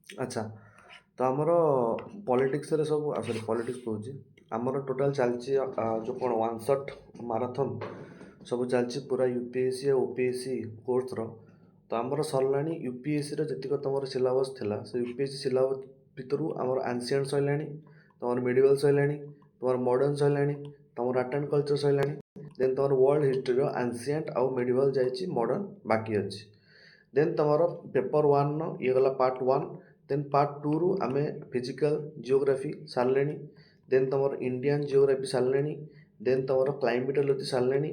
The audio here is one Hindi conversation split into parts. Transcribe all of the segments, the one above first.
ଆଚ୍ଛା, ତ ଆମର ପଲିଟିକ୍ସରେ ସବୁ ସରି ପଲିଟିକ୍ସ କହୁଛି, ଆମର ଟୋଟାଲ୍ ଚାଲିଛି ଯେଉଁ କ'ଣ ୱାନ୍ ସଟ୍ ମାରାଥନ୍ ସବୁ ଚାଲିଛି ପୁରା ୟୁ ପି ଏସ୍ ସି ଆଉ ଓ ପି ଏସ୍ ସି କୋର୍ସର। ତ ଆମର ସରିଲାଣି ୟୁ ପି ଏସ୍ ସିର ଯେତିକ ତୁମର ସିଲାବସ୍ ଥିଲା ସେ U P S C syllabus ଭିତରୁ ଆମର ଆନ୍ସିଏଣ୍ଟ ସରିଲାଣି, ତୁମର ମିଡ଼ିଭାଲ୍ ସରିଲାଣି, ତୁମର ମଡ଼ର୍ଣ୍ଣ ସରିଲାଣି, ତୁମର ଆର୍ଟ ଆଣ୍ଡ କଲଚର୍ ସରିଲାଣି, ଦେନ୍ ତୁମର ୱାର୍ଲଡ଼ ହିଷ୍ଟ୍ରିର ଆନ୍ସିଏଣ୍ଟ ଆଉ ମିଡ଼ିଭାଲ୍ ଯାଇଛି, ମଡ଼ର୍ଣ୍ଣ ବାକି ଅଛି। ଦେନ୍ ତୁମର ପେପର୍ ୱାନ୍ର ଇଏ ଗଲା ପାର୍ଟ ୱାନ୍। ଦେନ୍ ପାର୍ଟ ଟୁରୁ ଆମେ ଫିଜିକାଲ୍ ଜିଓଗ୍ରାଫି ସାରିଲେଣି। ଦେନ୍ ତୁମର ଇଣ୍ଡିଆନ୍ ଜିଓଗ୍ରାଫି ସାରିଲେଣି। ଦେନ୍ ତୁମର କ୍ଲାଇମେଟୋଲୋଜି ସାରିଲେଣି।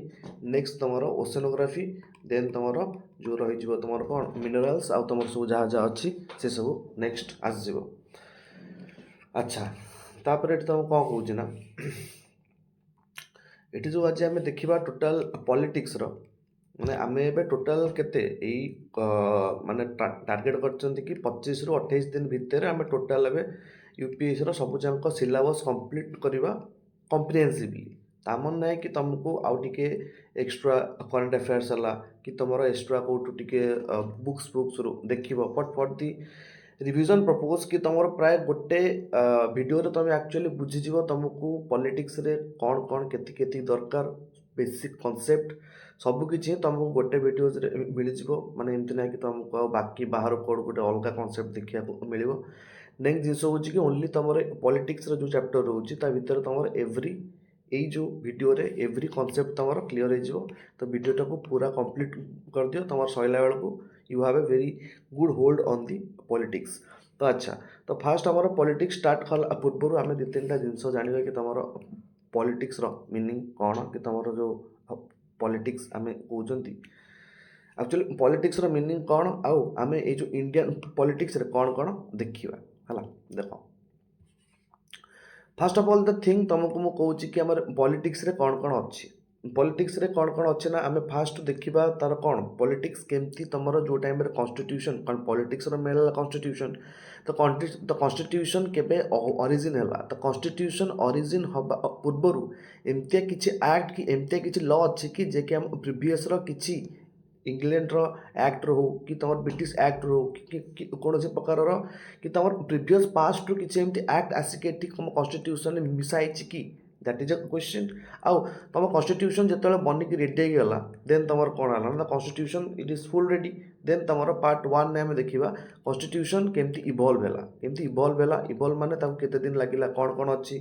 ନେକ୍ସଟ ତୁମର ଓସେନୋଗ୍ରାଫି। ଦେନ୍ ତୁମର ଯେଉଁ ରହିଯିବ ତୁମର କ'ଣ ମିନେରାଲ୍ସ ଆଉ ତୁମର ସବୁ ଯାହା ଯାହା ଅଛି ସେସବୁ ନେକ୍ସଟ ଆସିଯିବ। ଆଚ୍ଛା, ତାପରେ ଏଠି ତୁମକୁ କ'ଣ କହୁଛି ନା ଏଠି ଯେଉଁ ଆଜି ଆମେ ଦେଖିବା ଟୋଟାଲ୍ ପଲିଟିକ୍ସର ମାନେ ଆମେ ଏବେ ଟୋଟାଲ୍ କେତେ ଏଇ ମାନେ ଟାର୍ଗେଟ୍ କରିଛନ୍ତି କି 25ରୁ 28 ଦିନ ଭିତରେ ଆମେ ଟୋଟାଲ୍ ଏବେ ୟୁପିଏସ୍ସିର ସବୁଯାକ ସିଲାବସ୍ କମ୍ପ୍ଲିଟ୍ କରିବା କମ୍ପ୍ରିହେନ୍ସିଭଲି। ତା ମାନେ ନାହିଁ କି ତୁମକୁ ଆଉ ଟିକେ ଏକ୍ସଟ୍ରା କରେଣ୍ଟ ଆଫେୟାର୍ସ ହେଲା କି ତୁମର ଏକ୍ସଟ୍ରା କେଉଁଠୁ ଟିକେ ବୁକ୍ସରୁ ଦେଖିବ but for the revision purpose କି ତୁମର ପ୍ରାୟ ଗୋଟେ ଭିଡ଼ିଓରେ ତୁମେ ଆକ୍ଚୁଆଲି ବୁଝିଯିବ ତୁମକୁ ପଲିଟିକ୍ସରେ କ'ଣ କ'ଣ କେତିକି ଦରକାର ବେସିକ୍ କନସେପ୍ଟ ସବୁକିଛି ହିଁ ତୁମକୁ ଗୋଟେ ଭିଡ଼ିଓରେ ମିଳିଯିବ। ମାନେ ଏମିତି ନାହିଁ କି ତୁମକୁ ଆଉ ବାକି ବାହାର କୋଡ଼ ଗୋଟେ ଅଲଗା କନସେପ୍ଟ ଦେଖିବାକୁ ମିଳିବ। ନେକ୍ସଟ ଜିନିଷ ହେଉଛି କି ଓନ୍ଲି ତୁମର ପଲିଟିକ୍ସର ଯେଉଁ ଚାପ୍ଟର ରହୁଛି ତା ଭିତରେ ତୁମର ଏଭ୍ରି ଏଇ ଯେଉଁ ଭିଡ଼ିଓରେ ଏଭ୍ରି କନସେପ୍ଟ ତୁମର କ୍ଲିଅର୍ ହେଇଯିବ। ତ ଭିଡ଼ିଓଟାକୁ ପୁରା କମ୍ପ୍ଲିଟ୍ କରିଦିଅ, ତୁମର ସରିଲା ବେଳକୁ you have a very good hold on the politics. ତ ଆଚ୍ଛା, ତ ଫାର୍ଷ୍ଟ ଆମର ପଲିଟିକ୍ସ ଷ୍ଟାର୍ଟ କଲା ପୂର୍ବରୁ ଆମେ ଦୁଇ ତିନିଟା ଜିନିଷ ଜାଣିବା କି ତୁମର ପଲିଟିକ୍ସର ମିନିଂ କ'ଣ, କି ତୁମର ଯେଉଁ ପଲିଟିକ୍ସ ଆମେ କହୁଛନ୍ତି ଆକ୍ଚୁଆଲି ପଲିଟିକ୍ସର ମିନିଂ କ'ଣ, ଆଉ ଆମେ ଏଇ ଯେଉଁ ଇଣ୍ଡିଆନ୍ ପଲିଟିକ୍ସରେ କ'ଣ କ'ଣ ଦେଖିବା ହେଲା। ଦେଖ, first of all the thing ତୁମକୁ ମୁଁ କହୁଛି କି ଆମର ପଲିଟିକ୍ସରେ କ'ଣ କ'ଣ ଅଛି। ପଲିଟିକ୍ସରେ କ'ଣ କ'ଣ ଅଛି ନା ଆମେ ଫାର୍ଷ୍ଟ ଦେଖିବା ତାର କ'ଣ ପଲିଟିକ୍ସ କେମିତି ତୁମର ଯେଉଁ ଟାଇମ୍ରେ କନଷ୍ଟିଟ୍ୟୁସନ୍ କ'ଣ ପଲିଟିକ୍ସର ମେନ୍ ହେଲା କନଷ୍ଟିଟ୍ୟୁସନ୍। ତ କନଷ୍ଟିଟ୍ୟୁସନ୍ କେବେ ଅରିଜିନ୍ ହେଲା, ତ କନଷ୍ଟିଟ୍ୟୁସନ୍ ଅରିଜିନ୍ ହେବା ପୂର୍ବରୁ ଏମିତିଆ କିଛି ଆକ୍ଟ କି ଏମିତିଆ କିଛି ଲ ଅଛି କି ଯିଏକି ଆମ ପ୍ରିଭିୟସ୍ର କିଛି ଇଂଲଣ୍ଡର ଆକ୍ଟରୁ ହଉ କି ତୁମର ବ୍ରିଟିଶ ଆକ୍ଟରୁ ହଉ କି କୌଣସି ପ୍ରକାରର କି ତୁମର ପ୍ରିଭିୟସ୍ ପାଷ୍ଟରୁ କିଛି ଏମିତି ଆକ୍ଟ ଆସିକି ଏଠି ତୁମ କନଷ୍ଟିଟ୍ୟୁସନରେ ମିଶା ହେଇଛି କି, ଦ୍ୟାଟ୍ ଇଜ୍ ଅ କ୍ୱେଶ୍ଚିନ୍। ଆଉ ତୁମ କନଷ୍ଟିଟ୍ୟୁସନ୍ ଯେତେବେଳେ ବନିକି ରେଡ଼ି ହେଇଗଲା ଦେନ୍ ତୁମର କ'ଣ ହେଲା ନା constitution it is full ready. Then ତୁମର ପାର୍ଟ ୱାନ୍ରେ ଆମେ ଦେଖିବା କନଷ୍ଟିଟ୍ୟୁସନ୍ କେମିତି ଇଭଲ୍ଭ ହେଲା, କେମିତି ଇଭଲ୍ଭ ହେଲା, ଇଭଲ୍ଭ ମାନେ ତାକୁ କେତେ ଦିନ ଲାଗିଲା, କ'ଣ କ'ଣ ଅଛି।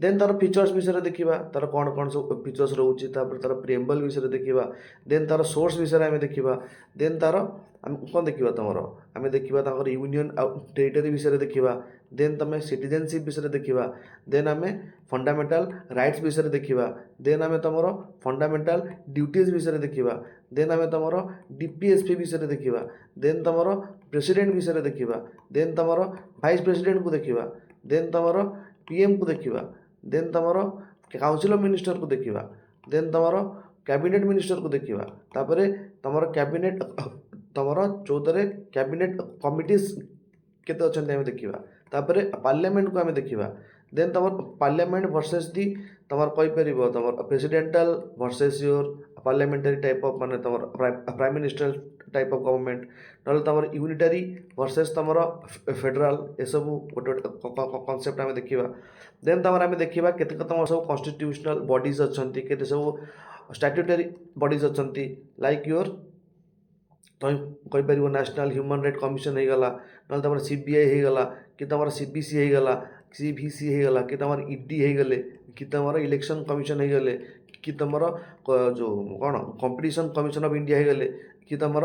ଦେନ୍ ତା'ର ଫିଚର୍ସ ବିଷୟରେ ଦେଖିବା, ତା'ର କ'ଣ କ'ଣ ସବୁ ଫିଚର୍ସ ରହୁଛି, ତାପରେ ତା'ର ପ୍ରିଏମ୍ବଲ୍ ବିଷୟରେ ଦେଖିବା, ଦେନ୍ ତା'ର ସୋର୍ସ ବିଷୟରେ ଆମେ ଦେଖିବା, ଦେନ୍ ତା'ର ଆମେ କ'ଣ ଦେଖିବା ତୁମର ଆମେ ଦେଖିବା ତାଙ୍କର ୟୁନିୟନ୍ ଆଉ ଟେରିଟୋରୀ ବିଷୟରେ ଦେଖିବା, ଦେନ୍ ତୁମେ ସିଟିଜେନସିପ୍ ବିଷୟରେ ଦେଖିବା, ଦେନ୍ ଆମେ ଫଣ୍ଡାମେଣ୍ଟାଲ ରାଇଟ୍ସ ବିଷୟରେ ଦେଖିବା, ଦେନ୍ ଆମେ ତୁମର ଫଣ୍ଡାମେଣ୍ଟାଲ ଡ୍ୟୁଟିଜ୍ ବିଷୟରେ ଦେଖିବା, ଦେନ୍ ଆମେ ତୁମର DPSP ବିଷୟରେ ଦେଖିବା, ଦେନ୍ ତୁମର ପ୍ରେସିଡେଣ୍ଟ ବିଷୟରେ ଦେଖିବା, ଦେନ୍ ତୁମର ଭାଇସ୍ ପ୍ରେସିଡେଣ୍ଟକୁ ଦେଖିବା, ଦେନ୍ ତୁମର PMକୁ ଦେଖିବା, ଦେନ୍ ତୁମର କାଉନସିଲ୍ ଅଫ୍ ମିନିଷ୍ଟରକୁ ଦେଖିବା, ଦେନ୍ ତୁମର କ୍ୟାବିନେଟ୍ ମିନିଷ୍ଟରକୁ ଦେଖିବା, ତାପରେ ତୁମର କ୍ୟାବିନେଟ୍ ତୁମର 14ରେ କ୍ୟାବିନେଟ୍ କମିଟିଜ୍ କେତେ ଅଛନ୍ତି ଆମେ ଦେଖିବା, ତାପରେ ପାର୍ଲିଆମେଣ୍ଟକୁ ଆମେ ଦେଖିବା, ଦେନ୍ ତୁମର ପାର୍ଲିଆମେଣ୍ଟ ଭର୍ସେସ୍ ଦି ତୁମର କହିପାରିବ ତୁମର presidential versus your parliamentary type of ମାନେ ତୁମର prime minister type of government, ନହେଲେ ତୁମର ୟୁନିଟାରୀ ଭର୍ସେସ୍ ତୁମର ଫେଡେରାଲ୍, ଏସବୁ ଗୋଟେ ଗୋଟେ କନସେପ୍ଟ ଆମେ ଦେଖିବା। ଦେନ୍ ତୁମର ଆମେ ଦେଖିବା କେତେକ ତୁମର ସବୁ କନଷ୍ଟିଟ୍ୟୁସନାଲ୍ ବଡ଼ିଜ୍ ଅଛନ୍ତି, କେତେ ସବୁ ଷ୍ଟାଟ୍ୟୁଟାରୀ ବଡ଼ିଜ୍ ଅଛନ୍ତି, ଲାଇକ୍ ୟୋର୍ ତୁମେ କହିପାରିବ ନ୍ୟାସନାଲ୍ ହ୍ୟୁମାନ୍ ରାଇଟ୍ କମିଶନ୍ ହେଇଗଲା, ନହେଲେ ତୁମର CBI ହେଇଗଲା, କି ତୁମର CBC ହେଇଗଲା, CVC ହେଇଗଲା, କି ତୁମର ED ହେଇଗଲେ, କି ତୁମର ଇଲେକ୍ସନ୍ କମିଶନ୍ ହେଇଗଲେ, କି ତୁମର ଯେଉଁ କ'ଣ କମ୍ପିଟିସନ୍ କମିଶନ୍ ଅଫ୍ ଇଣ୍ଡିଆ ହେଇଗଲେ, କି ତୁମର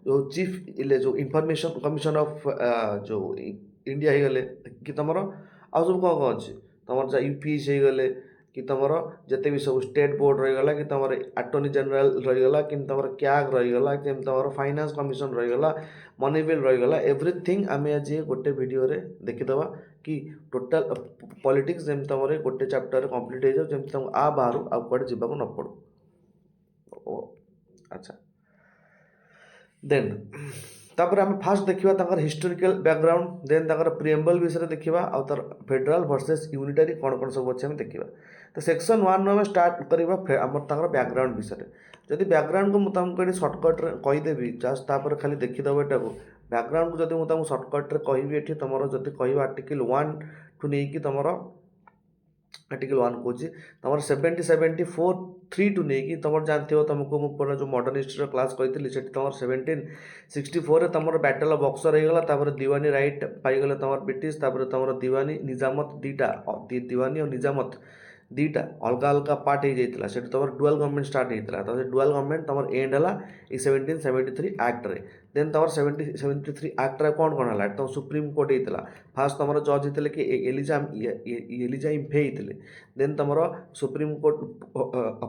ଯେଉଁ ଚିଫ୍ ଯେଉଁ ଇନଫର୍ମେସନ୍ କମିଶନ୍ ଅଫ୍ ଯେଉଁ ଇଣ୍ଡିଆ ହେଇଗଲେ, କି ତୁମର ଆଉ ସବୁ କ'ଣ କ'ଣ ଅଛି ତୁମର ଯାହା UPSC ହେଇଗଲେ, କି ତୁମର ଯେତେ ବି ସବୁ ଷ୍ଟେଟ୍ ବୋର୍ଡ଼ ରହିଗଲା, କି ତୁମର ଆଟର୍ଣ୍ଣି ଜେନେରାଲ୍ ରହିଗଲା, କି ତୁମର କ୍ୟାଗ୍ ରହିଗଲା, କି ତୁମର ଫାଇନାନ୍ସ କମିଶନ୍ ରହିଗଲା, ମନି ବିଲ୍ ରହିଗଲା, ଏଭ୍ରିଥିଙ୍ଗ ଆମେ ଆଜି ଗୋଟେ ଭିଡ଼ିଓରେ ଦେଖିଦେବା କି ଟୋଟାଲ୍ ପଲିଟିକ୍ସ ଯେମିତି ତୁମର ଗୋଟେ ଚାପ୍ଟରରେ କମ୍ପ୍ଲିଟ୍ ହେଇଯାଉ, ଯେମିତି ତୁମକୁ ବାହାରୁ ଆଉ କୁଆଡ଼େ ଯିବାକୁ ନ ପଡ଼ୁ। ଆଚ୍ଛା, ଦେନ୍ ତାପରେ ଆମେ ଫାର୍ଷ୍ଟ ଦେଖିବା ତାଙ୍କର ହିଷ୍ଟୋରିକାଲ ବ୍ୟାକଗ୍ରାଉଣ୍ଡ, ଦେନ୍ ତାଙ୍କର ପ୍ରିଏମ୍ବଲ୍ ବିଷୟରେ ଦେଖିବା, ଆଉ ତାର ଫେଡେରାଲ୍ ଭର୍ସେସ୍ ୟୁନିଟାରୀ କ'ଣ କ'ଣ ସବୁ ଅଛି ଆମେ ଦେଖିବା। ତ ସେକ୍ସନ୍ 1ରୁ ଆମେ ଷ୍ଟାର୍ଟ କରିବା ଆମର ତାଙ୍କର ବ୍ୟାକଗ୍ରାଉଣ୍ଡ ବିଷୟରେ। ଯଦି ବ୍ୟାକଗ୍ରାଉଣ୍ଡକୁ ମୁଁ ତୁମକୁ ଏଠି ସର୍ଟକଟ୍ରେ କହିଦେବି ଜଷ୍ଟ ତାପରେ ଖାଲି ଦେଖିଦେବ ଏଟାକୁ, बैकग्राउंड को जब मुझे सर्टकट्रे कहि ये तुम जब कह आर्टिकल 1 ठू नहीं तुम आर्टिकल 1 कौच तुम 70-74 3 टू नहीं तुम जानते हो तुमको मुझे जो मॉडर्न हिस्ट्री क्लास कही से तुम 1764 तुम बैटल ऑफ बक्सर हो गला दीवानी राइट पाईगले तुम ब्रिटिश तुम दीवानी निजामत दीटा दीवानी और निजामत दीटा अलग अलग पार्ट हो जाता से तुम डुआल गवर्नमेंट स्टार्ट होता तो डुआल गवर्नमेंट तुम एंड है ये 1773 एक्ट रे देन तुम 1773 एक्ट रे कौन है तुम सुप्रीम कोर्ट होता फास्ट तुम जज होते कि एलिजा इम्फे होते देन तुम सुप्रीम कोर्ट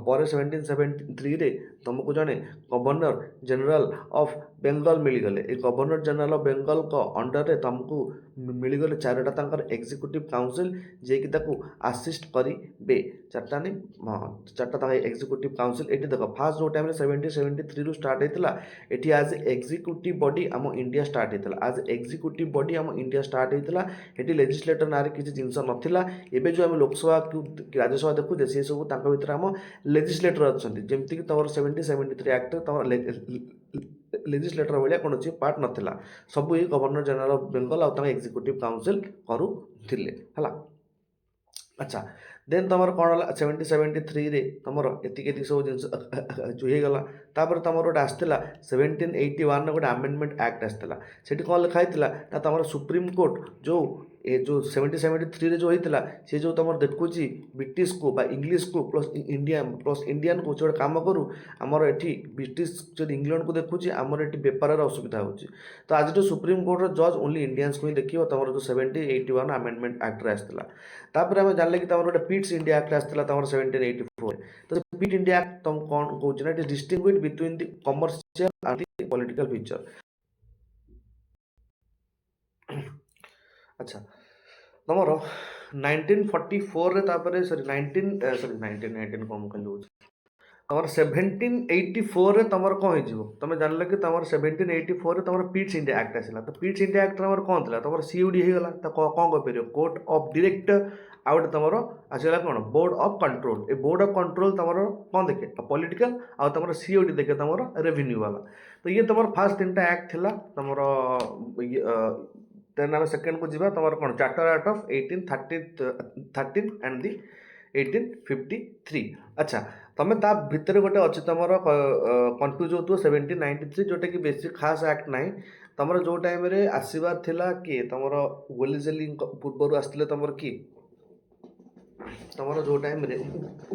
पर 1773 रे तुमको जड़े गवर्नर जनरल ऑफ बेंगल मिलगले ये गवर्नर जनरल ऑफ बेंगल को अंडर रे तुमको मिलगले चार्टा एग्जीक्यूटिव काउंसिल जे कि आसिस्ट करेंगे चार्टा नहीं हाँ चार्टा एग्जीक्यूटिव काउंसिल ये देख फास्ट जो टाइम 1773 रू स्टार्ट होता ये आज एग्जीक्यूटिव बॉडी आम इंडिया स्टार्ट होता आज एग्जीक्यूटिव बॉडी आम इंडिया स्टार्ट होता ये लेजिस्लेटर ना किसी जिनस नाला एवं जो आम लोकसभा राज्यसभा देखुचे सी सब भर आम लेजिस्लेटर अच्छा जमीक तुम 1773 एक्ट तुम लेजिस्लेटर भाया कौन अच्छी पार्ट नाला सब ये गवर्नर जनरल ऑफ बेंगल आउ एग्जीक्यूटिव काउंसिल करुले है। अच्छा देन तुम कौन है 1773 रे तुम ये सब जिन जो होगला तुम गोटे आसाला 1781 गोटे आमेंडमेंट एक्ट आसाला से कौन लिखाई ना तुम सुप्रीम कोर्ट जो 1773 रे जो होता सी जो तुम देखुची ब्रिटिश को इंग्लीश को प्लस इंडियन को गोटे कम करूँ आमर ये ब्रिटिश जो इंग्लैंड को देखुची आमर ये बेपार असुविधा हो तो आज जो सुप्रीम कोर्ट जज ओनली इंडियंस को ही देखिए तुम जो 1781 आमेंडमेंट एक्ट आसाला तापर आम जानले कि तुम गोटे पिट्स इंडिया एक्ट आसाला तुम 1784 तो पिट इंडिया एक्ट तुम कौन कौन it is distinguish between the commercial and the political feature. अच्छा तुम 1944 रे सॉरी 19 कौन कहूँ तुम 1784 रे तुम कौन हो तुम जानल कि तुम 1784 रे तुम पिट्स इंडिया एक्ट आसाला तो पिट्स इंडिया एक्ट तुम कौन था तुम सीयूडी होगला तो कौन कहीपर कोर्ट ऑफ डायरेक्टर आउट तुम आसगला कौन बोर्ड ऑफ कंट्रोल ये बोर्ड ऑफ कंट्रोल तुम कौन देखे पॉलिटिकल आउ तुम सीओडी देखे तुम रेवेन्यू वाला तो ये तुम फास्ट 3टा एक्ट थी तुम देन आम सेकेंड को जीवा तुम कौन charter act of 1813 and the 1853। अच्छा तुम ता भितर गोटे अच्छे तुम कन्फ्यूज हो 1793 जोटा कि बेसी खास एक्ट ना तुम जो टाइम आसबार किए तुम गोलीजेली पूर्वर आसते तुम किए तुम जो टाइम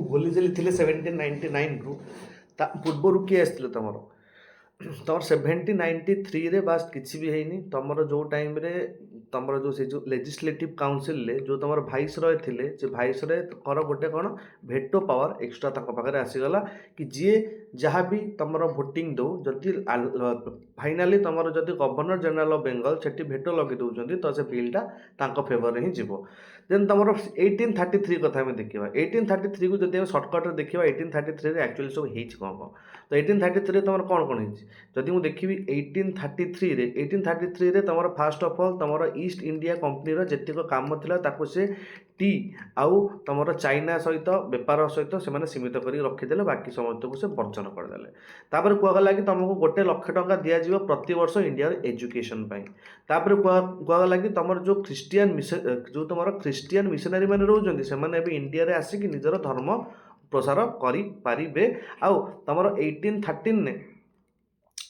गोलीजेली थे 1799 रू पूर्वर किए आसते तुम 1793 रे बास किसी भी है तुम जो टाइम रे तुम जो से जो लेजिस्लेटिव काउंसिल जो तुम भाइस रॉय थे से भाइस रॉय कर गोटे कौन भेटो पावर एक्सट्रा पाखे आसीगला कि जी जहाँ भी तुम भोटिंग दो जदि फाइनाली तुम जदि गवर्नर जनरल ऑफ बेंगल से भेटो लगे दौरान तो से बिलटा फेवर ही जीव देन तुम 1833 कथा देखा 1833 को जब सर्टकट्रे देखा 1833 एक्चुअली सब कौन कौन तो 1833 तुम कौन कौन जदि मुझे देखी 1833 रे तुम फास्ट ऑफ ऑल तुम ईस्ट इंडिया कंपनी जेतिक काम था से टी आउ तुम चाइना सहित बेपार सहित से सीमित कर रखीदे बाकी समस्त को से वर्जन करदे तापर कहला कि तुमको 1 लाख टंका दिज्व प्रति वर्ष इंडिया एजुकेशन तापर कहला कि तुम जो क्रिश्चियन जो तुम क्रिश्चियन मिशनरी मैंने रोचे से इंडिया आसिक निजर धर्म प्रसार करें आउ तुम 1813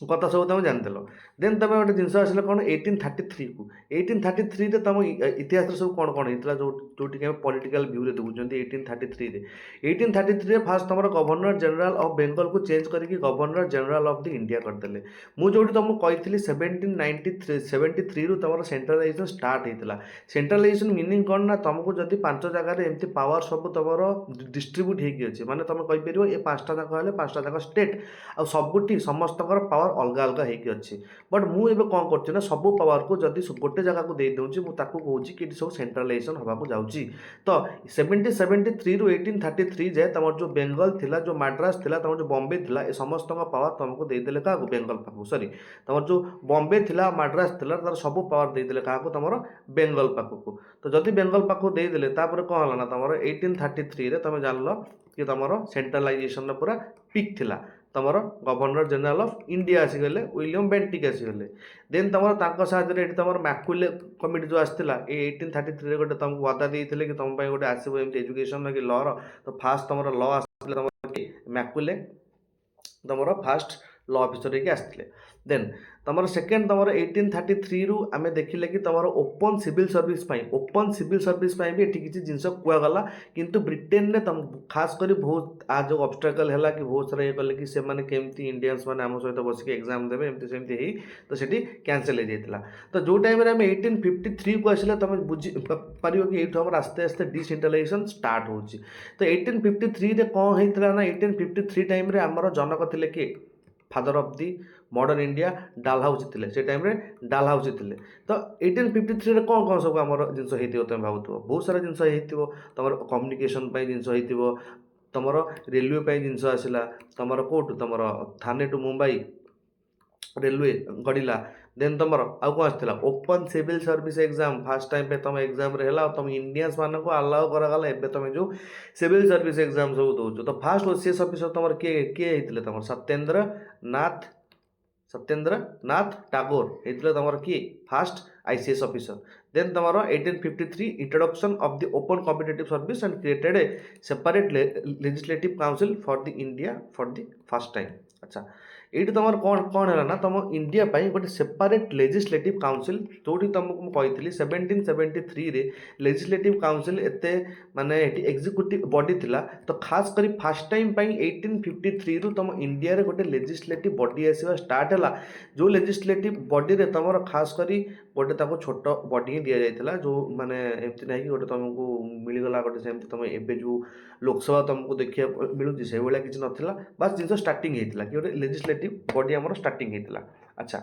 कथा सब तुम जानदेल देन तुम गोटे जिन आसला कौन 1833 को 1833 रे तुम इतिहास सब कौन कौन होता जो पॉलिटिकल व्यू रे देखुं 1833 रे 1833 रे फास्ट तुम गवर्नर जनरल ऑफ बेंगल को चेंज करके governor general of the India करदे मुझे तुमको कही 1773 रू तुम सेंट्रलाइजेशन स्टार्ट होता सेंट्रलाइजेशन मीनिंग कौन ना तुमको जब 5 जगह एमती पावर सब तुम डिस्ट्रीब्यूट होगी माने तुम कहीपर ये 5टा जाक है 5टा जाक स्टेट आ सबुठी समस्त पावर अलग अलग होगी बट मुझे कौन कर सब पावर को जदि गोटे जगह को दे दूँ मुझे कहूँ कि सब सेंट्रलाइजेशन होगा जाऊँगी तो 1773 रू 1833 जाए तुम जो बेंगल थिला जो मद्रास थिला तुम जो बॉम्बे थिला ये समस्त पावर तुमको देदेले क्या बेंगल पाक सॉरी तुम जो बॉम्बे थिला मद्रास थिला तार सब पावर देदेले क्या तुम बेंगल पाक तो जदि बेंगल पाक देदेले कौन है ना तुम 1833 रे तुम जान कि तुम सेंट्रलाइजेशन पूरा पिक थिला तुमर गवर्नर जनरल ऑफ इंडिया आसीगले विलियम बेंटिक आसीगले देन तुम साहय ये तुम मैकुले कमिटी जो आसाला ये 1833 गोटे तुमको वादा देते कि तुम गोटे आसो एजुकेशन कि लर तो फास्ट तुम ल आसाला तुम मैकुले तुम फास्ट ल अफिसर होगी आसते देन तुम सेकेंड तुम 1833 रु आम देखिले कि तुम ओपन सिविल सर्विस भी ये किसी जिनस कहगला किंतु ब्रिटेन ने तुम खास कर बहुत आ जो ऑब्स्टेकल है कि बहुत सारा ये कले कि से केमती इंडियंस मैंने आम सहित बसिक एग्जाम देवे एमती सेमती तो सेठी कैंसल हो जाता तो जो टाइम आम 1853 को आसिले तुम बुझी पार कि ये आस्ते आस्ते डिसेंट्रलाइजेशन स्टार्ट हो तो 1853 रे कौन होता ना 1853 टाइम रे आमर जनक थे किए father of the modern India Dalhousie थे से टाइम डालहाउसी थे तो 1853 रे कौन कौन सब आम जिनस हो तुम भावुव बहुत सारा जिनस हो तुम कम्युनिकेशन जिनस हो तुम रेलवे जिनस आसला तुम कौटू तुम थाने टू मुंबई रेलवे गढ़ला देन तुम आउ कौन आसाला open civil service exam first time पे तुम एग्जाम रे तुम इंडियंस मान को अलाउ करागला एबे तुम जो सिविल सर्विस एग्जाम सब दौच तो फास्ट ओसीएस ऑफिसर तुम किए किए तुम सत्येंद्र नाथ टागोर होते तुम किए फास्ट आईसीएस ऑफिसर देन तुम 1853 introduction of the open competitive service and created a separate legislative council for the India for the first time अच्छा ये तुम कौन कौन है ना तुम इंडिया गोटे सेपरेट लेजिस्लेटिव काउंसिल जो तुमको कही 1773 रे लेजिस्लेटिव काउंसिल एते माने एग्जीक्यूटिव बॉडी थिला तो खास करी फर्स्ट टाइम 1853 रु तुम इंडिया रे गोटे लेजिस्लेटिव बॉडी आसवा स्टार्ट है जो लेजिस्लेटिव बॉडी रे तुम खास करी गोटे ताको छोट बॉडी ही दि जाइथिला जो माने एमती नहीं कि गोटे तुमको मिलगला गोटे सेमती तुम एबे जो लोकसभा तुमको देखिए मिलूँ से भाया किसी नाला बास जिन स्टार्टिंग होता कि गोटे लेजिस्लेटिव बॉडी आमर स्टार्टिंग होता अच्छा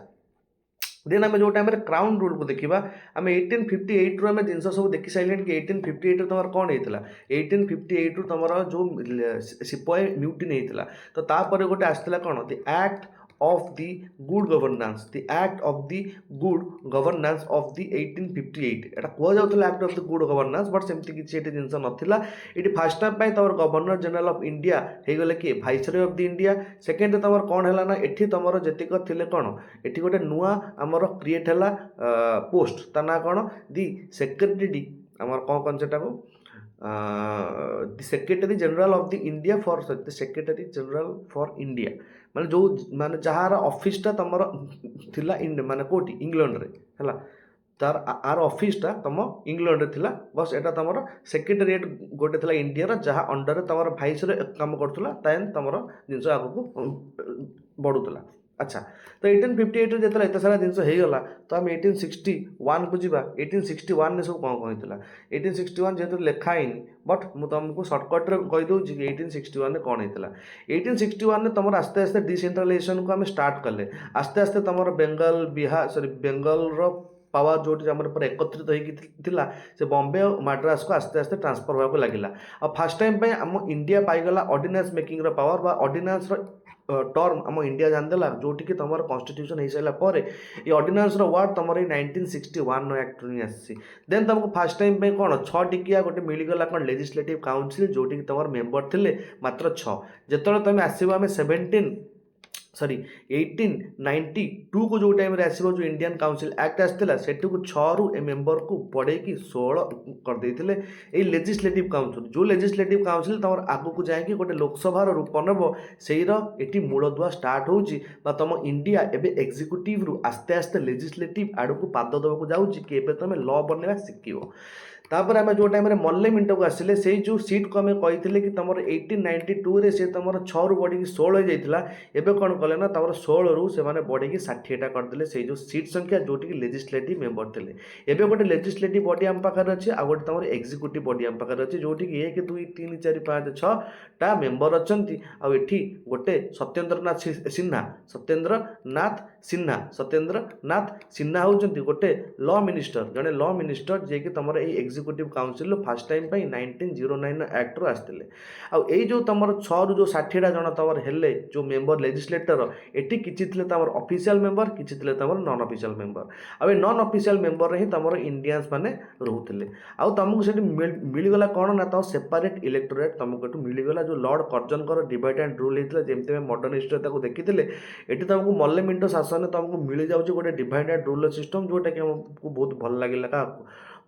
देन आम जो टाइम क्राउन रूल को देखा आम 1858 रु आम जिन सब देखी सारे कि 1858 तुम कौन होता 1858 रु तुम जो सिपाही म्यूटिन होता तो तापर गोटे आसाला कौन the act of the good governance the act of the good governance of the 1858 एटा कह जाउतला act of the good governance but सेमती किसी एटी जिनस नथिला एटी फर्स्ट टाइम पाई तमर गवर्नर जनरल ऑफ इंडिया हे गले कि viceroy of the India second तमर कोन हला ना एठी तमर जतिक थिले कोन एठी गोटे नुआ हमर क्रिएट हला पोस्ट ता ना कोन दी सेक्रेटरी हमर कोन कोन सेटा को the secretary general of the India for the secretary general for India माने जो माने जहार ऑफिसटा तुम थिला माने कोटी इंग्लैंड रे हला तार आर ऑफिसटा तुम इंग्लैंड रे थिला बस एटा तुम सेक्रेटेरिएट गोटे थिला इंडिया रा जहा अंडर रे तुम भाइस रे काम करथुला तायन तुम जिनस आगु बढ़ुतला अच्छा तो 1858 जो एत सारा जिन होगा तो आम 1861 को जीवा 1861 सब कौन कौन होता 1861 जेहतु लिखाई बट मुझे तुमको सर्टकट्रे कहीदे कि 1861 कौन होता 1861 तुम आस्ते आस्ते डिसेंट्रलाइजेशन को आम स्टार्ट कले आस्ते आस्ते तुम बेंगल बिहार सॉरी बेंगल पावर जो पर एकत्रित होता से बॉम्बे और मद्रास को आस्ते आस्ते ट्रांसफर होगा लगिला और फास्ट टाइम आम इंडिया पाईगला ऑर्डिनेंस मेकिंग पावर बा ऑर्डिनेंस टर्म आम इंडिया जानदेला जोटि कि तुम कन्स्टिट्यूशन हो सारापर ये ऑर्डिनेंस वर्ड तुम 1961 एक्ट आसी देन तुमको फास्ट टाइम पे कौन 6 टिकिया गोटे मिलगला कौन लेजिस्लेटिव काउंसिल जोटि कि तुम मेंबर थे मात्र 6 जो तुम आसो आम 1892 को जो टाइम आसो जो इंडियन काउंसिल एक्ट आसाला से 6 रु ए मेंबर को बढ़े कि 16 करदे ये लेजिस्लेटिव काउंसिल जो लेजिस्लेटिव काउंसिल तुम आगू को जाए गोटे लोकसभार रूप नब से मूलदुआ स्टार्ट हो तुम इंडिया एवं एक्जिक्यूटिव रु आस्ते आस्ते लेजिस्लेटिव आड़ को पाद देवाक जाऊँगी तुम ल बनवा शिख तापर आम जो टाइम मल्ले मिंट को आसिले से जो सीट को आम कही कि तुम 1892 रे से तुम 6 रु बढ़ी 16 हो जाता एवं कौन कले ना तुम 16 रु से बढ़ी 60टा करदे से जो सीट संख्या जोटि कि लेजिस्लेटिव मेंबर थे एवं गोटे लेजिस्लेटिव बॉडी आम पाखे अच्छे आ गए तुम एक्जिक्यूटिव बॉडी आम पाखे अच्छे जोटि कि 1 2 3 4 5 6टा मेंबर अच्छा आठी गोटे सत्येंद्र नाथ सिन्हा सत्येंद्र नाथ सिन्हा होउछन्ति गोटे लॉ मिनिस्टर जड़े लॉ मिनिस्टर जे कि तुमर ए executive council first time 1909 act रू आसते आई जो तुम 6 रू जो 60 जन तुम हेले जो मेंबर लेजिस्लेटर एटी किछि थिले तुम ऑफिशियल मेंबर किछि थिले तुम नॉन ऑफिशियल मेंबर आ नॉन ऑफिशियल मेंबर ही तुम इंडियंस माने रहउथिले आ तुमको से मिलगला कौन ना तो सेपरेट इलेक्टोरेट तुमको मिलगला जो Lord Curzon divide and rule होता है जमी मॉडर्न हिस्ट्री देखी ये तुमको मल्ले मिंटो शासन तुमको मिल जाऊँ गोटे डिवाइड एंड रूल सिस्टम जोटा कि आमको बहुत भल लगे क्या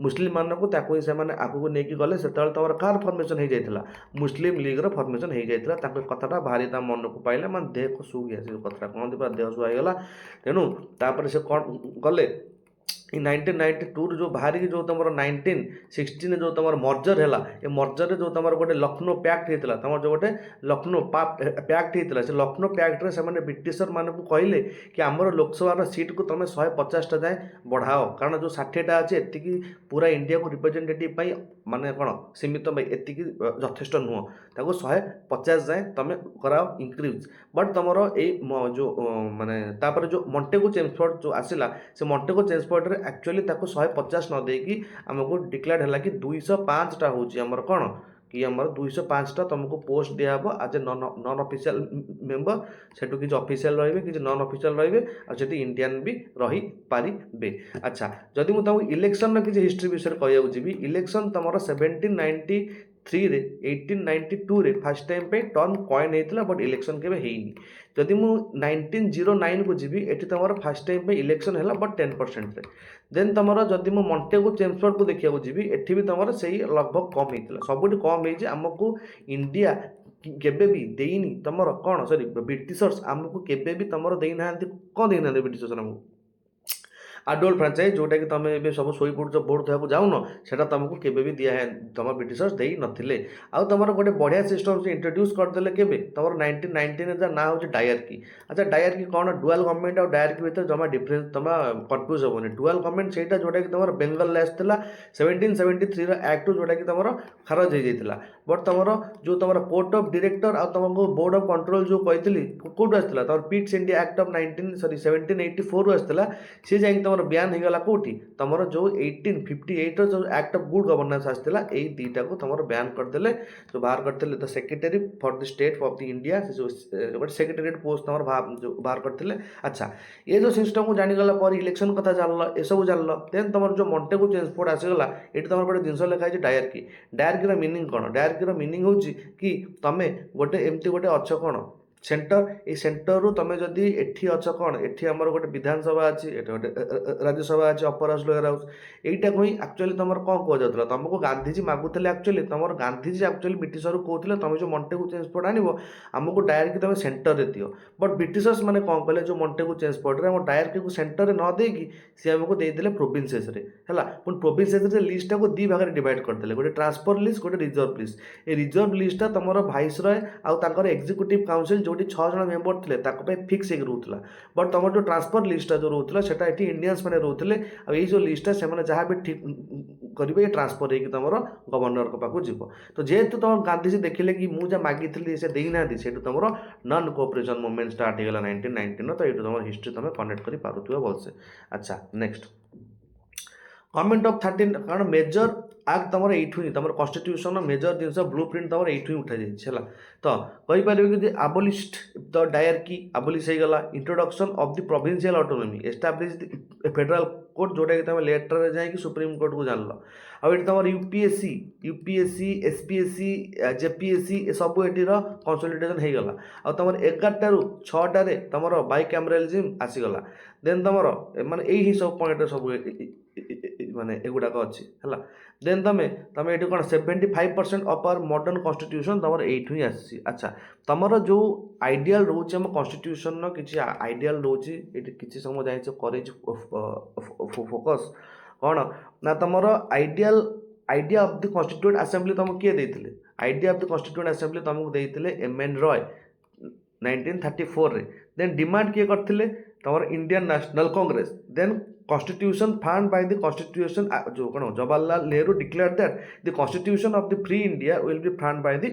मुस्लिम मानक से आगू नहीं गले से तुम कार फर्मेसन हो जाता मुस्लिम लीग्र फर्मेसन हो जाता कथाटा भारी मन को पाइला मैं देह सुख गया कथा कहते पूरा देह सुहाईगला तेणु तापर से कौन गले 1992 जो बाहर जो तुम 1916 जो तुम मर्जर है ये मर्जर जो तुम गोटे लखनऊ पैक्ट होता तुम जो गोटे लखनऊ पैक्ट होता से लखनऊ पैक्ट्रे से ब्रिटिशर मान को कहले कि आमर लोकसभा सीट को तुम 150टा जाए बढ़ाओ कारण जो 60टा अच्छे एति पूरा इंडिया को रिप्रेजेंटेटिव माने कौन सीमित एति यथेष्ट नुह ताको 150 जाए तुम कराओ इंक्रीज बट तुम जो माने तापर जो मॉन्टेगो चेम्सफोर्ड जो आसला से मॉन्टेगो चेम्सफोर्ड एक्चुअली 150 न देकी आमको डिक्लेयर है कि 205टा होमर कौन कि आमर 205टा तुमको पोस्ट दिहब आज ए नॉन ऑफिशियल मेंबर से किसी ऑफिशियल रही किसी नॉन ऑफिशियल रही आदि इंडियन भी रही पारे। अच्छा जदि मुझे तुमको इलेक्शन किसी हिस्ट्री विषय कहूँ जी इलेक्शन तुम 1793 रे 1892 रे फर्स्ट टाइम पे टर्म कॉइन होता बट इलेक्शन केवे हेनी जदि मु 1909 को जीवी एटी तुम फर्स्ट टाइम पे इलेक्शन है बट 10% देन तुम जदि मु मॉन्टेगो चेम्सफोर्ड को देखा जीवी एठी भी तुम से लगभग कम होता सबुठ कम हो आमको इंडिया केबे भी देनी तुम कौन सॉरी ब्रिटिशर्स आमको केबे भी तुम देना कौन देना ब्रिटिशर्स आमको आडोल्ड फ्रांचाइज जोटा कि तुम ए सब शोई पड़ भोट देवाक जाऊन से तुमको केवे भी दिया है तुम ब्रिटिशर्स दे नथिले आउ तुम गोटे बढ़िया सिस्टम से इंट्रोड्यूस करदे केवे तुम 1919 ना हूँ डायरकी। अच्छा डायरकी कौन डुआल गवर्नमेंट और डायरकी भर जमा डिफरेंस तुम कन्फ्यूज हेनी डुआल गवर्नमेंट से जोटा कि तुम बेंगल आसला 1773 एक्ट जोटा कि तुम खारज हो जाता बट तुम जो तुम कोर्ट ऑफ डायरेक्टर और तुमको बोर्ड ऑफ कंट्रोल जो कही कौट आसला तुम पिट्स इंडिया एक्ट ऑफ 1784 आसला सी जाए तुम बयान होगा कौटी तुम जो 1858 जो एक्ट ऑफ गुड गवर्नेंस आसला यही दुईटा को तुम बयान करदे जो बाहर करते the secretary for the state of the India जो सेक्रेटेरिएट पोस्ट तुम जो बाहर करते। अच्छा ये जो सिस्टम को जानीगला पर इलेक्शन कथा जान ये सब जान देन तुम जो मॉन्टेगो चेम्सफोर्ड आसीगला ये तुम गोटे जिनस लिखाई डायरकी डायरकी मीनिंग कौन डायरकी मीनिंग हो कि तुम गोटे एमती गोटे अच्छ कौन सेंटर ये सेंटर रू तुम जदि एठी अच्छ कौन एठी आमर गोटे विधानसभा अच्छी गोटे राज्यसभा अच्छी अपर हाउस लोअर हाउस यहीटा को ही एक्चुअली तुम कौन कह जाता तुमको गांधीजी मागुले एक्चुअली तुम गांधीजी एक्चुअली ब्रिटिशर कहते तुम जो मॉन्टेगो चेम्सफोर्ड आनब आमको डायरकी तुम सेंटर में दियो बट ब्रिटिशर्स मैंने कौन कहले जो मॉन्टेगो चेम्सफोर्ड आम डायरकी को सेंटर न देकी सी आमको देदेले प्रोविंसेस रे है पुणी प्रोविंसेस लिस्टा को दी भाग डिवाइड करदे गोटे ट्रांसफर लिस्ट गोटे रिजर्व लिस्ट ये रिजर्व लिस्टा तुम भाइसरय आउ एग्जीक्यूटिव काउंसिल जो 6 जन मेंबर थे फिक्स हो रोला बट तुम जो ट्रांसफर लिस्टा जो रोला से इंडियंस मैंने रोते और ये लिस्टा से जहाँ भी ठीक करेंगे ये ट्रांसफर होगी तुम गवर्नर को पाक जीव तो जेहेतु तुम गांधीजी देखिले कि मुझे मागी से देना से तुम नॉन कोऑपरेशन मूवमेंट स्टार्ट होगा 1919 तो ये तुम हिस्ट्री तुम कनेक्ट कर पारुथिबो भलसे। अच्छा नेक्स्ट गवर्नमेंट ऑफ 13 कारण मेजर एक्ट तुम ये तुम कन्स्टिट्यूशन मेजर जिन ब्लू प्रिंट तुम ये उठा जाए तो कहीपर कि आबोलिस्ट द डायरकी आबोलिश होगा introduction of the provincial autonomy establish federal court जोटा कि तुम लेटर जाकि सुप्रीम कोर्ट को जान आउ तुम यूपीएससी एसपीएससी जेपीएससी ये सब ये कंसोलिडेशन होगा आ तुम 11 रू 6टार तुम बाई कैमरालिज्म आसीगला देन तुम माने यही सब पॉइंट सब माने एगुड़ाक अच्छी है देन तुम ये कौन 75% ऑफ आवर मॉडर्न कॉन्स्टिट्यूशन तुम ये आसी। अच्छा तुम जो आइडियल रोचे आम कॉन्स्टिट्यूशन किसी आइडियल रोचे ये किसी समय जाए फोकस कौन ना तुम idea of the constituent assembly तुमको किए देते idea of the constituent assembly तुमको देते एम.एन. रॉय 1934 रे देन डिमांड किए करते तुम Indian National Congress then constitution found by the constitution जो कौन Jawaharlal Nehru declare that the constitution of the free India will be found by the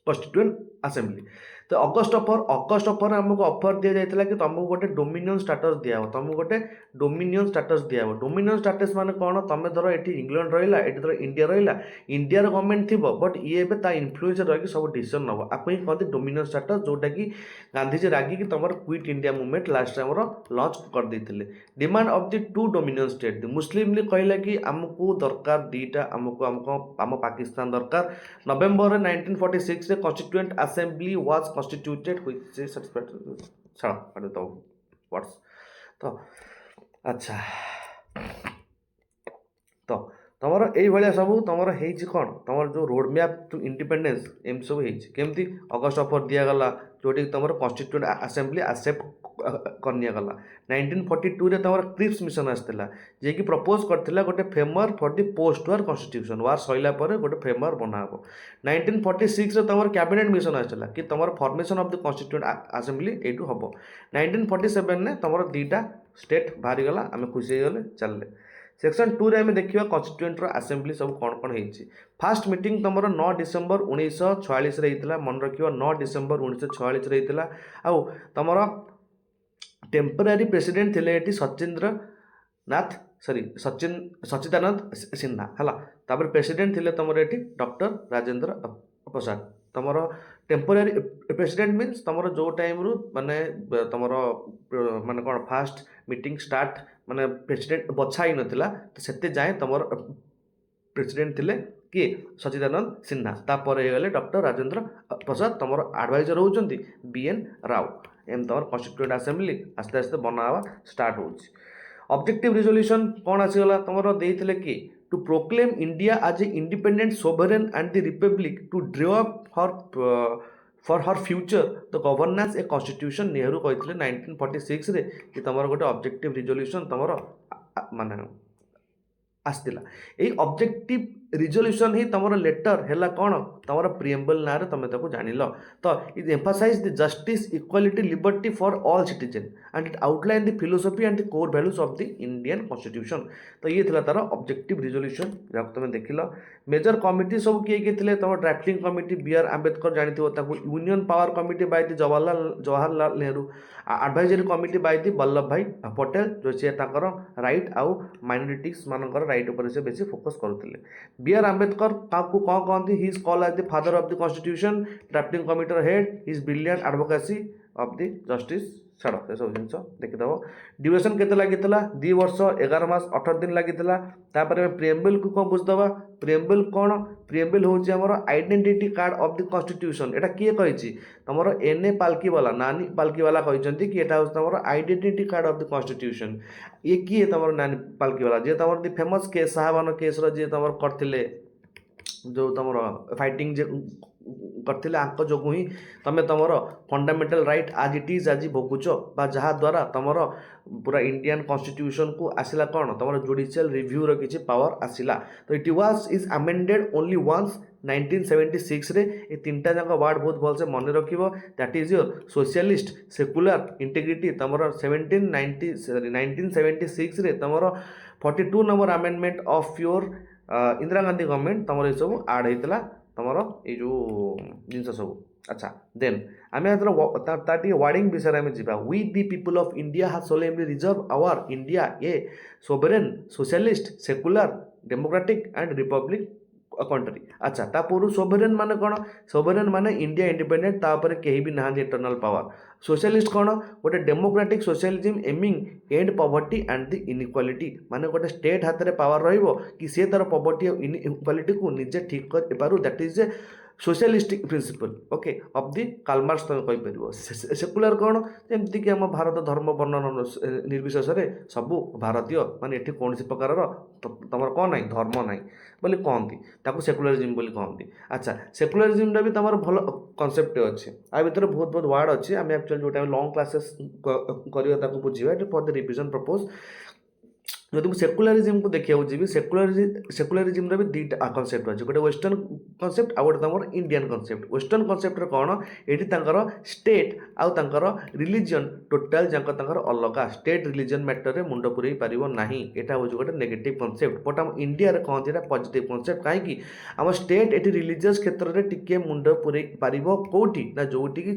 constituent assembly तो ଅଗଷ୍ଟ ଅଫର ଆମକୁ ଅଫର ଦିଆଯାଇଥିଲା କି ତମକୁ ଗୋଟେ ଡୋମିନିୟନ ଷ୍ଟାଟସ୍ ଦିଆହେବ, ତମକୁ ଗୋଟେ ଡୋମିନିୟନ ଷ୍ଟାଟସ୍ ଦିଆହେବ। ଡୋମିନିୟନ ଷ୍ଟାଟସ୍ ମାନେ କ'ଣ, ତମେ ଧର ଏଠି ଇଂଲଣ୍ଡ ରହିଲା, ଏଠି ଧର ଇଣ୍ଡିଆ ରହିଲା, ଇଣ୍ଡିଆର ଗଭର୍ଣ୍ଣମେଣ୍ଟ ଥିବ ବଟ୍ ଇଏ ଏବେ ତା ଇନଫ୍ଲୁଏନ୍ସରେ ରହିକି ସବୁ ଡିସିସନ୍ ନେବ। ଆକୁ ହିଁ କହନ୍ତି ଡୋମିନିୟନ ଷ୍ଟାଟସ୍, ଯେଉଁଟାକି ଗାନ୍ଧିଜୀ ରାଗିକି ତମର କ୍ୱିଟ୍ ଇଣ୍ଡିଆ ମୁଭମେଣ୍ଟ ଲାଷ୍ଟ ଆମର ଲଞ୍ଚ କରିଦେଇଥିଲେ। Demand of the to dominion state, Muslim League କହିଲା କି ଆମକୁ ଦରକାର ଦୁଇଟା, ଆମ ପାକିସ୍ତାନ ଦରକାର। ନଭେମ୍ବର 1946ରେ constituent assembly was constituted which words ତ ଆଚ୍ଛା ତ ତମର ଏଇଭଳିଆ ସବୁ ତମର ହେଇଛି କ'ଣ, ତମର ଯେଉଁ ରୋଡ୍ ମ୍ୟାପ୍ ଟୁ ଇଣ୍ଡିପେଣ୍ଡେନ୍ସ ଏମିତି ସବୁ ହେଇଛି। କେମିତି ଅଗଷ୍ଟ ଅଫର ଦିଆଗଲା, ଯେଉଁଠିକି ତମର କନଷ୍ଟିଟ୍ୟୁଏଣ୍ଟ ଆସେମ୍ବଲି ଆକ୍ସେପ୍ଟ କରିନିଆଗଲା। 1942ରେ ତମର କ୍ରିପ୍ସ ମିଶନ ଆସିଥିଲା, ଯିଏକି ପ୍ରପୋଜ କରିଥିଲା ଗୋଟେ framework for the post war constitution, war ସରିଲା ପରେ ଗୋଟେ ଫ୍ରେମୱାର୍କ ବନାହେବ। 1946ରେ ତମର କ୍ୟାବିନେଟ୍ ମିଶନ ଆସିଥିଲା କି ତମର ଫର୍ମେସନ୍ ଅଫ୍ ଦି କନଷ୍ଟିଟ୍ୟୁଏଣ୍ଟ ଆସେମ୍ବଲି ଏଇଠୁ ହେବ। 1947ରେ ତମର ଦୁଇଟା ଷ୍ଟେଟ୍ ବାହାରିଗଲା, ଆମେ ଖୁସି ହେଇଗଲେ ଚାଲିଲେ। ସେକ୍ସନ୍ 2ରେ ଆମେ ଦେଖିବା କନଷ୍ଟିଟ୍ୟୁଏଣ୍ଟର ଆସେମ୍ବଲି ସବୁ କ'ଣ କ'ଣ ହେଇଛି। ଫାଷ୍ଟ ମିଟିଂ ତମର 9 ଡିସେମ୍ବର 1946ରେ ହେଇଥିଲା, ମନେ ରଖିବ 9 ଡିସେମ୍ବର 1946ରେ ହେଇଥିଲା। ଆଉ ତମର ଟେମ୍ପୋରାରୀ ପ୍ରେସିଡେଣ୍ଟ ଥିଲେ ଏଠି ସଚିଦାନନ୍ଦ ସିହ୍ନା ହେଲା। ତାପରେ ପ୍ରେସିଡେଣ୍ଟ ଥିଲେ ତମର ଏଠି ଡକ୍ଟର ରାଜେନ୍ଦ୍ର ପ୍ରସାଦ। ତମର ଟେମ୍ପୋରାରୀ ପ୍ରେସିଡେଣ୍ଟ ମିନ୍ସ ତମର ଯେଉଁ ଟାଇମ୍ରୁ ମାନେ ତମର ମାନେ କ'ଣ ଫାଷ୍ଟ ମିଟିଂ ଷ୍ଟାର୍ଟ ମାନେ ପ୍ରେସିଡେଣ୍ଟ ବଛା ହେଇନଥିଲା, ତ ସେତେ ଯାଏଁ ତମର ପ୍ରେସିଡେଣ୍ଟ ଥିଲେ କିଏ, ସଚିଦାନନ୍ଦ ସିହ୍ନା। ତାପରେ ହେଇଗଲେ ଡକ୍ଟର ରାଜେନ୍ଦ୍ର ପ୍ରସାଦ, ତମର ଆଡ଼ଭାଇଜର ହେଉଛନ୍ତି BN ରାଓ। ଏମିତି ତମର କନଷ୍ଟିଟ୍ୟୁଏଣ୍ଟ ଆସେମ୍ବଲି ଆସ୍ତେ ଆସ୍ତେ ବନା ହେବା ଷ୍ଟାର୍ଟ ହେଉଛି। ଅବଜେକ୍ଟିଭ ରିଜଲ୍ୟୁସନ୍ କ'ଣ ଆସିଗଲା, ତମର ଦେଇଥିଲେ କି to proclaim India as a independent sovereign and the republic to draw up for her future the governance a constitution. Nehru କହିଥିଲେ 1946ରେ କି ତମର ଗୋଟେ ଅବଜେକ୍ଟିଭ ରିଜଲ୍ୟୁସନ୍ ତମର ମାନେ ଆସିଥିଲା। ଏଇ ଅବଜେକ୍ଟିଭ ରିଜଲ୍ୟୁସନ୍ ହିଁ ତମର ଲେଟର ହେଲା କ'ଣ, ତମର ପ୍ରିଏମ୍ବଲ୍ ନାଁରେ ତମେ ତାକୁ ଜାଣିଲ। ତ it emphasize the justice, equality, liberty for all citizen and it outline the philosophy and the core values of the Indian constitution. ତ ଇଏ ଥିଲା ତାର ଅବଜେକ୍ଟିଭ ରିଜଲ୍ୟୁସନ୍, ଯାହାକୁ ତମେ ଦେଖିଲ। ମେଜର କମିଟି ସବୁ କିଏ କିଏ ଥିଲେ, ତମ ଡ୍ରାଫ୍ଟିଂ କମିଟି BR ଆମ୍ବେଦକର ଜାଣିଥିବ ତାକୁ, ୟୁନିୟନ ପାୱାର କମିଟି ବାଇ ଦି ଜବାହରଲାଲ ନେହେରୁ, ଆଡଭାଇଜରୀ କମିଟି ବାଇ ଦି ବଲ୍ଲଭ ଭାଇ ପଟେଲ, ଯେଉଁ ସିଏ ତାଙ୍କର ରାଇଟ୍ ଆଉ ମାଇନରିଟିସ୍ ମାନଙ୍କର ରାଇଟ୍ ଉପରେ ସେ ବେଶୀ ଫୋକସ୍ କରୁଥିଲେ। BR ଆମ୍ବେଦକର ତାକୁ କ'ଣ କହନ୍ତି, he is called as the father of the constitution, drafting କମିଟିର head, his brilliant advocacy of the justice. ଛାଡ଼ ଏସବୁ ଜିନିଷ ଦେଖିଦେବ। ଡ୍ୟୁରେସନ୍ କେତେ ଲାଗିଥିଲା, 2 ବର୍ଷ 11 ମାସ 18 ଦିନ ଲାଗିଥିଲା। ତାପରେ ଆମେ ପ୍ରିଏମ୍ବଲ୍କୁ କ'ଣ ବୁଝିଦେବା, ପ୍ରିଏମ୍ବଲ୍ କ'ଣ, ପ୍ରିଏମ୍ବଲ୍ ହେଉଛି ଆମର identity card of the constitution. ଏଇଟା କିଏ କହିଛି, ତମର NA ପାଲକିବାଲା, ନାନୀ ପାଲକିବାଲା କହିଛନ୍ତି କି ଏଇଟା ହେଉଛି ତମର identity card of the constitution. ଇଏ କିଏ ତମର ନାନୀ ପାଲକିବାଲା, ଯିଏ ତମର ଦି ଫେମସ୍ କେସ୍ ଶାହବାନ କେସ୍ର ଯିଏ ତମର କରିଥିଲେ, ଯେଉଁ ତମର ଫାଇଟିଂ ଯେ କରିଥିଲେ, ଆଙ୍କ ଯୋଗୁଁ ହିଁ ତମେ ତମର fundamental right as it is ଆଜି ଭୋଗୁଛ, ବା ଯାହାଦ୍ୱାରା ତମର ପୁରା ଇଣ୍ଡିଆନ୍ କନଷ୍ଟିଟ୍ୟୁସନ୍କୁ ଆସିଲା କ'ଣ, ତମର ଜୁଡ଼ିସିଆଲ ରିଭ୍ୟୁର କିଛି ପାୱାର ଆସିଲା। ତ ଇଜ୍ ଆମେଣ୍ଡେଡ୍ ଓନ୍ଲି ୱାନ୍ସ 1976ରେ। ଏ ତିନିଟା ଯାକ ୱାର୍ଡ଼ ବହୁତ ଭଲସେ ମନେ ରଖିବ। That is your socialist, secular, integrity. ତମର 1976ରେ ତମର 42 number amendment of your Indira Gandhi government ତମର ଏସବୁ ଆଡ଼ ହେଇଥିଲା, ତମର ଏଇ ଯେଉଁ ଜିନିଷ ସବୁ। ଆଚ୍ଛା, ଦେନ୍ ଆମେ ଏଥର ତା ଟିକେ ୱାର୍ଡ଼ିଂ ବିଷୟରେ ଆମେ ଯିବା। We the people of India has solemnly reserved our India a sovereign, socialist, secular, democratic and republic country। ଆଚ୍ଛା, ତା ପୂର୍ବରୁ ସୋଭରେନ୍ ମାନେ କ'ଣ, ସୋଭରେନ୍ ମାନେ ଇଣ୍ଡିଆ ଇଣ୍ଡିପେଣ୍ଡେଣ୍ଟ, ତା ଉପରେ କେହି ବି ନାହାନ୍ତି ଇଣ୍ଟରନାଲ୍ ପାୱାର। ସୋସିଆଲିଷ୍ଟ କ'ଣ, ଗୋଟେ democratic socialism aiming end poverty and the inequality. ମାନେ ଗୋଟେ ଷ୍ଟେଟ୍ ହାତରେ ପାୱାର ରହିବ କି ସେ ତାର ପଭର୍ଟି ଆଉ ଇନ୍ଇକ୍ୱାଲିଟିକୁ ନିଜେ ଠିକ୍ କରିପାରୁ। That is a socialistic principle, okay, of the Karl Marx ତମେ କହିପାରିବ। ସେକୁଲାର କ'ଣ, ଯେମିତିକି ଆମ ଭାରତ ଧର୍ମ ବର୍ଣ୍ଣନ ନିର୍ବିଶେଷରେ ସବୁ ଭାରତୀୟ, ମାନେ ଏଠି କୌଣସି ପ୍ରକାରର ତମର କ'ଣ ନାହିଁ, ଧର୍ମ ନାହିଁ ବୋଲି କହନ୍ତି, ତାକୁ ସେକୁଲାରିଜିମ୍ ବୋଲି କହନ୍ତି। ଆଚ୍ଛା, ସେକୁଲାରିଜିମ୍ଟା ବି ତମର ଭଲ କନସେପ୍ଟ ଅଛି। ଆ ଭିତରେ ବହୁତ ବହୁତ ୱାର୍ଡ଼ ଅଛି, ଆମେ ଆକ୍ଚୁଆଲି ଯେଉଁଟା ଲଙ୍ଗ୍ କ୍ଲାସେସ୍ କରିବା ତାକୁ ବୁଝିବା, ଏଠି ଫର୍ ଦି ରିଭିଜନ୍ ପ୍ରପୋଜ୍। ଯଦି ମୁଁ ସେକୁଲାରିଜିମ୍ କୁ ଦେଖିବାକୁ ଯିବି ସେକୁଲାରିଜିମ୍ର ବି ଦୁଇଟା କନସେପ୍ଟ ଅଛି, ଗୋଟେ ୱେଷ୍ଟର୍ଣ୍ଣ କନସେପ୍ଟ ଆଉ ଗୋଟେ ତୁମର ଇଣ୍ଡିଆନ୍ କନସେପ୍ଟ। ୱେଷ୍ଟର୍ଣ୍ଣ କନସେପ୍ଟରେ କ'ଣ, ଏଠି ତାଙ୍କର ଷ୍ଟେଟ୍ ଆଉ ତାଙ୍କର ରିଲିଜିଅନ୍ ଟୋଟାଲ୍ ଯାକ ତାଙ୍କର ଅଲଗା, ଷ୍ଟେଟ୍ ରିଲିଜିଅନ୍ ମ୍ୟାଟରରେ ମୁଣ୍ଡ ପୁରେଇ ପାରିବ ନାହିଁ, ଏଇଟା ହେଉଛି ଗୋଟେ ନେଗେଟିଭ୍ କନସେପ୍ଟ। ବଟ୍ ଆମ ଇଣ୍ଡିଆରେ କହନ୍ତି ଏଇଟା ପଜିଟିଭ୍ କନସେପ୍ଟ। କାହିଁକି, ଆମ ଷ୍ଟେଟ୍ ଏଠି ରିଲିଜିୟସ୍ କ୍ଷେତ୍ରରେ ଟିକେ ମୁଣ୍ଡ ପୁରେଇ ପାରିବ କେଉଁଠି ନା ଯେଉଁଠିକି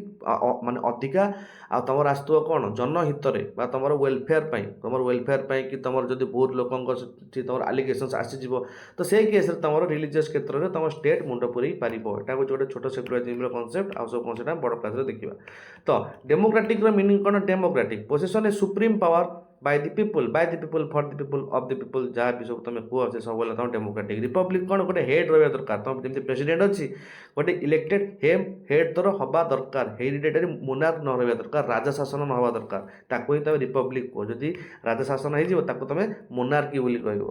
ମାନେ ଅଧିକା ଆଉ ତୁମର ଆସୁଥିବ କ'ଣ ଜନହିତରେ ବା ତୁମର ୱେଲଫେୟାର ପାଇଁ କି ତୁମର ଯଦି ବହୁତ ଲୋକଙ୍କ ସେଠି ତୁମର ଆଲିଗେସନ୍ସ ଆସିଯିବ, ତ ସେଇ କେସ୍ରେ ତୁମର ରିଲିଜିୟସ୍ କ୍ଷେତ୍ରରେ ତୁମ ଷ୍ଟେଟ୍ ମୁଣ୍ଡ ପୁରେଇ ପାରିବ। ଏଇଟା ହେଉଛି ଗୋଟେ ଛୋଟ ସେକୁଲାରିଜିମ୍ର କନସେପ୍ଟ। ଆଉ ସବୁ କନସେପ୍ଟ ଆମେ ବଡ଼ କ୍ଲାସ୍ରେ ଦେଖିବା। ତ ଡେମୋକ୍ରାଟିକ୍ର ମିନିଂ କ'ଣ, democratic possession a supreme power by the people for the people of the people, ଯାହା ବି ସବୁ ତୁମେ କୁହ ସେ ସବୁ ହେଲା ତୁମ ଡେମୋକ୍ରାଟିକ୍। ରିପବ୍ଲିକ୍ କ'ଣ, ଗୋଟେ ହେଡ୍ ରହିବା ଦରକାର, ତୁମ ଯେମିତି ପ୍ରେସିଡେଣ୍ଟ ଅଛି ଗୋଟେ ଇଲେକ୍ଟେଡ୍ ହେଡ୍ ତୋର ହେବା ଦରକାର, ହେରିଡେଟାରୀ ମୋନାର୍କ ନ ରହିବା ଦରକାର, ରାଜା ଶାସନ ନ ହେବା ଦରକାର, ତାକୁ ହିଁ ତୁମେ ରିପବ୍ଲିକ୍ କୁହ। ଯଦି ରାଜା ଶାସନ ହେଇଯିବ ତାକୁ ତୁମେ ମୋନାର୍କି ବୋଲି କହିବ।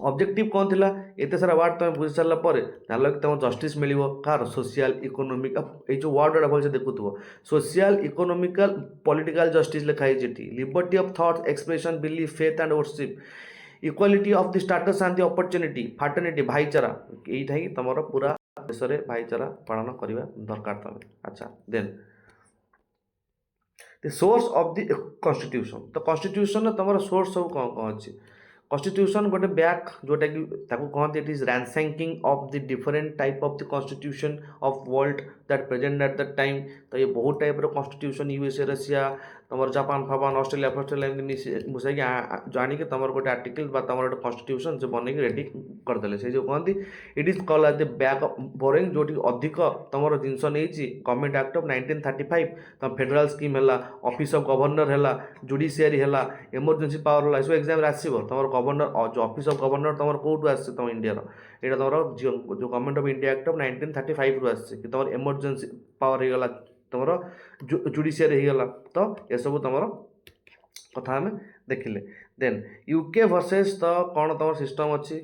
ଅବଜେକ୍ଟିଭ୍ କ'ଣ ଥିଲା, ଏତେ ସାରା ୱାର୍ଡ଼ ତୁମେ ବୁଝି ସାରିଲା ପରେ ଜାଣିଲ କି ତୁମ ଜଷ୍ଟିସ୍ ମିଳିବ କାହାର, ସୋସିଆଲ୍ ଇକୋନୋମିକ୍, ଏଇ ଯେଉଁ ୱାର୍ଡ଼ଟା ଭଲସେ ଦେଖୁଥିବ, ସୋସିଆଲ୍ ଇକୋନୋମିକାଲ୍ ପଲିଟିକାଲ୍ ଜଷ୍ଟିସ୍ ଲେଖା ହେଇଛି ଏଠି, liberty of thoughts expression belief faith and worship, equality of the status and the opportunity, fraternity, ଭାଇଚାରା, ଏଇଟା ହିଁ ତୁମର ପୁରା ଦେଶରେ ଭାଇଚାରା ପାଳନ କରିବା ଦରକାର ତୁମେ। ଆଚ୍ଛା, ଦେନ୍ ଦି ସୋର୍ସ ଅଫ୍ ଦି କନଷ୍ଟିଟ୍ୟୁସନ୍। ତ କନଷ୍ଟିଟ୍ୟୁସନ୍ରେ ତୁମର ସୋର୍ସ ସବୁ କ'ଣ କ'ଣ ଅଛି। କନଷ୍ଟିଟ୍ୟୁସନ୍ ଗୋଟେ ବ୍ୟାକ୍ ଯେଉଁଟାକି ତାକୁ କହନ୍ତି it is ransacking of the different type of the constitution of world that present at that time. ତ ଏ ବହୁତ ଟାଇପ୍ର କନଷ୍ଟିଟ୍ୟୁସନ୍ ୟୁଏସ୍ଏ, ରଷିଆ, ତୁମର ଜାପାନ ଫାପାନ, ଅଷ୍ଟ୍ରେଲିଆ ଏମିତି ମିଶାଇକି ଜାଣିକି ତୁମର ଗୋଟେ ଆର୍ଟିକଲ୍ ବା ତୁମର ଗୋଟେ କନଷ୍ଟିଟ୍ୟୁସନ୍ ସେ ବନେଇକି ରେଡ଼ି କରିଦେଲେ। ସେ ଯେଉଁ କହନ୍ତି it is call as the back of boring, ଯେଉଁଠି ଅଧିକ ତୁମର ଜିନିଷ ନେଇଛି ଗଭର୍ଣ୍ଣମେଣ୍ଟ ଆକ୍ଟ ଅଫ୍ 1935, ତୁମ ଫେଡେରାଲ୍ ସ୍କିମ୍ ହେଲା, ଅଫିସ୍ ଅଫ୍ ଗଭର୍ଣ୍ଣର ହେଲା, ଜୁଡ଼ିସିଆରୀ ହେଲା, ଏମର୍ଜେନ୍ସି ପାୱାର ହେଲା, ଏସବୁ ଏକ୍ଜାମ୍ରେ ଆସିବ। ତୁମର ଗଭର୍ଣ୍ଣର ଯେଉଁ ଅଫିସ୍ ଅଫ୍ ଗଭର୍ଣ୍ଣର ତୁମର କେଉଁଠୁ ଆସିଛି, ତୁମ ଇଣ୍ଡିଆର, ଏଇଟା ତୁମର ଯେଉଁ government of India act of 1935ରୁ ଆସିଛି। କି ତୁମର ଏମର୍ଜେନ୍ସି ପାୱାର ହେଇଗଲା, ତୁମର ଜୁଡ଼ିସିଆରୀ ହେଇଗଲା। ତ ଏସବୁ ତୁମର କଥା ଆମେ ଦେଖିଲେ। ଦେନ୍ ୟୁକେ ଭର୍ସେସ୍ ତ କ'ଣ ତୁମର ସିଷ୍ଟମ୍ ଅଛି,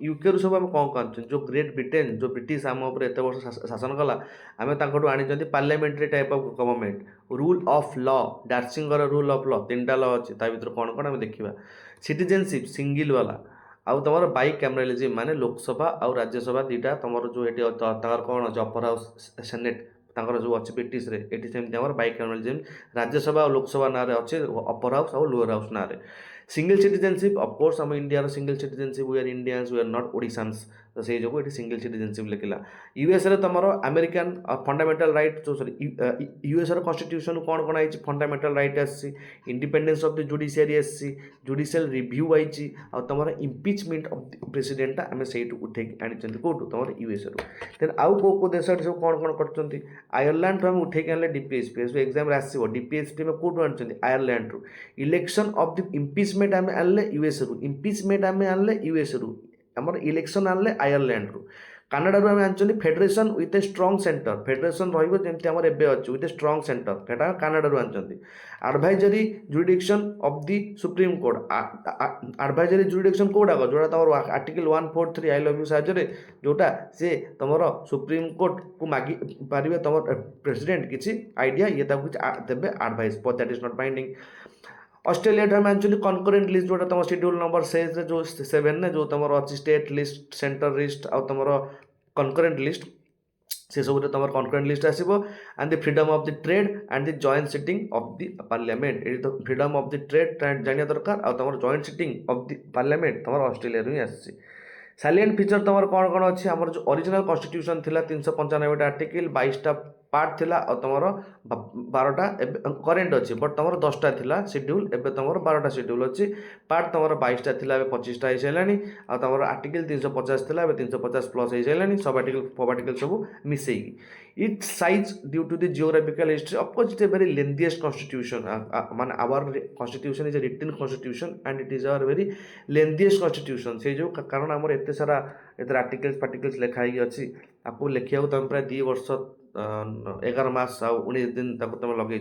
ୟୁକେରୁ ସବୁ ଆମେ କ'ଣ ଆଣିଛନ୍ତି, ଯେଉଁ ଗ୍ରେଟ୍ ବ୍ରିଟେନ୍, ଯେଉଁ ବ୍ରିଟିଶ ଆମ ଉପରେ ଏତେ ବର୍ଷ ଶାସନ କଲା, ଆମେ ତାଙ୍କଠୁ ଆଣିଛନ୍ତି parliamentary type of government, rule of law, ଡାର୍ସିଙ୍ଗର ରୁଲ୍ ଅଫ୍ ଲ, 3ଟା ଲ ଅଛି, ତା ଭିତରୁ କ'ଣ କ'ଣ ଆମେ ଦେଖିବା। ସିଟିଜେନସିପ୍ ସିଙ୍ଗିଲ୍ ବାଲା, ଆଉ ତୁମର ବାଇ କ୍ୟାମେରାଲିଜିମ୍ ମାନେ ଲୋକସଭା ଆଉ ରାଜ୍ୟସଭା ଦୁଇଟା, ତୁମର ଯେଉଁ ଏଠି ତାଙ୍କର କ'ଣ ଅଛି ଅପର ହାଉସ୍ ସେନେଟ୍ ତାଙ୍କର ଯେଉଁ ଅଛି ବ୍ରିଟିଶରେ, ଏଠି ସେମିତି ଆମର ବାଇ କ୍ୟାମେରାଲିଜିମ୍, ରାଜ୍ୟସଭା ଆଉ ଲୋକସଭା ନାଁରେ ଅଛି ଅପର ହାଉସ୍ ଆଉ ଲୋଅର ହାଉସ୍ ନାଁରେ। ସିଙ୍ଗଲ୍ ସିଟିଜେନସିପ୍, ଅଫକୋର୍ସ ଆମ ଇଣ୍ଡିଆର single citizenship, we are Indians, we are not Odishans, तो से जो ये सिंगल सिटीजनशिप लिखला। यूएसए तुम अमेरिकन फंडामेंटल राइट जो सॉरी यूएसए कॉन्स्टिट्यूशन कौन कौन आई फंडामेंटल राइट आसी, इंडिपेंडेंस ऑफ द जुडिशियरी आसी, जुडिशियल रिव्यू आई, आ तुम इम्पिचमेंट ऑफ द प्रेसिडेंट आम से उठे आनी कौटू तुम यूएसए रू। देन आउ कौ देश सब कौन कौन कर आयरलैंड रू उठे आने डीपीएसपी एग्जाम आसो डीपीएसपी में कौटू आनी आयरलैंड रू। इलेक्शन ऑफ द इम्पिचमेंट आम आने यूएसए रू, इम्पिचमेंट आम आने यूएसए रू, आमर इलेक्शन आने आयरलैंड रू। कानाडा रू आम आनी federation with a strong centre, federation रही आमर एबे अच्छी विथ ए स्ट्रंग सेंटर, सेटा कानाडा रू आनी। Advisory jurisdiction of the supreme court, advisory jurisdiction कौटाक जोटा तुम आर्टिकल 143 आई लव यू साहय जोटा से तुम सुप्रीम कोर्ट को मागी पारे तुम प्रेसिडेंट किसी आइडिया ये देवे advice but that is not binding. Australia में एक्चुअली कनकरेंट लिस्ट जोटा तुम शेड्यूल नंबर 6 जो 7 ने जो तुम अच्छी स्टेट लिस्ट, सेंटर लिस्ट आउ तुम कनकरेंट लिस्ट, से सब तुम कनकरेंट लिस्ट आसो। And the freedom of the trade and the joint sitting of the parliament, ये तो फ्रीडम ऑफ द ट्रेड जाना दरकार, आउ तुम joint sitting of the parliament तुम ऑस्ट्रेलिया ही आसी। साइलेंट फीचर तुम कौन कौन अच्छी, आमर जो ओरिजिनल कॉन्स्टिट्यूशन थिला 395 आर्टिकल 22टा पार्ट थिला, और तुम 12टा करेन्ट अच्छी, बट तुम 10टा थिला शेड्यूल, एवं तुम 12टा शेड्यूल अच्छी। पार्ट तुम 22टा थिला 25टा हो सारे, आ तुम आर्टिकल 350 थिला 350 प्लस हो सारे, सब आर्टिकल सब मिसेगी। It size due to the geographical history, of course it a very lengthiest constitution, मान our constitution is a written constitution and it is our very lengthiest constitution. से जो कारण आमर एत सारा एत आर्टिकल्स पार्टिकल्स लिखाई अच्छी, आपको लिखा तुम प्राय 2 वर्ष 11 मास आ 19 दिन तुम लगे।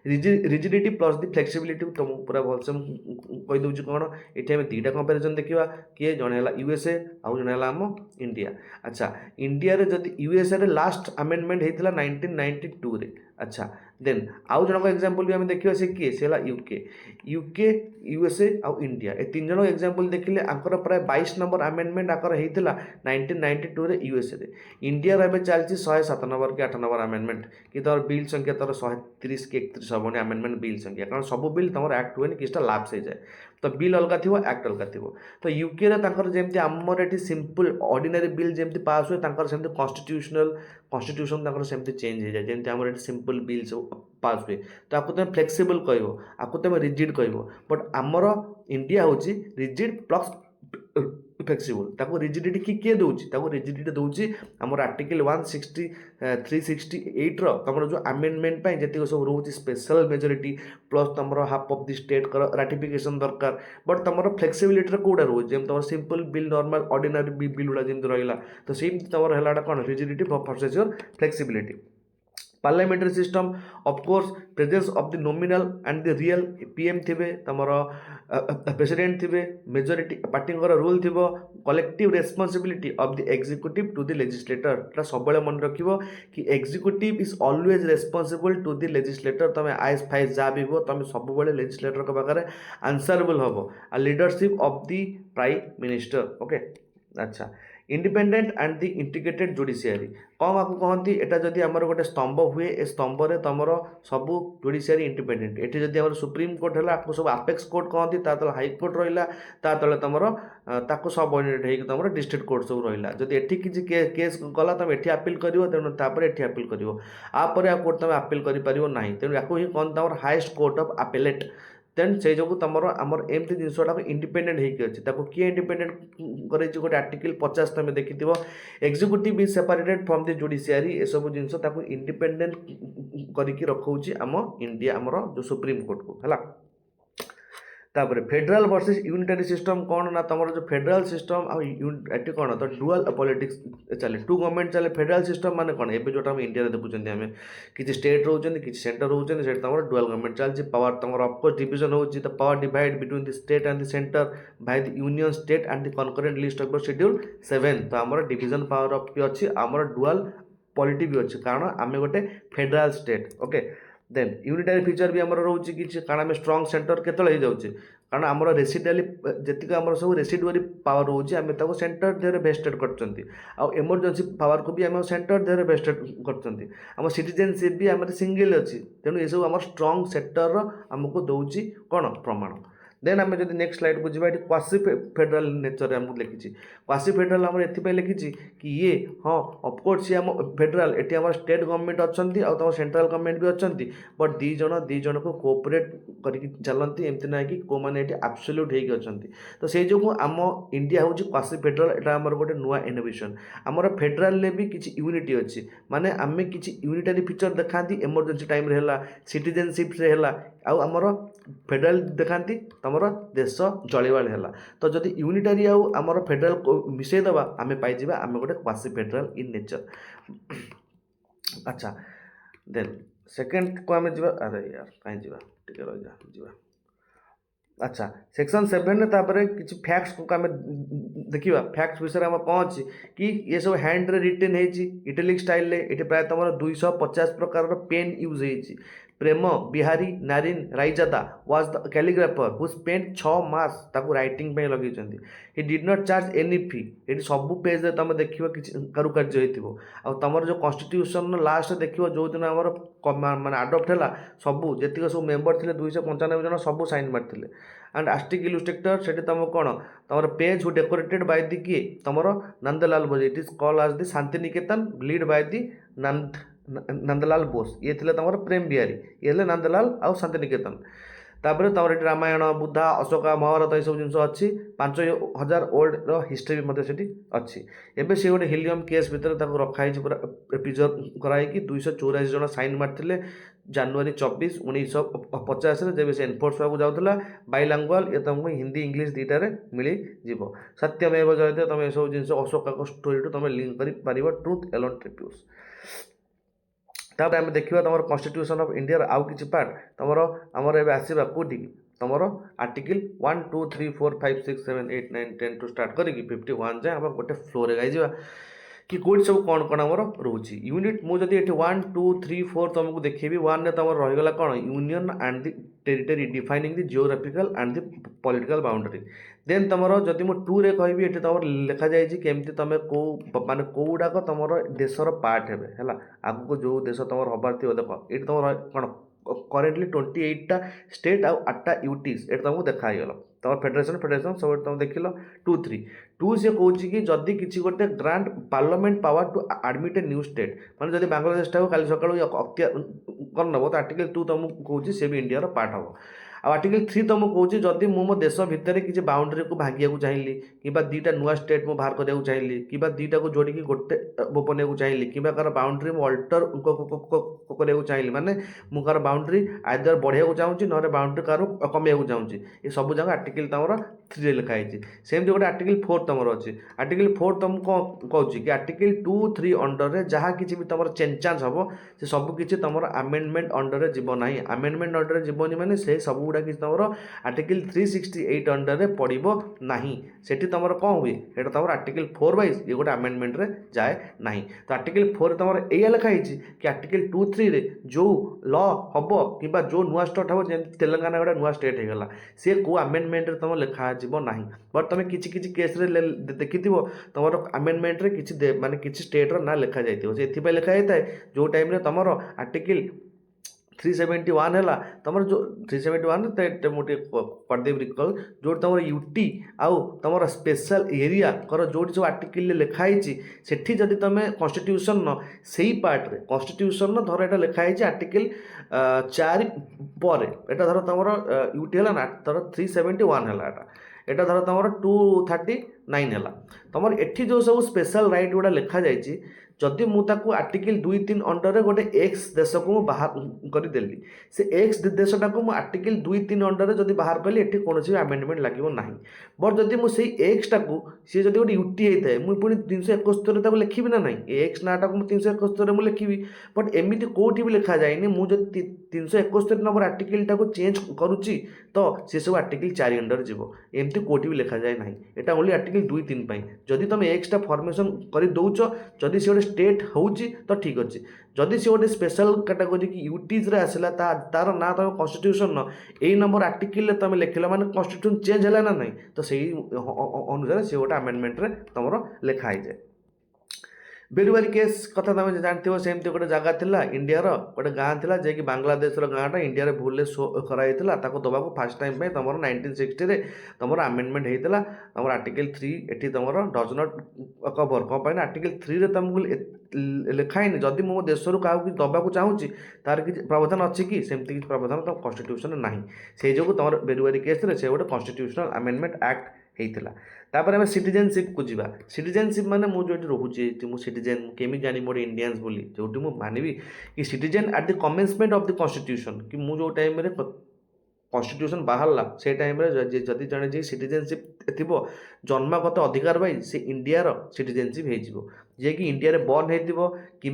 रिजिडिटी प्लस दी फ्लेक्सिबिलिटी तुम पूरा भलसे कहीदे कौन, ये आम 2टा कंपेरिजन देखा, किए जड़े है यूएसए आउ जड़े है आम इंडिया। अच्छा, इंडिया रे जदि यूएसए रे लास्ट अमेंडमेंट होता 1992 रे, अच्छा देन आउ जनक एग्जांपल भी आम देखा से किए से यूके यूके यूएसए आउ इंडिया ए तीन जन एग्जांपल देखिले आंकर प्राय 22 नंबर आमेंडमेंट आकर होता 1992 रे यूएसए रे इंडिया रे चलती 107 नंबर कि 8 नंबर आमेंडमेंट कि तोर बिल संख्या तोर 130 कि 31 हम आमेंडमेंट बिल संख्या कारण सब बिल तुम एक्ट हुए किसी लाप्स हो जाए तो बिल अलग थी एक्ट अलग थी तो यूके जमी आमर ये सिंपल ऑर्डिनरी बिल जमी पास हुए सेमती कन्स्टिट्यूशन सेमती चेंज हो जाए जमी आम सिंपल बिल सब पास हुए तो आपको तुम फ्लेक्सिबल कह आपको तुम रिजिड कह बट आमर इंडिया हूँ रिजिड प्लस फ्लेक्सिबल ताको रिजिडिटी किए दूसरी रिजिडिटी दूसरी आमर आर्टिकल 160 368 तुम जो आमेंडमेंट जी सब रोचे स्पेशल मेजोरिटी प्लस तुम half of the state ratification दरकार बट तुम फ्लेक्सिबिलिटी कौटा रोचे जमी तुम simple bill normal ordinary bill गुड़ा जमी रहा तो सेमती तुम है कौन rigidity versus your flexibility parliamentary system of course presence of the nominal and the real PM थिबे तमर प्रेसिडेंट थिबे मेजोरिटी पार्टी रूल थी collective responsibility of the executive to the legislature सब मन रखिबो कि executive is always responsible to the legislator तुम आईएस फाइस जहाँ भी हो तुम सब लेजिस्लेटर के पाखे आंसरेबल हम आ leadership of the prime minister okay अच्छा independent and the integrated judiciary कौन आपको कहती एटा जदि आमर गोटे स्तंभ हुए ए स्तंभ में तुमर सब जुडिशियरी इंडिपेंडेंट एटी जदि आमर सुप्रीम कोर्ट है आपको सब आपेक्स कोर्ट कहती तले हाईकोर्ट रहा तले तुमर ताको सबऑर्डिनेट होगी तुम डिस्ट्रिक्ट कोर्ट सब रहा जदि एटी किसी केस गला तुम एटी अपील कर तेणु तापर एटी अपील कर आपर आ कोर्ट तुम अपील कर ना तेणु या कौन तुम highest court of appellate then से जो तुम आमर एमती जिनसा इंडिपेंडेंट होती किए इंडिपेंडेंट कर गोटे आर्टिकल 50 तुम देखी executive is separated from the judiciary ए सब जिनस इंडिपेंडेंट करके रखुची आम इंडिया आमर जो सुप्रीम कोर्ट को है तापर फेडराल वर्सेस यूनिटरी सिस्टम कौन ना तुम जो फेडराल सिस्टम आठ कौन तो डुअल पॉलिटिक्स चले टू गवर्नमेंट चले फेडराल सिस्टम माने कौन एवं जो इंडिया देखुं आम कि स्टेट रोचे कि सेंटर रोचे से तुम डुअल गवर्नमेंट चलती पावर तुम ऑफकोर्स डिविजन होती the power divide between the state and the centre by the union state and the concurrent list of schedule 7 तो आम डिविजन पावर ऑफ भी अच्छी आमर डुअल पॉलिटी भी अच्छी कारण आम गोटे federal state okay then unitary feature भी आमर रोचे कि कारण आम स्ट्रंग सेंटर केतले जाऊे कारण आमर रेसिडुअली जी आम सब रेसिडुअरी पावर रोचे आम सेंटर देहरे भेस्टेड कर एमरजेंसी पावर को भी आम सेंटर देहरे भेस्टेड कर सिटीजनशिप भी आम सिंगल अच्छी तेणु ये सब आम स्ट्रंग सेक्टर आमको दौर कौन प्रमाण देन आम जब नेक्स्ट स्लाइड को जी क्वासी फेडराल नेचर आमको लिखी क्वासी फेडराल आम ए लिखी कि ये हाँ ऑफकोर्स ये आम फेडराल ये आम स्टेट गवर्नमेंट अच्छा तुम सेंट्रल गवर्नमेंट भी अच्छा बट दी जन को कोऑपरेट करके चलती एमती ना कि कौ मैंने एब्सोल्यूट होगी अच्छा तो से जो आम इंडिया हूँ क्वासी फेडराल यहाँ आमर गोटे नुआ इनोवेशन आमर फेडराल भी किसी यूनिटी अच्छी माने आम किसी यूनिटरी फीचर देखा इमरजेंसी टाइम है सिटीजनशिप है आमर फेडराल देखा तुम देश जलिवाल है तो जदि यूनिटरी आमर फेडराल मिसेदबा आम पाई आम गोटे क्वासी फेडराल इन नेचर अच्छा देन सेकेंड को आम जा अरे यार कहीं टे रहा अच्छा सेक्शन 7 किसी फैक्ट्स को आम देखा फैक्ट्स विषय में कौन अच्छी कि ये सब हैंड रिटेन होती इटालिक स्टाइल ये प्राय तुम 250 प्रकार पेन यूज होती Prem Behari Narain Raizada was the calligrapher who spend 6 मास ताकू राइटिंग पे लगे ही did not charge any fee ये सब पेज तुम देख कारुकार्य हो तुम जो कन्स्टिट्यूशन लास्ट देख जो दिन आम माने आडप्ट है सबू जी सब मेम्बर थे 295 जन सब साइन मारते एंड आस्टिक इलुस्ट्रेटर से तुम कौन तुम page who decorated by the किए तुम Nandlal Bose it is call as the Shantiniketan lead by the Nandlal Bose ये थे तुम प्रेम बिहारी ये नंदलाल आउ शांति निकेतन तापर तुम ये रामायण बुद्धा अशोका महाभारत ये सब जिन अच्छी 5000 ओल्ड हिस्ट्री भी अच्छी एवं सी गोटे हिलियम केस भितर रखाई पूरा प्रिजर्व कराई 284 जन साइन मारते जनवरी 24 1950 जब से एनफोर्स को जाऊला बाइलांगुआल ये तुमको हिंदी इंग्लीश दुईटार मिल जीव सत्यमेव जयते तुम सब जिन अशोका स्टोरी तुम लिंक कर ट्रुथ एलोन ट्रिब्यूट्स तापर आम देखा तुम कन्स्टिट्यूशन ऑफ इंडिया आउ कि पार्ट तुम आमर ए आसवा कौटी तुम आर्टिकल 1 2 3 4 5 6 7 8 9 10 टू स्टार्ट करी 51 जाए आम गोटे फ्लोर गाई कि कौट सब कौन कौन आमर रोचे यूनिट मुझे ये 1 2 3 4 तुमको देखी 1 तुम रहीगला कौन union and the territory defining the geographical and the political boundary then तुम जदि मु 2 रे कहबी ये तुम लिखा जाए केमती तुम कौ माने कौटाक तुम देशर पार्ट हे है आगु जो देश तुम हबार थी देख ये तुम कौन करेन्टली 28टा स्टेट आउ 8टा यूटीज ये तुमको देखाईगला तुम फेडरेशन फेडरेशन सब तुम देख 2 3 2 सी कौन कि जदि किसी गोटे grant parliament power to admit a new state माने जदि बांग्लादेश टाक काली सकाळू अख्तियार करनब तो आर्टिकल 2 तुमको कौन सी भी इंडिया पार्ट हम आर्टिकल 3 तुमको कौन जदि मो देश भितर किसी बाउंड्री को भांगिया चाहिए कि दुईटा नुआ स्टेट मुझे बाहर करने चाहिए कि दुईटा को जोड़ी गोटे बनाया चाहिए कि बाउंड्री मुझे अल्टर करने चाहिए माने मुझे बाउंड्री आइदर बढ़िया चाहूँगी ना बाउंड्री कार कमिया चाहूँगी ये सब जगह आर्टिकल तुम 3 लिखाई सेमती गोटे आर्टिकल 4 तुम अच्छी आर्टिकल 4 तुमको कौन कि आर्टिकल 2 3 अंडर रे जहाँ किसी भी तुम चेंज चांज हम से सबकि तुम आमेंडमेंट अंडर जीव ना आमेंडमेंट अंडर जीवन माने से सब गुड़ा कि तुम आर्टिकल 368 अंडर रे पड़ो ना से तुम कौन हुए ये तुम आर्टिकल 4 वाइज ये गोटे आमेंडमेंट रे जाए ना तो आर्टिकल 4 तुम या लिखाई कि आर्टिकल 2 3 रे जो लॉ हम कि जो नुआ स्टेट हम जमी तेलंगाना गोटे नुआ स्टेट होगा सी कौ आमेंडमेंट रे तुम लिखा ना बट तुम किसी किसी केस रे देखी तुम आमेंडमेंट रे किसी माने किसी स्टेट रो ना लिखा जाए से लिखा जाए जो टाइम रे तुम आर्टिकल 371 है तुम जो 371 मुझे करदेवी रिकल जो तुम यूटी आउ तुम स्पेशल एरिया कर जो सब आर्टिकल लिखाई सेठी जदि तुम कॉन्स्टिट्यूशन न से पार्ट रे कॉन्स्टिट्यूशन धर यहाँ लिखाई आर्टिकल 4 पर एटा धर तुम यूटी है ना धर 371 है एटा धर तुम 239 है तुम एठी जो सब स्पेशल राइट गुड़ा लिखा जाइए जदि मुझे आर्टिकल 2 3 अंडर गोटे एक्स देश को बाहर करदेली से एक्स देशटा को आर्टिकल 2 3 अंडर जब बाहर कली ये कौन आमेंडमेंट लगे ना बट जदि मुझे एक्सटा को सी जब गोटे यूटी होता है मुझे पुणी 371 लिखी ना ना एक्स नाटा को 371 लिखी बट एमती कौटी भी लिखा जाए मुझे 371 नंबर आर्टिकल टाक चेंज करुच्ची तो सी सब आर्टिकल 4 अंडर जीव एमती कौटी भी लिखा जाए ना यहाँ ओनली आर्टिकल 2 3 जदि तुम एक्सटा फर्मेसन कर दौच जदि सी स्टेट होची तो ठीक अच्छे जदि सी गोटे स्पेशल कैटेगोरी कि यूटीज रे आसला तार ना तुम कॉन्स्टिट्यूशन न यही नंबर आर्टिकल तुम लिखल माने कॉन्स्टिट्यूशन चेंज है ना नहीं तो सही अनुसार सी गोटे आमेंडमेंट रे तुम लिखाई जाए बेरुवारी केस कथा तुम जानते सेमती गोटे जगह थिला इंडिया गोटे गाँ थिला जे कि बांग्लादेश गाँटा इंडिया भूल शो कराई दबा फास्ट टाइम तुम 1960 रे तुम आमेंडमेंट होता तुम आर्टिकल 3 एटी तुम डज नट कवर कौन आर्टिकल 3 रे तुमको लिखाई जदि मो देश रू क्या दबा चाहूँगी तार किसी प्रावधान अच्छी कि सेमती किसी प्रावधान तुम कॉन्स्टिट्यूशन ना से जो तुम बेरुवारी केस से गोटे कॉन्स्टिट्यूशनल आमेंडमेंट एक्ट होता तापर आम सिटीजनशिप को जीवा सिटीजनशिप माने मु जो रोचे मु सिटीजन केमी जानी मोर इंडियंस बोली जो मु मानवी कि citizen eight the commencement of the constitution कि मु जो टाइम रे कॉन्स्टिट्यूशन बाहरला से टाइम रे जदि जड़े जी सिटीजनशिप थी जन्मगत अधिकार पाई से इंडियार सिटीजनशिप हो जे कि इंडिया रे बर्न हो कि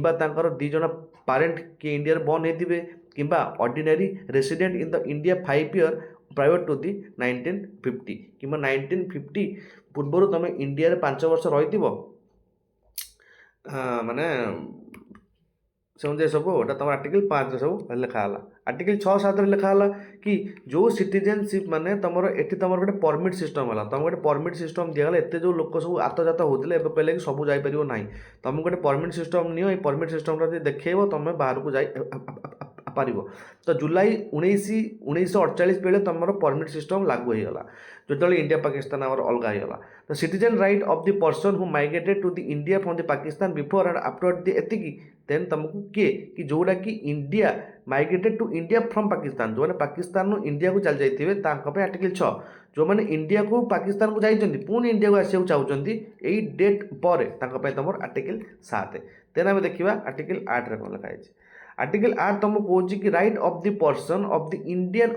दी जन पारेंट कि इंडिया रे बर्न होते कि ordinary resident in the India 5 year private to the 1950 कि 1950 पूर्व तुम इंडिया रे 5 वर्ष रही माने से सब तुम आर्टिकल 5 सब लिखाला आर्टिकल 6 7 लिखाला कि जो सिटीजनशिप माने तुम एटी तुम गोटे परमिट सिस्टम है तुम गोटे परमिट सिस्टम दिगला एत जो लोक सब आतजात होते कहले कि सब जापर ना तुम गोटे परमिट सिस्टम नियो परमिट सिस्टम देखेब तुम बाहर को जा पार तो जुलाई 1948 बेले तुम परमिट सिस्टम लागू होगा जो इंडिया पाकिस्तान आमर अलग होगा तो citizen right of the person who migrated to the India from the Pakistan before and after the एतिकी देन तुमको किए कि जोड़ा कि India migrated to India from Pakistan जो मैंने पाकिस्तान इंडिया को चल जाइए आर्टिकल 6 जो मैंने इंडिया को पाकिस्तान को जाइए पुणी इंडिया को आसो चाहते यही डेट पर तुम आर्टिकल 7 देन आम देखा आर्टिकल 8 रे कौन लिखाई आर्टिकल 8 तुमको कौन कि right of the person of the Indian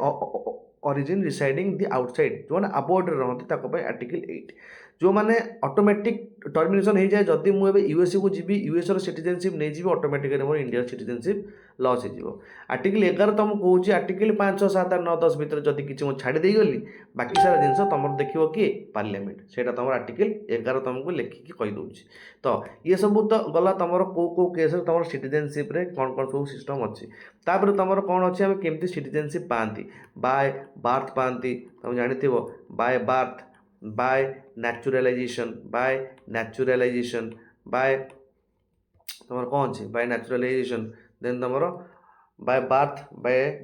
origin residing the outside जो मैंने अबोर्ड रहते आर्टिकल 8 जो मैंने ऑटोमेटिक टर्मिनेशन हो जाए जदि मुझे यूएसए को जी यूएसर सिटीजनशिप नहीं जी ऑटोमेटिकली मोर इंडिया सिटीजनशिप लॉस हो आर्टिकल 11 तुमको कहूँ आर्टिकल 5 6 7 8 9 10 भितर जदि किसी मुझे छाड़ी गली बाकी सारा जिनस तुम देखो किए पार्लियामेंट से तुम आर्टिकल 11 तुमको लिखिकी कहीदे तो ये सब तो गला तुम कौ केस तुम सिटीजनशिप कौन कौन सब सिस्टम अच्छी तापर तुम कौन अच्छे आम केमती सिटीजनशिप पाती बाय बार्थ पाती तुम जानी by birth by naturalization by तुम कौन अच्छे बाय नेचुरालाइजेशन देन तुम by birth by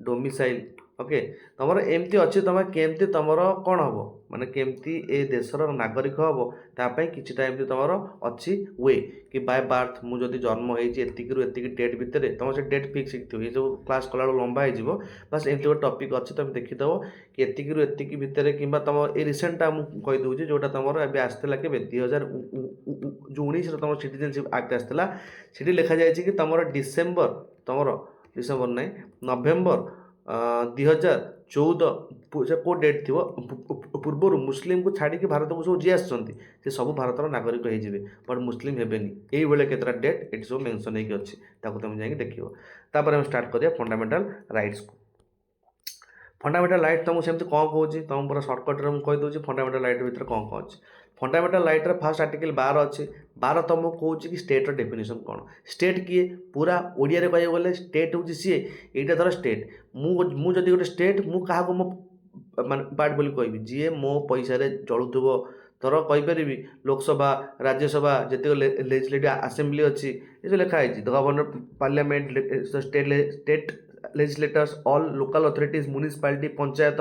domicile okay तुम एमती अच्छे तुम केमती तुम कौन हम माने केमती ए देशर नागरिक हम तापाई किछिटा एमती तुम अच्छी वे कि बाय बार्थ मुझे जन्म होती एतिक डेट भितर तुम से डेट फिक्स थी ये सब क्लास कला लंबा हो बस एमती गोटे टपिक अच्छे तुम देखीदेव कि एतिक भितर कि तुम ये रिसेंटा मुझे कहीदे जोटा तुम ए आसला के 2019 तुम सिटीजनशिप एक्ट आसला से लिखा जाए कि तुम डिसेम्बर नहीं नवेम्बर 2014 से को डेट थी पूर्वर मुस्लिम को छाड़ी भारत को सब जी आसते सब भारतर नागरिक होते बट मुस्लिम हेबेनी ये केतरा डेट ये सब मेंशन होगी अच्छी तुम जाकि देखो तापर हम स्टार्ट करिया फंडामेंटल राइट्स को फंडामेंटल राइट तुमको सेमती कौन कहूँ तुम पूरा सर्टकट्रे मुझे कहीदे फंडामेंटल राइट भितर कौन कौन अच्छे फंडामेंटल राइट फास्ट आर्टिकल 12 अच्छे 12 तुमको कहूँ कि स्टेटर डेफिनेशन कौन स्टेट किए पूरा ओडिया रे कह गले स्टेट हूँ सी यहाँ धर स्टेट मुझे गोटे स्टेट मुझे मो मान पार्ट बोली कहि जी मो पैसा चलुव धर कहीपरि लोकसभा राज्यसभा जितक लेजिस्लेटिव आसेम्बली अच्छी ये लिखाई governor parliament state legislators all local authorities municipality panchayat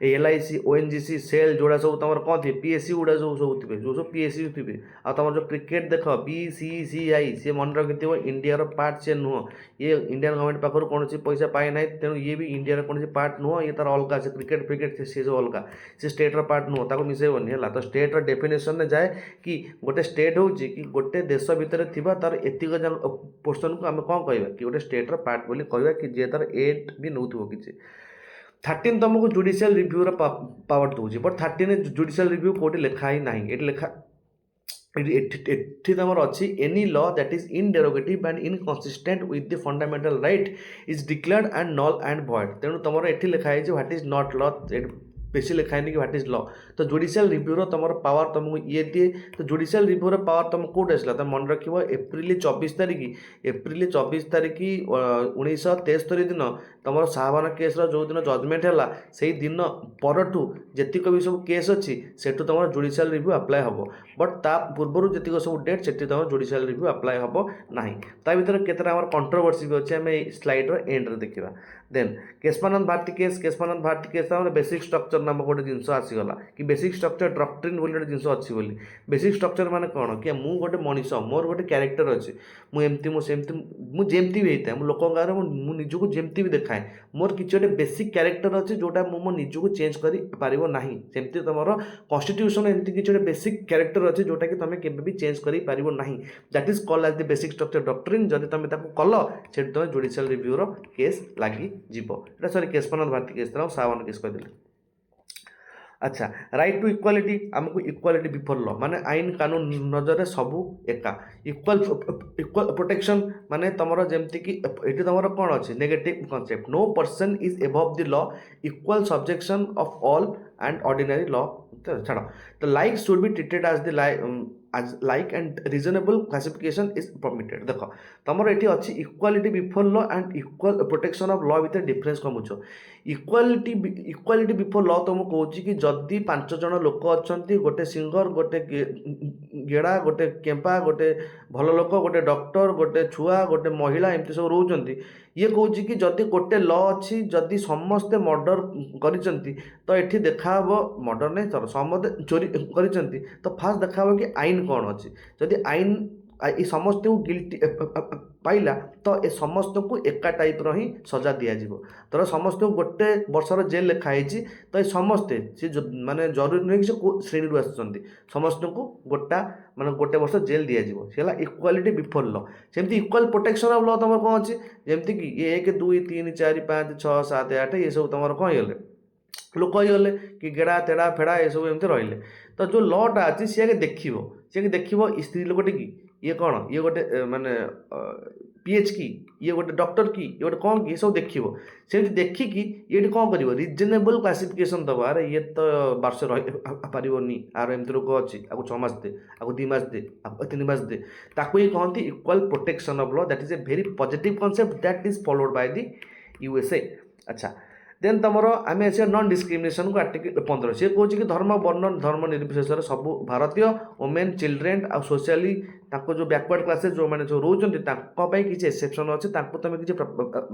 LIC ONGC SAIL जोड़ा सब तुम कौन थे पीएससी गुड़ा सब थे जो सब पीएससी थे आ तुम जो क्रिकेट देख बीसीसीआई सी मन रखी इंडिया पार्ट से नुह ये इंडियन गवर्नमेंट पाखर कौन पैसा पाए ना तेणु ये भी इंडिया कौन पार्ट नुह ये तार अलग से क्रिकेट फ्रिकेट से सब अलग से स्टेटर पार्ट नुह ताको मिसेबनी है तो स्टेटर डेफिनेशन में जाए कि गोटे स्टेट हूँ कि गोटे देश भितर तार एतिक जन पोर्सन को आम कौन कह कि गोटे स्टेटर पार्ट बोली कह कि जी तार एट भी नौ कि 13 तुमको जुडिशियल रिव्यू पावर दूसरी बट 13 जुडिशियल रिव्यू कौटी लिखा ही ना ये लिखा तुम अच्छी any law that is in derogative and inconsistent with the fundamental right is declared and null and void तेणु तुम ये लिखा है व्हाट इज नॉट लॉ बेसी लिखाई कि व्हाट इज लॉ तो जुडिशियल रिव्यूर तुम पावर तुमको ये दिए तो जुडिशियल रिव्यूर पावर तुम कौट आसला तुम मन रख एप्रिल 24 तारिख 1973 दिन तुम शाहबान केस जो दिन जजमेंट है से दिन परठू जीक भी सब केस अच्छी से तुम जुडिशियल रिव्यू अप्लाई हम बट ता पूर्व जीक सब डेट से तुम जुडिशियल रिव्यू अप्लाई हम ना ता भर केतरा कंट्रोवर्सी भी अच्छे आम स्लाइड्र एंड्रे देखा then Kesavananda Bharati case basic structure नाम गोटे जिनस आसीगला कि बेसिक स्ट्रक्चर डॉक्ट्रिन बोली गोटे जिनस अच्छी बोली बेसिक स्ट्रक्चर माने कौन कि मु गोटे मनीष मोर गोटे क्यारेक्टर अच्छे मुझे भी होता है लोक गाँव में निजक जमती भी देखाए मोर किसी गोटे बेसिक क्यारेक्टर अच्छे जोटा मो निजक चेंज कर पारिबो नाही सेमती तुम कन्स्टिट्यूशन एमती किसी गोटे बेसिक क्यारेक्टर अच्छे जोटा कि तुम केबे भी चेंज कर पारिबो नाही that is called as the basic structure doctrine जदि तुम कल से तुम जुडिशियल रिव्यूर केस लगी जीव सॉरी केशवानंद भारती केस था सावन केस कहते अच्छा राइट टू इक्वालिटी आमको इक्वालिटी बिफोर लॉ माने आईन कानून नजर में सबू एका इक्वाल प्रोटेक्शन माने तुम जमती कि ये तुम कौन अच्छे negative concept no person is above the law equal subjection of all and ordinary law छाड़ the like should be treated as like and reasonable classification is permitted देख तुम ये अच्छी equality before law and equal protection of law भितर डिफरेंस कौन बुझ इक्वालिटी बिफोर लॉ तुमको कहूँ कि जदि 5 जन लोक अच्छा गोटे सिंगर गोटे गेड़ा गोटे केम्पा गोटे भल लोक गोटे डॉक्टर गोटे छुआ गोटे महिला एमती सब रोच ये कहूँ कि जदि गोटे लॉ अच्छी जदि समस्ते मर्डर कर ये देखा मर्डर नहीं सर समस्ते चोरी कर तो फास्ट देखा कि आईन कौन अच्छी जदि आईन ये समस्त को गिल्टी पाइला तो ए समस्त को एका टाइप ही सजा दिज्व तर समस्त को गोटे वर्षर जेल लिखाई तो ये समस्ते सी माने जरूरी नुहे कि से श्रेणी आसुँच समस्त को गोटा माने गोटे वर्ष जेल दिज्व सी है इक्वालिटी बिफोर लॉ सेमती इक्वाल प्रोटेक्शन ऑफ लॉ तुम कौन अच्छी जमती कि 1 2 3 4 5 6 7 8 ये सब तुम कौन गले ଲୋକ ହେଇଗଲେ କି ଗେଡ଼ା ତେଡ଼ା ଫେଡ଼ା ଏସବୁ ଏମିତି ରହିଲେ। ତ ଯେଉଁ ଲଟା ଅଛି ସିଏ ଆଗେ ଦେଖିବ, ସିଏ ଆଗେ ଦେଖିବ ଇ ସ୍ତ୍ରୀ ଲୋକଟି କି, ଇଏ କ'ଣ, ଇଏ ଗୋଟେ ମାନେ PH କି, ଇଏ ଗୋଟେ ଡକ୍ଟର କି, ଇଏ ଗୋଟେ କ'ଣ କି, ଏସବୁ ଦେଖିବ। ସେମିତି ଦେଖିକି ଇଏଠି କ'ଣ କରିବ, ରିଜନେବଲ୍ କ୍ଲାସିଫିକେସନ୍ ଦେବ। ଆରେ ଇଏ ତ ବର୍ଷ ପାରିବନି, ଆର ଏମିତି ରୋଗ ଅଛି, ଆକୁ 6 ମାସ ଦେ, ଆକୁ 2 ମାସ ଦେ, ଆକୁ 3 ମାସ ଦେ। ତାକୁ ହିଁ କହନ୍ତି equal protection of law. That is A very positive concept that is followed Bai the USA। ଆଚ୍ଛା, ଦେନ୍ ତୁମର ଆମେ ଆସିବା ନନ୍ ଡିସ୍କ୍ରିମିନେସନ୍କୁ ଆର୍ଟିକଲ୍ 15। ସେ କହୁଛି କି ଧର୍ମ ବର୍ଣ୍ଣ ଧର୍ମ ନିର୍ବିଶେଷରେ ସବୁ ଭାରତୀୟ ଓମେନ୍ ଚିଲଡ୍ରେନ୍ ଆଉ ସୋସିଆଲି ତାଙ୍କ ଯେଉଁ ବ୍ୟାକୱାର୍ଡ଼ କ୍ଲାସେସ୍ ଯେଉଁମାନେ ସବୁ ରହୁଛନ୍ତି ତାଙ୍କ ପାଇଁ କିଛି ଏକ୍ସେପସନ୍ ଅଛି। ତାଙ୍କୁ ତୁମେ କିଛି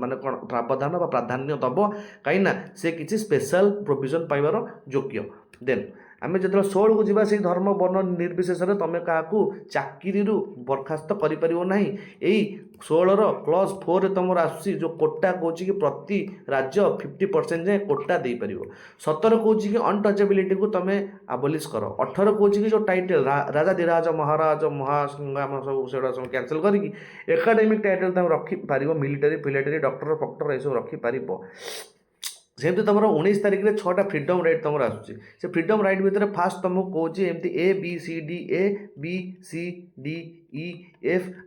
ମାନେ କ'ଣ ପ୍ରାବଧାନ ବା ପ୍ରାଧାନ୍ୟ ଦେବ, କାହିଁକିନା ସେ କିଛି ସ୍ପେଶାଲ୍ ପ୍ରୋଭିଜନ୍ ପାଇବାର ଯୋଗ୍ୟ। ଦେନ୍ ଆମେ ଯେତେବେଳେ 16କୁ ଯିବା, ସେଇ ଧର୍ମ ବର୍ଣ୍ଣ ନିର୍ବିଶେଷରେ ତୁମେ କାହାକୁ ଚାକିରିରୁ ବରଖାସ୍ତ କରିପାରିବ ନାହିଁ। ଏଇ 16ର କ୍ଲଜ୍ 4ରେ ତୁମର ଆସୁଛି ଯେଉଁ କୋଟା କହୁଛି କି ପ୍ରତି ରାଜ୍ୟ 50% ଯାଏଁ କୋଟା ଦେଇପାରିବ। 17 କହୁଛି କି ଅନଟଚେବିଲିଟିକୁ ତୁମେ ଆବଲିସ୍ କର। 18 କହୁଛି କି ଯେଉଁ ଟାଇଟେଲ୍ ରାଜାଧିରାଜ ମହାରାଜ ମହାସଂଗ୍ରାମ ସବୁ ସେଗୁଡ଼ା ସବୁ କ୍ୟାନସଲ୍ କରିକି ଏକାଡେମିକ୍ ଟାଇଟେଲ୍ ତୁମେ ରଖିପାରିବ, ମିଲିଟାରୀ ଫିଲିଟାରୀ ଡକ୍ଟର ଫକ୍ଟର ଏସବୁ ରଖିପାରିବ। ସେମିତି ତୁମର 19 ତାରିଖରେ 6ଟା ଫ୍ରିଡ଼ମ୍ ରାଇଟ୍ ତୁମର ଆସୁଛି। ସେ ଫ୍ରିଡ଼ମ୍ ରାଇଟ୍ ଭିତରେ ଫାଷ୍ଟ ତୁମକୁ କହୁଛି ଏମିତି ABCD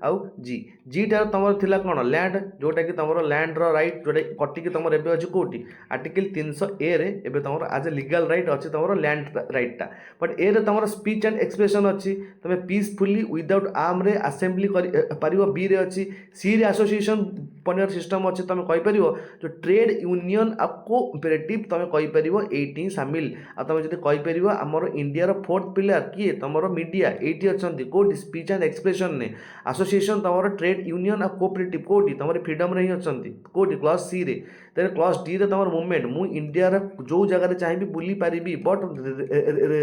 ଆଉ G। ଜିଟାର ତୁମର ଥିଲା କ'ଣ, ଲ୍ୟାଣ୍ଡ, ଯେଉଁଟାକି ତୁମର ଲ୍ୟାଣ୍ଡର ରାଇଟ୍, ଯେଉଁଟା କଟିକି ତୁମର ଏବେ ଅଛି କେଉଁଠି ଆର୍ଟିକଲ୍ 300A ଏବେ ତୁମର ଆଜ୍ ଏ ଲିଗାଲ୍ ରାଇଟ୍ ଅଛି ତୁମର ଲ୍ୟାଣ୍ଡ ରାଇଟ୍ଟା। ବଟ୍ ଏରେ ତୁମର ସ୍ପିଚ୍ ଆଣ୍ଡ ଏକ୍ସପ୍ରେସନ୍ ଅଛି, ତୁମେ ପିସ୍ଫୁଲି ୱିଦାଉଟ୍ ଆର୍ମରେ ଆସେମ୍ବଲି କରିପାରିବ। ବିରେ ଅଛି। ସିରେ ଆସୋସିଏସନ୍ ବନେଇବାର ସିଷ୍ଟମ୍ ଅଛି, ତୁମେ କହିପାରିବ ଯେଉଁ ଟ୍ରେଡ୍ ୟୁନିୟନ୍ ଆଉ କୋଅପରେଟିଭ୍ ତୁମେ କହିପାରିବ ଏଇଠି ହିଁ ସାମିଲ। ଆଉ ତୁମେ ଯଦି କହିପାରିବ ଆମର ଇଣ୍ଡିଆର 4th ପିଲାର କିଏ, ତୁମର ମିଡ଼ିଆ ଏଇଠି ଅଛନ୍ତି, କେଉଁଠି ସ୍ପିଚ୍ ଆଣ୍ଡ ଏକ୍ସପ୍ରେସନ୍ରେ। ଆସୋସିଏସନ୍ ତୁମର ଟ୍ରେଡ୍ ୟୁନିୟନ୍ ଆଉ କୋଅପରେଟିଭ୍ କେଉଁଠି, ତୁମର ଫ୍ରିଡ଼ମ୍ରେ ହିଁ ଅଛନ୍ତି, କେଉଁଠି କ୍ଲଜ୍ Cରେ। ତେଣୁ କ୍ଲଜ୍ Dରେ ତୁମର ମୁଭମେଣ୍ଟ, ମୁଁ ଇଣ୍ଡିଆର ଯେଉଁ ଜାଗାରେ ଚାହିଁବି ବୁଲିପାରିବି, ବଟ୍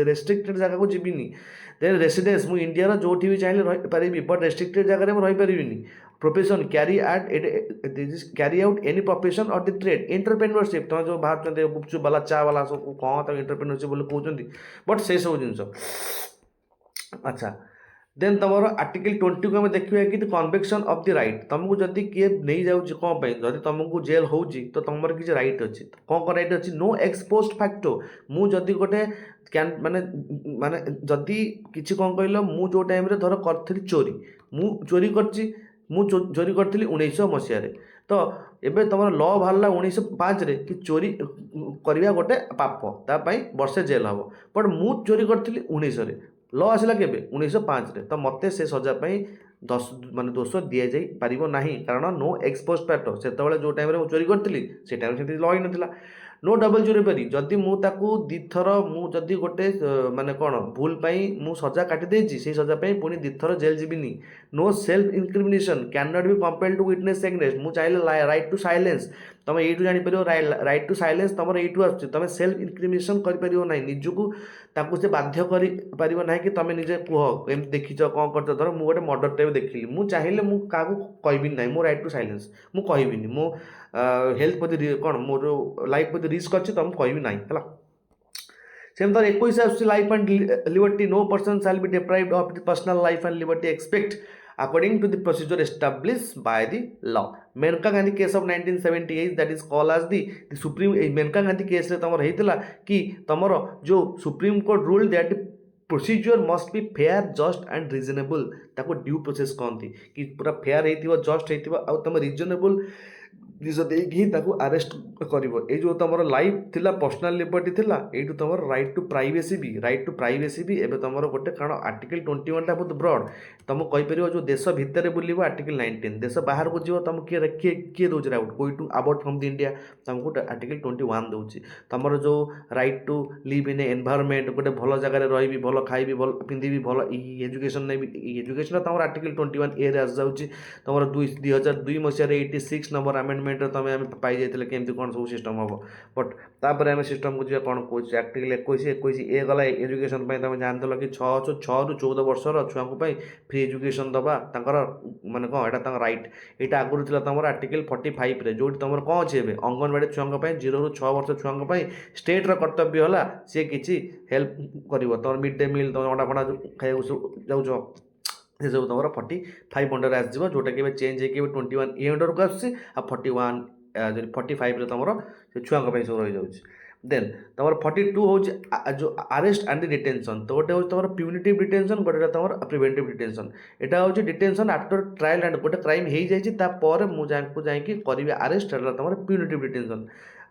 ରେଷ୍ଟ୍ରିକ୍ଟେଡ୍ ଜାଗାକୁ ଯିବିନି। ଦେନ୍ ରେସିଡେନ୍ସ, ମୁଁ ଇଣ୍ଡିଆର ଯେଉଁଠି ବି ଚାହିଁଲେ ରହିପାରିବି, ବଟ୍ ରେଷ୍ଟ୍ରିକ୍ଟେଡ୍ ଜାଗାରେ ମୁଁ ରହିପାରିବିନି। Profession, carry out any profession or the trade. Entrepreneurship, ତୁମେ ଯେଉଁ ବାହାରୁଛନ୍ତି ଗୁପଚୁପ୍ ବାଲା ଚା ବାଲା ସବୁ କ'ଣ ତାକୁ ଏଣ୍ଟରପ୍ରେନ୍ୟୁରସିପ୍ ବୋଲି କହୁଛନ୍ତି, ବଟ୍ ସେସବୁ ଜିନିଷ। ଆଚ୍ଛା, ଦେନ୍ ତୁମର ଆର୍ଟିକଲ୍ 20କୁ ଆମେ ଦେଖିବା କି କନଭେକ୍ସନ୍ ଅଫ୍ ଦି ରାଇଟ୍। ତୁମକୁ ଯଦି କିଏ ନେଇଯାଉଛି କ'ଣ ପାଇଁ, ଯଦି ତୁମକୁ ଜେଲ୍ ହେଉଛି ତ ତୁମର କିଛି ରାଇଟ୍ ଅଛି। କ'ଣ ରାଇଟ୍ ଅଛି, ନୋ ଏକ୍ସପୋଜ୍ଡ ଫ୍ୟାକ୍ଟୋ। ମୁଁ ଯଦି ଗୋଟେ ମାନେ ଯଦି କିଛି କ'ଣ କହିଲ, ମୁଁ ଯେଉଁ ଟାଇମ୍ରେ ଧର କରିଥିଲି ଚୋରି, ମୁଁ ଚୋରି କରିଛି, ମୁଁ ଚୋରି କରିଥିଲି 1900 ମସିହାରେ। ତ ଏବେ ତୁମର ଲ ବାହାରିଲା 1905ରେ କି ଚୋରି କରିବା ଗୋଟେ ପାପ, ତା ପାଇଁ ବର୍ଷେ ଜେଲ୍ ହେବ। ବଟ୍ ମୁଁ ଚୋରି କରିଥିଲି 1900ରେ, ଲ ଆସିଲା କେବେ, 1905ରେ। ତ ମୋତେ ସେ ସଜା ପାଇଁ ଦୋଷ ଦିଆଯାଇପାରିବ ନାହିଁ, କାରଣ ନୋ ଏକ୍ସପୋଜ୍ଡ ଫ୍ୟାକ୍ଟୋ। ସେତେବେଳେ ଯେଉଁ ଟାଇମ୍ରେ ମୁଁ ଚୋରି କରିଥିଲି ସେ ଟାଇମ୍ରେ ସେମିତି ଲ ହେଇନଥିଲା। नो डबल जुरीपेरी, जदि मुझे दिथर मुझे गोटे माने कौन भूल मु सजा काटी देछि से सजा पुणी दिथर जेल जीविनी। No self incrimination, can not be compelled to witness against. मुझे चाहिए राइट टू साइलेंस, तुम यू जापर राइट टू साइलेंस तुम यू आस, तुम सेल्फ इनक्रिमिनेशन कर निजक से बाध्य कर कि तुम निजे कह एम देखी कौन कर। धर मुझे गोटे मर्डर टाइप देखिली, मुझे चाहिए मुझे कहबी ना, मो राइट टू साइलेंस मुझे कहबी मो हेल्थ प्रति कौन मोर लाइफ प्रति रिस्क अच्छी तो मुझे कहबी ना है। सेम तर 21 आस life and liberty, no person shall be deprived of the personal life and liberty expect according to the procedure established by the law. Maneka Gandhi case of 1978 that is called as the supreme। Maneka Gandhi case रे तमर हेतिला कि तमर जो supreme court rule that procedure must be fair just and reasonable, ताको ड्यू प्रोसेस कहती कि पूरा फेयर हेतिबो जस्ट हेतिबो आ तम रिजनेबल जिस देकी ताको अरेस्ट करिवो। ए जो तमर लाइफ थिला पर्सनल लिबर्टी थिला, एटू तमर राइट टू प्राइवेसी भी एबे तमर गोटे कारण आर्टिकल 21 टा बहुत ब्रॉड। तुम कहि परिबो जो देश भितर बुलिबो आर्टिकल 19, देश बाहर को जीव तुम किए किए दउछ राउट गोइ to about from the India तुमको आर्टिकल 21 दउछ। तमर जो right to live in a environment, गोटे भल जगह रही, भल खाइबी, भल पिंधिबी, भल एजुकेशन नै एजुकेशन तुम आर्टिकल 21 ए रे आस जाउछ। तुम 2002 मसीह 86 नंबर अमेंडमेंट तुम पाई जाइए केमती कौन सब सिस्टम हम। बट तापर आम सिस्टम को जी कौन कौच आर्टिकल 21 ए गला एजुकेशन तुम जानते कि 6 ରୁ 14 वर्षर छुआ फ्री एजुकेशन दबा माने कौन यहाँ राइट। यहाँ आगुरी तुम आर्टिकल 45 रे जो तुम कौन अच्छे अंगनवाड़ी छुआ 0 ରୁ 6 वर्ष छुआ स्टेट्र कर्तव्य है सी किसी हेल्प कर। तुम मिड डे मिल तुम अंडा फंडा खाया जाऊ से सब तुम 45 अंडर आसो, जोटा कि चेंज हो 21 ए अंडर को आस 41 45 तुम छुआ सब रही जाऊँ। देन तुम 42 हूँ जो अरेस्ट एंड डिटेंशन, तो गोटे हूँ तुम प्यूनिटिव डिटेंशन, गोटे तुम प्रिवेंटिव डिटेंशन। यहाँ हूँ डिटेंशन आफ्टर ट्रायल एंड गोटे क्राइम हो जापर मुझे जाकि करी अरेस्ट, तुम प्यूनिटिव डिटेंशन।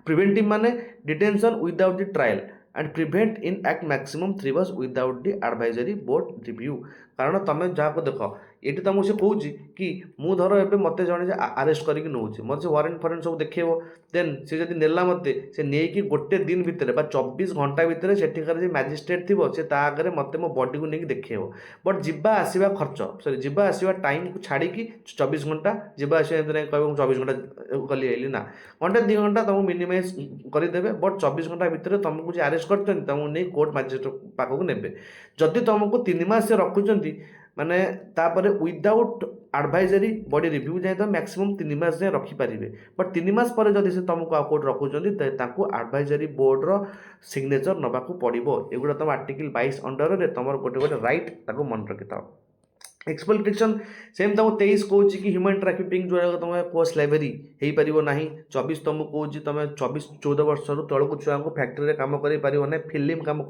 प्रिवेंटिव माने detention without the trial and prevent in act maximum 3 months without the advisory board review. कारण तुम जहाँ देख ये तुमको से कौच कि मु धर ए मत जड़े आरेस्ट करके नौ मत से वारंट फरेंट सब देखेब, देन सी जब नेला मत से नहीं गोटे दिन भितर 24 घंटा भितर सेठिकार जो मैजिस्ट्रेट थी से आगे मत मो बॉडी को लेकिन देखेब। बट जीवा आसवा खर्च सॉरी जीवा आसवा टाइम को छाड़ी 24 घंटा जीवा आसवा नहीं कह 24 घंटा कल आइली ना, घंटे 2 घंटा तुमको मिनिमाइज करदे। बट 24 घंटा भितर तुमको जो आरेस्ट कर तुमको नहीं कोर्ट मैजिस्ट्रेट पाखक ने जदि तुमको 3 मास से रखुंट माने तापर विदाउट एडवाइजरी बॉडी रिव्यू जाए तो मैक्सिमम 3 मास जाए रखिपारे। बट 3 मास पर जब से तुमको आ कोर्ट रखुंट एडवाइजरी बोर्ड सिग्नेचर नवाक पड़ो। एगुड़ा तुम आर्टिकल 22 अंडर तुम गोटे गोटे राइट मन रखी था। एक्सप्लॉइटेशन सेम तुमको 23 कौच कि ह्यूमन ट्राफिकिंग जो तुम कह स्लेवरी हो पार ना। 24 तुमको कौच तुम 24-14 वर्ष तौक छुआ को फैक्ट्री काम कर फिल्म काम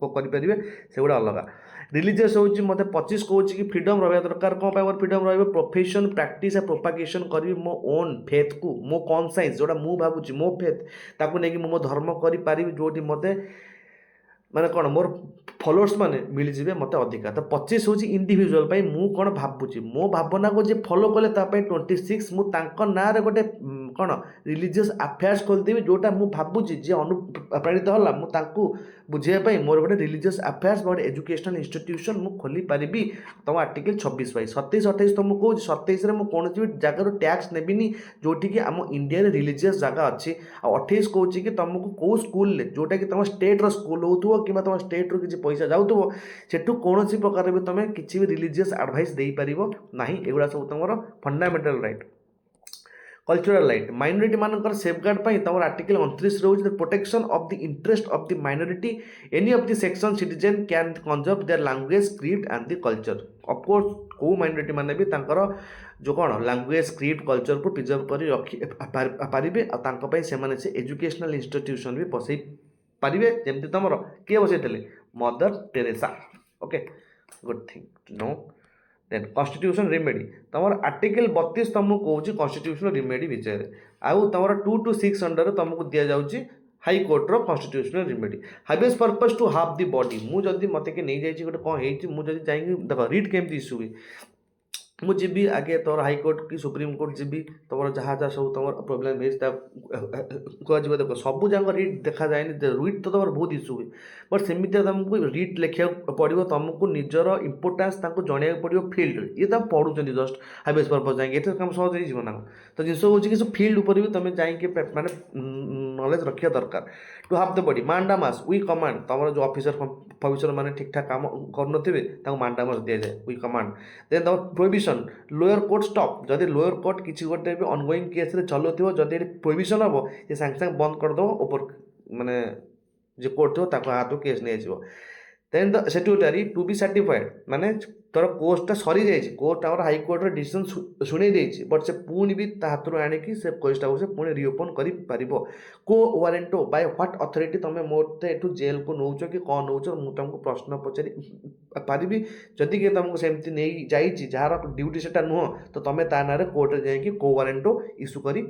करें से गुड़ा अलग। रिलीजियस हूँ मत 25 कौच कि फ्रीडम रहा दरकार। कौन मोर फ्रीडम प्रोफेशन प्रैक्टिस ए प्रोपागेशन करी मो ओन फेथ को मो कॉन्साइंस जोटा मु भावुची मो फेथ ताकू नहीं मो धर्म करी जो मत माने कौन मोर फॉलोअर्स माने मिल जाए मत अधिका। तो 25 हूँ इंडिविजुअल मु कौन भावुची मो भावना को जे फॉलो कले 26 मु ना गोटे कौन रिलीजियस अफेयर्स खोलदेवी जोटा मु भावुची जे अनुप्राणित होला मुझे बुझाई मोर गोटे रिलीजियस अफेयर्स गोटे एजुकेशनल इंस्टीट्यूशन मु खोली पारिबी। तुम आर्टिकल 26 27 28 तुमको कौन 27 कौन भी जगार टैक्स नेबिनी जोटि कि आम इंडिया रिलीजियस जगह अच्छी। आ 28 कौन कि तुमको कौ स्कूल जोटा कि तुम स्टेट रो स्कूल हो कि तुम स्टेट रू किसी पैसा जाऊँ सेठू कौन प्रकार भी तुम किसी भी रिलीजियस एडवाइस दे पार ना। एगुड़ा सब तुम fundamental right. Cultural right minority मानकर सेफगार्ड तुम article 29 rose the protection of the interest of the minority any of the section citizen can conserve their language script and the culture. Of course को माइनॉरिटी माने भी तांकर जो कौन लैंग्वेज स्क्रिप्ट कल्चर को प्रिजर्व कर रखी पारे से एजुकेशनल इंस्टीट्यूशन भी बसई पारे जमी तुम किए बसई mother Teresa. Okay good thing no. Then constitution remedy तुम आर्टिकल 32 तुमको कौच कॉन्स्टिट्यूशनल रिमेडी विषय आउ तुम 2 to 6 अंडर तुमको दि जाऊँगी हाई कोर्टर constitutional remedy. Habeas corpus to have the body मुझे मत के नहीं जाइए गोटे कौन हो मुझे जाइए देख रिट केमती इश्यू हुई मुझे जी आगे तोर हाईकोर्ट कि सुप्रीम कोर्ट जी तुम जहाँ जहाँ सब तुम प्रोब्लेम कह देख सब जाक रिट देखा जाए रिट तो तुम बहुत इश्यू हुए। बट सेमती तुमको रिट लिखा पड़ो तुमको निजर इंपोर्टान्स जन पड़ो फिल्ड ये तुम पढ़ुं जस्ट हाईवेज पर्पज जाए ये कम सहज हो ना। तो जिस हूँ कि फिल्ड उपर भी तुम जाइए माने नॉलेज रखा दरकार। To have the body mandamus we command तुम जो ऑफिसर मैंने ठीक ठाक काम कर मांडामास दि जाए वी कमांड। देन तुम प्रोहिबिशन लोअर कोर्ट स्टॉप जदि लोअर कोर्ट किसी गोटे भी ऑनगोइंग केस चलो जदि प्रोहिबिशन हम ये सांगे सांगे बंद करदे ऊपर माने जो कोर्ट थो हाथ केस नहीं जाव। Then the certiorari to be certified माने तोर कोर्सटा सरी जाइए कोर्ट आम हाईकोर्टर डिसीजन शुणे देती बट से पुणी भी हाथ आणिकी से केसटा को पुणी रिओपन कर को वारेंटो बाय व्हाट अथॉरिटी तुम मत एठू जेल को नौच कि कौन नौच मुझे तुमको प्रश्न पचारि पारि जदि कि तुमको सेमती नहीं जाइए जार ड्यूटी से नुह तो तुम ता ना कोर्ट जाकि को वारेंटो इश्यू कर।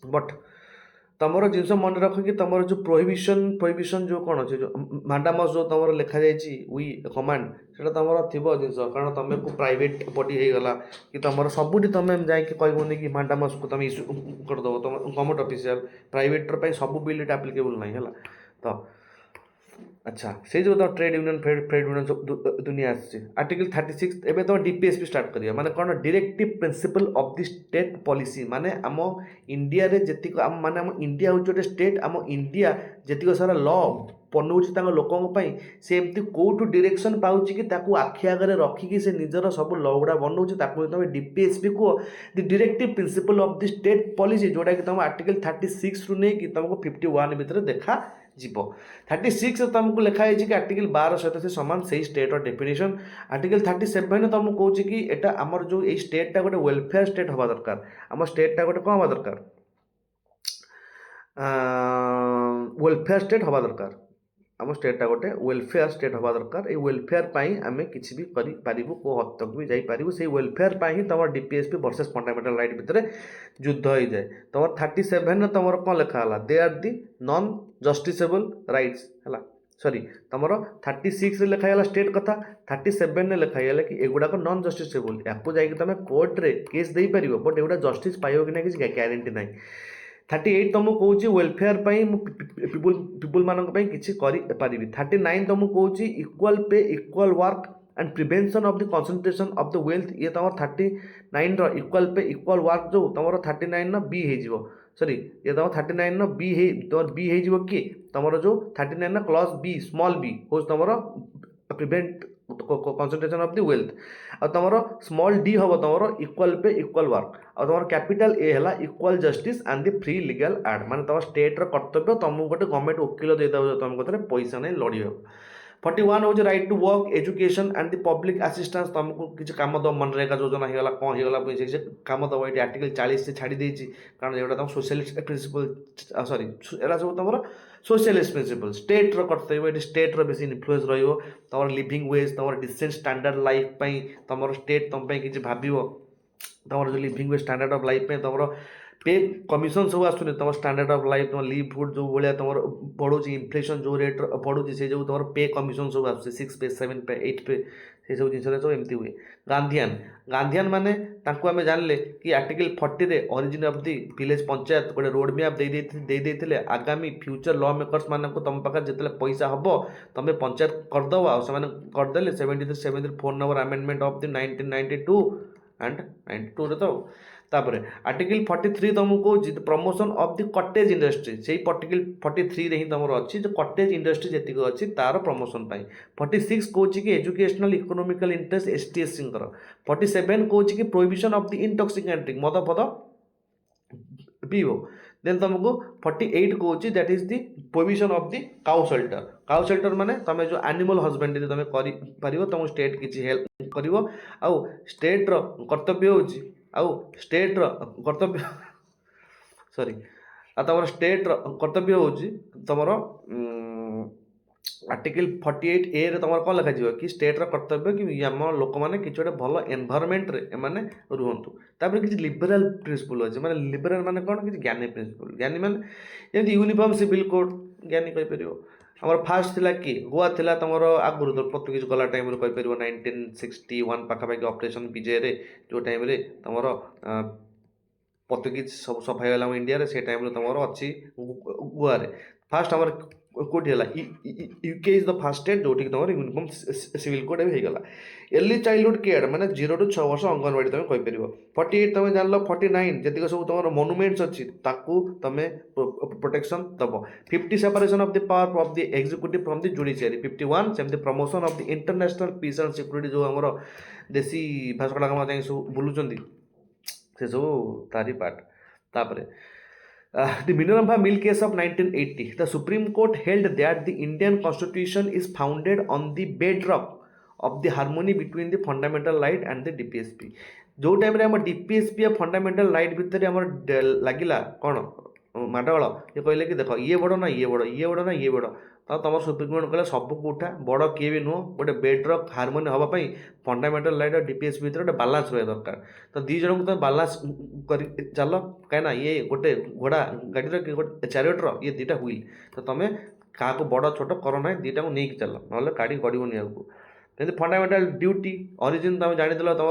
बट तुम जिनस मन रख कि तुम जो प्रोहिबिशन जो कौन अच्छे जो मांडामस जो तुम लिखा जाए वी कमांड से तुम थी जिनस कारण तुमको प्राइवेट बॉडी होगला कि तुम सबुठी तुम जाकि कहबनी कि मांडामस को तुम इश्यू करदेव तुम गवर्नमेंट ऑफिशियल प्राइवेटर सब बिल एप्लिकेबल ना है। तो अच्छा से जो ट्रेड यूनियन ट्रेड यूनियन सब दुनिया आर्टिकल 36 एवं तुम डीपीएसपी स्टार्ट करिए माने कौन directive principle of the state policy माने आम इंडिया रे जेतिक माने आम इंडिया हूँ गोटे स्टेट आम इंडिया जेतिक सारा लॉ बनाऊँच लोकों से एमती कौटू डायरेक्शन पाँच कि आखि आगे रखिकी से निजर सब लॉ गुड़ा बनाऊँच तुम डीपीएसपी को the directive principle of the state policy जोटा कि तुम आर्टिकल 36 रु नहीं कि तुमको 51 भितर देखा जीव। 36 तुमको लिखाई कि आर्टिकल 12 सहित से सामान से स्टेट और डेफिनेशन। आर्टिकल 37 तुमको कौच कि एटा आमर जो ये स्टेटा गोटे वेलफेयर स्टेट हवा दरकार आम स्टेटा गोटे कौन हवा दरकार ୱେଲଫେୟାର ଷ୍ଟେଟ୍ ହେବା ଦରକାର। ଆମ ଷ୍ଟେଟ୍ଟା ଗୋଟେ ୱେଲଫେୟାର ଷ୍ଟେଟ୍ ହେବା ଦରକାର। ଏଇ ୱେଲଫେୟାର ପାଇଁ ଆମେ କିଛି ବି କରିପାରିବୁ, କେଉଁ ହଦ ତକ ବି ଯାଇପାରିବୁ। ସେଇ ୱେଲଫେୟାର ପାଇଁ ହିଁ ତୁମର DPSP ଭର୍ସେସ୍ ଫଣ୍ଡାମେଣ୍ଟାଲ ରାଇଟ୍ ଭିତରେ ଯୁଦ୍ଧ ହେଇଯାଏ। ତୁମର 37ରେ ତୁମର କ'ଣ ଲେଖା ହେଲା, ଦେ ଆର୍ ଦି ନନ୍ ଜଷ୍ଟିସେବଲ୍ ରାଇଟ୍ସ ହେଲା। ସରି, ତୁମର 36ରେ ଲେଖା ହେଇଗଲା ଷ୍ଟେଟ୍ କଥା, 37ରେ ଲେଖା ହେଇଗଲା କି ଏଗୁଡ଼ାକ ନନ୍ ଜଷ୍ଟିସେବଲ୍। ୟାକୁ ଯାଇକି ତୁମେ କୋର୍ଟରେ କେସ୍ ଦେଇପାରିବ, ବଟ୍ ଏଗୁଡ଼ା ଜଷ୍ଟିସ୍ ପାଇବ କି ନାହିଁ କିଛି ଗ୍ୟାରେଣ୍ଟି ନାହିଁ। 38 ତୁମକୁ କହୁଛି ୱେଲଫେୟାର ପାଇଁ ମୁଁ ପିପୁଲ ମାନଙ୍କ ପାଇଁ କିଛି କରିପାରିବି। 39 ତୁମକୁ କହୁଛି equal pay equal work and prevention of the concentration of the wealth. ଇଏ ତୁମର 39ର ଇକ୍ୱାଲ୍ ପେ ଇକ୍ୱାଲ୍ ୱାର୍କ ଯେଉଁ ତୁମର 39ର ବି ହେଇଯିବ। ସରି, ଇଏ ତୁମ 39ର ତୁମର ବି ହେଇଯିବ କି ତୁମର ଯେଉଁ 39ର କ୍ଲଜ୍ ବି ସ୍ମଲ୍ ବି ହେଉଛି ତୁମର prevent concentration of the wealth. ଆଉ ତୁମର ସ୍ମଲ୍ ଡି ହେବ ତୁମର ଇକ୍ୱାଲ୍ ପେ ଇକ୍ୱାଲ୍ ୱାର୍କ। ଆଉ ତୁମର କ୍ୟାପିଟାଲ ଏ ହେଲା equal justice and the free legal aid. ମାନେ ତୁମ ଷ୍ଟେଟ୍ର କର୍ତ୍ତବ୍ୟ ତୁମକୁ ଗୋଟେ ଗଭର୍ଣ୍ଣମେଣ୍ଟ ଓକିଲ ଦେଇଦେବ ତୁମ କତିରେ ପଇସା ନେଇ ଲଢ଼ିବାକୁ। 41 ହେଉଛି right to work education and the public assistance. ତୁମକୁ କିଛି କାମ ଦେବ, ମନରେଗା ଯୋଜନା ହେଇଗଲା, କ'ଣ ହେଇଗଲା, ସେ କାମ ଦେବ। ଏଇଠି ଆର୍ଟିକଲ୍ 40 ଛାଡ଼ି ଦେଇଛି, କାରଣ ଏଗୁଡ଼ା ତୁମ ସୋସିଆଲିଷ୍ଟ ପ୍ରିନ୍ସିପଲ୍, ସରି ଏଗୁଡ଼ା ସବୁ ତୁମର ସୋସିଆଲିଷ୍ଟ ପ୍ରିନ୍ସିପଲ୍। ଷ୍ଟେଟ୍ର କର୍ତ୍ତବ୍ୟ, ଏଠି ଷ୍ଟେଟ୍ର ବେଶୀ ଇନଫ୍ଲୁଏନ୍ସ ରହିବ। ତୁମର ଲିଭିଂ ୱେଜ୍, ତୁମର ଡିସେଣ୍ଟ ଷ୍ଟାଣ୍ଡାର୍ଡ଼ ଲାଇଫ୍ ପାଇଁ ତୁମର ଷ୍ଟେଟ୍ ତୁମ ପାଇଁ କିଛି ଭାବିବ। ତୁମର ଯେଉଁ living wage standard of life ପାଇଁ ତୁମର पे कमिशन सब आसुनी तुम स्टैंडर्ड ऑफ लाइफ तुम लिवहुड जो भाया तुम बढ़ुची इनफ्लेशन जो रेट बढ़ुची से जो तुम पे कमिशन सब आस 6 पे 7 पे 8 पे से सब जिन सब एमती हुए। गांधीआन गांधीआन माने आम जानले कि आर्टिकल 40 रे origin of the village panchayat गोटे रोड मैप दे आगामी फ्यूचर लॉ मेकर्स मान तुम पाखे जिते पैसा हम तुम पंचायत करदेव आदेले 73 4 नंबर अमेंडमेंट ऑफ दी 1992 एंड 92 तो तापर आर्टिकल 43 तुमको कौच promotion of the cottage industry से आर्टिकल 43 रे ही तुम अच्छी जो कटेज इंडस्ट्री जी अच्छी तार प्रमोशन पाई। 46 कौच कि एजुकेशनल इकोनॉमिकल इंटरेस्ट एसटीएससी 47 कौच कि prohibition of the intoxicant drink मद पद पीओ। देन तुमको 48 कौच that is the prohibition of the cow shelter. Cow shelter माने तुम जो एनिमल हस्बेंडरी तुम कर तुम स्टेट किसी हेल्प कर आउ स्टेट रो कर्तव्य होची आउ स्टेट रो कर्तव्य सॉरी आ तुम स्टेट रो कर्तव्य होची तुमर आर्टिकल 48 ए रे तुम कौन लिखा कि स्टेट रो कर्तव्य कि आम लोक मैंने किसी गोटे भल एनवायरमेंट रे माने रुहतु। तापर किसी लिबराल प्रिंसिपल अच्छे माने लिबराल माने कौन कि ज्ञानी प्रिंसिपल ज्ञानी माने जमी यूनिफॉर्म सिविल कोड ज्ञानी कहीपर। आमर फास्ट थिला कि गोवा थिला तुमर आगुरी तो पर्तुगीज गला टाइम कहीपर 1961 पाखापाखि ऑपरेशन विजय रे जो टाइम रे तुमर पर्तुगीज सब सफाई गला इंडिया से टाइम तुम अच्छी गोवा रे फास्ट आमर कौटी है UK is the fast state जो तुम यूनिफॉर्म सिविल कोड भी होगा। अर्ली चाइल्डहुड केयर माने 0 to 6 वर्ष अंगनवाड़ी तुम कहीपर। 48 तुम जान 49 जी सब तुम मोनुमेंट्स अच्छी तुम प्रोटेक्शन दब। 50 separation of the power of the executive from the judiciary. 51 सेमती promotion of the international peace and security जो आमर देशी भाषा जाए सब बुलूँ से सब तारी पार्ट। तापर the Minerva Mill case of 1980, the Supreme Court held that the Indian Constitution is founded on the bedrock of the harmony between the fundamental right and the DPSP। जो टाइम रे हमर DPSP या फंडामेंटल राइट भितर हमर लागिला कौन माडगोल ये कहले कि देख ये बड़ ना ये बड़ ये बड़ ना ये बड़ तो तुम सुप्रीम कोर्ट कहले सबको उठा बड़ किए भी नुह गोटे बेड्रक हार्मोनी हाँपाई फंडामेंटल राइट और डीपीएस भितर गोटे बालांस रहा दरकार। तो दी जन को तुम बालांस कर चल कहीं ये गोटे घोड़ा गाड़ी गोटे चैरियटर ये दुटा हुईल तो तुम क्या बड़ छोट कर ना दुटा को नहीं चल ना गाड़ी गड़बनी आगे। जमी फंडामेंटल ड्यूटी ओरिजिन तुम जानीदेल तुम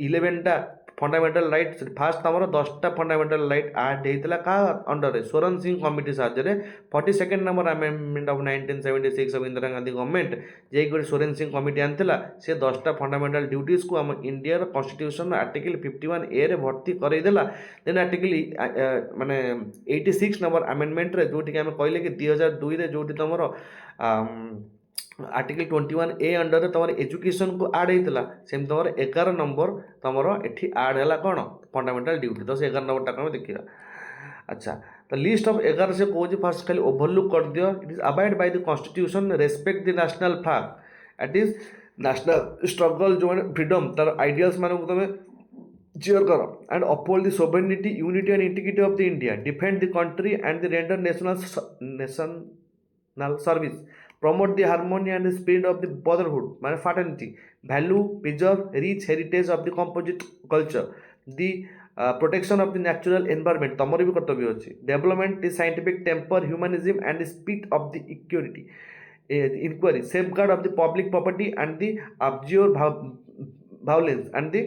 11टा फंडामेंटल राइट फास्ट तुम 10टा फंडामेंटल राइट आड होता क्या अंडर सोरेन सिंह कमिटी साहाଯ୍ୟରେ 42nd number amendment of 1976 of Indira Gandhi government जे गोटे सोरेन सिंह कमिटी आनीला से 10टा फंडामेंटल ड्यूटीज को आम इंडिया कॉन्स्टिट्यूशन आर्टिकल 51 ए रे भर्ती करईदेला। देन आर्टिकल माने 86 नंबर अमेंडमेंट रे जोटी आम कहले कि 2002 रे जोटी तुम आर्टिकल 21 ए अंडर तुम एजुकेशन को आड होता सेम तुम 11 नंबर तुम ये आड है कौन फंडामेंटल ड्यूटी। तो 11 नंबर टाक देखा। अच्छा तो लिस्ट ऑफ 11 से कौन फास्ट खाली ओवरलुक कर दियो। It is abide by the constitution respect the national flag at is national struggle जो फ्रीडम तार आइडियल्स मान तुम cheer kar and uphold the sovereignty, unity and integrity of the India, defend the country and the render national service, promote the harmony and the spirit of the brotherhood, ମାନେ fraternity, value, preserve rich heritage of the composite culture, the protection of the natural environment, ତମର ବି କର୍ତ୍ତବ୍ୟ ଅଛି, development the scientific temper, humanism and the spirit of the equality, inquiry, safeguard of the public property and the abjure violence and the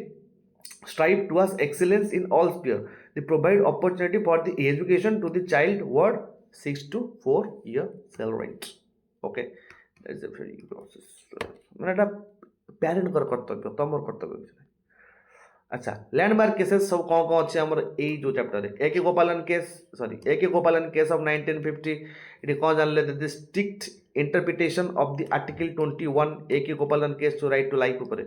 strive towards excellence in all sphere. They provide opportunity for the education to the child word 6 to 4 year cell range. Okay, that is a very process. মানে এটা প্যারেন্টଙ୍କର କର୍ତ୍ତବ୍ୟ, ତମର କର୍ତ୍ତବ୍ୟ କିଛି ନାହିଁ। अच्छा, लैंडमार्क केसेस सब कौन कौन अच्छे आमर यही जो चैप्टर है ए K Gopalan case of 1950 it कौन जान ले the strict interpretation of the article 21 A K Gopalan case to right to life ऊपर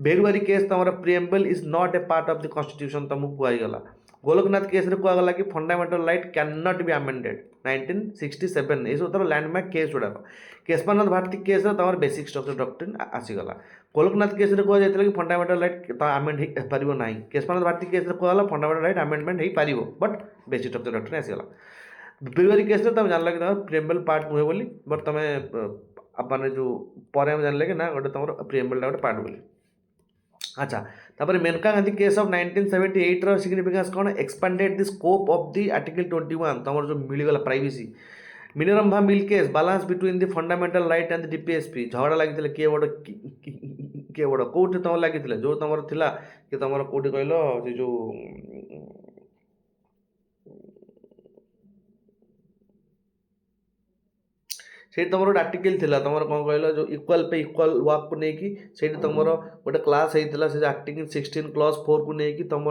बेरुआरी केस तमरा preamble is not a part of the constitution तुमको कुआगला गोलकनाथ केस रे कुआगला कि fundamental right can not be amended 1967 ये सब लैंडमार्क केस गुड़ाक केशवानंद भारती केस तमर बेसिक स्ट्रक्चर डॉक्ट्रिन आसीगला गोलकनाथ केस रे कुआ जायतिला कि फंडामेंटल राइट आमेंड हो पारिबो नाही केशवानंद भारती केस रे कुआगला फंडामेंटल राइट आमेंडमेंट हो पारिबो बट बेसिक स्ट्रक्चर डॉक्ट्रिन आसीगला बेरुआरी केस रे तुम जानला कि तुम प्रिएम्बल पार्ट नुहे बोली बट तुम माने जो पर जानले कि ना गोटे तुम प्रिएम्बल गोटे पार्ट बोली अच्छा तापर मेनका गांधी केस ऑफ 1978 रो सिग्निफिकेंस कौन expanded the scope of the article 21 तुम जो मिलगला privacy Minerva mill case balance between the fundamental right and the DPSP झगड़ा लगी किए बड़ कौटे तुम लगी जो तुम थिला कि तुम कौटे कहल से जो से तुम गोटे आर्टिकल थिला तुम कौन कहल जो इक्वाल पे इक्वाल वर्क को लेकिन से तुम गोटे क्लास होता से आर्टिकल 16 क्लॉज 4 को लेकिन तुम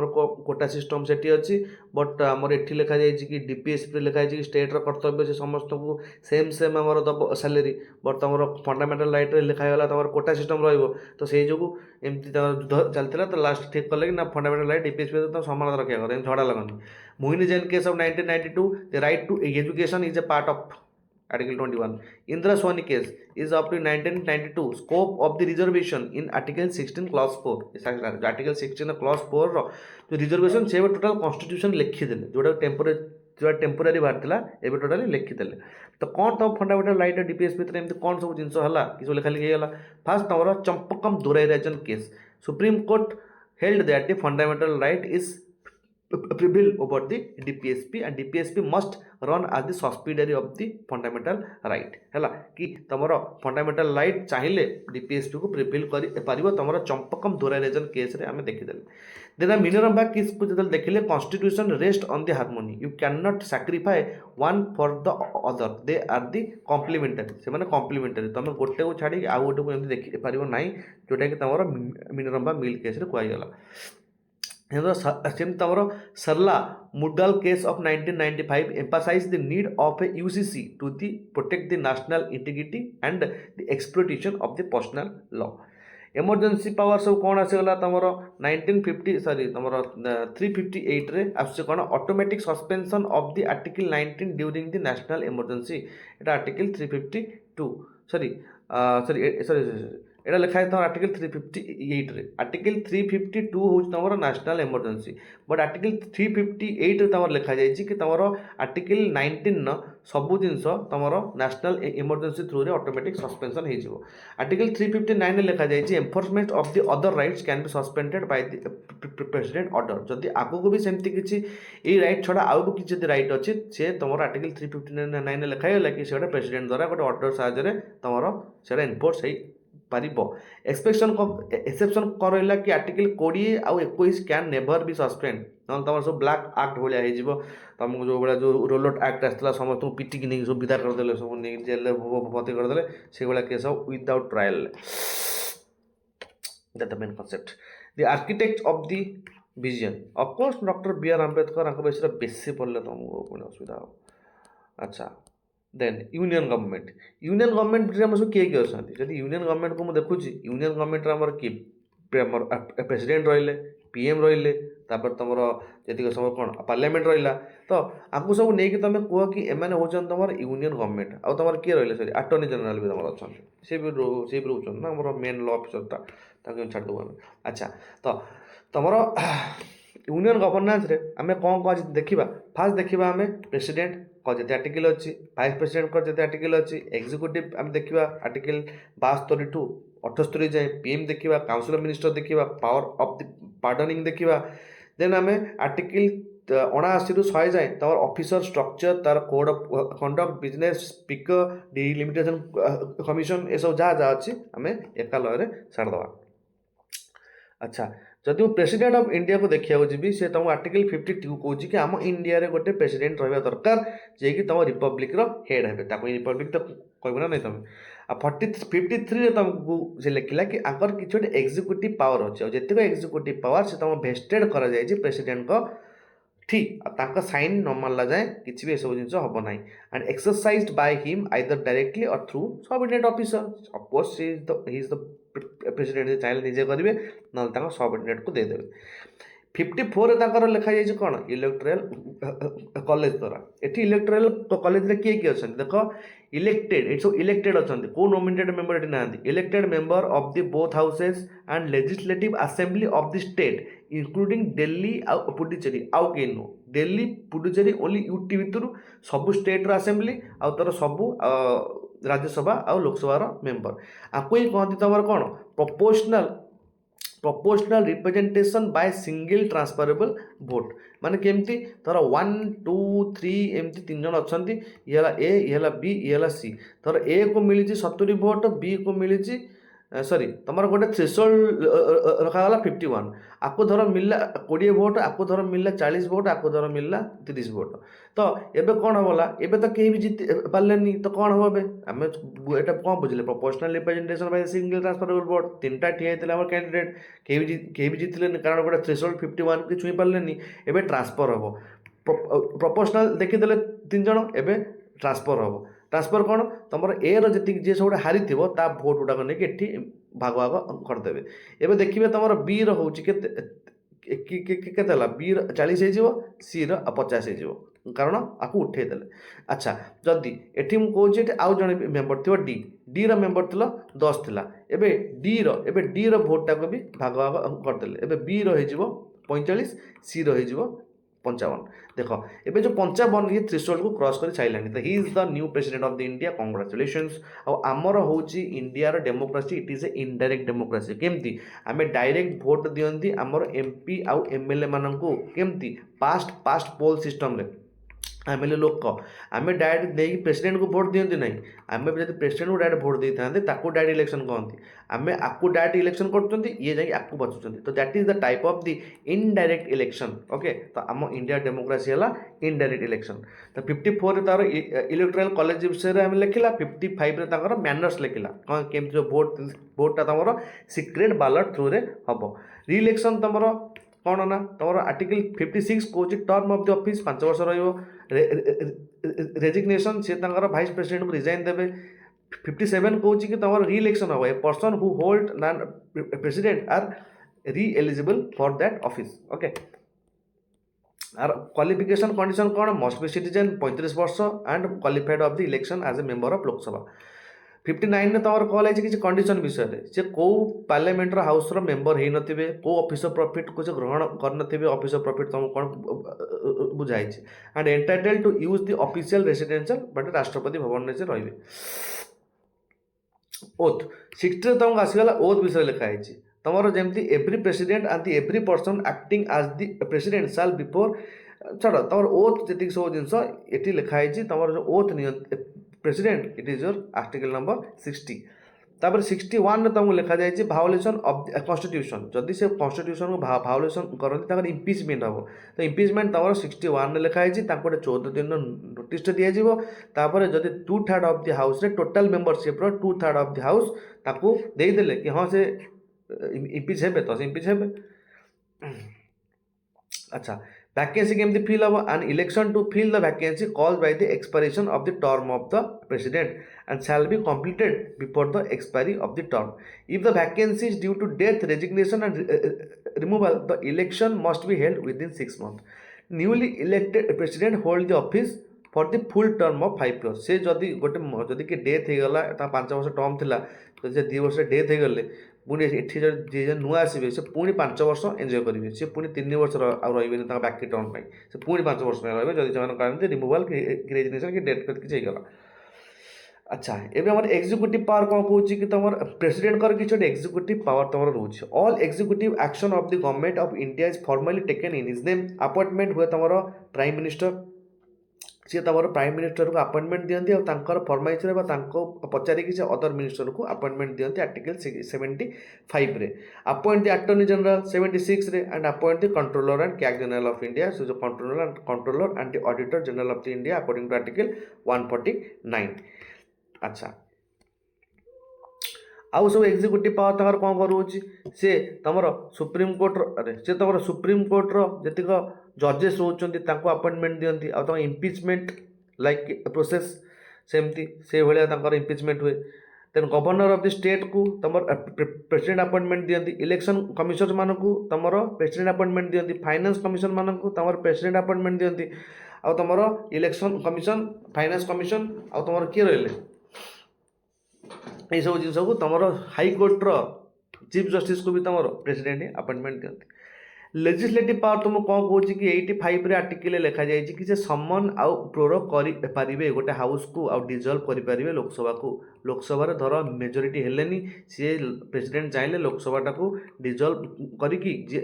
कोटा सिस्टम से अच्छी बट आमर एटी लिखा जाए कि डीपीएसपी लिखाई कि स्टेट्र कर्तव्य से समस्त को सेम आमर दब सालेरी बट तुम फंडामेंटल राइट लिखागला तुम कोटा सिस्टम रो से जो एमती युद्ध चलता तो लास्ट ठीक कले कि ना फंडामेंटल राइट डीपीएसपी तो समानता रखा कर झगड़ा लगनी Mohini Jain case of 1992 the right to education is a part of Article 21. Indra Swani case is up to 1992. Scope of the reservation in Article 16 Clause 4. Article 16 Clause 4 रो जो रिजर्वेशन से टोटाल कॉन्स्टिट्यूशन लिखिदेले जोटा टेम्पोरारी बाहर थिला एबे टोटाली लिखिदेले तो कौन तुम फंडामेंटल राइट डीपीएस भितर एमती कौन सब जिनस हला कि सब लिखा लिखी गला फास्ट तुम Champakam Dorairajan case supreme court held that the fundamental right is prevail over the DPSP and DPSP must run as the subsidiary of the fundamental right है कि तुम फंडामेंटल राइट चाहिए DPSP को प्रिवेल कर तुम चंपकम दोराईराजन केस रे आम देखीदे देन मिनरम्भा केस को जो देखिले constitution rest on the harmony you cannot sacrifice one for the other they are the complementary से माने कॉम्प्लीमेंटरी तुम गोटे को छाड़ी आउ गोटे को एमती देखि पारिबो नाही जोटा कि तुम मिनरम्भा मिल केस रे कुआगला तुम Sarla Mudgal case of 1995 emphasized the need of a UCC to protect the national integrity and the exploitation of the personal law. Emergency power सब कौन आसगला तुम 358 रे आस कौन automatic suspension of the article 19 during the national emergency Etah article 352 sorry एटा लिखा है तुम आर्टिकल 358 रे आर्टिकल 352 हूँ तुम नेशनल इमरजेंसी बट आर्टिकल 358 रे तुम लिखा जाए कि तुम आर्टिकल 19 न सबू जिनस तुम नेशनल इमरजेंसी थ्रू रे ऑटोमेटिक सस्पेंशन हो आर्टिकल 359 रे लिखा जाए enforcement of the other rights can be suspended bye the president order जदि आगु को भी सेमती किसी ये राइट छड़ा आउ भी किसी राइट अच्छी से तुम आर्टिकल 359 लिखाईगला कि से प्रेसिडेंट द्वारा गोटे ऑर्डर साहाय्य तुम से एनफोर्स हो पारिबो एक्सेप्शन करला कि आर्टिकल 20 आउ 21 कैन नेवर बी सस्पेंड न तुम सब ब्लैक एक्ट भाया हो तुमको जो भाया जो रोलट एक्ट आसला समस्त पिटिक नहीं सब विदा करदे सब नहीं जेल भर्ती करदे से भाया case without trial that the main concept the architect of the vision of course doctor B R Ambedkar विषय बेसी पढ़ले तुमको पुणी असुविधा हो अच्छा देन यूनियन गवर्नमेंट सब किए किए अच्छा जदि यूनियन गवर्नमेंट को मुझे देखुची यूनियन गवर्नमेंट आमर किए प्रेसिडेंट रहिले पीएम रहिले तापर तुम जी सब कौन पार्लियामेंट रहा तो आपको सब नहीं तुम कह कि एम होचन तुम यूनियन गवर्नमेंट आउ तुम किए रहिले सॉरी अटर्नी जनरल भी तुम अच्छा से भी रोचन ना आम मेन लॉ अफिसरटा छाड़देव आम अच्छा तो तुम यूनियन गवर्नेंस रे आमे कौन कौन देखा फास्ट देखा आमे प्रेसिडेंट को जिते आर्टिकल अच्छी वाइस प्रेसिडेंट को जिते आर्टिकल अच्छी एक्जिक्यूटिव आम देखा आर्टिकल 72 टू 78 जाए पीएम देखा काउंसिल ऑफ मिनिस्टर देखा पावर ऑफ द पार्डनिंग देखा देन आम आर्टिकल 79 रु 100 जाए तमर ऑफिसर स्ट्रक्चर तार code of conduct business speaker delimitation commission ये सब जहाँ जहाँ अच्छी आम एकालय छाड़दे। अच्छा जदि मैं प्रेसिडेंट ऑफ इंडिया को देखा जी से तुम आर्टिकल 52 कौच कि आम इंडिया रे गोटे प्रेसिडेंट रहा दरकार जे कि तुम रिपब्लिक हेड है रिपब्लिक तो कहब ना नहीं तुम आ 53 तुमको से लिखला कि आकर किसी गोटे एक्जिक्यूटिव पावर अच्छे जितक एक्जिक्यूटिव पावर से तुम भेस्टेड कर प्रेसिडेंट को ठीक ताका साइन न मानला जाए किसी भी सब जिन हम ना and exercised by him either directly or through subordinate officer of course he is the president चाहे निजे करेंगे ना सबऑर्डिनेट को देदेवे। 54 लिखा जाए कौन इलेक्टोरल कॉलेज द्वारा ये इलेक्टोरल कॉलेज किए किए अच्छा देख इलेक्टेड ये सब इलेक्टेड अच्छा कौ नॉमिनेटेड मेंबर ये ना elected member of the both houses and legislative assembly of the state including Delhi आउ पुडुचेरी आउ कहीं नुह दिल्ली पुडुचेरी ओनली यूटी भितर सबू स्टेट असेंबली आउ तर सबू राज्यसभा आउ लोकसभा मेंबर आपको ही कहती तुम कौन proportional representation by single transferable vote माने केमती तोर 1 2 3 एमती 3 जन अच्छा ये ए ये बी ये सी तोर ए को मिली 70 भोट बी को मिली सॉरी तुम गोटे थ्रेशोल्ड रखागला 51 आपको धर मिलला 20 भोट आपको धर मिलला 40 भोट आपको धर मिलला 30 भोट तो एबे कौन हमला एबे तो कहीं भी जीत पार्लेनी तो कौन हम आम एटा कौन बुझे proportional representation by single transferable vote 3टा ठिया होते कैंडिडेट कहीं भी जीतले कारण गोटे थ्रेशोल्ड 51 की छुई पार्लेनी एबे ट्रांसफर हम प्रोपोर्शनल देखीदे 3 जन एबे ट्रांसफर हम ट्रांसफर कौन तुम ए री जी सब हारी ता भोट गुड़ाक नहीं भाग भाग करदे एवं देखिए तुम बी रोच के बी 40 हो सी 50 हो कारण आपको उठेदेले। अच्छा जदि एटी मुझे कौचे आउ जन मेम्बर थी डी डी मेम्बर थी 10 थिला एबे डी भोटा को भी भाग भाग करदे एबे बी हो 45 सी हो 55 देख एबे जो 55 ये थ्रेशोल्ड को क्रॉस कर साइलानी तो he is the new president of the India congratulations. आमर होची इंडिया रो democracy it is a indirect democracy केमती आमे डायरेक्ट वोट दियंती आमर एमपी आउ एमएलए माननकू केमती पास्ट पोल सिस्टम रे एमएलए लोक आम डायरेक्ट नहीं प्रेसिडेंट को भोट दिखती ना आम जब प्रेसिडेंट को डायरेक्ट भोट दे था डायरेक्ट इलेक्शन कहती आम आपको डायरेक्ट इलेक्शन कर ये जाकि आपको बचुंट तो that is the type of the indirect election okay तो आम इंडिया डेमोक्रेसी है इनडायरेक्ट इलेक्शन तो 54 तार इलेक्टोरल कॉलेज विषय में लिखला 55 मैनर्स लिखला कौन केम जो भोटा तुम सिक्रेट बैलेट थ्रू रे हम रिइलेक्शन तुम कौन ना तुम आर्टिकल 56 कौच टर्म ऑफ द ऑफिस 5 वर्ष रेजिग्नेशन से भाइस प्रेसिडेंट को रिजाइन देवे 57 कौच कि तुम रिइलेक्शन हम a person who hold non president are re eligible for that office okay are qualification condition कौन मस्ट बी सिटीजन 35 वर्ष and qualified of the election as a member of Lok Sabha 59 ने तुम कहल किसी कंडीशन विषय में से कौ पार्लियामेंटर हाउस रो मेंबर हो नथिबे कौ ऑफिस ऑफ प्रॉफिट को ग्रहण कर ऑफिस ऑफ प्रॉफिट तुम कौन बुझाई and entitle to use the official residential but Rashtrapati Bhavan में से रहिबे। ओथ 60 तुमको आसीगला ओथ विषय लिखाई तुम जमी every president and every person acting as the president साल बिफोर छाड़ तुम ओथ जी सब जिनस ये लिखाई तुम जो ओथ नि president it is your article number 60 तापर 61 में तुमको लिखा जाए भायोलेसन ऑफ कॉन्स्टिट्यूशन जदि से कॉन्स्टिट्यूशन को भायोलेसन करती इम्पिचमेंट हम तो इम्पिचमेंट तुम 61 में लिखाई 14 दिन नोटिस दिज्वर जदि 2/3 ऑफ द हाउस रे total membership 2/3 of the house ताकू देदेले कि हाँ से इम्पिच हे तो इम्पिच हे। अच्छा वैकेंसी केमती फिल हम an election to fill the vacancy called by the expiration of the term of the president and shall be completed before the expiry of the term if the vacancy is due to death resignation and removal the election must be held within 6 months newly elected president hold the office for the full term of 5 years से जदि गोटे जदि कि डेथ हो गला 5 वर्ष टर्म थिला तो 2 वर्ष डेथ हो गले पुणी एठी जे नुआ आसबे से पुणी 5 वर्ष एंजॉय करेंगे सी पुणी 3 वर्ष रही बाकी टर्म पर से पुणी 5 वर्ष रही जब से रिमूवाल कि रेजिग्नेशन कि डेथ किसी होगा। अच्छा एवं आम एक्जिक्यूटिव पावर कौन कौन कि तुम प्रेसिडेंट कर किसी एक्जिक्यूटिव पावर तुम रोचे all executive action of the government of India is formally taken in is name appointment हुए तुम प्राइम मिनिस्टर सी तुम प्राइम मिनिस्टर को अपॉइंटमेंट दिखती और फरमाइश पचारिकी से अदर मिनिस्टर को अपॉइंटमेंट दिखती आर्टिकल 75 रे अपॉइंट द अटॉर्नी जनरल 76 रे and appoint the controller and CAG general of India so जो controller and the auditor general of the India according to article 149। अच्छा आउ सब एक्जिक्यूटिव पावर तक कौन करुच्ची सी तुम सुप्रीम कोर्टर अरे सी तुम सुप्रीम कोर्टर जी जजेस रोचे अपॉइंटमेंट दिखती आम इम्पिचमेंट लाइक प्रोसेस सेमती से भाया इम्पिचमेंट हुए then governor of the state को तुम प्रेसिडेंट अपॉइंटमेंट दिखती इलेक्शन कमिशनर मान को तुम प्रेसिडेंट अपॉइंटमेंट दिखती फाइनेंस कमिशन मान को तुम प्रेसिडेंट अपॉइंटमेंट दिखती आ तुम इलेक्शन कमिशन फाइनेंस कमिशन आ तुम किए रही ये सब जिन को तुम हाईकोर्टर चीफ जस्टिस को भी तुम प्रेसिडेंट अपॉइंटमेंट दिखती। लेजिस्लेटिव पावर तुम कौन कौन कि 85 आर्टिकल लिखा जाए कि से समन आउ प्रोरोग करें गोटे हाउस को आउ डिजल्व करेंगे लोकसभा को लोकसभा धर मेजोरिटी हेलेनी सी प्रेसिडेंट चाहिए लोकसभा को डिजल्व करी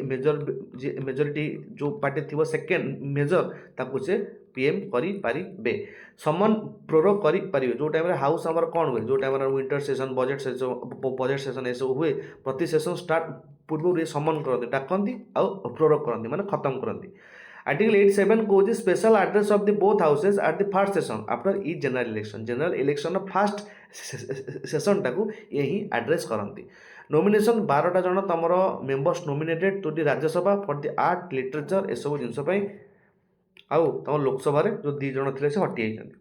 मेजोरिटी जो पार्टी थी सेकेंड मेजर ताकू से पीएम करें समन प्रोरोग करेंगे जो टाइम हाउस आमर कौन हुए जो time winter session budget session ये सब हुए प्रति सेशन स्टार्ट पूर्व ये समन करते डाकती आउ प्रोरोग करती माने खत्म करती। आर्टिकल 87 कौन special address of the both houses at the first session after ई जनरल इलेक्शन फर्स्ट सेशन टाक यही एड्रेस करती। नॉमिनेशन 12टा जन तुम members nominated to the Rajya Sabha for the art literature ये सब जिनस आउ तुम लोकसभा जो 2 जन थे से हटि जाती।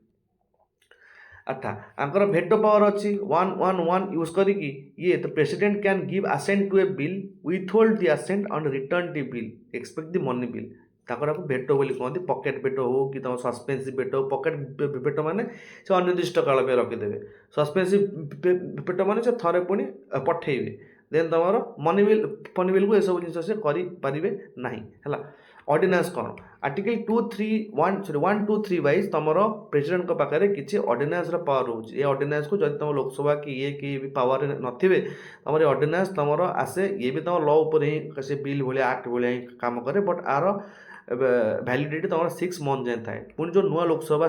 अच्छा आंकर भेटो पावर अच्छी 111 यूज करी ये तो president can give assent to a bill withhold the assent and return the bill expect the money bill ताको भेटो बोली कहते पकेट भेटो हो कि तुम सस्पेंसिव भेटो पकेट भेटो माने से अनिर्दिष्ट काल पे रखिदेवे सस्पेंसिव भेटो माने से थरे पुणी पठेबे देन तुम मनी बिल को सब जिन से करें ना है। ऑर्डिनेंस कौन आर्टिकल 123 वाइज तुम प्रेसिडेंट पाखे किसी ऑर्डिनेंस पावर रोचे ये ऑर्डिनेंस को जब तुम लोकसभा कि ये कि भी पावर नथिबे तुम ये ऑर्डिनेंस तुम आसे ये भी तुम लॉ उपर ही से बिल भाया आक्ट भाया ही काम करे बट आर भैलिडिटी तुम 6 मंथ जाए थाए पुणी जो नुआ लोकसभा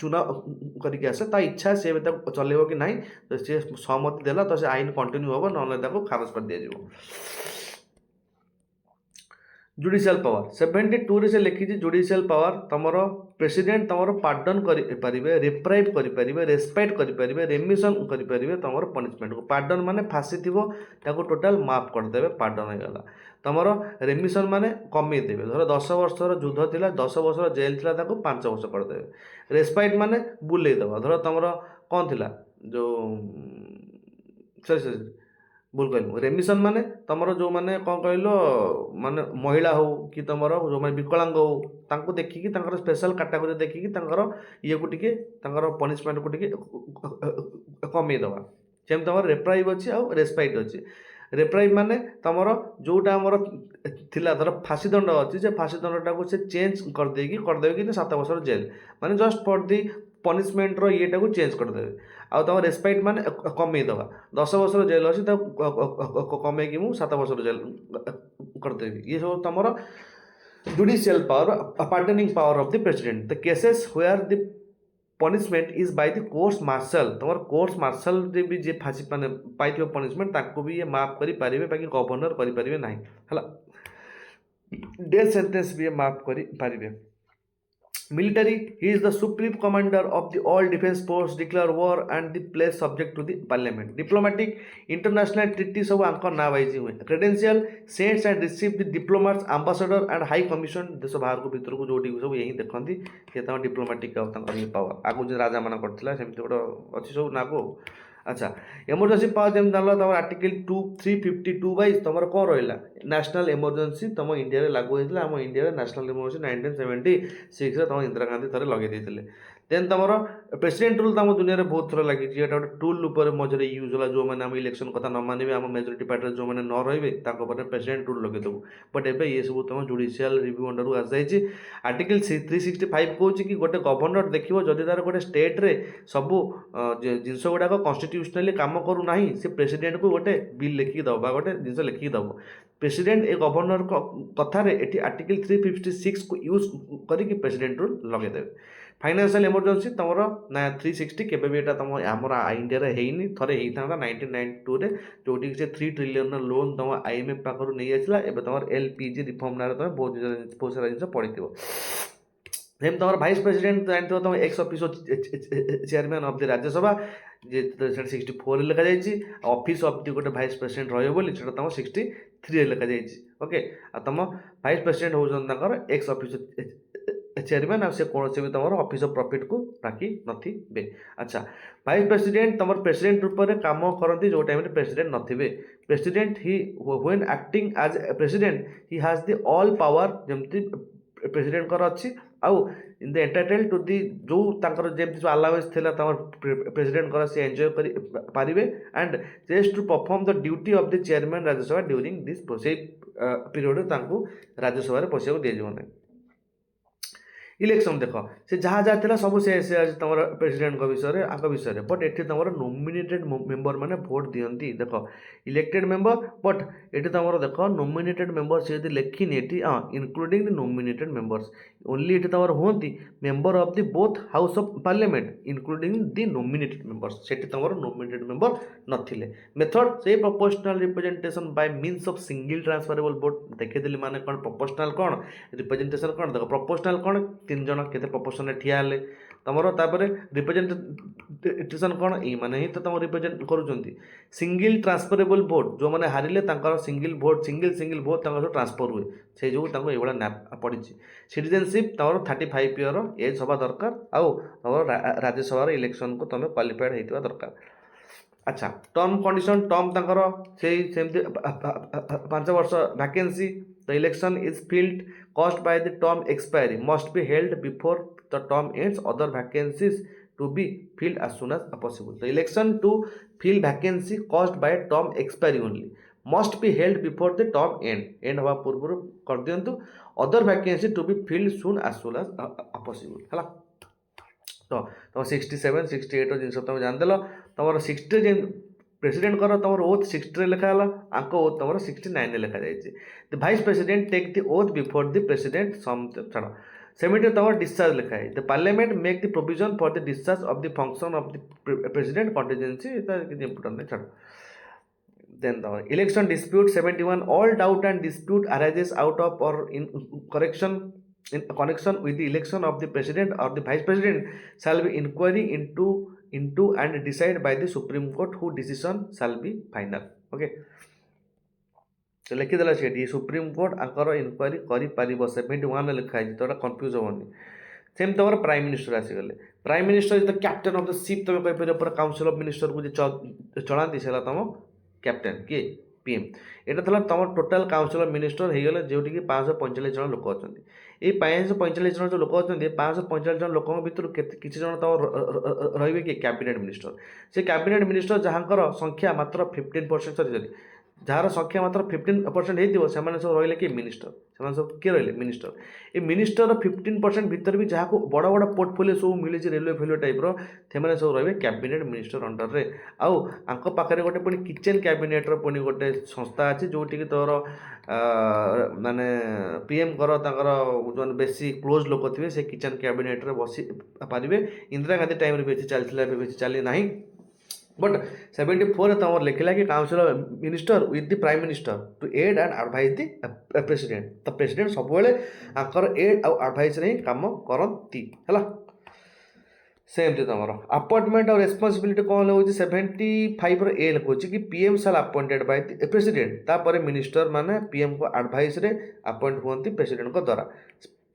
चुनाव करके आसे ता इच्छा से चलेब कि ना तो सी सहमति देला तो से आईन कंटिन्यू हम ना खारज कर दिज्व। जुडिशियल पावर 72 से लिखी जुडिशियल पावर तुम प्रेसिडेंट तुम पार्डन करें रिप्राइव करें रेस्पेक्ट करें रेमिशन करें तुम पनिशमेंट को पार्डन माने फांसी थी टोटाल माफ करदे पार्डन होगा तुम रेमिशन माने कमेदेवे धर 10 वर्षर युद्ध थी 10 वर्ष जेल थी 5 वर्ष करदे रेस्पाइट माने बुलेदेव धर तुम कौन थी जो सरी भूल कहलु रेमिशन माने तुम जो मैंने कौन कहल माने महिला हो कि तुम जो मैंने विकलांग हो तांको देखिकी स्पेशल कैटेगरी देखिकी ये को टिके पनिशमेंट को टिके कमेदेवा सेम तुम रेप्राइव अच्छी आउ रेस्पाइट अच्छी। रेप्राइव माने तुम जोटा आमर थिला धर फांसी दंड अच्छी से फांसी दंडटा को से चेंज करदे कि 7 वर्ष जेल माने just for the punishment Rita को चेंज करदे आ तुम रेस्पाइट माने कमेदेवा 10 वर्ष जेल अच्छी कमे 7 वर्ष जेल करदेवी ये सब तुम judicial power pardoning power of the president the cases where the punishment is by the courts martial तुम कोर्ट्स मार्शल भी जे फांसी माने पाई पनिशमेंट ताको भी ये माफ करि पारिबे बाकी गवर्नर करि पारिबे नाही हला डेथ सेंटेंस भी ये माफ करि पारिबे। Military he is the supreme commander of the all defence force declare war and the place subject to the parliament. Diplomatic international treaty सब आंक ना वाइज हुए credential sends and receive the diplomats ambassador and high commission देश बाहर को भीतर को जोटी सब यही देखती ये डिप्लोमेटिक पावर आगु जो राजा मान करता सेमती गोटे अच्छी सब ना को। अच्छा एमरजेंसी पावर जमी जान तुम आर्टिकल 352 वाइज तुम कौन रहा नेशनल एमरजेंसी तुम इंडिया लागू होता है आम इंडिया नेशनल एमरजेंसी 1976 तुम इंदिरा गांधी थे लगे देन तुम प्रेसिडेंट रूल तुम दुनिया में बहुत थर लगी गोटे टूल उपर मझे यूज होला जो मैंने आम इलेक्शन कथा न मानवे आम मेजोरिटी पार्टी जो मैंने न रही प्रेसिडेंट रूल लगेदेबू बट एबे ये सब तुम जुडिशियल रिव्यू अंडर आस जाइए आर्टिकल 365 कौच कि गोटे गवर्नर देखो जदि तार गोटे स्टेट्रे सबू जिनस गुड़ाक कन्स्टिट्यूशनाली कम करूना से प्रेसिडेंट को गोटे बिल लिखिकी दब गोटे जिन लिखिकी दब प्रेसिडेंट ए गवर्नर कथार ये आर्टिकल 356 को यूज करके प्रेसिडेंट रूल लगेदेवे फाइनेंशियल इमरजेंसी तुम ना 360 केवे भी तुम आमर इंडिया है थे होता 1992 जोटी से 3 ट्रिलियन लोन तुम IMF पाखर नहीं आसला एवं तुम LPG रिफर्म ना तुम बहुत सारा जिन पड़ी थो सेम तुम भाइस प्रेसिडेंट जानते तुम ex officer chairman of the Rajya Sabha जे 64 लिखा जाइए ऑफिस ऑफ द गोटे भाइस प्रेसिडेंट रहा तुम 63 लिखा जाइए ओके तुम भाइस प्रेसिडेंट होकर एक्स ऑफिसर चेयरमैन आ कौन से भी तुम ऑफिस ऑफ प्रॉफिट को राखी नथिबे अच्छा भाइस प्रेसिडेंट तुम प्रेसिडेंट रूप में काम करती जो टाइम प्रेसिडेंट नथिबे president he when acting as a president he has the all power जमती प्रेसिडेंट कर अच्छी आउ in the entitle to the जो तांकर जेमती जो अलाउंस थिला तमर प्रेसिडेंट कर से एंजॉय करि पारिबे and just to perform the duty of the chairman Rajya Sabha during this period तांको राज्यसभा रे पसिया दिया जीवन इलेक्शन देख से जहाँ जहाँ थी सब से तुम प्रेसिडेंट विषय आग विषय बट ये तुम नोमिनेटेड मेंबर मैंने भोट दिखती देख इलेक्टेड मेंबर बट ये तुम देख नोमिनेटेड मेंबर से लिखिनी ये including the nominated members only ये तुम हमें member of the both house of parliament including the nominated members से तुम नोमिनेटेड मेंबर नथिले मेथड से proportional representation bye means of single transferable vote देखी माने कौन प्रोपोर्शनल कौन रिप्रेजेंटेशन कौन देख प्रोपोर्शनल कौन 3 जन के प्रोपोर्शन ठिया हेले तुम रिप्रेजेंटेशन कौन ये ही तो तुम रिप्रेजेंट करुँच सिंगल ट्रांसफरेबल भोट जो मैंने हारिले सिंगल भोट सिंगल भोट सब ट्रांसफर हुए से जो ये पड़ी सिटीजनशिप तुम 35 ईयर एज हवा दरकार आउ तुम राज्यसभा इलेक्शन को तुम क्वालिफाइड होता दरकार अच्छा टर्म कंडीशन टर्म तंकर से 5 वर्ष vacancy the election is filled caused by the term expiry must be held before the term ends other vacancies to be filled as soon as possible the election to fill vacancy caused by term expiry only must be held before the term end हवा पूर्व कर दियंतु other vacancy to be filled soon as possible है तो तुम 67 68 जिन तुम जानदेल तुम 60 जेन प्रेसिडेंट कर तुम ओथ 60 लिखा आंक ओथ तुम 69 लिखा जाए the vice president take the oath before the president सम छाड़ 70 तुम डिस्चार्ज लिखा है the parliament make the provision for the discharge of the function of the president contingency important नहीं छाड़ देन तुम election dispute 71 all doubt and dispute arises out of or in correction in connection with the election of the president or the vice president shall be inquiry into and decided by the Supreme Court whose decision shall be final okay तो लिखिदेला से सुप्रीम कोर्ट आंकर इनक्वारी कर 71 लिखाई तो कन्फ्यूज हेनी सेम तुम प्राइम मिनिस्टर आसीगले prime minister is the captain of the ship तुम कहीपर पूरा काउंसिल ऑफ मिनिस्टर को चलाती से तुम कैप्टेन किए PM यहाँ था तुम टोटाल काउंसिल ऑफ मिनिस्टर हो गले जोटि कि 545 जन लोक अच्छा ये 545 जन जो लोक अच्छा 545 जन लोक भर किसी जन तुम रे कि कैबिनेट मिनिस्टर से कैबिनेट मिनिस्टर जहाँकर संख्या मात्र 15% सरी जार संख्या मात्र 15% होती सब रही कि मिनिस्टर से सब किए रही मिनिस्टर ये मिनिस्टर 15% भितर भी जहाँ को बड़ बड़ पोर्टफोलियो सब मिली रेलवे फेलवे टाइप्र से सब रही कैबिनेट मिनिस्टर अंडर रे आउ आंक पाखे गोटे पुणी किचेन कैबिनेट पुणी गोटे संस्था अच्छी जोटि तोर माने PM कर जो बेसी क्लोज लोक थे से किचेन कैबिनेट रे बसी पारे इंदिरा गांधी टाइम बेसी चलता बेसी चली ना बट 74 तुम लिखला कि council of minister with the prime minister to aid and advise the president तो प्रेसिडेंट सब आंकर एड आउ एडवाइस रे काम करती है सेमती तुम अपॉइंटमेंट और रेस्पॉन्सिबिलिटी कौन हो 75 ए लिखुच कि PM साल अपॉइंटेड बाय द प्रेसिडेंट तापर मिनिस्टर माने PM को एडवाइस रे अपॉइंट हुआ प्रेसिडेंट को द्वारा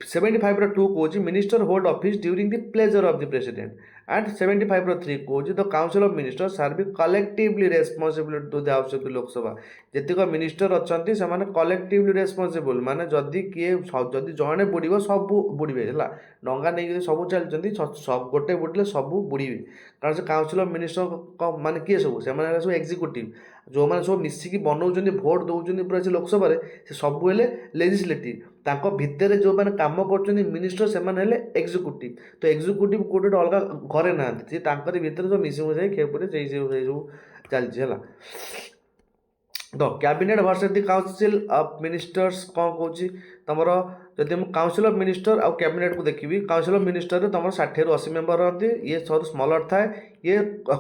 75 टू कौच minister hold office during the pleasure of the president and 75 3 कौच the council of minister shall be collectively responsible to the house of the Lok Sabha जेतिक मिनिस्टर अच्छा से कलेक्टिवली रेस्पॉन्सिबल माने जदि किए जदि जड़े बुड़ सब बुड़े है डंगा नहीं सब चलती सब गोटे बुड़े सब बुड़े कारण से काउंसिल ऑफ मिनिस्टर माने किए सब एग्जीक्यूटिव जो मैंने सब मिसिकी बनाऊँ भोट दौरान पूरा से लोकसभा से सब हेले लेजिस्लेटिव तांको भितर जो मैंने काम कर मिनिस्टर से एग्जीक्यूटिव तो एग्जीक्यूटिव कोटे अलग घरे ना भितर जो मिसी मुसाई खेपुरे सब चलती है तो cabinet versus the council of ministers कौन कौन तुम जदि काउंसिल ऑफ मिनिस्टर और कैबिनेट को देखी काउंसिल ऑफ मिनिस्टर तुम 60 ରୁ 80 मेंबर रहती ये सब स्मॉलर थाए ये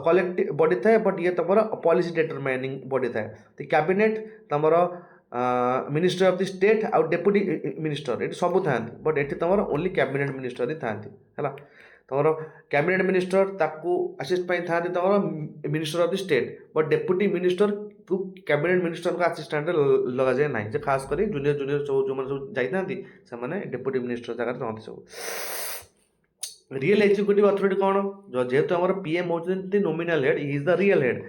कलेक्टिव बॉडी थाए बट ये तुम पॉलिसी डिटरमाइनिंग बॉडी थाए तो कैबिनेट तुम मिनिस्टर ऑफ द स्टेट आउ डेप्यूटी मिनिस्टर ये सब था बट ये तुम ओनली कैबिनेट मिनिस्टर ही था तुम कैबिनेट मिनिस्टर ताकू असिस्ट था तुम minister of the state but deputy minister को कैबिनेट मिनिस्टर को असिस्टेंट लगा जाए ना खास कर जूनियर जूनियर जो मैंने सब जाते डेप्यूटी मिनिस्टर जगह रहते सब रियल एग्जीक्यूटिव अथॉरिटी कौन जेहेतु आम पीएम होती nominal head he is the real head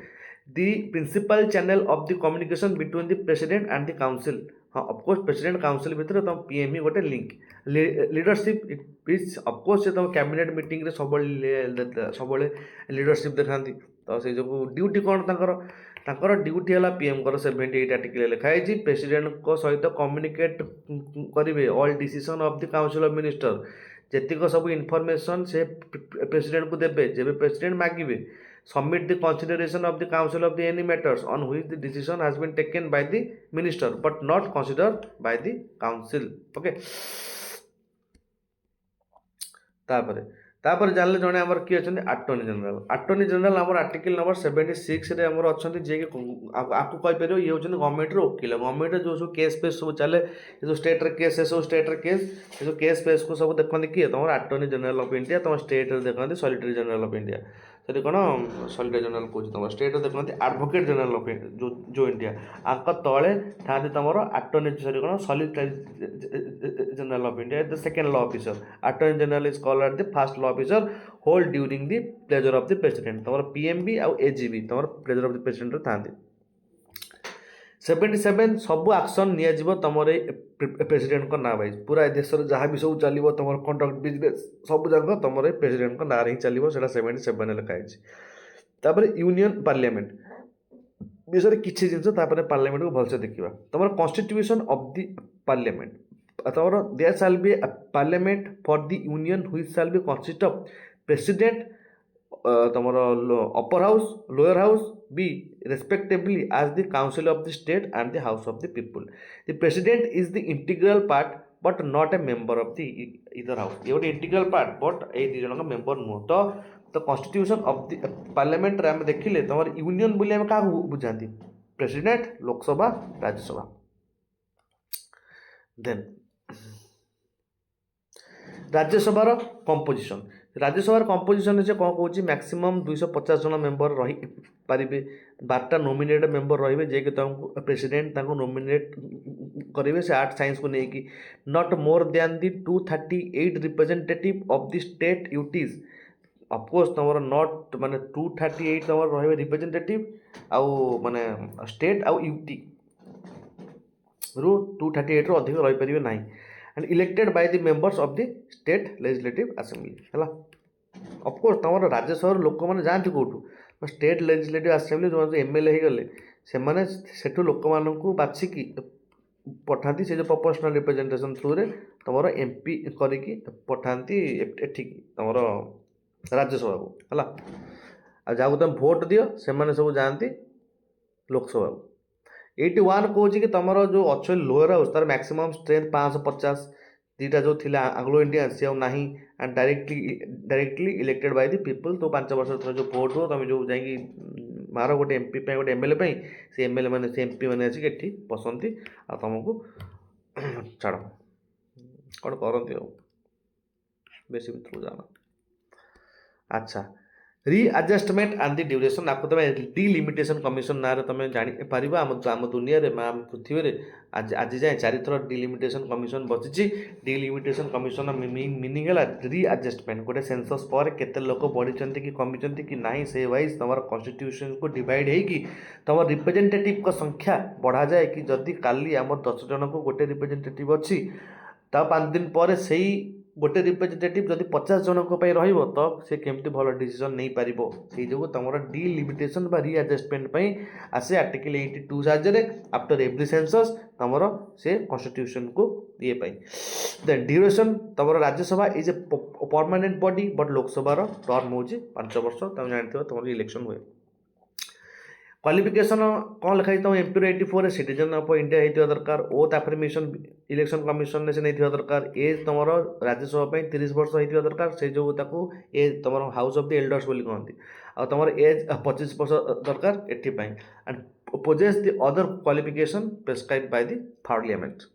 the principal channel of the communication between the president and the council हाँ ऑफकोर्स प्रेसिडेंट काउंसिल भितर तुम पीएम ही गोटे लिंक लीडरशिप इज ऑफकोर्स तुम कैबिनेट मीटिंग सब सब लीडरशिप देखा तो से जो ड्यूटी कौन तांकर ड्यूटी है पीएम कर 78 आर्टिकल लिखाई प्रेसिडेंट को सहित कम्युनिकेट करेंगे all decision of the council of minister जेतिक सब इनफॉरमेशन से प्रेसिडेंट को देवे जब प्रेसिडेंट मांगे submit the consideration of the council of the any matters on which the decision has been taken by the minister but not considered by the council okay तापर जानले जने हमर की अछन अटॉर्नी जनरल हमर आर्टिकल नंबर 76 रे हमर अछन जे आपको कहि परियो ये होछन गवर्नमेंट रो वकील गवर्नमेंट जो सब केस पेस सब चले जो स्टेट रे केस है सब स्टेट रे केस जो केस पेस को सब देखन की तमर अटॉर्नी जनरल ऑफ इंडिया तम स्टेट रे देखन सॉलिसिटर जनरल ऑफ इंडिया से कौन सॉलिसिटर जनरल कौन तुम स्टेट देखते एडवोकेट जनरल ऑफ जो इंडिया आंक तले था तुम अटॉर्नी सॉरी कौन solicitor general of India the second law officer attorney general is called eight the first law officer hold during the pleasure of the president तुम पीएमबी आउ एजीबी तुम प्लेजर ऑफ द प्रेसिडेंट था 77 सब एक्शन नियाजिबो तुम प्रेसिडेंट को ना वाइज पूरा देश जहाँ भी सब चलो तुम कंडक्ट बिजनेस सब जाक तुम प्रेसिडेंट को ना ही चलो से 77 लिखाई यूनियन पार्लियामेंट विषय किसी जिन पार्लियामेंट को भलसे देखा तुम कॉन्स्टिट्यूशन ऑफ द पार्लियामेंट तुम there shall be parliament for the union which shall be consist of president तुम upper house lower house be respectively as the council of the state and the house of the people the president is the integral part but not a member of the either house ये गोटे integral part but ए दी जन का member नुह तो constitution of the parliament रे हम देखिले तुम यूनियन बोली हम का बुझाती प्रेसिडेंट लोकसभा राज्यसभा देन राज्यसभार कंपोजिशन राज्यसभार कंपोजिशन से कौन कौन मैक्सिमम 250 जन मेंबर रही पारे 12टा नॉमिनेटेड मेंबर रे जे प्रेसिडेंट नॉमिनेट करेंगे से आर्ट साइंस को लेकिन not more than the 238 representative of the state UTs of course तुम नॉट माने 238 तुम रे रिप्रेजेंटेटिव आउ माने स्टेट आउ यूटी रु 238 रु अधिक रही पारे ना and elected by the members of the state legislative assembly है ऑफकोर्स तुम राज्यसभा लोक मैंने जाती कौटू स्टेट लेजिस्लेटिव असेंबली जो एमएलए हो गले से लोक मानू बाछिकी पठाती से जो प्रोपोर्शनल रिप्रेजेंटेशन थ्रू रे तुम एमपी करके पठाती एठिक तुम राज्यसभा को है आ जहाँ तुम भोट दियो से सब जाती लोकसभा को 81 कौच कि तुम जो अच्छे लोअर हाउस तार मैक्सिमम स्ट्रेंथ 550 दीटा जो थी आंग्लो इंडियन सी ना and directly elected by the people तो 5 वर्ष तुम जो भोट हो तुम जो जाकि मार गोटे एमपी गोटे एमएलए से एमएलए मैंने से एमपी मैंने आसिक बसती आ तुमको छाड़ कौन करती बेस भर जाना अच्छा रीआडजस्टमेंट एंड द ड्यूरेशन आपको तुम डिलिमिटेशन कमिशन ना तुम जापर आम दुनिया रे आम पृथ्वी रे आज आज जाए 4 थर डिलिमिटेशन कमिशन बची डिलिमिटेशन कमिशन मीनिंग है रीआडजस्टमेंट गोटे सेंसस पर केते लोक बढ़ी कि कमी कि ना से वाइज तुम कन्स्टिट्यूशन को डिवाइड होगी तुम रिप्रेजेंटेटिव को संख्या बढ़ा जाए कि जदि काली आम 10 जन को गोटे रिप्रेजेंटेटिव अच्छी ता 5 दिन पर से गोटे रिप्रेजेंटेटिव जदि 50 जनक रहिबो तो से केमती भल डिसीजन नहीं पारिबो से जो तुम डिलिमिटेशन बा रीआडजस्टमेंट आसे आर्टिकल 82 साहाय्य आफ्टर एवरी सेंसस तुम से कन्स्टिट्यूशन को ये देन ड्यूरेशन तुम Rajya Sabha is a permanent body but Lok Sabha term हो 5 वर्ष तुम जानते तुम इलेक्शन हुए क्वालिफिकेशन कौन लिखाई तुम एमपी 84 सिटीजन ऑफ इंडिया होता दरकार ओथ एफर्मेशन इलेक्शन कमिशन ने से नहीं दरकार एज तुम राज्यसभा 30 वर्ष होता दरकार से जो एज तुम हाउस ऑफ द एल्डर्स बोली कहते आ तुम एज 25 वर्ष दरकार एपाई and possess the other qualification prescribe by the parliament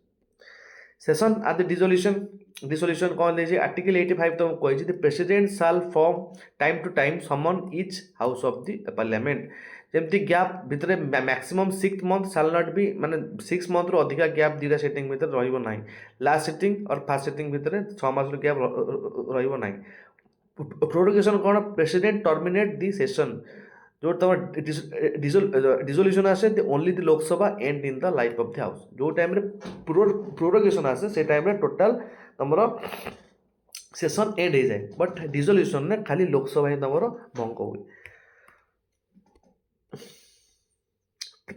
session at the dissolution कौन देखिए आर्टिकल 85 तुमको कही the president shall from time to time summon each house of the parliament जमती गैप भितर मैक्सिमम 6 मंथ साल नट भी माने 6 मंथ रू अधिका गैप दीटा सेटिंग भितर रहिबो नाही लास्ट सेटिंग और फास्ट सेटिंग भितर 6 मास रू गैप रहिबो नाही प्रोरोगेशन कौन प्रेसिडेंट टर्मिनेट दी सेशन जो तुम डिसोल्यूशन आसे only the Lok Sabha and in the life of the house जो टाइम प्रोरोगेशन आसे से टाइम टोटाल तुम सेशन एंड हो जाए बट डिसोल्यूशन ने खाली लोकसभा ही तुम भंग हुए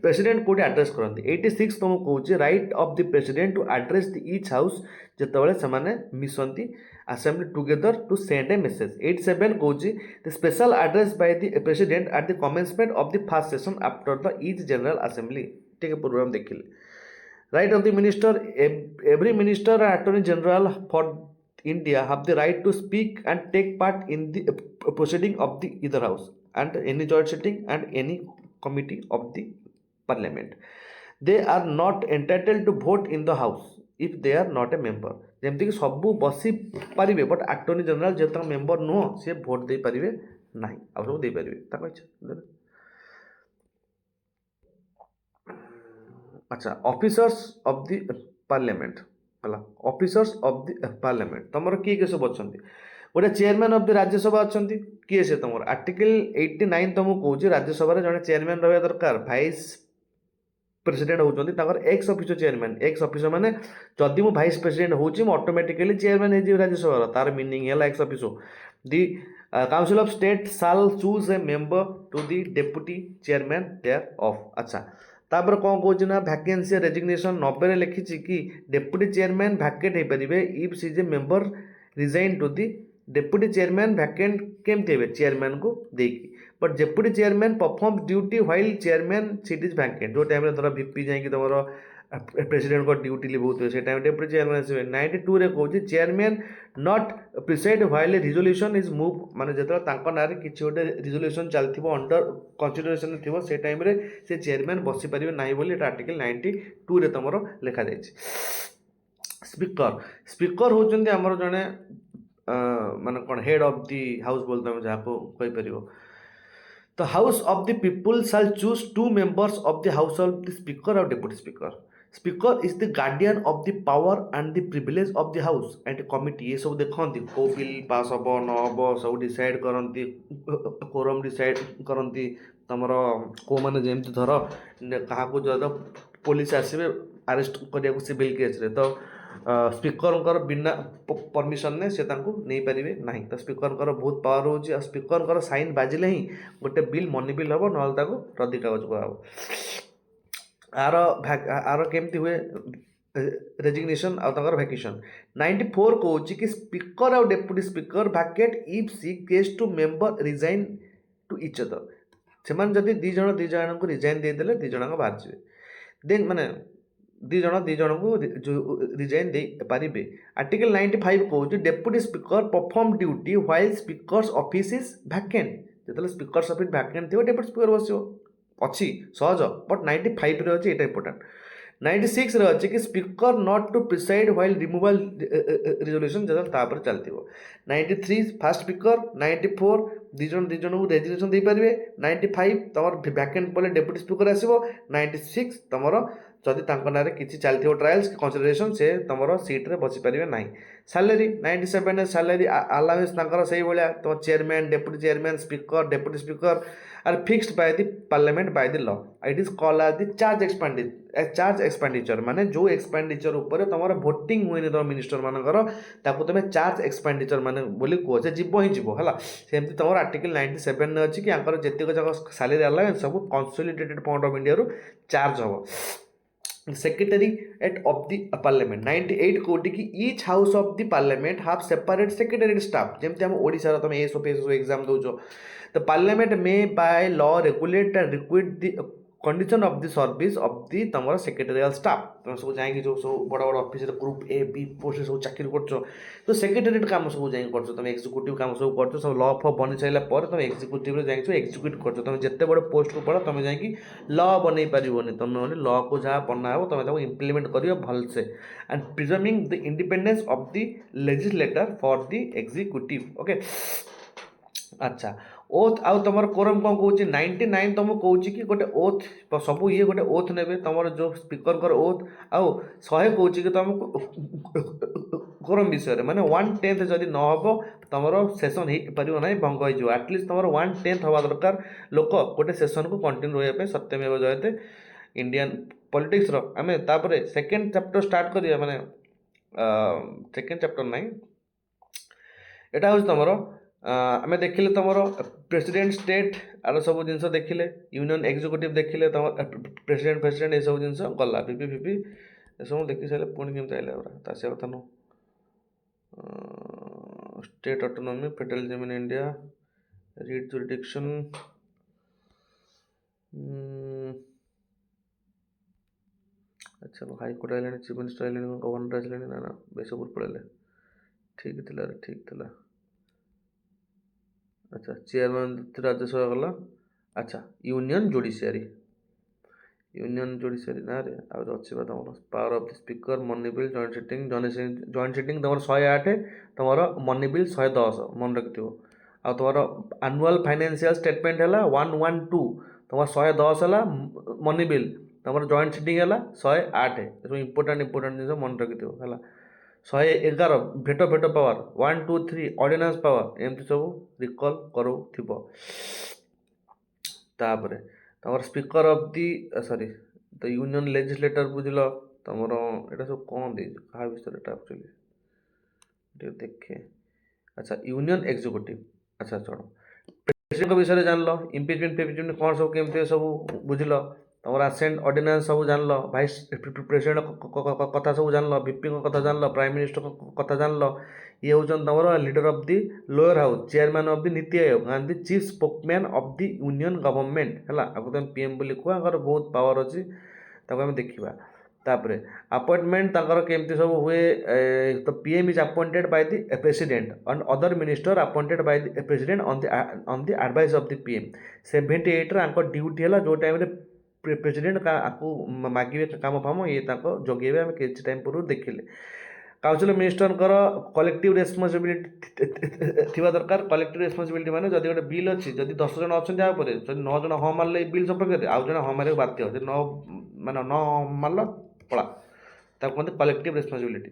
प्रेसिडेंट कोटी आड्रेस करते 86 तुमको कहे right of the president to address the each house जिते से मिसती assembly together to send a message 87 कहे the special address by the president at the commencement of the first session after the each general assembly ठीक है प्रोग्राम देखिले right of the minister every minister attorney general for India have the right to speak and take part in the proceeding of the either house and any joint sitting and any committee of the parliament they are not entitled to vote in the house if they are not a member जेमती कि सबू बसी पारिबे बट अटॉर्नी जनरल जे तक मेंबर नुह से भोट दे पारिबे नाही आ सब दे पारिबे ताको इच्छा अच्छा ऑफिसर्स ऑफ द पार्लियामेंट हला ऑफिसर्स ऑफ द पार्लियामेंट तमरो किए सब अछंती गोटे चेयरमैन ऑफ द राज्यसभा अच्छा किए से तुम आर्टिकल 89 तुमको कहे राज्यसभा जड़े चेयरमैन रहा दरकार भाइस प्रेसिडेंट होती ex officer chairman ex officer माने जदि मु भाइस प्रेसिडेंट होची ऑटोमेटिकली चेयरमैन हो राज्यसभा तार मीनिंग है ex officer the council of state shall choose a member to the deputy chairman there of अच्छा तापर कौन कौन ना वैकेंसी रेजिग्नेशन 90 लिखी कि डेप्यूटी चेयरमैन वैकेट हो पारे इफ सी जे member resign to the deputy chairman vacant केमती हे चेयरमैन को देकी but deputy chairman perform duty while chairman seat is vacant जो टाइम धर वीपी जाकि तुम प्रेसिडेंट को ड्यूटी लिभौथे से टाइम डेप्यूटी चेयरमैन आसवे 92 रे कहे chairman not preside while resolution is move माने जतरा ना किसी गोटे रिजोल्यूशन चलती अंडर कंसिडरेशन थी से टाइम से चेयरमैन बसी पारे ना बोली आर्टिकल 92 रे तुम लिखा जाए स्पीकर स्पीकर होचंदी हमर जने मान कौन हेड ऑफ दी हाउस बोलते हैं जहाँ को कहीपर तो house of the people shall choose 2 members of the house of the speaker और deputy speaker speaker is the guardian of the power and the privilege of the house and committee ये सब देखते कौ बिल पास हम न हम सब डिसाइड करती कोरम डिसाइड करती तुम कौ मैंने जमी धर क्या जब पुलिस आसवे अरेस्ट करने सिविल केस रे तो स्पीकर बिना परमिशन ने से नहीं पारे ना तो स्पीकर बहुत पावर हो स्पीकर साइन बाजिले ही गोटे बिल मनी बिल हम ना रद्दी कागज करा आर केमती हुए रेजिग्नेशन आर वैकेशन 94 कहे कि स्पीकर और deputy speaker vacate if she ceases to member resign to each other से दी जन को रिजाइन देदेले दी जन बाहर जाए देन माने दी जन को रिजाइन दे पारिबे आर्टिकल 95 कहे deputy speaker perform duty while speakers office is vacant जो स्पीकर्स ऑफिस वैकेंट थी डेप्यूटी स्पीकर बस अच्छी सहज बट 95 रे अच्छी यहाँ इंपोर्टाट 96 रे अच्छी कि speaker not to preside while removal resolution जब तापर चलती 93 फास्ट स्पीकर 94 ଦି ଜଣ को रेजिग्नेशन दे पारे 95 तुम वैकेंट पड़े डेप्यूटी स्पीकर आसो 96 तुम जदि ना किसी चलती ट्रायल्स कंसिडरेशन से तुम सीट्रे बसी पारे ना सैलरी 97 सैलरी अलाउंस से भाया तुम chairman deputy chairman speaker deputy speaker are fixed by the parliament by the law it is called as the charge expenditure माने जो एक्सपेंडिचर ऊपर तुम भोटिंग हुए तुम मिनिस्टर मानकर ताको तुम चार्ज एक्सपेंडिचर माने बोली कह से जीव ही जीव है सेमती तुम आर्टिकल 97 अच्छी कि जितक जाक सैलरी अलाउंस सब consolidated fund of India charge हम Secretariat of the Parliament 98 कोटी की each house of the parliament have separate secretariat staff जेमती हम ओडिसा तुम एसओ एग्जाम दौच the parliament may by law regulate and require the condition of the service of the तुम सेक्रेटेरियल स्टाफ तुम सब जाकि जो सब बड़ बड़ office group A B post सब चाकरी कर तो सेक्रेटेरिएट काम सब जाकि कर तुम एक्जिक्यूटिव काम सब कर सब लॉ फॉ बनी सारा पर तुम एक्जिक्यूटिव जाकि एक्जिक्यूट कर तुम जिते बड़ पोस्ट को पढ़ तुम जाकि लॉ बन पारन तुम लॉ को जहाँ बना हो तुम इम्प्लीमेंट कर भलसे and preserving the independence of the legislature for the executive okay अच्छा ओथ आउ तुम कोरम कौन कौन 99 तुमको कौच कि गोटे ओथ सब ये गोटे ओथ ने तुम जो स्पीकर कर ओथ आउ 100 कौच कि तुम कोरम विषय माने 1/10 जदि न हो तुम सेसन हो पार ना भंग हो आटलिस्ट तुम 1/10 हवा दरकार लोक गोटे सेसन को कंटिन्यू रहा सत्यमेव जयते इंडियन पॉलिटिक्स आम तापर सेकेंड चैप्टर स्टार्ट करिया माने सेकेंड चैप्टर ना यहाँ हूँ तुम आम देखिले तुम प्रेसिडेंट स्टेट आर सब जिन देखिले यूनियन एग्जीक्यूटिव देखिले तुम प्रेसिडेंट प्रेसिडेंट ये सब जिन गला पीपी फिपी ये सब देखी सारे पुणी केमती आइला तासिया कथा नु state autonomy federalism in India read jurisdiction अच्छा हाईकोर्ट आइले चीफ मिनिस्टर आइले गवर्नर आइले ना बेसपुर पड़े ठीक थिला ठीक थिला अच्छा चेयरमैन राज्यसभा गला अच्छा यूनियन जुडिशियरी ना रे आज अच्छी बात तुम power of the speaker money bill joint sitting तुम 108 तुम मनी बिल 110 मन रखि आ तुम एनुअल फाइनेंशियल स्टेटमेंट है 112 तुम 110 है मनी बिल तुम जॉइंट सिटिंग है 108 सब इंपोर्टाट जिन मन रखि है 111 भेटो भेटो पावर 1 2 3 ऑर्डिनेंस पावर एमती सब रिकॉल करो तापर तुम speaker of the sorry the union legislator बुझल तुम यहाँ सब कौन दे क्या विषय एक्चुअली देखे अच्छा यूनियन एग्जीक्यूटिव अच्छा चलो प्रेसिडेंट विषय जान लो इम्पिचमेंट फिम्पिचमेंट कौन सब केमती सब बुझल तुम आसेंट ऑर्डिनेंस सब जान लो भाइस प्रेसिडेंट कथा सब जान लो वीपी कथा जान लो प्राइम मिनिस्टर कथा जान लो ये हूँ तुम leader of the lower house chairman of the NITI Aayog and the chief spokesman of the union government है आपको तुम पीएम बोली कह बहुत पावर अच्छी आम देखा तापर अपॉइंटमेंट केमती सब हुए तो PM is appointed by the president and other minister appointed by the president on the advice of the PM 78 duty है जो टाइम प्रेसिडेंट आपको मागे काम फाम ये जगेबे आम किसी टाइम पूर्व देखिले काउंसिल मिनिस्टर कलेक्टिव रेस्पॉन्सिबिलिटी थी दरकार कलेक्टिव रेस्पॉन्सिबिलिटी माने जदि गोटे बिल अच्छी जदि 10 जन अच्छा जहाँ 9 जन हाँ मारे बिल सपक्ष आउ जन हाँ मारे बाध्य न मान न मारल पड़ा कहते कलेक्टिव रेस्पॉन्सिबिलिटी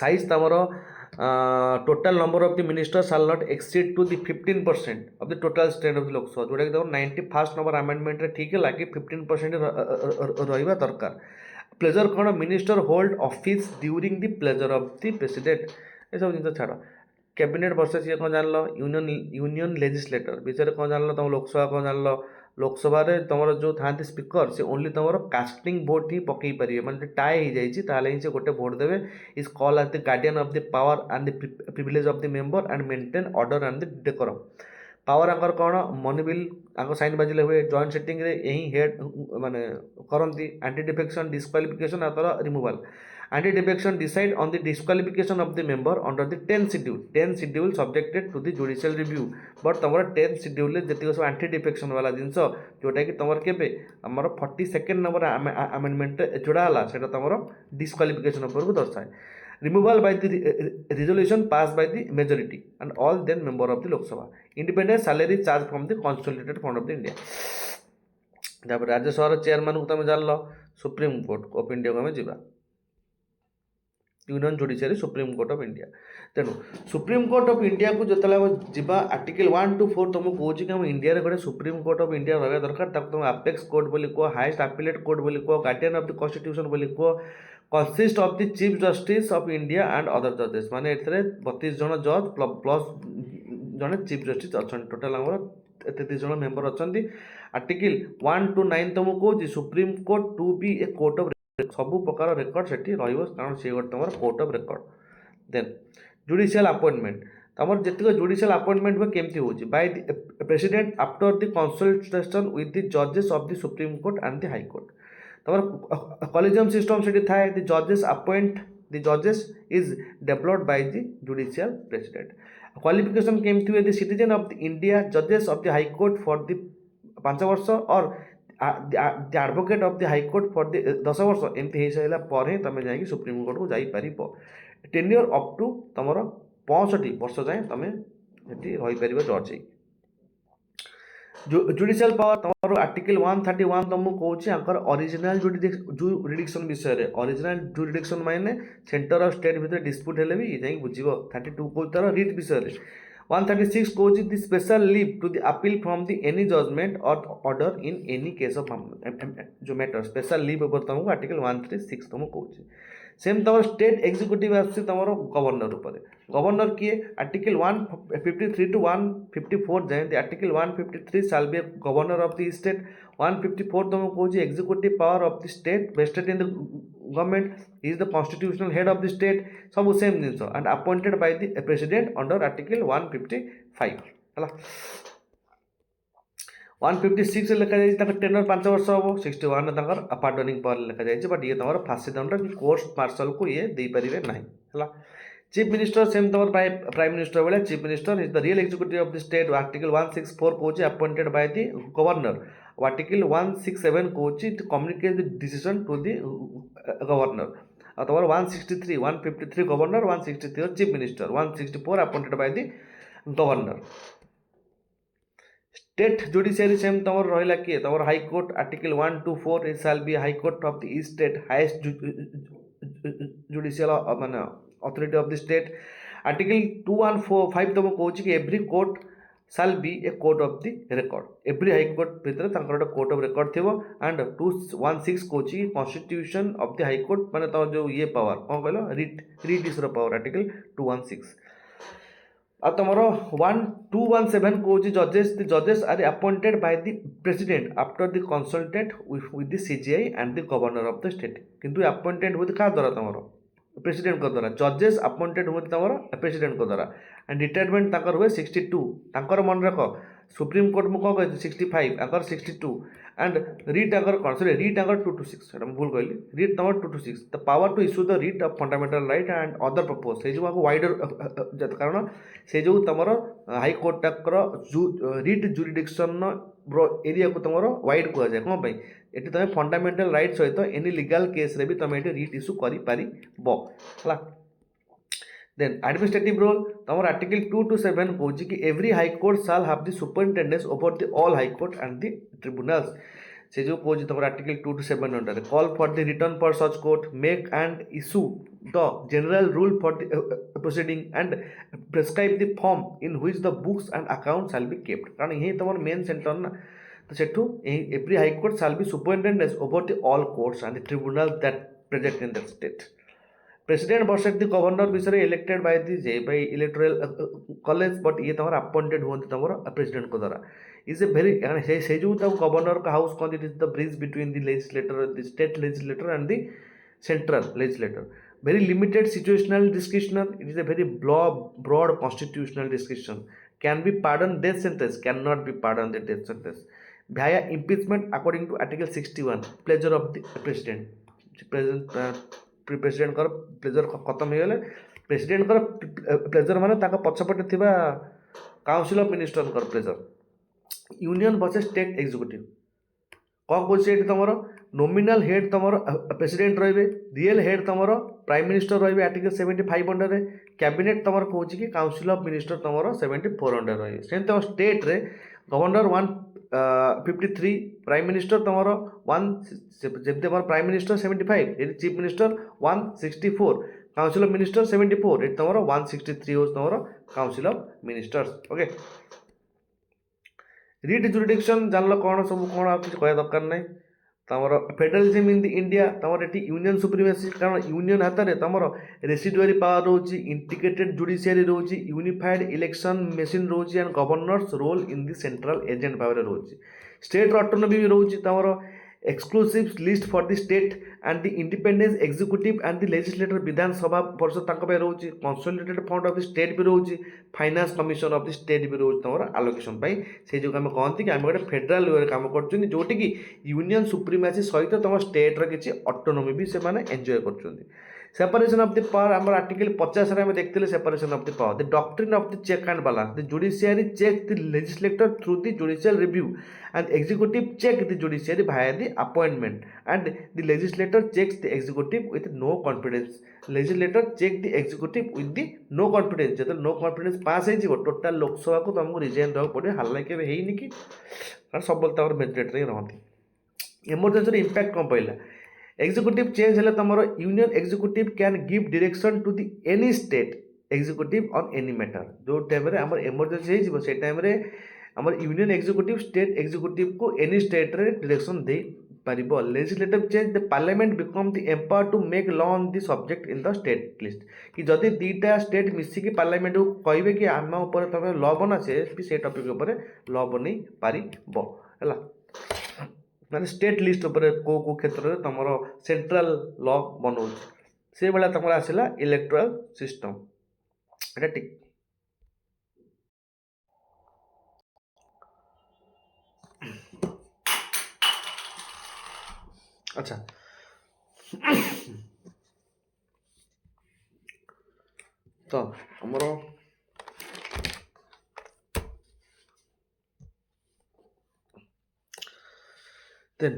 साइज तमर total number of the minister shall not exceed to the 15% of the total strength of the Lok Sabha जोटा कि 91st नंबर अमेंडमेंट ठीक है कि 15% रहा दरकार प्लेजर कौन minister hold office during the pleasure of the president ये सब जिन छाड़ कैबिनेट वर्सेस ये कौन जान लो यूनियन लेजिस्लेटर विषय कौन जान लो तुम लोकसभा कौन जान लो लोकसभा तुम जो था स्पीकर से ओनली तुम कास्टिंग भोट ही पकई पारे मैंने टाए हो जाए से गोटे भोट देवे is call as the guardian of the power and the privilege of the member and maintain order and the decorum power आंकर कौन मनी बिल आंक साइन बाजिले हुए जॉइंट सिटिंग रे यही हेड माने करती anti defection disqualification or removal anti defection decide on the disqualification of the member under the 10th schedule subjected to the judicial review but तुम 10th शेड्यूल जी सब एंटी डिफेक्शन वाला जिनस जोटा कि तुम के 42nd नंबर अमेंडमेंट जोड़ा है तुम डिस्क्वालिफिकेशन उपर को दर्शाए removal by the resolution passed by the majority and all then member of the Lok Sabha. Independent salary charged from the consolidated fund of the India. तापर राज्यसभा चेयरमैन को तुम जान सुप्रीम कोर्ट ऑफ इंडिया को आम जा union judiciary supreme court of India तेणु सुप्रीम कोर्ट ऑफ इंडिया को जो जा आर्टिकल 1 to 4 तुमको कौन कि हम इंडिया गोटे सुप्रीम कोर्ट ऑफ इंडिया रहा दरकार तुम आपेक्स कोर्ट बोली कह हाइस्ट अपीलेट कोर्ट बोली कह गार्डियन ऑफ द कॉन्स्टिट्यूशन बोली कह consist of the chief justice of India and other जजेस माने 32 जन जज प्लस जड़े चीफ जस्टिस अच्छा टोटाल आम 33 जन मेंबर अच्छा आर्टिकल 1 to 9 तुमको कौन supreme court to be a court of सब प्रकार रेकर्ड से कारण सी गोटे तुम court of record then judicial appointment तुम जितक जुडिशियल अपॉइंटमेंट हुए केमती हो bye the president after the consultation with the जजेस of the supreme court and the high court तुम कॉलेजियम सिस्टम से थाए द जजेस अपॉइंट द जजेस is developed by the judicial president qualification केमती हुए the citizen of the India जजेस of the high court for the 5 वर्ष और the advocate of the high court for the 10 वर्ष एमती हो सारा पर तुम जा सुप्रीम कोर्ट को जापर टेन्योर अप टू तुम 65 वर्ष जाए तुम ये रहीपर जज जुडिशियल पावर तुम आर्टिकल 131 तुमको कौन ओरिजिनल जुरिडिक्शन विषय में ओरिजिनल जुरिडिक्शन माने सेंटर ऑफ स्टेट भितर डिस्प्यूट हेले भी जाई बुझिबो 32 को तार रिट विषय में 136 कौन the special leave to the appeal from the any judgment और order in any case of जो मैटर स्पेशल लीव ऊपर तुमको आर्टिकल 136 तुमको कौन सेम तुम स्टेट एक्जिक्यूटिव आसम गवर्नर उपर गवर्नर किए आर्टिकल 153 to 154 जाए the article 153 shall be governor of the state 154 तुमको कौन executive power of the state vested in the government is the constitutional head of the state सब सेम जिन and appointed by the president under article 155 है 156 लिखा जाए टेनर 5 वर्ष हम 61 पार्डनिंग पावर लिखा जाए बट ये तुम फांसी दंड कि कोर्ट मार्शल को ये दे पारे ना है चीफ मिनिस्टर सेम तुम प्राइम मिनिस्टर भाई chief minister is the real executive of the state article 164 कौन appointed by the governor article 167 कौन communicate the decision to the governor और तुम 163 153 governor 163 chief minister 164 appointed by the governor state judiciary same तुम रहा किए तुम high court article 1 to 4 it shall be high court of the state highest judicial माने authority of the state article 215 तुम कौन कि every court shall be a court of the record every high court भितर कोर्ट ऑफ रेकर्ड थी एंड 216 कौन कि constitution of the high court माने तुम जो ये पावर कौन कह रिट इश्यूर पावर आर्टिकल 216 आ तुम 1217 कौन जजेस are appointed by the president after the consultate with the CJI and the governor of the state किंतु अपॉइंटेड हुए क्या द्वारा तुम प्रेसिडेंट को द्वारा जजेस अपॉइंटेड हुए तुम प्रेसिडेंट को द्वारा एंड रिटायरमेंट हुए 62 मन रख सुप्रीम कोर्ट में कौन कही 65 62 एंड रिट कौन सॉरी रिट 226 भूल कहली रिट तुम 226 the power to issue the writ of fundamental right and other purpose से जो वाइडर कारण से जो तुम high court writ jurisdiction area को तुम वाइड कहुए कौन ये तुम फंडामेंटल राइट सहित एनी लीगल केस रे भी तुम ये रिट इश्यू कर देन एडमिनिस्ट्रेटिव रोल तुम आर्टिकल 2 to 7 कौन कि every high court shall have the superintendence over the all high court and the tribunals से जो कौन तुम article 2 to 7 under call for the return for such court make and issue the general rule for the proceeding and prescribe the form in which the books and account shall be kept कारण यही तुम मेन सेंटर ना तो Sethu every high court shall B superintendence over the all courts and the tribunal that present in that state president versus the governor विषय elected by the electoral college but ये तुम अपॉइंटेड हुए तुम प्रेसिडेंट को द्वारा इज ए वेरी से जो गवर्नर का हाउस कौन it is the bridge between the legislator the state legislator and the central legislator very limited situational discretion it is a very broad constitutional discretion can be pardoned death sentence cannot be pardoned the death sentence via impeachment according to article 61 pleasure of the president president कर प्लेजर खत्म हो गले प्रेसिडेंट कर प्लेजर माने ताका पछपटे थिबा काउंसिल ऑफ मिनिस्टर कर pleasure union versus state executive कौन कौन से तुम नॉमिनल हेड तुमर प्रेसिडेंट रहिबे, रियल हेड तुमर प्राइम मिनिस्टर रहिबे आर्टिकल 75 अंडर रे, कैबिनेट तुमर कहूँ कि काउंसिल ऑफ मिनिस्टर तुमर 74 अंडर रहिबे। सेम तुम स्टेट रे गवर्नर 153, प्राइम मिनिस्टर तुमर 1 जब तुम प्राइम मिनिस्टर 75, ये chief minister 164, council of minister 74, ये तुमर 163 हो तुमर council of ministers. Okay, writ jurisdiction जानल कौन सब कौन आ किसी कह दरकार नहीं। तमर फेडरलिज्म इन द इंडिया तमर एटी यूनियन सुप्रीमेसी, कारण यूनियन हाथ में तमर रेसिडुअरी पावर रोची, इंटीग्रेटेड जुडिशियरी रोची, यूनिफाइड इलेक्शन मेसीन रोची and governors role in the central agent power रोची। स्टेट ऑटोनॉमी भी रोची तमर exclusive list for the state and the independence executive and the legislature, विधानसभा परिषद तक रोचे, consolidated fund of the state भी रोचे, finance commission of the state भी रोचे तमर आलोकेशन से जो आम कहते कि आम गोटे फेडराल वे काम कर जोटि कि यूनियन सुप्रीमेसी सहित तुम स्टेट्र किसी ऑटोनॉमी भी से एंजॉय कर। सेपरेशन ऑफ द पावर आम आर्टिकल 50 में देखते separation of the power, the doctrine of the check and balance, the judiciary check the legislator through the judicial review and executive check the judiciary भाया the appointment and the legislator checks the executive with no confidence. Legislator check the executive with the no confidence, जो नो कॉन्फिडेंस पास हो टोटाल लोकसभा को तुमको रिजाइन देवाक पड़े, हालांकि केवे हेनी कि सब मेजोरिटी रहती। इमरजेंसी इंपैक्ट कौन पड़ा, एग्जीक्यूटिव चेंज है तुम union executive can give direction to the any state executive on any matter. जो टाइम आम इमरजेंसी हो टाइम आम यूनियन एग्जीक्यूटिव स्टेट एग्जीक्यूटिव को एनी स्टेट रे डायरेक्शन दे पारिबो। Legislative change, the parliament become the empower to make law on the subject in the state list, कि जदि दीटा स्टेट मिसिकी पार्लियामेंट को कहे कि आम उपर तुम लॉ बना से टॉपिक उपर लॉ बन पारिबो है। माने स्टेट लिस्ट उपर को क्षेत्र में तुम सेंट्रल लॉ बनाऊ से भाया तुम आसला इलेक्टोरल सिस्टम, एटा ठीक। अच्छा तो हमर देन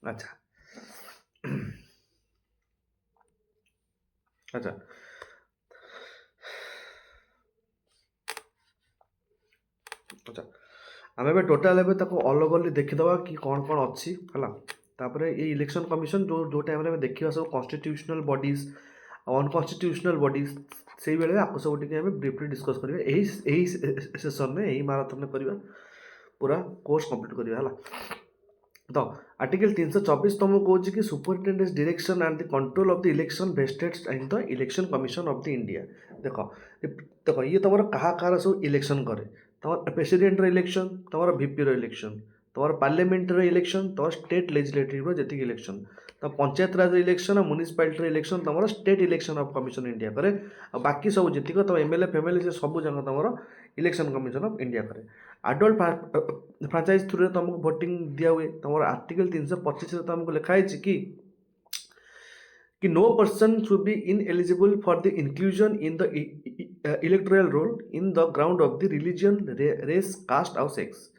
अच्छा अच्छा अच्छा आम टोटाल ऑल ओवरली देखीदे कि कौन कौन अच्छी है। तापर ये इलेक्शन कमिशन जो टाइम देखा सब कन्स्टिट्यूशनल बॉडीज अनकन्स्टिट्यूशनल बॉडीज से बेले आपको सब टी ब्रीफली डिस्कस करेंगे यही सेसन में यही माराथन में करवा पूरा कोर्स कंप्लीट करवा है। तो आर्टिकल 324 तुमको कौन कि superintendent direction and the control of the election vested in the election commission of the India. देख देख ये तुम कहा सब इलेक्शन करे, तुम प्रेसिडेंट इलेक्शन, तुम वीपी इलेक्शन, तुम पार्लियामेंट इलेक्शन, तुम स्टेट लेजिस्लेटिव जी इलेक्शन, तो पंचायत राज इलेक्शन और म्युनिसिपालिटी इलेक्शन तुम state election of commission India करे, और बाकी सब जी तुम एमएलए फेमएलए से सब जगह तुम इलेक्शन कमिशन ऑफ इंडिया करे। अडल्ट फ्रांचाइज थ्रू तुमको भोटिंग दिया हुए, तुम आर्टिकल 325 तुमको लिखाई कि no person should be in eligible for the inclusion in the electoral roll in the ground of the religion race caste आउ सेक्स।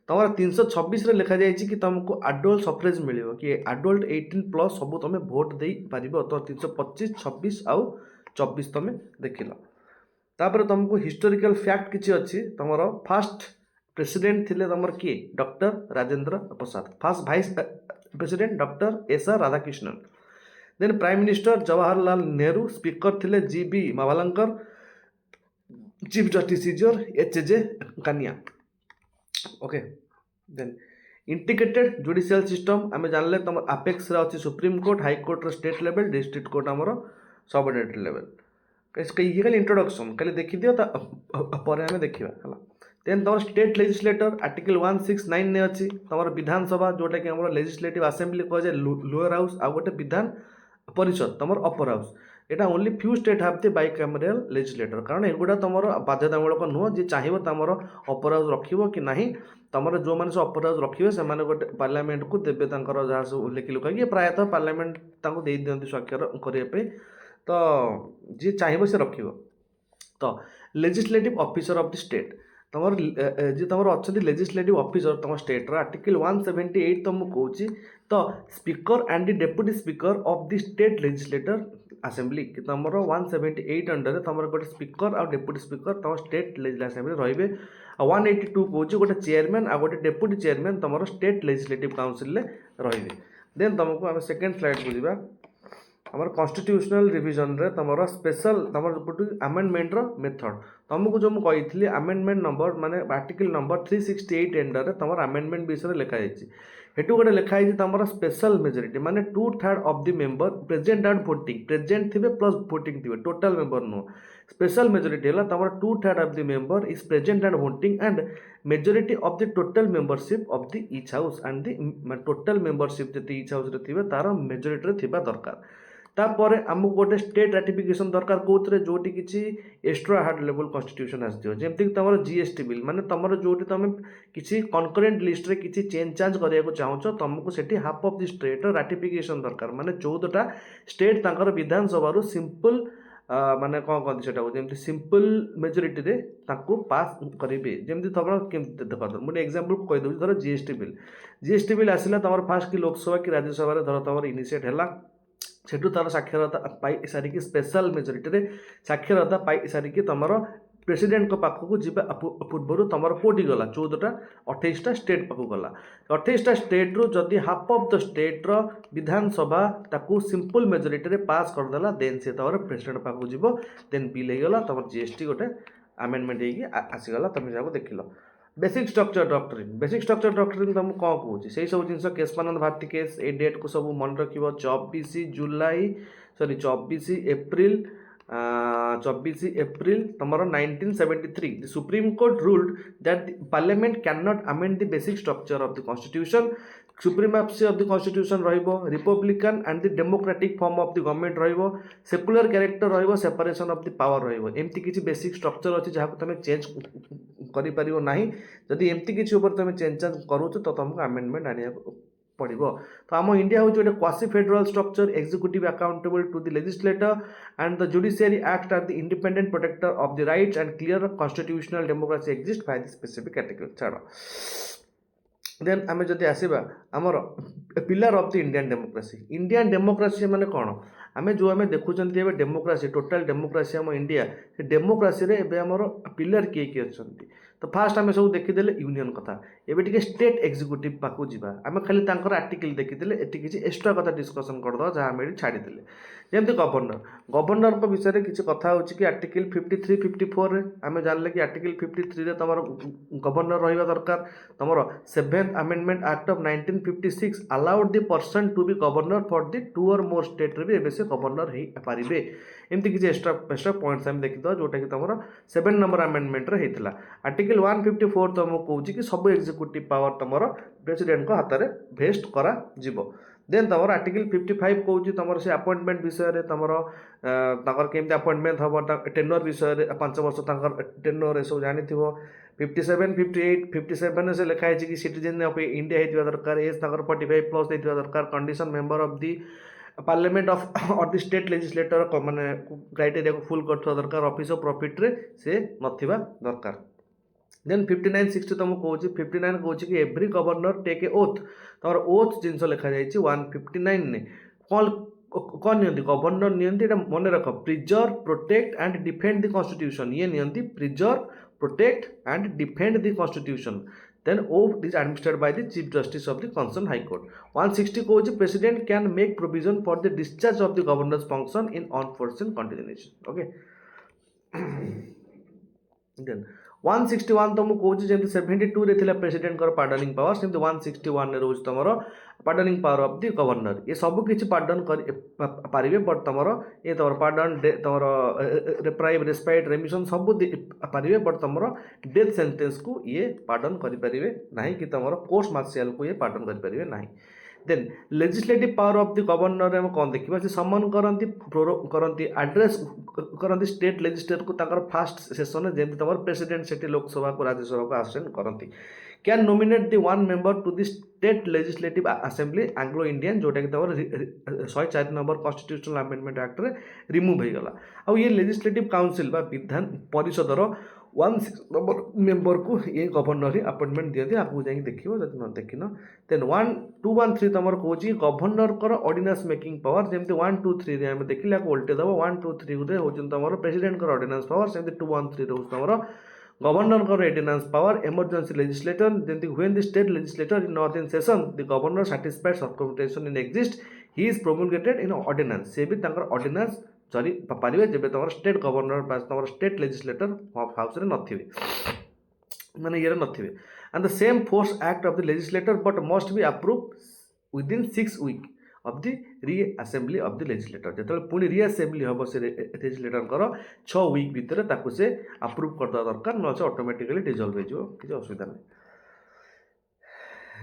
तुम 326 लिखा जाए कि तुमको अडल्ट सफ्रेज मिले कि अडल्ट 18+ सब तुम भोट दे पार। तो 325, 26 आउ 24 तुम देखिल। तापर तुमको हिस्टोरिकल फैक्ट किसी अच्छी, तुम फास्ट प्रेसिडेंट थिले तुम किए doctor Rajendra Prasad, first vice president doctor S R. Radhakrishnan, then prime minister Jawaharlal Nehru, speaker थिले जी.बी. मावलंकर, चीफ जस्टिस इजर H J. Kania. Okay, then integrated judicial system आम जानले तुम आपेक्स अच्छी supreme court, high court state level, district court आमर सबऑर्डिनेट लेवल। ये खाली इंट्रोडक्शन खाली देखी दियो पर आम देखा है। देन तुम स्टेट लेजिस्लेटर आर्टिकल 169 ने अच्छी तुम विधानसभा जोटा कि आम लेजिस्लेटिव असेंबली कह जाए लोअर हाउस, आ गोटे विधान परिषद तुम अपर हाउस। यहाँ only few state have the bicameral legislature, कारण एगुड़ा तुम बाध्यतामूलक नुह, जी चाहिए तुम अपर हाउस रखियो कि नहीं, तुम जो मैंने सब अपर हाउस रखिए से गोटे पार्लियामेंट को देवे जहाँ सब लिखि लुकाई प्रायतः पार्लियामेंट दे दिखती स्वाक्षर करने। तो जी चाहिए से रखियो। तो legislative officer of the state तमर जी तमर अच्छा लेजिस्लेटिव ऑफिसर तुम स्टेट आर्टिकल 178 तुमको कहूँ तो speaker and the deputy speaker of the state legislator assembly कि तुम 178 अंडर तुम गोटे स्पीकर और डेप्यूटी स्पीकर तुम स्टेट लेजिस्लेटिव असेंबली रे। 182 कहूँ गोटे चेयरमैन और गोटे डेप्यूटी चेयरमैन तुम स्टेट लेजिस्लेटिव काउंसिल रे। देन तुमको आम सेकेंड स्लाइड को जावा आमर कन्स्टिट्यूशनल रिविजन रे तुम स्पेशल तुम आमेंडमेंट मेथड तुमको जो मुझे आमेंडमेंट नंबर माने आर्टिकल नंबर 368 एंडर तुम आमेंडमेंट विषय लिखाई हेटू गोटे लिखाई तुम स्पेशल मेजोरिटी माने 2/3 of the member present and voting present थे प्लस वोटिंग थे टोटल मेंबर नुह स्पेशल मेजोरिटी है तुम 2/3 of the member is present and voting and majority of the total membership of the each house and the total membership जी ईच हाउस थे तार मेजोरिटी थी दरकार। तापर आमको गोटे स्टेट राटिफिकेशन दरकार कौन जोटी किसी एक्स्ट्रा हार्ड लेवल कन्स्टिट्यूशन आसमती तुम जीएसटी बिल माने तुम जो तुम किसी कनकरेन्ट लिस्ट रे किसी चेंज चांज करने चाहो तुमको से half of the state ratification दरकार माने 14टा स्टेट तांकर विधानसभा सिंपल माने कौन कहते सेटा जमी सिंपल मेजोरिटी रे ताकू पास करेंगे जमी तुम केमती देख मुझे एग्जांपल कहीदेवी धर जीएसटी बिल आसला तुम फास्ट कि लोकसभा कि राज्यसभा धर तुम इनिशिएट है सेठू तार साक्षरता पाई सारिकी स्पेशल मेजोरिटी रे साक्षरता पाई सारिकी तुम प्रेसिडेंट पाखक जी पूर्व तुम कोटी गला 14टा 28टा स्टेट पाक गला 28टा स्टेट रू जदि हाफ ऑफ द स्टेट रो विधानसभा ताकू सिंपल मेजोरिटी रे पास करदेला देन से तुम प्रेसिडेंट पाखक जीव देन बिल हो गला तुम जीएसटी गोटे आमेंडमेंट आसीगला तुम जहाँ देख लो। बेसिक स्ट्रक्चर डॉक्ट्रिन तुमको कौन कहूँ से सब जिन केशवानंद भारती केस ए डेट को सब मन रख 24 जुलाई 24 एप्रिल 24 एप्रिल तुम 1973 the supreme court ruled that parliament can not amend the basic structure of the constitution supremacy of the constitution republican and the democratic form of the government रो सेकुलर कैरेक्टर रो सेपरेशन ऑफ द पावर एमती किसी बेसिक स्ट्रक्चर अच्छी जहाँ तुम चेंज कर जदि एमती किसी तुम चेंज चांज करूँ तो तुमको आमेंडमेंट आने पड़ो। तो आम इंडिया हूँ गोटे quasi federal structure executive accountable to the legislator and the judiciary act are the independent protector of the rights and clear constitutional democracy exist by the specific article छाड़। देन आम जदि आसवा आमर pillar of the Indian democracy माने कौन आम जो आम देखुं डेमोक्रेसी टोटाल डेमोक्रेसी आम इंडिया से डेमोक्रेसी रे एबे आमर पिलर किए किए अच्छा तो फास्ट आम सब देखीदे यूनियन कथा एबे टिके स्टेट एग्जीक्यूटिव पाक जावा आम खाली आर्टिकल देखीदे एटी किसी एक्स्ट्रा कथा डिस्कसन करदे जहाँ आम छाड़ीदे जमी गवर्नर विषय में किसी कथा हो कि आर्टिकल 53 54 रे आम जानले कि आर्टिकल 53 रे तुम गवर्नर रहा दरकार तुम 7th amendment act of 1956 allowed the person to be governor for the 2 or more state रे भी से गवर्नर हो पारे एमती किसी एक्स्ट्रा पॉइंट्स आम देखीद जोटा कि तुम 7 नंबर अमेंडमेंट रे होता आर्टिकल 154 तुमको कहूँ कि सब एग्जीक्यूटिव पावर तुम प्रेसिडेंट को हाथ में भेस्ट करा जीवो। देन तुम आर्टिकल 55 कहूँ तुम से अपॉइंटमेंट विषय तुम केमती अपॉइंटमेंट हम टेनर विषय 5 वर्ष टेनर सब जानी 57 58 57 से लिखाई कि सिटीजन ऑफ इंडिया होता दरकार एज 45 प्लस होता दरकार condition member of the parliament of और द स्टेट लेजिस्लेटर माने क्राइटेरिया को फुल कर दरकार ऑफिस ऑफ प्रॉफिट रे से नथिबा दरकार। देन 59 60 तुमको कहूँ 59 कहूँ कि every governor take a oath तुम ओथ जिन लिखा जाए 159 ने कौन नियंती गवर्नर नियंती मन रख preserve protect and defend the constitution ये नियंती preserve protect and defend the constitution then oath is administered by the chief justice of the concerned high court। 160 कहूँ president can make provision for the discharge of the governor's function in unforeseen contingencies okay। then 161 तुमको कहूँ जमी 72 रे थिला प्रेसिडेंट पार्डनिंग पावर सेमती 161 रे रोज तुम pardoning power of the governor ये सब किसी पार्डन कर पारे बट तुम ये तुम पार्डन तुम रेप्राइव रेस्पाइट रेमिशन सब पारे बट तुम डेथ सेंटेंस को ये पार्डन करें ना कि तुम कोर्ट मार्शियल को ये पार्डन करें ना। Then legislative power of the governor हम कौन देखा से सम्मान करती आड्रेस करती स्टेट लेजिस्लेटर को ताकर फास्ट सेशन जमी तुम प्रेसिडेंट से लोकसभा को राज्यसभा को आसेंट करती can nominate the one member to the state legislative assembly Anglo Indian जोटा कि तुम 104 नंबर कन्स्टिट्यूशनल अमेंडमेंट एक्ट रे रिमूव हो गला आ ये लेजिस्लेटिव काउंसिल विधान परिषदर 1/6 नंबर मेंबर को ये गवर्नर ही अपॉइंटमेंट दिखती आपको जाकि देख जब न देखिन देन 1-2-1-3 तुम कौन गवर्नर कर ऑर्डिनेंस मेकिंग पावर जमी 1-2-3 आम देखिए उल्टे दब 1-2-3 हूँ तुम प्रेसिडेंट ऑर्डिनेंस पावर सेमती 2-1-3 रोज तुम गवर्नर कर ऑर्डिनेंस पावर इमरजेंसी लेजिस्लेटर जमी when the state legislature in not in session the governor satisfied circumstance in exist he is promulgated in ordinance से भी ऑर्डिनेंस सरी पारे जब तुम स्टेट गवर्नर तुम स्टेट लेजिस्लेटर हाउस में नथिबे माने ये नथिबे and the same force act of the legislature but must be approve within 6 week of the reassembly of the legislature जो पुणी री असेंबली हम से लेजिस्लेटर 6 वीक भितर से अप्रूव करदे दरकार न ऑटोमेटिकली डिजल्व हो किसी असुविधा नहीं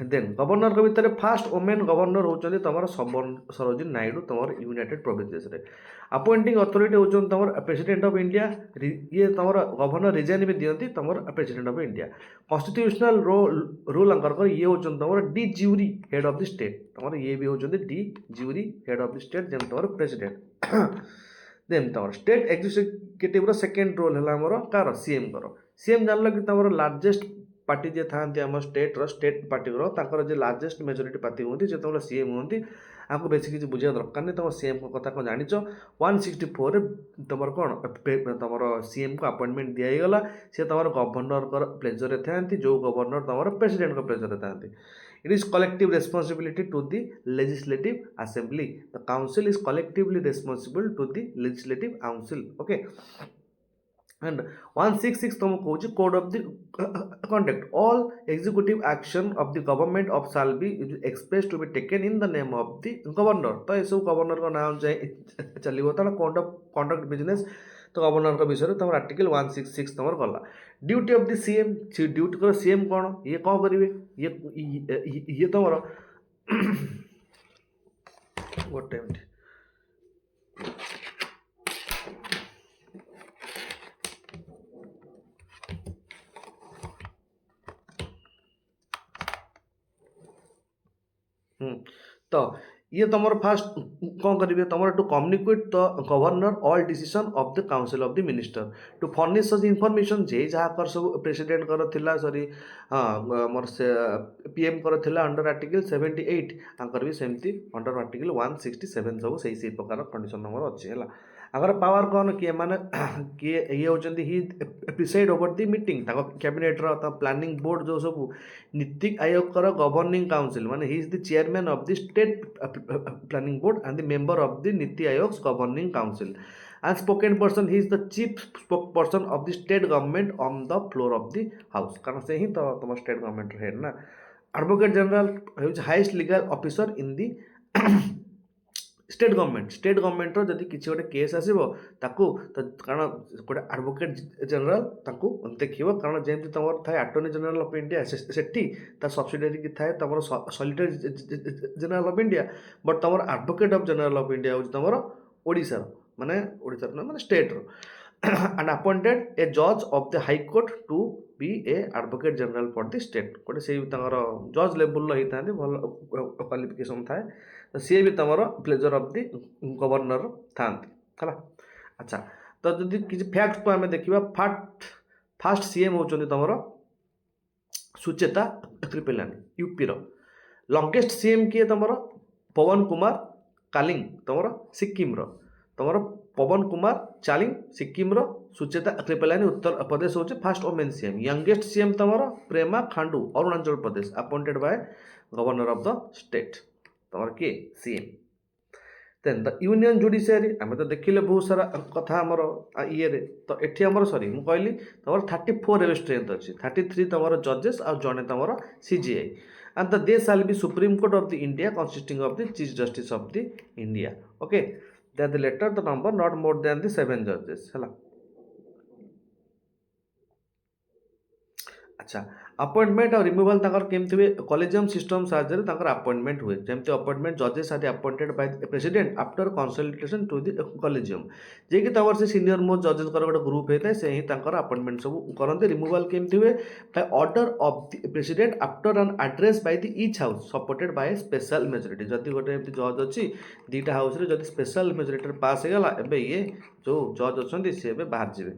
देन गवर्नर भितर फास्ट वोमेन गवर्नर होती तुम सरोजिनी नायडू तुम यूनाइटेड प्रोविंसेस रे अपॉइंटिंग अथॉरिटी होती तुम प्रेसिडेंट ऑफ इंडिया ये तुम गवर्नर रिजाइन भी दिखती तुम president of India constitutional rule अंकर ये होती तुम de jure head of the state तुम ये भी होती de jure head of the state जब तुम प्रेसिडेंट देन तुम स्टेट एग्जीक्यूटिव सेकेंड रोल है आमर कार सीएम कर सीएम जान कि तुम लार्जेस्ट पार्टी जे था आम स्टेट पार्टी जो लार्जेस्ट मेजोरिटी पार्टी हूँ जो तुम सीएम हूँ आपको बेसी किसी बुझा दरकार नहीं तुम सीएम को कथा कौन जाच 164 तुम कौन तुम सीएम को अपॉइंटमेंट दिगला सी तुम गवर्नर प्लेजर था जो गवर्नर तुम प्रेसिडेंट प्लेजर था it is collective responsibility to the legislative assembly the council is collectively responsible to the legislative council okay and 166 तुम कौच code of the conduct all executive action of the government of shall be express to be taken in the name of the governor तो ये सब गवर्नर का नाम चलो तो कोड ऑफ कंडक्ट बिजनेस तो गवर्नर का विषय तुम आर्टिकल 166 तुम गला duty of the CM duty कर सीएम कौन ये कौन करेंगे ये तुम गोटे मिनट तो ये तुम फास्ट कौन करेंगे तुम to communicate the governor all decision of the council of the minister to furnish such information जे जहाँ कर सब प्रेसिडेंट कर सॉरी हाँ मोर से पीएम कर अंडर आर्टिकल 78 आंकर भी सेमती अंडर आर्टिकल 167 सब सही प्रकार कंडीशन नंबर अच्छी है अगर पावर कौन किए माने किए ये होचंदी he preside over the meeting cabinet planning board जो सब नीति आयोग कर गवर्निंग काउंसिल माने he is the chairman of the state planning board and the member of the NITI Aayog governing council and spoken person he is the chief spokesperson of the state government on the floor of the house कारण से ही तो तुम स्टेट गवर्नमेंट हेड ना एडवोकेट जनरल है highest legal officer in the state government जदि किसी गोटे केस आसो ताकू तो कारण गोटे एडवोकेट जनरल ताकू देखिए कारण जमी तुम थाए अटर्नी जनरल ऑफ इंडिया सेठी सब्सिडियरी की थाए तुम solicitor general of India but तुम advocate of general of India हूँ तुम ओडिशा माने ओडिशा ना माने स्टेट एंड अपॉइंटेड ए जज of the high court to be a advocate general for the state गोटे से जज लेवल होता है भल क्वालिफिकेशन थाए तो सी भी तुम प्लेजर ऑफ द गवर्नर था अच्छा तो जदि किसी फैक्ट को आम देखा फास्ट सीएम होती तुम सुचेता त्रिपेलानी यूपी लंगेस्ट सीएम किए तुम पवन कुमार कालिंग तुम सिक्किम तुम पवन कुमार चालिंग सिक्किम सुचेता त्रिपेलानी उत्तर प्रदेश हूँ first women CM youngest CM तुम Prema Khandu Arunachal Pradesh appointed by governor of the state तुम किए CM then the union judiciary आम तो देखिले बहुत सारा कथा आमर ये तो ये आमर सॉरी मुझे कहली तुम 34 एवं स्ट्रेंथ अच्छी 33 तुम जजेस और जड़े तुम CGI and the they shall be Supreme Court of the India consisting of the Chief Justice of the India. Okay, that the letter the number not more than the 7 judges. Hala. अच्छा अपॉइंटमेंट और रिमूवल ताकर केमती हुए कॉलेजियम सिस्टम साहाय्य ताकर अपॉइंटमेंट हुए जमती अपॉइंटमेंट जजेस are appointed by the president after consultation to the collegium जे कि तमर से सीनियर मोस्ट जजेस गोटे ग्रुप होता है से ही ताकर अपॉइंटमेंट सब करते रिमूवल केमती हुए by order of the president after an address by the each house supported by special majority जदि गोटे एमती जज अच्छी दुईटा हाउस रे जदि स्पेशल मेजोरिटी पास हो गला एबे ये जो जज अच्छा सी एबे बाहर जाए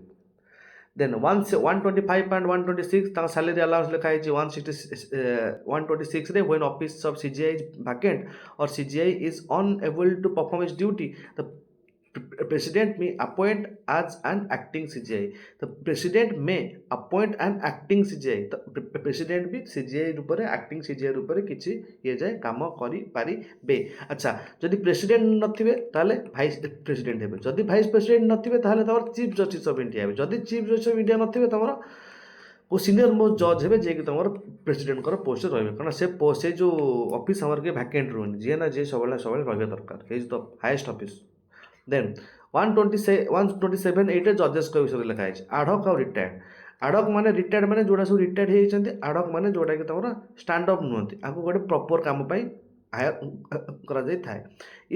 देन 125.126 ताଙ୍କ salary allowance ଲେଖା ହେଇଛି 126 ରେ when office of CGI is vacant or CGI is unable to perform its duty the president may appoint as an acting CGI the president may appoint an acting CGI तो president भी CGI रूपरे acting CGI रूपरे किछि ये जाय काम करि पारिबे अच्छा जदि प्रेसिडेंट नथिबे ताले भाइस प्रेसिडेंट हेबे जदि भाइस प्रेसिडेंट नथिबे ताले तमर चीफ जस्टिस ऑफ इंडिया हेबे जदि चीफ जस्टिस ऑफ इंडिया नथिबे तमर वो सीनियर मोस्ट जज हेबे जे कि तमर प्रेसिडेंट कर पोस्ट रहबे कारण से जो ऑफिस हमर के वैकेंट रहनी जे ना जे सबले रहबे दरकार is the highest office then 127 एटे जजेस का विषय लिखा है आडहक और रिटायर्ड आडहक माने रिटायर्ड माने जोड़ा सब रिटायर्ड होइछन्ति आडहक माने जोड़ा कि तमरा स्टैंड अप नुहंती आको गोटे प्रॉपर काम पई हायर करा जाय थाए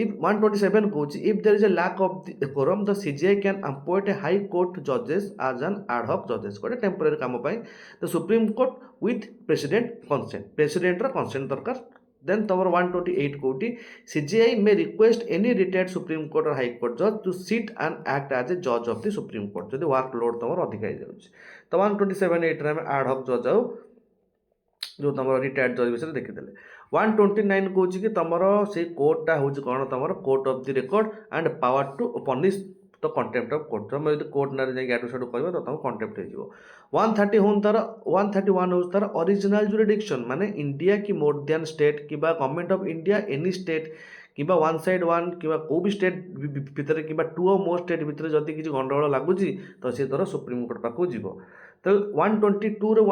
इफ 127 कहूँ if there is a lack of the quorum the CGI can appoint A high court जजेस एज एन आडहक जजेस गोटे टेम्पोरारी काम पई the supreme court with president consent president row consent दरकार then तमर 128 कोटी CGI may request any retired Supreme Court or High Court judge to sit and act as a judge of the Supreme Court जदि वर्कलोड तमर अधिक हो जाउछि तो 127 8 रे हम एडहॉक जज आउ जो तमर रिटायर्ड जज विषय देखिदेले 129 कहूँ कि तमर से कोर्टा हूँ कौन तमर court of the record and power to punish to contempt of court तुम यदि कोर्ट ना जाए आडू साडू कह तो तुम कंटेम्प्ट हो 130 हूँ तार 131 हूँ तार ओरिजिनल जुरिडिक्शन माने इंडिया की मोर देन स्टेट कि government of India any state कि वन साइड वन कि को भी स्टेट भितर कि टू और मोर स्टेट भितर जदि किसी गंडगोल लगुच तो सी तरह सुप्रीम कोर्ट पाक जीव तो 122 रे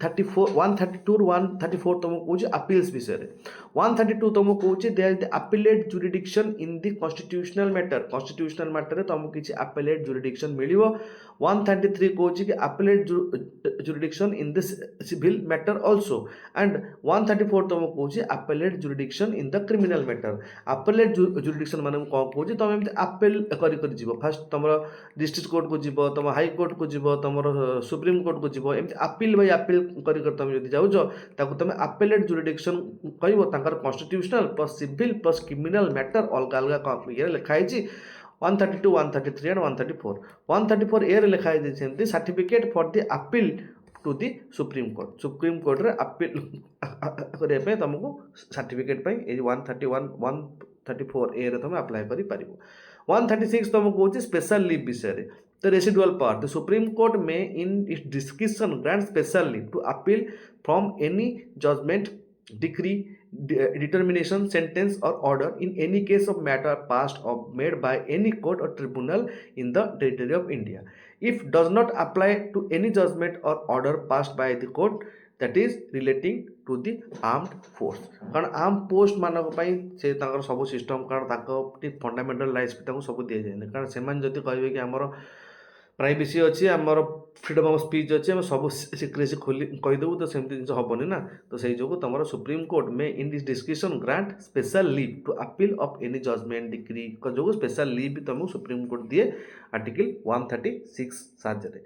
134 132 ରୁ 134 तुमको कहूँ अपील्स विषय 132 तुमको कहूँ there is the appellate jurisdiction in the constitutional matter तुमको किसी अपीलेट जुरिडिक्शन मिलिवो 133 कहूँ कि appellate jurisdiction in the civil matter also and 134 तुमको कहूँ appellate jurisdiction in the criminal matter appellate jurisdiction माने कौन कहूँ तुम एमती अपील कर जीव फास्ट तुम डिस्ट्रिक्ट कोर्ट को जीव तुम हाई कोर्ट को जीव तुम सुप्रीम कोर्ट को जीव एमती अपील बाय अपील कर तुम जब जाऊँ तुम अपीलेट जुरिडिक्शन कह constitutional plus civil plus criminal matter अलग अलग ये लिखाई 132 133 एंड 134 134 ए लिखाई certificate for the appeal to the supreme court रे अपील करने तुमको सर्टिफिकेट 131 134 ए रे तुम अप्लाई कर पारिबो 136 तुमको कहूँ स्पेशल लीव विषय the residual part the supreme court may in its discretion grant special leave to appeal from any judgment decree determination sentence or order in any case of matter passed or made by any court or tribunal in the territory of India if does not apply to any judgment or order passed by the court that is relating to the armed force कारण आर्म पोस्ट मानक से सब सिस्टम कारण फंडामेंटल राइट्स भी सब दि जाए कारण से जब कहे कि आमर प्राइवेसी अच्छी आमर फ्रीडम ऑफ स्पीच अच्छी आम सब सिक्रेसी खोली कहीदेबू तो सेमती जिन हेनी ना तो से जो तुम सुप्रीम कोर्ट में in this discretion grant special leave to appeal of any judgment decree जो स्पेशल लीव भी तुमको सुप्रीम कोर्ट दिए आर्टिकल 136 साहाय्य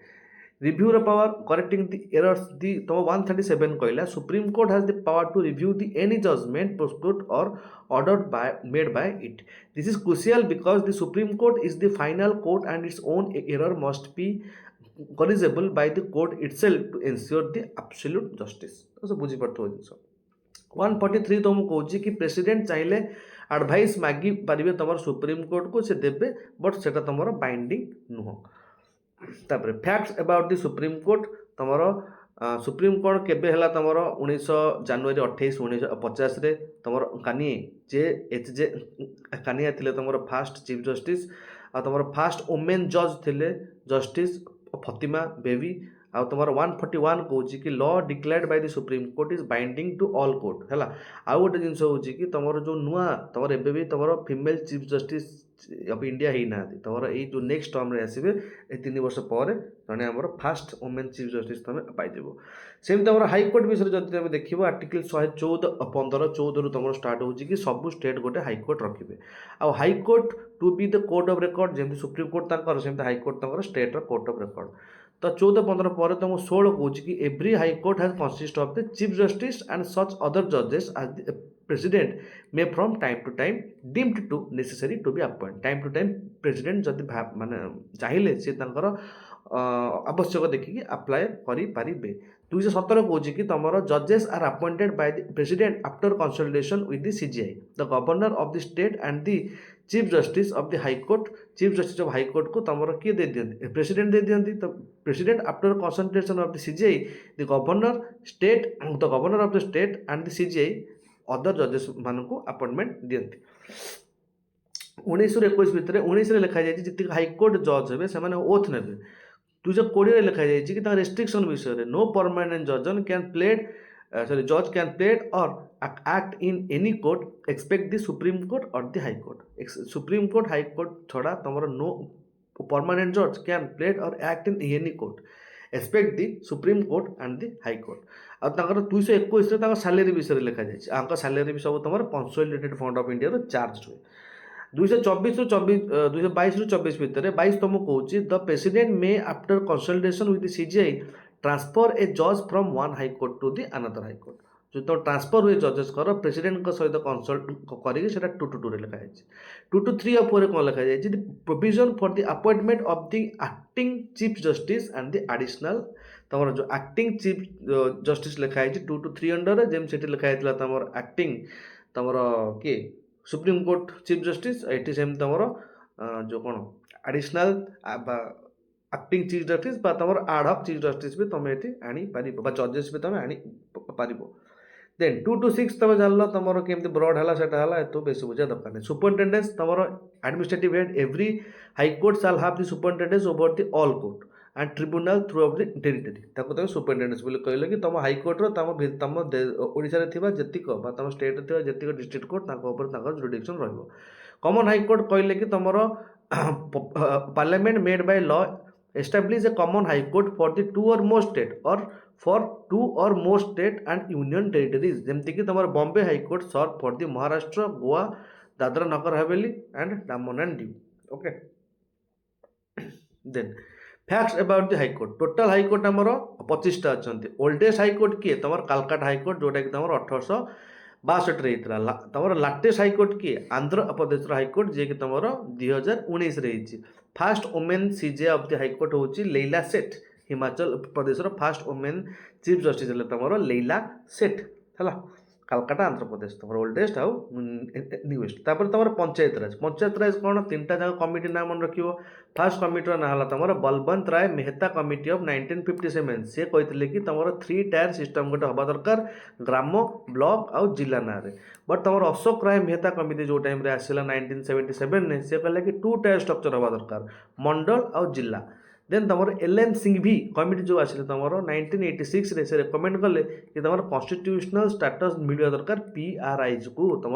review the power correcting the errors the तो 137 कहला supreme court has the power to review the any judgment proposed or ordered by made by it this is crucial because the supreme court is the final court and its own error must be corrigible by the court itself to ensure the absolute justice तो बुझी पड़तो जिंस 143 तुमको कहूँ कि प्रेसिडेंट चाहिए एडवाइस मागी पारे तुम सुप्रीम कोर्ट को से देवे बट से तुम बाइंडिंग नुह तापर facts about the supreme court तुमर सुप्रीम कोर्ट केबे हला तुमर 19 जनवरी 28 1950 रे तुमर कानिए जे एच जे कानिया थिले तुमर फर्स्ट चीफ जस्टिस आ तुमर फर्स्ट वुमेन जज थिले जस्टिस फतिमा बेबी आउ तुम 141 कौच कि law declared by the supreme court is binding to all court है। आउ गोटे जिनस हूँ कि तुम जो नुआ तुम एबे भी तुम female chief justice of India ही ना तुम ये जो नेक्स्ट टर्म रे आसबे ए 3 वर्ष पर जड़े आम फास्ट वुमेन चीफ जस्टिस तुम पाइज। सेमती तुम हाईकोर्ट विषय जब तुम देख आर्टिकल 114 15 14 तुम स्टार्ट हो कि सब स्टेट गोटे हाईकोर्ट रखिए। आउ high court to be the court of record जमी सुप्रीम कोर्ट तक सेमती हाईकोर्ट तक स्टेट कोर्ट ऑफ रेकॉर्ड। तो 14 15 पर तुमको 16 कौच कि every high court has consist of the chief justice and such other जजेस as the president may from time to time deemed to necessary to be appoint. Time to time president जब माने चाहिए सी आवश्यक देखिए अप्लाय करें। 217 कौच कि तुम जजेस are appointed by the president after consultation with the CJI the governor of the state and the chief justice of the high court. Chief justice of high court को तुम किए दे दियंती प्रेसिडेंट दे दियंती। तो president after consultation of the CJI the governor of the state and the CJI other जजेस मानक अपॉइंटमेंट दियंती। 1921 भितर 19 लिखा जाए जी हाईकोर्ट जज हे से ओथ ने 220 लिखा जाए कि रेस्ट्रिक्शन विषय में नो परमानेंट जजन कैन प्लेड जज कैन प्लेड और act in any court expect the supreme court और the high court. Supreme court high court छड़ा तुम नो परमानेंट जज कैन प्लेड और act in any court expect the supreme court and the high court. Are 221 salary विषय लिखा जाए सैलरी भी सब तुम consolidated fund of India charge हुए। 224 ରୁ 222 ରୁ 24 भितर 22 तुमको कौच the president may after consultation with CJI transfer a जज from one high court to the another high court. जो तो ट्रांसफर हुए जजेस कर प्रेसिडेंट सहित कंसल्ट करके 222 लिखा जाए। 223 और 4 कौन लिखा जाए provision for the appointment of the acting chief justice and the additional तुम जो एक्टिंग चीफ जस्टिस लिखा है 223 अंडर जेम से लिखा है तुम एक्टिंग तुम किए सुप्रीम कोर्ट चीफ जस्टिस ये सेम तुम जो कौन एडिशनल एक्टिंग चीफ जस्टिस तुम आडहक चीफ जस्टिस भी तुम ये आनीपर जजेस भी तुम आनीपर। देन 226 तुम जान तुम केमती ब्रॉड है है तो बेस बुझा दरकार नहीं। सुपरिटेडेन्स तुम administrative head every high court shall have the superintendence over the all court and tribunal through of the territory तुम सुपरिटेडेन्स कहले कि तुम हाईकोर्ट तुम ओडिशा जीक तुम स्टेट जीक डिस्ट्रिक्ट कोर्ट जुरिडिक्शन रही। कॉमन हाईकोर्ट कहले कि तुम parliament made by law establish a common high court for the 2 or more state or for 2 or more state and union territories जमती कि तुम Bombay high court serve for the Maharashtra Goa Dadra Nagar Haveli and Daman and Diu. Okay then facts about the high court total high court आमर 25टा अच्छा। ओल्डेस्ट हाईकोर्ट किए तुम कालकाटा हाईकोर्ट जोटा कि तुम 1862 तुम लाटेस्ट हाईकोर्ट किए आंध्र प्रदेश हाईकोर्ट जी कि तुम 2019 fast women CJ of the high court हूँ लैला सेठ Himachal Pradesh fast women chief justice तुम लैला सेठ है कालकाटा आंध्र प्रदेश तुम ओल्डेस्ट आउ न्यूएस्ट। तापर तुम पंचायत राज कौन 3टा जगह कमिटी ना मन रखियो। फास्ट कमिटर ना है तुम बलवंत राय मेहता कमिटी ऑफ 1957 से कहते कि तुम 3 टायर सिस्टम गोटे हवा दरकार ग्राम ब्लॉक आउ जिला ना बट तुम अशोक राय मेहता कमिटी जो टाइम आसला 1977 ने से कहला कि 2 टायर स्ट्रक्चर हवा दरकार मंडल आउ जिला। देन तुम LN सिंघवी कमिटी जो आसे तुम 1986 से रेकमेंड कले कि तुम कॉन्स्टिट्यूशनल स्टेटस मिलवा दरकार PRIs को तुम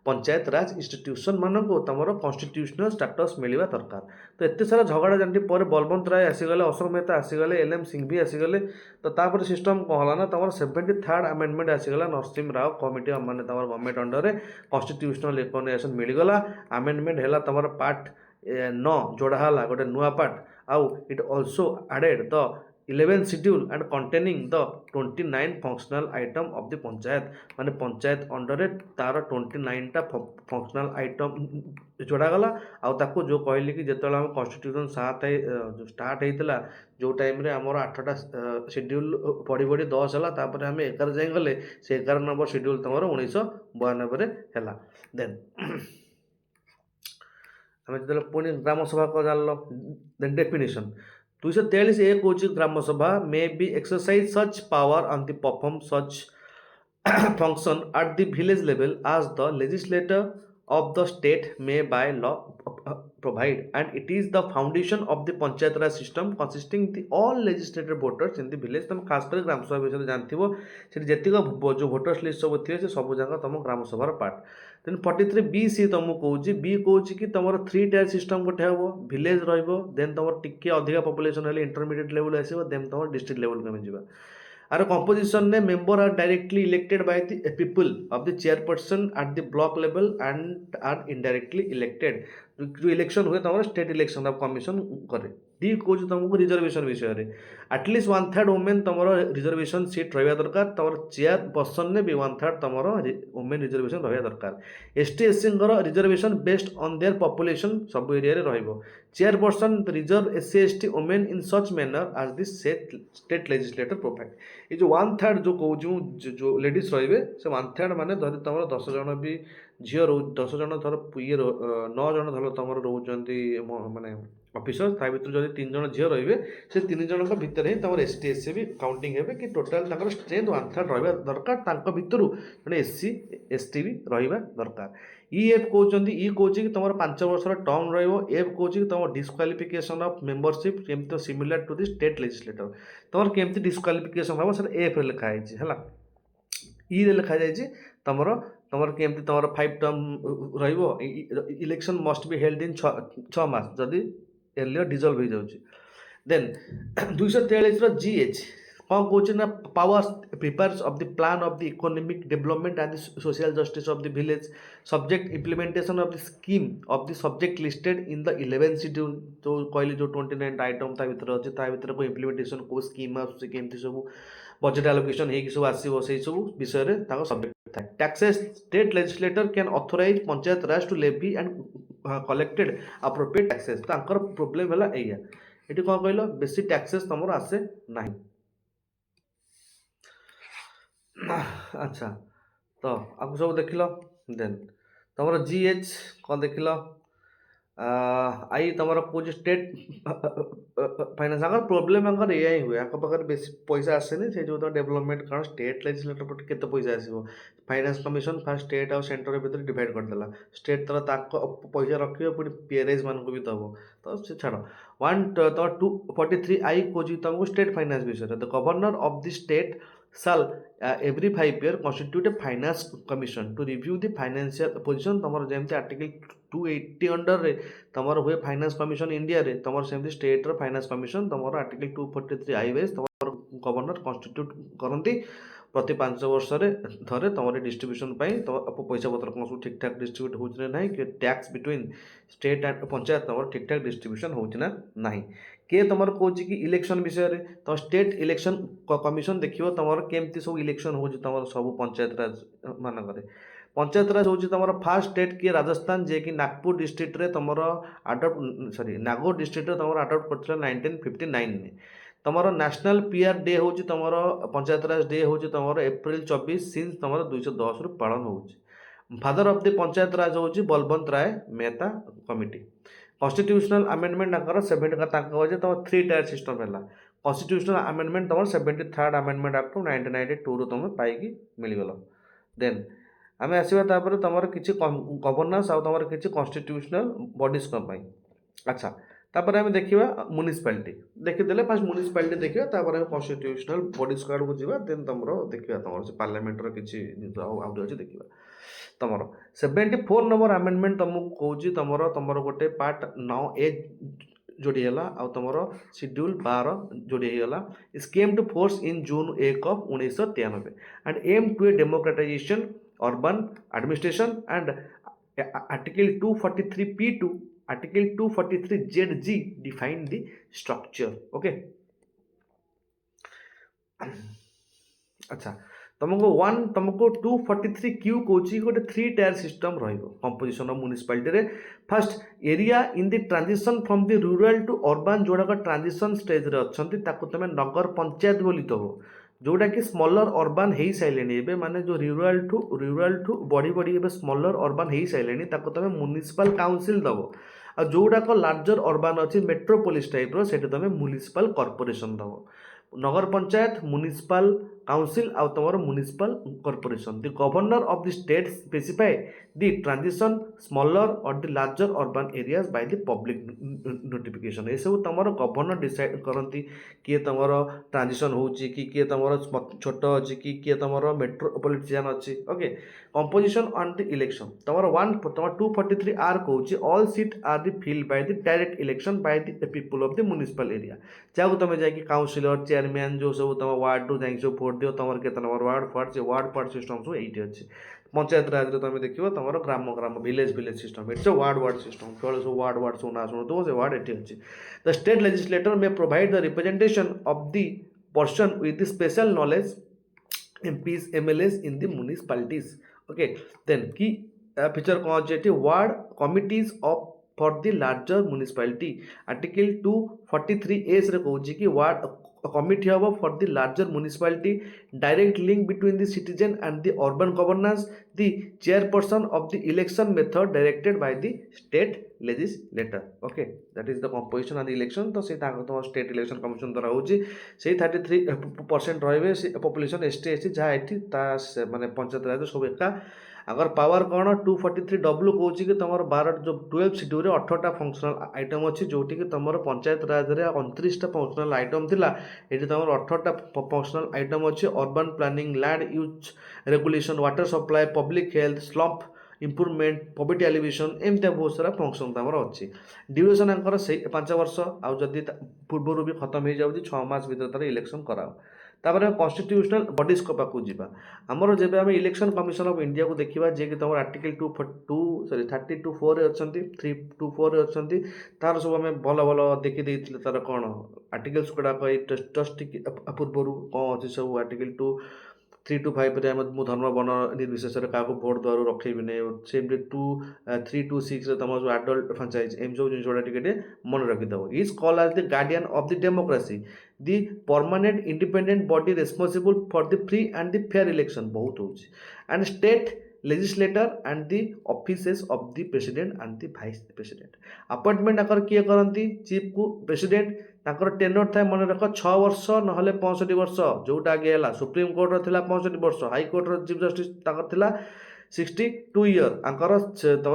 पंचायत राज इंस्टीट्यूशन मान को तुम कॉन्स्टिट्यूशनल स्टेटस मिलवा दरकार। तो एत सारा झगड़ा जानती पर बलवंत राय आसीगले अशोक मेहता आसीगले LM सिंघवी आसीगले तो तापर सिस्टम कौन है ना तुम 73rd अमेंडमेंट आसीगला नरसिंह राव कमिटी मान तुम गवर्नमेंट अंडर कॉन्स्टिट्यूशनल रिकग्नाइजेशन मिलगला आमेंडमेंट है तुम पार्ट 9 जोड़ा गोटे नुआ पार्ट आउ it also added the 11th schedule and containing the 29 functional item of the panchayat माने पंचायत अंडर तार 29टा फंक्शनल आइटम जोड़ागला आउ ताको जो कहली कि जिते आम कन्स्टिट्यूशन जो स्टार्ट होता जो टाइम रे आमर 8टा शेड्यूल पढ़ी पढ़ी 10 है तापर आम 11 जाए गले से 11 नंबर शेड्यूल तुम 1992 है। देन आम जो पुणी ग्राम सभा को जान देन डेफिनेशन 243 एक कौच ग्राम सभा may be exercise such power on the perform such function at the village level as the legislator of the state may by law provide, and it is the foundation of the panchayat raj system consisting the all legislative voters in the village। तुम खास कर ग्राम सभा विषय जानथिबो सेठी जेतिक जो वोटर्स लिस्ट सब थिए से सब जाक तुम ग्राम सभार पार्ट। देन 43 बी सी तुमको कहूँ बी कहूँ कि तुम 3 टायर सिस्टम गोटे हम विलेज रहिबो, देन तुम टिके अधिका पॉपुलेशन हेले इंटरमीडिएट लेवल आसीबो, देन तुम डिस्ट्रिक्ट लेवल को जिबा। Our composition ne member are directly elected by the people of the chairperson at the block level and are indirectly elected। जो इलेक्शन हुए तुम स्टेट इलेक्शन ऑफ कमिशन करे। डी कौन तुमको रिजर्वेशन विषय में एटलिस्ट 1/3 वुमेन तुम रिजर्वेशन सीट रहा दरकार, तुम चेयरपर्सन ने भी 1/3 तुम वुमेन रिजर्वेशन रहा दरकार। ST SC reservation based on their population सब एरिया रहिबो। Chairperson reserve SC ST women in such manner आज दी स्टेट लेजिस्लेटर प्रोवाइड। ये जो 1/3 जो कहूँ जो लेडीज रे से 1/3 माने धरी तुम 10 जन भी झील रो 10 जन धर ये 9 जन धर तुम रोच माने ऑफिसर ता भर जब 3 जन झील रे से 3 जन भितर ही तुम एसटी एससी भी काउंटिंग है कि टोटाल स्ट्रेंथ 1/3 रहा दरकार भितर जड़े एससी एसटी भी रहा दरकार। ई एफ कहते ई कौन कि तुम 5 वर्ष टर्म रफ कौन कि तुम डिस्क्वालिफिकेशन ऑफ मेंबरशिप केमती similar to the state legislator तुम केमती डिस्क्वालिफिकेशन हम सर एफ लिखाई है। ई लिखा जाए तुम तुम केमती तुम 5 term election must be held in 6 मास जदि एर्लियर डिजल्व हो जाऊँगी। देन 243 GH कौन कौन ना powers prepares of the plan of the economic development and the social justice of the village subject implementation of the scheme of the subject listed in the 11 schedule जो कहली जो 29 आइटम ता भीतर अच्छे ता भीतर को इम्प्लीमेंटेशन को स्कीम आसुचे केमती सब बजेट एलोकेशन हो सब आसो से सब विषय में सब्जेक्ट थाए। Taxes state legislator can authorise panchayat raj to levy and collected appropriate taxes. तांकर प्रोब्लेम है एया ये कौन कहल बेसी टैक्सेस तुम आसे ना। अच्छा तो आपको सब देख लो। देन तुम GH कौन देख लो आई तुम कौन state finance Agar problem Agar या ही हुए आखपाखे बेस पैसा आसेनि से जो डेवलपमेंट कारण स्टेट लेजिस्लेटर पर केते पैसा आसीबो फाइनान्स कमिशन फास्ट स्टेट और सेंटर भीतर डिवाइड करदेला। स्टेट तर पैसा रखियो पुणी पीआरआईज मान को भी दबो तो से छाड़ 243 आई खोजी तुमको स्टेट फाइनान्स विषय the governor of the state shall every 5 year constitute a finance commission to review the financial position। तुम जमती आर्टिकल 280 अंडर रे तुम हुए फाइनान्स कमिशन इंडिया रे तुम सेमती स्टेट रो फाइनान्स कमिशन तुम आर्टिकल 243 आई वाइज तुम गवर्नर कन्स्टिट्यूट करती प्रति 5 वर्ष थे तुम डिस्ट्रीब्यूशन तुम पैसा पत्र कौन सब ठीक ठाक डिस्ट्रीब्यूट हो ना कि tax between state and panchayat तुम ठीक ठाक डिस्ट्रीब्यूशन हो ना किए तुम कौन कि इलेक्शन विषय में तुम स्टेट इलेक्शन कमिशन देखिए तुम केमती सब इलेक्शन हो तुम सब पंचायत राज मानक पंचायत राज हूँ तुम फास्ट स्टेट किए राजस्थान जे कि नागपुर डिस्ट्रिक्ट रे तुम आडप्ट सॉरी नागौर डिस्ट्रिक्ट रे तुम आडप्ट कर 1959 में। तुम नेशनल पीआर डे हूँ तुम पंचायत राज डे हूँ तुम एप्रिल 24 सिंस तुम 210 रु पालन हो। फादर ऑफ द पंचायत राज हूँ बलवंत राय मेहता कमिटी। कन्स्टिट्यूशनल अमेंडमेंट आकर 70 तुम 3 टायर सिस्टम है। कन्स्टिट्यूशनल अमेंडमेंट तुम 73rd अमेंडमेंट एक्ट 1992 रु तुम पाई मिलगल। देन आम आसवा तुम किसी गवर्नेंस आउ तुम किसी कन्स्टिट्यूशनल बॉडीज कम। अच्छा तापर आम देखा म्युनिसिपालिटी देखीदे फास्ट म्युनिसिपालिटी देखा तापर आम कन्स्टिट्यूशनल बॉडीज कार्ड को जीवा देन तुम देखा तुम पार्लियामेंटर किसी अच्छे देखा तुम 74 नंबर अमेंडमेंट तुमको कौच तुम गोटे पार्ट 9A जोड़ीगला आ तुम शेड्यूल 12 जोड़ीगला scheme to force in June 1 of 1993 and aim to a democratisation urban administration and article 243P2 article 243ZG define the structure. Okay अच्छा तुमको 243Q कौच गोटे 3 tier system composition of municipality रे। First area in the transition from the rural to urban जोड़ाक ट्रांजिशन स्टेज रे अच्छी तुम नगर पंचायत बोली तो जोटा कि स्मॉलर अर्बन हो सारे माने जो रूरल टू बढ़ी बढ़ी स्मॉलर अर्बन हो सारे तुम म्युनिसिपल काउंसिल दब आ जोड़ाक लार्जर अर्बन अच्छी मेट्रोपोलिस टाइप रो तुम म्युनिसिपल कॉर्पोरेशन दब। नगर पंचायत म्युनिसिपल council ଆଉ ତମର municipal corporation. The governor of the state specify the transition smaller or the larger urban areas by the public notification. ଏସବୁ ତମର ଗଭର୍ଣ୍ଣର ଡିସାଇଡ୍ କରନ୍ତି କିଏ ତମର ଟ୍ରାଞ୍ଜିସନ୍ ହେଉଛି କି କିଏ ତମର ଛୋଟ ଅଛି କି କିଏ ତମର ମେଟ୍ରୋପଲିଟାନ୍ ଅଛି. Okay, composition on the election. ତମର ତମର 243 R କହୁଛି all seat are the filled by the direct election by the people of the municipal area. ଯାହାକୁ ତମେ ଯାଇକି କାଉନସିଲର ଚେୟାରମ୍ୟାନ୍ ଯେଉଁ ସବୁ ତମ ୱାର୍ଡ଼ରୁ ଯାଇକି ସବୁ ଭୋଟ୍ ଦିଅ, ତମର କେତେ ନମ୍ବର ୱାର୍ଡ଼ ସେ ୱାର୍ଡ଼ ସିଷ୍ଟମ୍ ସବୁ ଏଇଠି ଅଛି. ପଞ୍ଚାୟତ ରାଜରେ ତମେ ଦେଖିବ ତମର ଗ୍ରାମ ଭିଲେଜ୍ ସିଷ୍ଟମ୍, ଏଠି ସବୁ ୱାର୍ଡ଼ ସିଷ୍ଟମ୍, ଛୁଆବେଳେ ସବୁ ୱାର୍ଡ଼ ସବୁ ନାଁ ଶୁଣୁଥିବ, ସେ ୱାର୍ଡ଼ ଏଠି ଅଛି. The state legislator may provide the representation of the person with the special knowledge MPs MLAs in the municipalities. Okay, then key feature कौन अच्छे थी ward committees of for the larger municipality. Article 243A रे कहूँ कि ward committee हवा for the larger municipality, direct link between the citizen and the urban governance, the chairperson of the election method directed by the state legislator. Okay, that is the composition of the election. तो से तुम state election commission द्वारा होची से 33% रहिबे से population ST SC जहाँ एठी ता माने पंचायत राज सब एका. अगर पावर कौन 243W कौच कि तुम 12 जो 12 शेड्यूल 18टा फंक्शनल आइटम अच्छी जोटि कि तुम पंचायत राज 29टा फंक्शनल आइटम थिला, ये तुम 18टा फंक्शनल आइटम अच्छी urban planning, land use regulation, water supply, public health, slump improvement, poverty alleviation, एमती बहुत सारा फंक्शन तमर अच्छी. ड्यूरेशन आंकर से 5 वर्ष आदि पूर्वर भी खत्म हो जाऊँगी 6 मास भर तार इलेक्शन कराओ. तापर कन्स्टिट्यूशनल बडीज को पाक जावा आमर जब आम इलेक्शन कमिशन ऑफ इंडिया को देखा जे कि तुम आर्टिकल 32(4) अच्छा 324 अच्छा तार सब आम भल भल देखी तार कौन आर्टिकल्स गुड़ाक जस्ट पूर्वर कौन अच्छी सब आर्टिकल 325 रे मु धर्म बन निर्विशेष क्या भोट द्वार रखेबी सेमती 326 तुम जो आडल्ट फ्रांचाइज एम सब जिन मन रखिदेव. Is call as the guardian of the democracy, the permanent independent body responsible for the free and the fair election बहुत होची, and state legislator and the offices of the president and the vice president. Appointment आकर किए करती चीफ को प्रेसिडेंट ताकर टेनर थाए मन रख 6 वर्ष नहले 65 वर्ष जोटा आगे है सुप्रीम कोर्ट थिला 65 वर्ष, हाई कोर्ट चीफ जस्टिस ताकर थिला 62 ईयर आंकर तम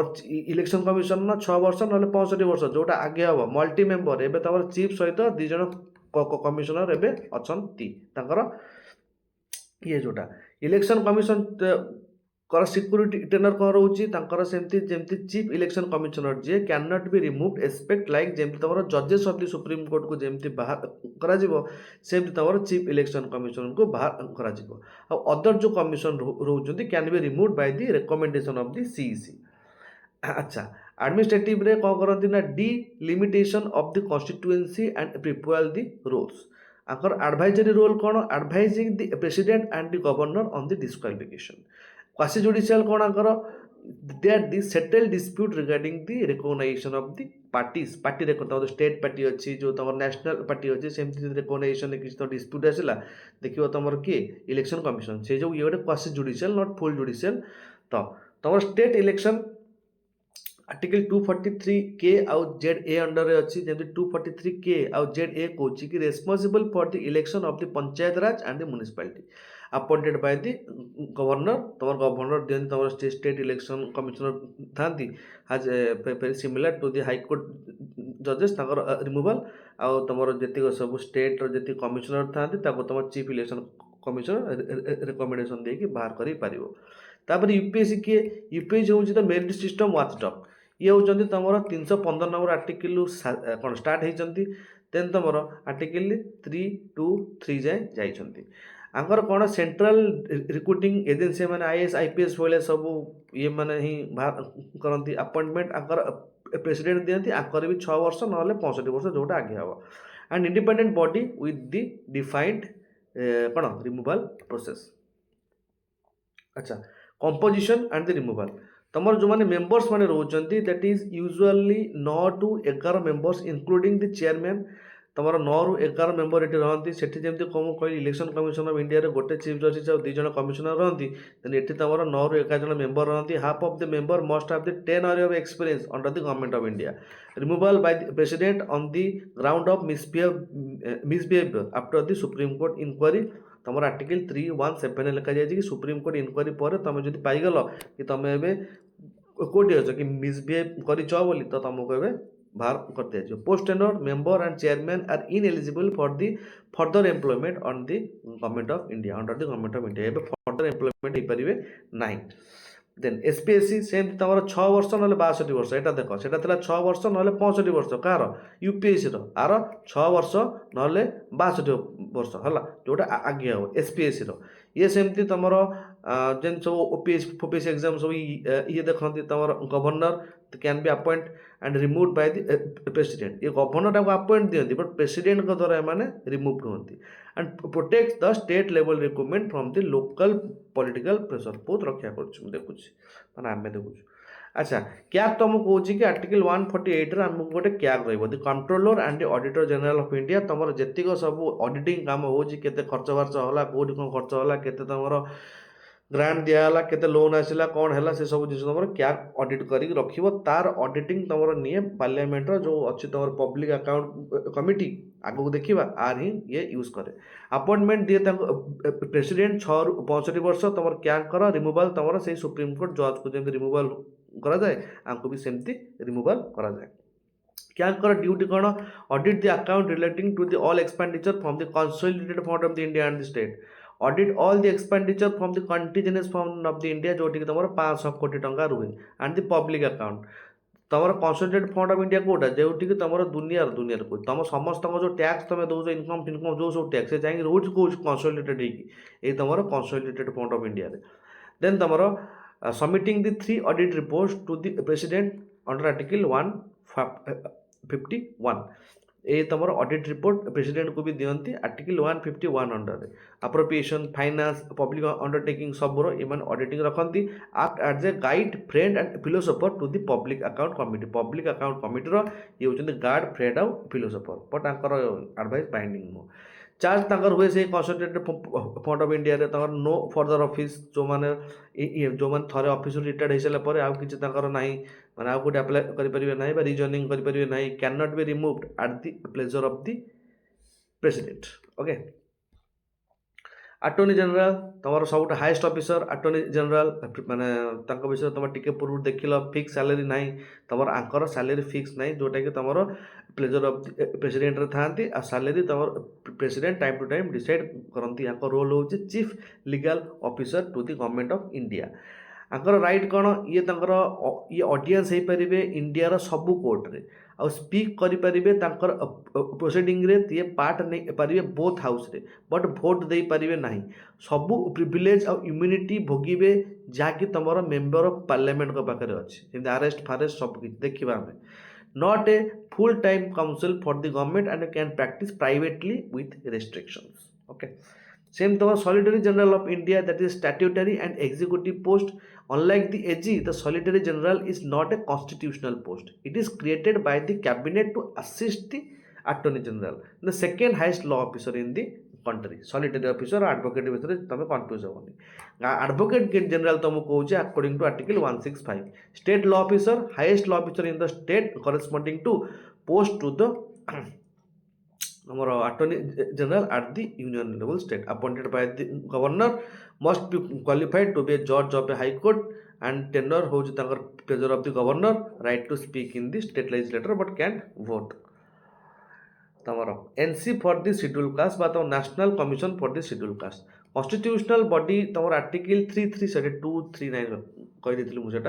इलेक्शन कमिशन 6 वर्ष नहले 65 वर्ष जोटा आगे हम मल्टी मेंबर एबे तमर चीफ सहित 2 जन कमिशनर एबे अछंती तांकर ये जोटा इलेक्शन कमिशन कर सिक्यूरीटी टेनर कौन रोचे तांकर सेमती जेमती चीफ इलेक्शन कमिशनर जे can not be removed aspect like जेमती तमर जजेस ऑफ द सुप्रीम कोर्ट को जेमती बाहर करा जिवो सेमती तमर चीफ इलेक्शन कमिशनर को बाहर करा जिवो. अदर जो कमिशन रोचंती can be removed by the recommendation of the CEC. अच्छा, एडमिनिस्ट्रेटिव रे कौन करती ना delimitation of the constituency and prepare the rules. आंकर एडवाइजरी रोल कौन advising the president and the governor on the disqualification. Quasi judicial कौन आंकर they are the settle dispute regarding the recognisation of the parties. Party रे तुम स्टेट पार्टी अच्छी जो तुम नेशनल पार्टी अच्छी सेमती रिकग्नाइजेशन किसी तो डिस्प्यूट आसला देखिए तुम किए इलेक्शन कमिशन से जो ये गोटे quasi judicial not full judicial. तो तुम स्टेट इलेक्शन आर्टिकल 243K आउ ZA अंडर अच्छी जमी 243K आउ ZA कौन कि responsible for the election of the panchayat raj and the municipality appointed by the governor. तुम गवर्नर दिखती तुम स्टेट इलेक्शन कमिशनर था very similar to the high court जजेस रिमूवल आउ तुम जी सब स्टेट जी कमिशनर था तुम चीफ इलेक्शन कमिशनर रिकमेंडेशन देकी बाहर कर. तापर यूपीएससी किए यूपीएससी हूँ तो मेरिट सिस्टम वाचडॉग ये हूँ तुम 315 नंबर आर्टिकल कौन स्टार्ट होती देन तुम आर्टिकल 323 जाए जाइछंती. आंकर कौन सेंट्रल रिक्रुटिंग एजेंसी मैंने आईएएस आईपीएस भाई सब ये मैंने ही बाहर करती. अपॉइंटमेंट आंकर प्रेसिडेंट दिखती आंकर भी 6 वर्ष ना 65 वर्ष जोटा आगे हम. And independent body with the defined कौन रिमूवल प्रोसेस. अच्छा, कंपोजिशन एंड द रिमूवल तुम जो मैंने मेंबर्स मैंने रोचंती that is usually 9 to 11 members including the chairman. तुम 9 ରୁ 11 मेंबर ये रही से जमी कम कह इलेक्शन कमिशन ऑफ इंडिया रे गोटे चीफ जस्टिस और 2 जन कमिशनर रही देन ये तुम 9 ରୁ 11 जन मेंबर रही. Half of the member must have the 10 years of experience under the government of India. Removal by the president on the ground of misbehaviour after the supreme court inquiry तुम आर्टिकल 317 लिखा जाए कि सुप्रीम कोर्ट इनक्वारी पर तुम जब पाइगल कि तुम एवं कौटी अच्छ कि मिसबिहेव कर तो तुमको एवं बाहर कर दिया। Post tenure member and chairman are ineligible for the further employment on the government of India under the government of India एवं फर्दर एम्प्लॉयमेंट हो पारे ना। देन एसपीएससी सेम तुम 6 वर्ष ना 62 वर्ष यहाँ देख से 6 वर्ष ना 65 वर्ष कार यूपीएससी आर 6 वर्ष ना 62 वर्ष है जोटा आगे हम एसपीएससी ये सेमती तुम जेन सब ओपीएस फोपीएस एग्जाम सब ये देखते तुम governor can be appoint and remove by the president ये गवर्नर को अपॉइंट दिखती बट प्रेसिडेंट द्वारा एम रिमूव होती and protect the state level recruitment from the local political pressure बहुत रक्षा कर देखुँ मैंने आम देखुँ। अच्छा क्याग तुम कौच कि आर्टिकल 148 आमको गोटे क्याग रही controller and auditor general of India तुम जीक सब ऑडिटिंग काम हो खर्च बार्च है कौटी कौन खर्च है केते तुम ग्रांट दिहला केते लोन आसला कौन है से सब जिन तुम क्याग ऑडिट करके रखिब तार ऑडिटिंग तुम निये पार्लियामेंट जो अच्छी तुम पब्लिक अकाउंट कमिटी आगू देखा आर ही ये यूज करे। अपॉइंटमेंट दिए प्रेसिडेंट 6 ରୁ 65 वर्ष तुम क्याग कर रिमूवाल तुम से सुप्रीम कोर्ट जज को जमी रिमूवाल करा जाए आमको भी सेमती रिमूवाल करा जाए। क्या कर ड्यूटी कौन audit the account relating to the all expenditure from the consolidated fund of the India and the state audit all the expenditure from the contingency fund of the India जोटि तुम 500 कोटी टंका रुहे एंड द पब्लिक अकाउंट तुम कंसोलिडेटेड फंड ऑफ इंडिया कोटा जोटि तुम दुनिया दुनिया को तुम समस्त जो टैक्स तुम दौर इनकम फिनकम जो सब टैक्स चाहिए रोज कौन कंसोलिडेटेड ये तुम consolidated fund of India then तुम submitting the 3 audit reports to the president under article 151 ये तुम ऑडिट रिपोर्ट प्रेसिडेंट को भी दियंती article 151 under appropriation finance public undertaking सब इन ऑडिटिंग रखती act as a guide friend and philosopher to the public account committee public account committee ये होती गार्ड फ्रेंड आउ फिलोसोफर बट एडवाइस बाइंडिंग नुह। चार्ज तंकर हुए से कंसोलिडेटेड फंड ऑफ इंडिया रे नो फर्दर ऑफिस जो माने जो माने थरे ऑफिस रिटायर्ड हो सारा पर आउ किछि तंकर नाही माने आउ कोटे अप्लाई करि परिबे नाही बा रीजनिंग करि परिबे नाही can not be removed eight the pleasure of the president. Okay attorney general तुम सब हाईएस्ट ऑफिसर अटॉर्नी जनरल माने विषय तुम टिके पूर्व देखिल फिक्स सैलरी ना तुम आंकर सैलरी फिक्स ना जोटा कि तुम प्लेजर ऑफ प्रेसिडेंट थांती आ सैलरी तुम president time to time decide करती रोल हूँ chief legal officer to the government of India आंकर राइट कौन ये ये ऑडियंस हो पारे इंडिया सबू कोर्ट रे आ स्पीक करें प्रोसीडिंग रे ये पार्ट नहीं पारे बोथ हाउस रे बट भोट दे पारे ना सबू प्रिविलेज आ इम्यूनिटी भोगे जहाँकि तुम मेंबर ऑफ पार्लियामेंट को पाखे अच्छे अरेस्ट फारेस्ट सब किसी देखा आम not a full time counsel for the government and can practise privately with restrictions. Okay same तुम solitary general of India that is statutory and executive post unlike the AG the solitary general is not a constitutional post it is created by the cabinet to assist the attorney general the second highest law officer in the country solitary officer advocate भितर तुम कंफ्यूज होनी advocate general तुमको कहूँ according to article 165 state law officer highest law officer in the state corresponding to post to the our attorney general at the union level state appointed by the governor must be qualified to be a judge of a high court and tenure holds the pleasure of the governor right to speak in the state legislature but can't vote तमरो NC for the schedule caste बा national commission for the schedule caste constitutional body तुम आर्टिकल 239 कही मुझे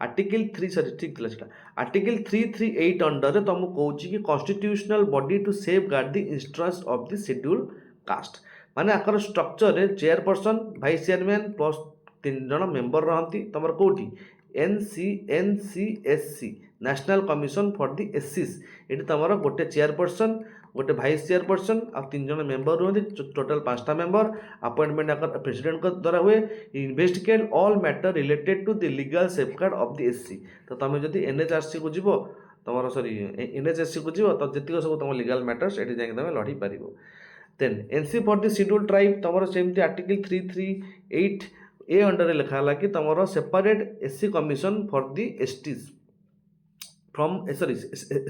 आर्टिकल 3 सॉरी ठीक थी आर्टिकल 338 अंडर तुमको कहूँ कि constitutional body to safeguard the interest of the schedule caste माने आकर structure chairperson vice chairman plus 3 जन मेंबर रहती तुम कौटी NCSC national commission for the एससीज ये तुम गोटे चेयरपर्सन गोटे वाइस चेयरपर्सन आ 3 जन मेंबर रुहति टोटल 5टा मेंबर अपॉइंटमेंट आकर प्रेसिडेंट द्वारा हुए investigate all matter related to the legal safeguard of the SC तो तुम जब NHRC को जीव तुम सॉरी NHSC को जीव तो जी सब तुम लीगल मैटर्स ये जाकि तुम लड़ी पार then NC for the schedule tribe तुम सेमती आर्टिकल 338 ए अंडर लिखा है कि तुम separate SC commission for the STs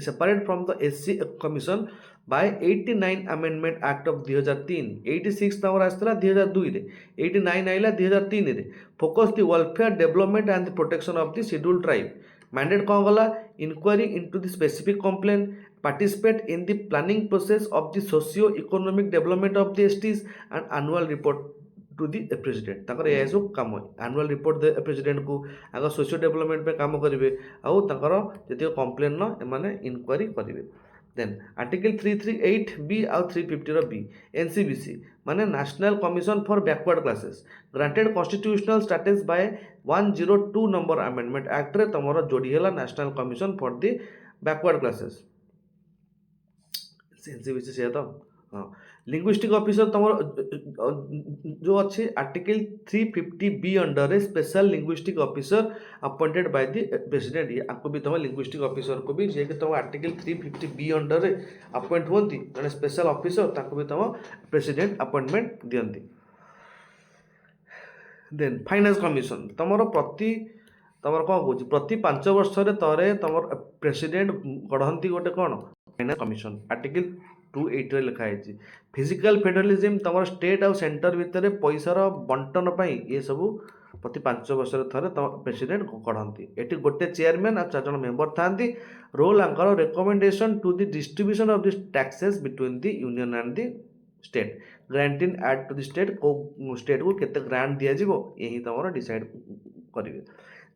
separate from the SC commission by 89 amendment act of 2003. 86 तमर आसला 2002 रे, 89 आइला 2003 रे, focus the welfare development and the protection of the scheduled tribe. Mandate कौन गला? Inquiry into the specific complaint, participate in the planning process of the socio-economic development of the STs, and annual report to the president ताकर यह सब कम आनुआल रिपोर्ट दे प्रेसिडेंट को आगे सोशियो डेवलपमेंट पे काम करेंगे आउ ताकर जति कंप्लेन न एमाने इनक्वारी करेंगे देन आर्टिकल 338 बी आउ 350 बी एनसीबीसी माने national commission for backward classes granted constitutional status bye 102 number amendment act रे तमरो जोड़ी हैला national commission for the backward classes NCBC से तो हाँ लिंग्विस्टिक ऑफिसर तुम जो अच्छे article 350 B under A special linguistic officer appointed by the president ये आपको भी तुम लिंग्विस्टिक ऑफिसर को भी जे कि तुम आर्टिकल 350 बी अंडर रे अपॉइंट होती जड़े स्पेशल ऑफिसर ताको भी तुम प्रेसिडेंट अपॉइंटमेंट दियंती देन फाइनेंस कमिशन तुमर प्रति तुम कौन कौच प्रति 5 वर्ष थे तुम प्रेसिडेंट गढ़ती गोटे कौन फाइनेंस कमिशन आर्टिकल 280 लिखा है फिजिकल फेडरलिज्म तुम स्टेट आउ सेंटर भितर पैसार बंटन ये सब प्रति 5 वर्ष थे तुम प्रेसिडेंट गढ़ती ये गोटे चेयरमैन और 4 जन मेंबर था रोल आंकर recommendation to the distribution of the taxes between the union and the state granting aid to the state को स्टेट को केते ग्रांट दिया जिवो यही तुम डिसाइड करेंगे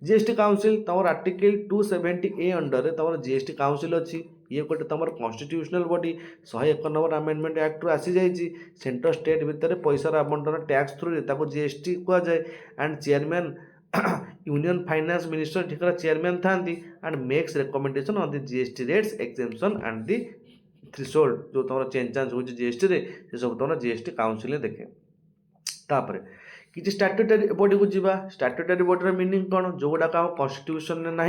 जीएसटी काउंसिल तुम आर्टिकल 270 ए अंडर तुम जीएसटी काउंसिल अच्छी ये गोटे तुम constitutional body 101 number amendment act आसी जाइए सेंट्रल स्टेट भितर पैसार आवंटन टैक्स थ्रू जीएसटी कहुए and chairman union finance minister ठीक चेयरमैन था and makes recommendation on the GST rates exemption and the threshold जो तुम चेंज चांज हो जीएसटी रे से सब तुम जीएसटी काउंसिल देखे तापर किसी स्टैट्यूटरी बॉडी को जीवा स्टैट्यूटरी बॉडी मीनिंग कौन जो गुड़ाक आम कन्स्टिट्यूशन ना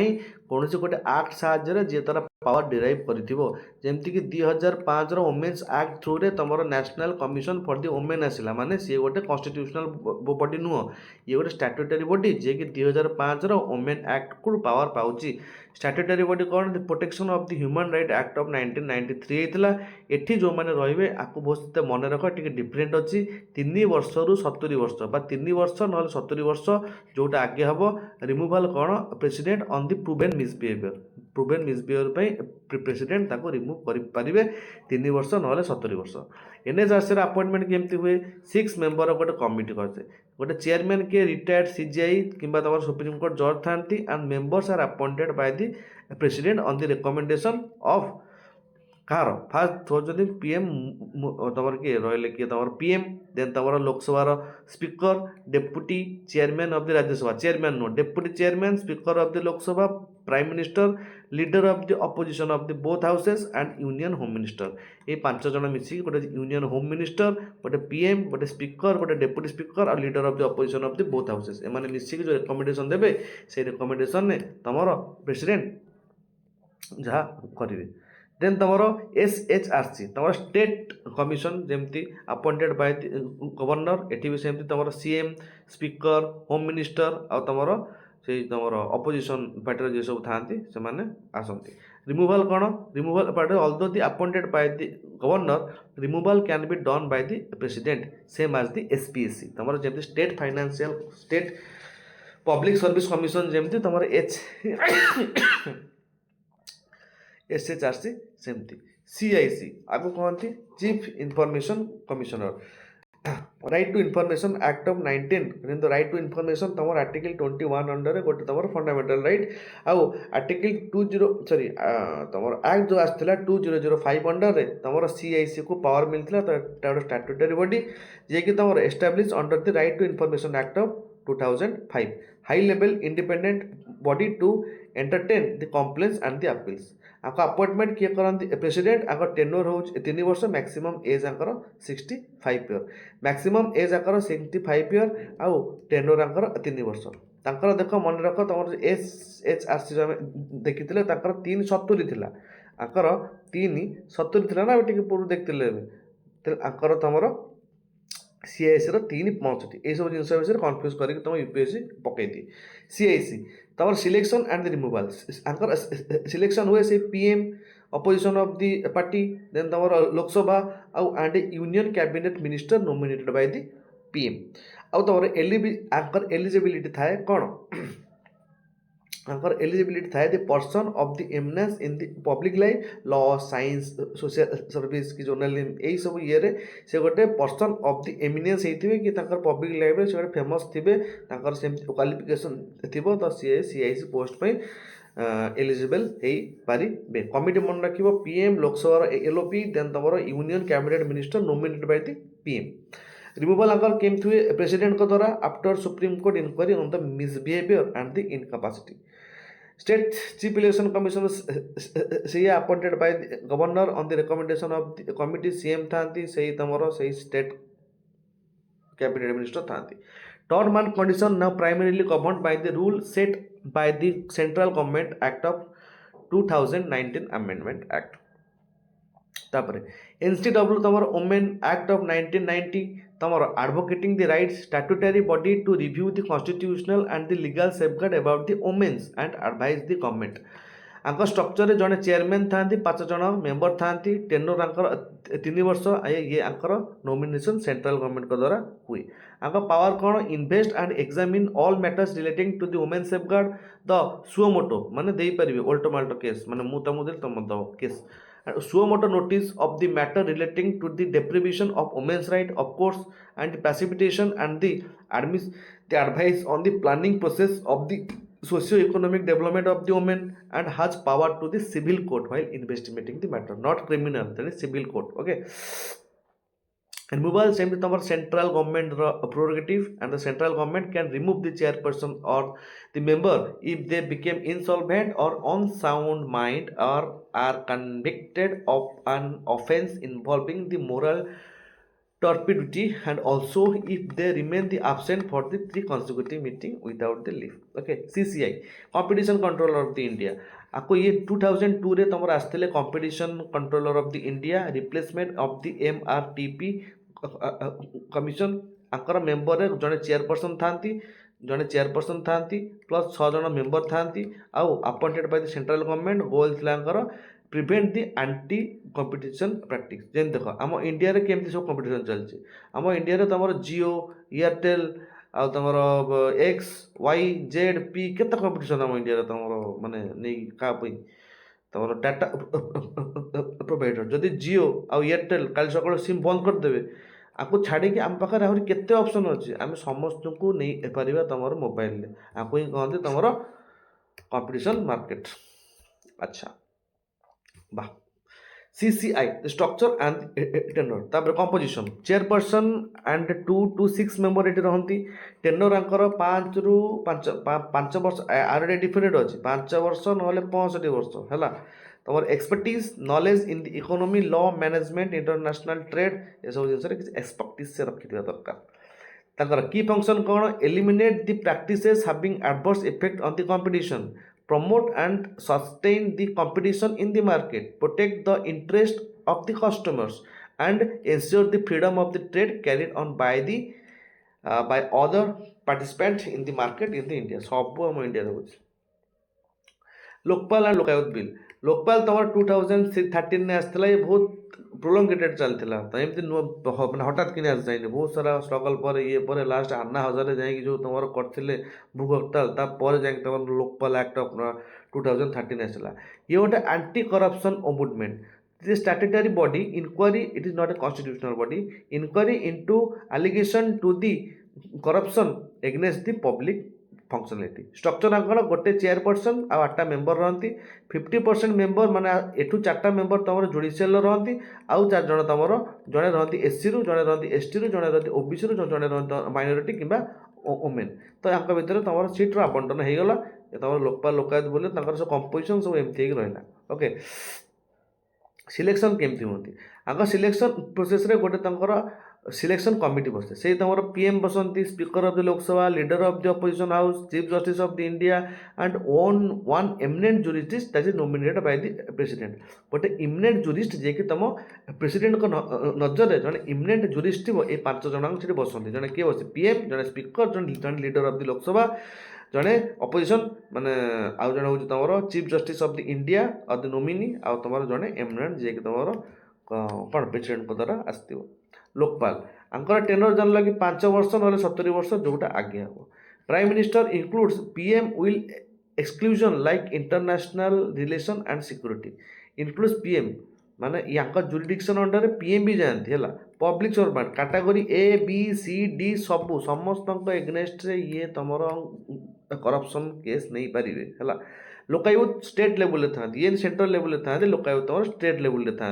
कौन से गोटे आक्ट साहाय्य जी तार पावर डिराइव करमती 2005 वोमेन्स एक्ट थ्रू रे तुम national commission for the women आसला माने सी गोटे कन्स्टिट्यूशनल बॉडी नुह ये गोटे स्टैट्यूटरी बॉडी जे कि 2005 वोमेन एक्ट को पावर पाउची स्टैट्यूटरी बॉडी कौन the protection of the human right act of 1993 होता एठी जो मैंने रे आपको बहुत मन रख टी डिफरेन्ट अच्छी 3 वर्ष रु 70 वर्ष 3 वर्ष ना 70 वर्ष जोटा आगे हम रिमूवाल कौन president on the proven misbehaviour president ताको रिमूव करेंगे 3 वर्ष ना 70 वर्ष एनएचआरसी अपॉइंटमेंट केमती हुए 6 मेंबर गोटे कमिटी करते गोटे चेयरमैन के रिटायर्ड सीजीआई किंबा तुम सुप्रीम कोर्ट जज था and members are appointed by the president on the recommendation of कहार फास्ट होती पीएम तुम किए रही किए तुम पीएम देन तुम लोकसभार speaker deputy chairman of the Rajya Sabha chairman no deputy chairman speaker of the Lok Sabha prime minister leader of the opposition of the both houses and union home minister ये 5 जन मिसिक गोटे यूनियन होम मिनिस्टर गोटे पीएम गोटे स्पीकर गोटे डेप्यूटी स्पीकर और leader of the opposition of the both houses एमाने मिसिक जो रिकमेंडेशन देवे से रिकमेंडेशन ने तुम प्रेसिडेंट जहाँ करेंगे देन तुम एसएचआरसी तुम स्टेट कमिशन जमती अपॉइंटेड बाय गवर्नर एटी भी सेमती तुम सीएम स्पीकर होम मिनिस्टर आ तुम से तुम अपोजिशन पार्टी जो सब था से आसती रिमूवाल कौन removal party although the appointed by the governor removal can be done by the president same as the SPSC तुम जमी state financial state public service commission जमती तुम एसएचआरसी सेमती सीआईसी आगु कहती chief information commissioner right to information act of 19 right to information तुम आर्टिकल 21 अंडर गोटे तुम फंडामेंटल राइट आउ आर्टिकल 20 सॉरी तुम एक्ट जो आसाला 2005 अंडर रे तुम सीआईसी को पावर मिलता गोटे स्टैट्यूटरी बॉडी जे कि तुम establish under the right to information act of 2005 high level independent body to entertain the complaints and the appeals आपको अपॉइंटमेंट किए करती प्रेसिडेंट आग टेन्योर हो 3 वर्ष मैक्सिमम एज आंकर 65 ईयर मैक्सिमम एज आंकर 65 ईयर आउ टेन्योर आंकर 3 वर्ष तांकर देख मन रख तुम एसएचआरसी जो देखी 370 थी आंकर 370 थी ना टे पूर्व देखते आंकर तुम सीआईसी तीन 65 ये सब जिन विषय कन्फ्यूज करके तुम यूपीएससी पकई दिए। सीआईसी तमर सिलेक्शन एंड द रिमूवल आंकर सिलेक्शन हुए से PM opposition of the party then तमर लोकसभा आउ and union cabinet minister nominated by the PM आउ तमर आंकर एलिजिबिलिटी थाए कौन आंकर एलिजिबिलिटी थाए the person of the eminence in the public life law science social service की जर्नलिज्म यही सब ये से गोटे पर्सन ऑफ द एमिनेंस होते कि पब्लिक लाइफ से गोटे फेमस थे सेमती क्वालिफिकेशन थी तो सी सीआईसी पोस्ट पर एलिजिबल हो पारे। कमिटी मन रख पीएम लोकसभा एलओपी देन तुम union cabinet minister nominated by the PM. Removal आंकर केम हुए प्रेसिडेंट को द्वारा after supreme court inquiry on the misbehaviour and the incapacity. State chief election commission से appointed by governor on the recommendation of the committee CM थांती से तमरो से स्टेट कैबिनेट मिनिस्टर थांती। Term and condition now primarily governed by the rule set by the central government act of 2019 amendment act. तापर एनसीडब्ल्यू तमर वुमेन एक्ट ऑफ 1990 तमर advocating the rights statutory body to review the constitutional and the legal safeguard about the women's and advise the government. आंक स्ट्रक्चर जड़े चेयरमैन था 5 जन मेंबर था टेनर आंकर 3 वर्ष ये आंकर नॉमिनेशन सेंट्रल गवर्नमेंट को द्वारा हुए। आंक पावर कौन invest and examine all matters relating to the women safeguard the suo motu माने दे पारिबे ओल्टोमाल्टो केस माने मु तमु देल तुम दो case suo notice of the matter relating to the deprivation of women's right of course and precipitation and the advice on the planning process of the socio-economic development of the women and has power to the civil court while investigating the matter not criminal that is civil court okay। Removal same with our central government prerogative and the central government can remove the chairperson or the member if they became insolvent or unsound mind or are convicted of an offense involving the moral turpidity and also if they remain the absent for the 3 consecutive meeting without the leave okay। CCI competition controller of the India आपको ये 2002 रे तमर आस्ते competition controller of the India replacement of the MRTP commission Anchor member रे जने चेयरपर्सन थांती जने चेयरपर्सन थांती प्लस 6 जन मेंबर थांती आउ appointed by the central government goal थिला आंकर prevent the anti competition practice जेन देख आम इंडिया रे केमती सब कंपटीशन चलछि आम इंडिया रे तमर जियो एयरटेल आ तमर एक्स वाई जेड पी केते कंपटीशन आम इंडिया रे तमर माने नै का पई तमर डाटा प्रोवाइडर जदि जियो आ एयरटेल काल सकाळ सिम बंद कर देबे आपको छाड़ी कि आम पाखे आहरी केते ऑप्शन अच्छे आम समस्त को नहीं पारिबा तमर मोबाइल रे आपको ही कहते तमर कंपटीशन मार्केट अच्छा वाह। CCI the structure and tenure तापर composition chairperson and 2 to 6 member एटी रहंती टेनर आंकर 5 रु 5 वर्ष आर डिफरेंट अछि 5 वर्ष नहले 65 वर्ष हैला तमर expertise knowledge in the economy law management international trade ए सब जिंस रे एक्सपर्टीज से रखिथिबा दरकार। ताकर की फंक्शन कौन eliminate the practices having adverse effect on the competition promote and sustain the competition in the market, protect the interest of the customers, and ensure the freedom of the trade carried on by other participants in the market in the India. सब हम इंडिया रे होछि लोकपाल एंड लोकायुक्त बिल लोकपाल तमर 2013 ने आस्थिला ये बहुत प्रोलंगेटेड चलथिला त एमति माने हठात किने आस जाइने बहुत सारा स्ट्रगल पर ये पर लास्ट अन्ना हजार जाई कि जो तमर करथिले भूख हड़ताल ता पर जाई तमर लोकपाल एक्ट ऑफ 2013 आसला ये गोटे anti corruption ombudsman the statutory body inquiry it is not a constitutional body inquiry into allegation to the corruption against the public functionality structure आंकड़ गोटे चेयरपर्सन आ 8टा मेंबर रहती 50% मेंबर माने एठू 4टा मेंबर तमर जुडिशियल रहती आउ 4 जण तमर जणे रहती एससी रु जणे रहती एसटी रु जणे रहती ओबीसी रु जणे रहती माइनॉरिटी किबा वुमेन तो आंक भितर तमर सीट रो आवंटन हे गला तमर लोकपाल लोकायत बोले तंकर सब कंपोजिशन सब एमथि हे रहला ओके। सिलेक्शन केमती होती आग सिलेक्शन प्रोसेस रे गोटे सिलेक्शन कमिटी बसे से तुम पीएम बसंती speaker of the Lok Sabha leader of the opposition house chief justice of the India and one eminent jurist that is nominated by the president गोटे इमिनेंट जुरिस्ट जे कि तुम प्रेसिडेंट को नजर जड़े इमिनेंट जुरिस्ट थी ये 5 जन से बसती जड़े किए बस पीएम जड़े स्पीकर जड़े लीडर ऑफ द लोकसभा जड़े अपोजिशन माने आउ जड़े हूँ तुम chief justice of the India और द नोमिनी आउ तुम जड़े एमिनेंट जे कि तुम कौन प्रेसिडेंट द्वारा आसो लोकपाल आंकर टेनर जानला कि 5 वर्ष ना 70 वर्ष जोटा आगे हम prime minister includes PM will exclusion like international relation and security includes PM माने यहाँ जुरिडिक्शन अंडर पीएम भी जाती है public servant category A B C D सबू समस्त एग्नेस्ट रे ये तुम करप्शन केस नहीं पारे है लोकायुक्त स्टेट लेवल था ये सेंट्रल लेवल था लोकायुक्त तुम स्टेट लेवल था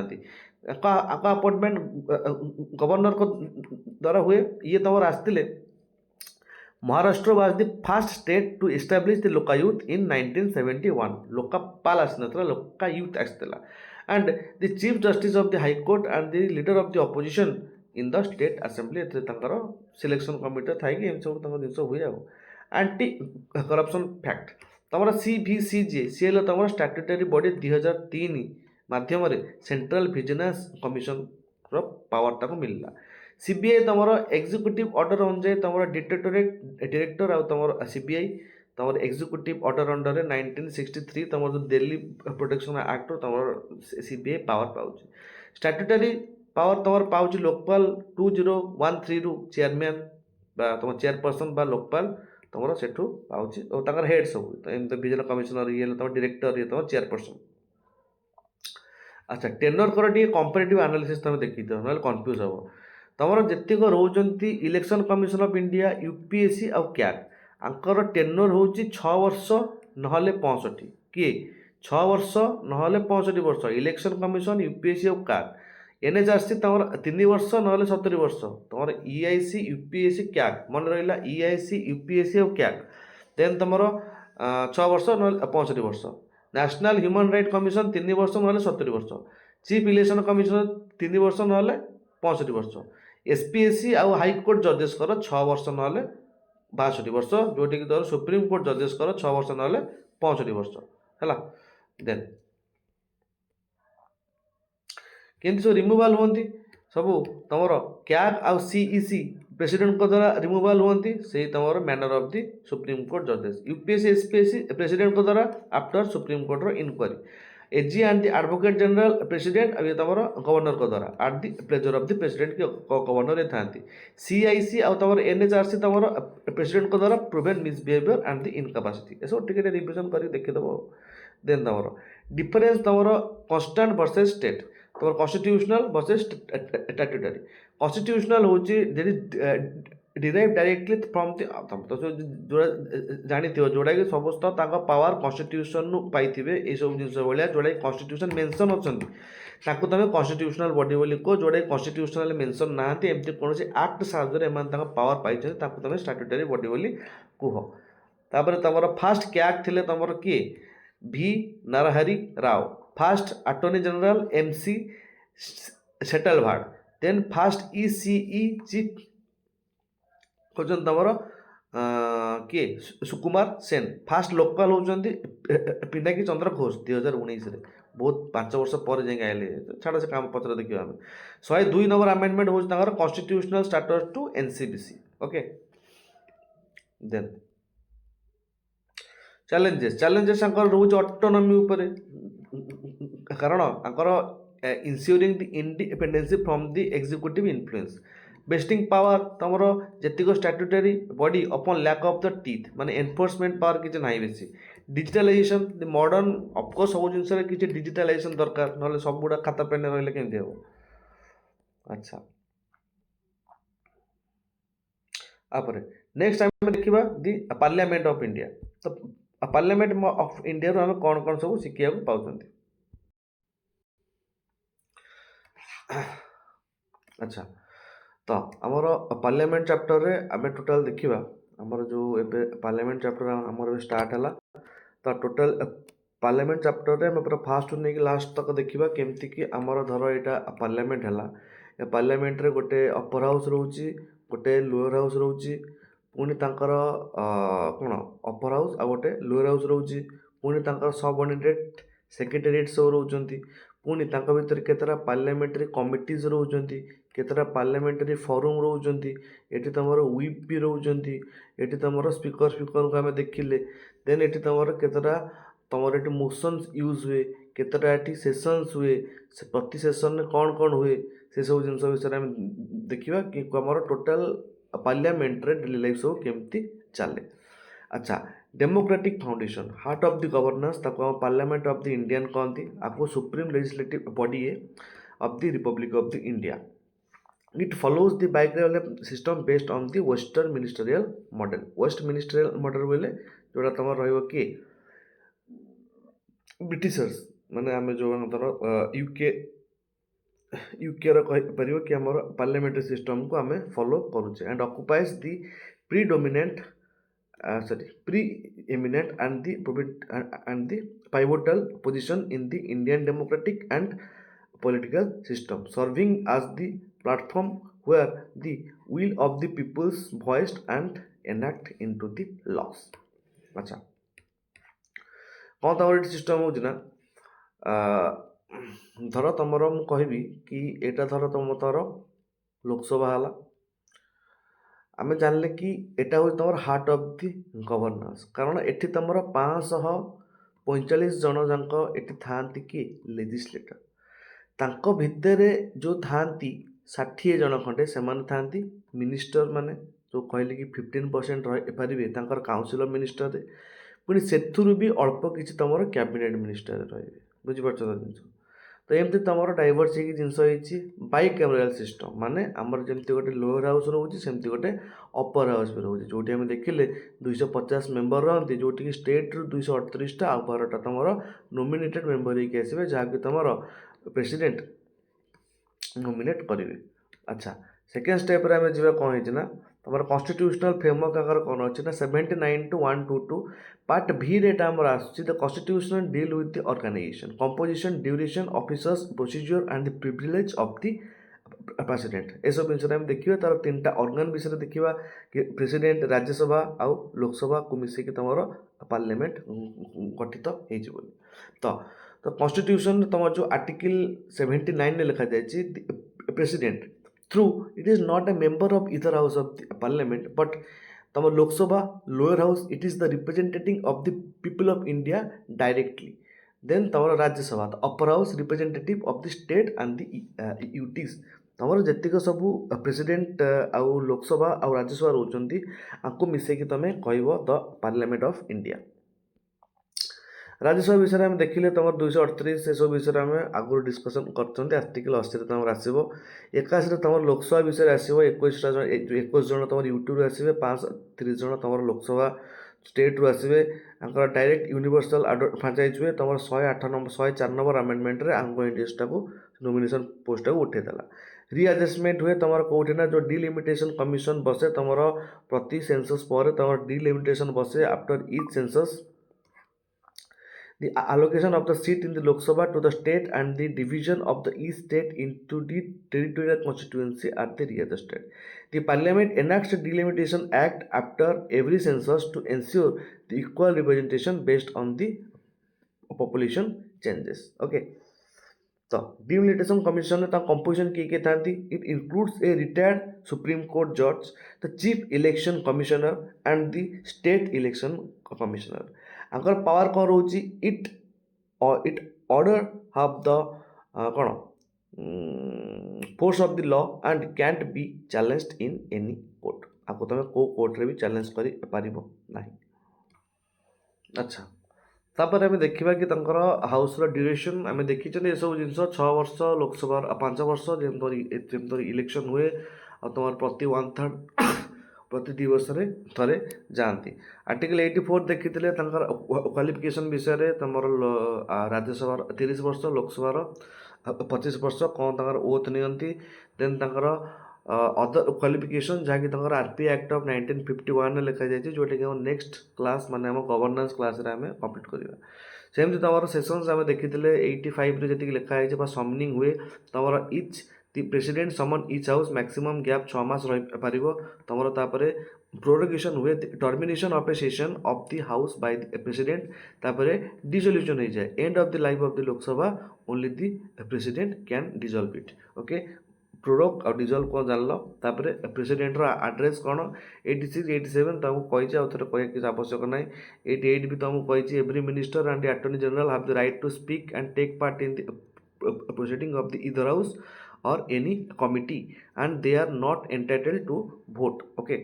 अपॉइंटमेंट गवर्नर को द्वारा हुए ये तुम आसते Maharashtra was the first state to establish the Lokayukta in 1971 Lokpal आसना लोकायुक्त आसला and the chief justice of the high court and the leader of the opposition in the state assembly selection committee था कि सब जिन हुए एंटी करप्शन फैक्ट तुम CVCJ सी तुम स्टैट्यूटरी बॉडी 2003 माध्यम सेंट्रल विजिलेंस कमिशन पावर ताको मिलला सीबीआई तुम एग्जीक्यूटिव ऑर्डर अनुजाई तुम डिटेक्टोरेट डायरेक्टर आउ तुम सीबीआई तुम एग्जीक्यूटिव ऑर्डर अंडर 1963 तुम जो दिल्ली प्रोटेक्शन एक्ट तुम CBI power pouch statutory power तुम पाउच लोकपाल 2013 रु चेयरमैन तुम चेयरपर्सन बा लोकपाल तुम से पाउच और हेड सब एमती विजिलेंस कमिशनर ये तुम डायरेक्टर ये तुम चेयरपर्सन अच्छा टेनर कर कंपेरेटिव एनालिसिस तुम देखी ना कन्फ्यूज हम तुम जितक रोच election commission of India UPSC आउ कैट आंकर टेनर हूँ 6 वर्ष ना 65 किए 6 वर्ष ना 65 वर्ष इलेक्शन कमिशन यूपीएससी आउ कैट एनएचआरसी तुम 3 वर्ष ना 70 वर्ष तुम ईआईसी यूपीएससी कैट मन रहा ईआईसी यूपीएससी आउ कैट देन तुम 6 वर्ष ना 65 वर्ष नेशनल ह्यूमन राइट कमिशन 3 वर्ष ना 70 वर्ष चीफ इलेक्शन कमिशनर 3 वर्ष ना 65 वर्ष एसपीएससी आउ हाईकोर्ट जजेस कर 6 वर्ष ना 62 वर्ष जोटि कि तोर सुप्रीम कोर्ट जजेस कर 6 वर्ष ना 65 वर्ष है देन केमती सब रिमूवाल होती सब तुम कैग आउ सीईसी प्रेसिडेंट को द्वारा रिमूवाल होती से तुम manner of the supreme Court जजेस यूपीएससी एसपीएससी प्रेसिडेंट को द्वारा आफ्टर सुप्रीम कोर्ट रो inquiry AG and the advocate general president अब तुम गवर्नर को द्वारा at the pleasure of the president के गवर्नर था सीआईसी आउ तुम एनएचआरसी तुम प्रेसिडेंट को द्वारा proven misbehaviour and the incapacity ये सब टिके रिविजन कर देखीदेव देन तुम डिफरेन्स तुम कन्स्टाट वर्सेस स्टेट तुम कन्स्टिट्यूशनल वर्सेस स्टैट्यूटरी कन्स्टिट्यूशनल हूँ डिराइव डायरेक्टली फ्रॉम तुम तो जो जानी जोड़ा कि समस्त पावर कन्स्टिट्यूशन पाइबे ये सब जिन भाया जोड़ा कन्स्टिट्यूशन मेंशन अच्छा तुम कन्स्टिट्यूशनल बॉडी बोली कह जोड़ा कन्स्टिट्यूशनल मेंशन ना एमती कौन एक्ट साहाय्य पावर पाई तुम स्टैट्यूटरी बॉडी बोली कह तापर तुम फास्ट कैग थे तुम किए V Narahari Rao first attorney general MC Setalvad then first ECE chief होचन तुम किए सुकुमार सेन फास्ट लोकपाल होती पिनाकी चंद्र घोष 2019 बहुत 5 वर्ष पर जाए आए छाड़ से काम पत्र देखिए आम 102 नंबर आमेंडमेंट हो constitutional status to NCBC okay then challenges रोज ऑटोनॉमी उपरे कारण ensuring the independency from the executive influence vesting power तुम जेतिक स्टैट्यूटरी बॉडी अपन लैक ऑफ द टीथ माने एनफोर्समेंट पावर किसी ना बेसी डिजिटलाइजेशन द मॉडर्न ऑफकोर्स सब जिन किसी डिजिटलाइजेशन दरकार ना सब गुड़ा खाता पेन रही केमती हम अच्छा आप नेक्स्ट टाइम देखा दि पार्लियामेंट ऑफ इंडिया तो पार्लियामेंट ऑफ इंडिया आम कौन कौन सब शिखा पाँच अच्छा तो आमर पार्लियामेंट चैप्टर रे आम टोटाल देखा आमर जो एबे पार्लियामेंट चैप्टर आमर स्टार्ट है तो टोटाल पार्लियामेंट चैप्टर रे हम पूरा फास्ट नहीं कि लास्ट तक देखिबा केमती कि हमर धर एटा पार्लियामेंट हला ए पार्लियामेंट रे गोटे अपर हाउस रहउची गोटे लोअर हाउस रहउची पुणी तांकर कोण अपर हाउस आ गोटे लोअर हाउस रहउची पुणी तांकर सबऑर्डिनेट सेक्रेटेरिएट सब रहउचंती पुणी तांका भितर केतरा पार्लियामेंट्री कमिटीज रहउचंती केतरा पार्लियामेंट्री फोरम रहउचंती एठी तमर व्हिप भी रहउचंती एठी तमर स्पीकर को हमें देखिले देन एठी तमर केतरा तमर एठी मोशंस यूज हुए केतटा एठी सेशंस हुए से प्रति सेशन में कौन हुए से सब जिनस विषय हम देखिबा कि हमर टोटल पार्लियामेंट रे डेली लाइफ सब केमती चले। अच्छा democratic foundation heart of the governance ताको हम पार्लियामेंट ऑफ द इंडियन कहती आपको सुप्रीम लेजिस्लेटिव बॉडी है of the republic of the India. It follows the bicameral system based on the western ministerial model west ministerial model बोले जोड़ा तुम रहिबो कि ब्रिटिशर्स माने आम जो यूके यूके रो कि आम पार्लियामेंट्री सिस्टम को आम फॉलो करुचे and occupies the predominant pre-eminent and the pivotal position in the Indian democratic and political system, serving as the platform where the will of the peoples voiced and enact into the laws। अच्छा कौन तमर सिस्टम हो ना धर तुमर मु कहबी कि एटा धर तुम तर लोकसभा हला आम जानले कि एटा हूँ तुम हार्ट ऑफ द गवर्नेंस कारण एठी तुमर 545 जन जाक एठी थांती कि लेजिस्लेटर तांको भितरे जो थांती 60 जन खंडे से थांती मिनिस्टर माने जो कहले कि 15% रही पारे तांकर काउंसिल मिनिस्टर पुणी सेथुरु भी अल्प किछि तुमर कैबिनेट मिनिस्टर रही बुझिपारछ तो जिनस तो एमती तुम डाइवर्सिटी जिनस होती बाइकैमराल सिस्टम माने आमर जमती गोटे लोअर हाउस रोचे सेमती गोटे अपर हाउस भी रोचे जो आम देखिले 250 मेंबर रही जो स्टेट रु 238 आ 12टा तुम नोमिनेटेड मेंबर होगी आसवे जहाँकि तुम प्रेसिडेंट नोमिनेट करेंगे। अच्छा सेकेंड स्टेप रे आम जा कौन है तुम कन्स्टिट्यूशनल फ्रेमवर्क आगर कौन अच्छे ना 79-122 पार्ट भी रेटा आमर आसुची the constitution deal with the organisation composition duration officers procedure and the privilege of the president एसब जिन आम देखिए तार 3टा ऑर्गन विषय देखा कि प्रेसिडेंट राज्यसभा आउ लोकसभा को मिसेक तुम पार्लियामेंट गठित हो तो कन्स्टिट्यूशन तुम जो आर्टिकल 79 में लिखा जाए president through it is not a member of either house of the parliament but tama lok sabha lower house it is the representing of the people of india directly then tama rajya sabha the upper house representative of the state and the UTs तमर जेतिक सब प्रेसिडेंट आउ लोकसभा आउ राज्यसभा रोचंती आको मिसेकी तमे कहब the parliament of India. Rajya Sabha विषय में देखिले तुम 238 से सब विषय में आगु डिस्कसन कर आर्टिकल 80 तुम आसो 81 तुम लोकसभा विषय आसो 21 जन तुम यूट्यूब आसवे 530 जन तुम लोकसभा स्टेट रु आसवे डायरेक्ट यूनिवर्सल फ्रांचाइज हुए तुम 108 नंबर 104 नंबर अमेंडमेंट रे आंगो इंडियसटा को नोमिनेशन पोस्ट को उठेदेला रीअडजस्टमेंट हुए तुम कौटे ना जो डिलिमिटेशन कमिशन बसे तुम प्रति सेंसस पर तुम डिलिमिटेशन बसे after each census the allocation of the seat in the Lok Sabha to the state and the division of the each state into the territorial constituency are the readjusted. The Parliament enacts a delimitation act after every census to ensure the equal representation based on the population changes. Okay. तो डिलिमिटेशन कमिशन कंपोजिशन किए था it includes a retired supreme court जज the chief election commissioner and the state election commissioner आंकर पावर कौन रोची इट ऑर्डर हाव द कौन force of the law and can't be challenged in any court आपको तुम को कोर्ट रे भी चैलेंज कर पारिबो नाही। अच्छा तापर आम देखा कि हाउस ड्यूरेशन आम देखी ये सब जिन 6 वर्ष लोकसभा 5 वर्ष जमी इलेक्शन हुए और तुम प्रति 1/3 प्रति 2 वर्ष थे जाती आर्टिकल 84 देखी क्वालिफिकेशन विषय तुम राज्यसभा 30 वर्ष लोकसभा 25 वर्ष कौन ओथ नि देन अदर क्वालिफिकेशन जहाँकि आरपी एक्ट ऑफ 1951 लिखा जाए जोटा कि नेक्स्ट क्लास माने हम गवर्नेंस क्लास रे आम कंप्लीट करवा सेमती तुम सेसन्स आम देखी 85 जी लिखाई समनिंग हुए तुम इच दि प्रेसिडेंट समन इच हाउस मैक्सिमम गैप 6 मास रही तुम तापर प्रोरोगेशन हुए termination of A session of the house by the president तापर डिसोल्यूशन हो जाए end of the life of the Lok Sabha only the president can dissolved it okay prorogue और डिजल्व कौन जानल तापर प्रेसिडेंटर आड्रेस कौन 86 87 तुमको कही आउ थे कह किसी आवश्यक ना 88 भी तुमको कही every minister and attorney general have the right to speak and take part in the proceeding of the either house or any committee and they are not entitled to vote okay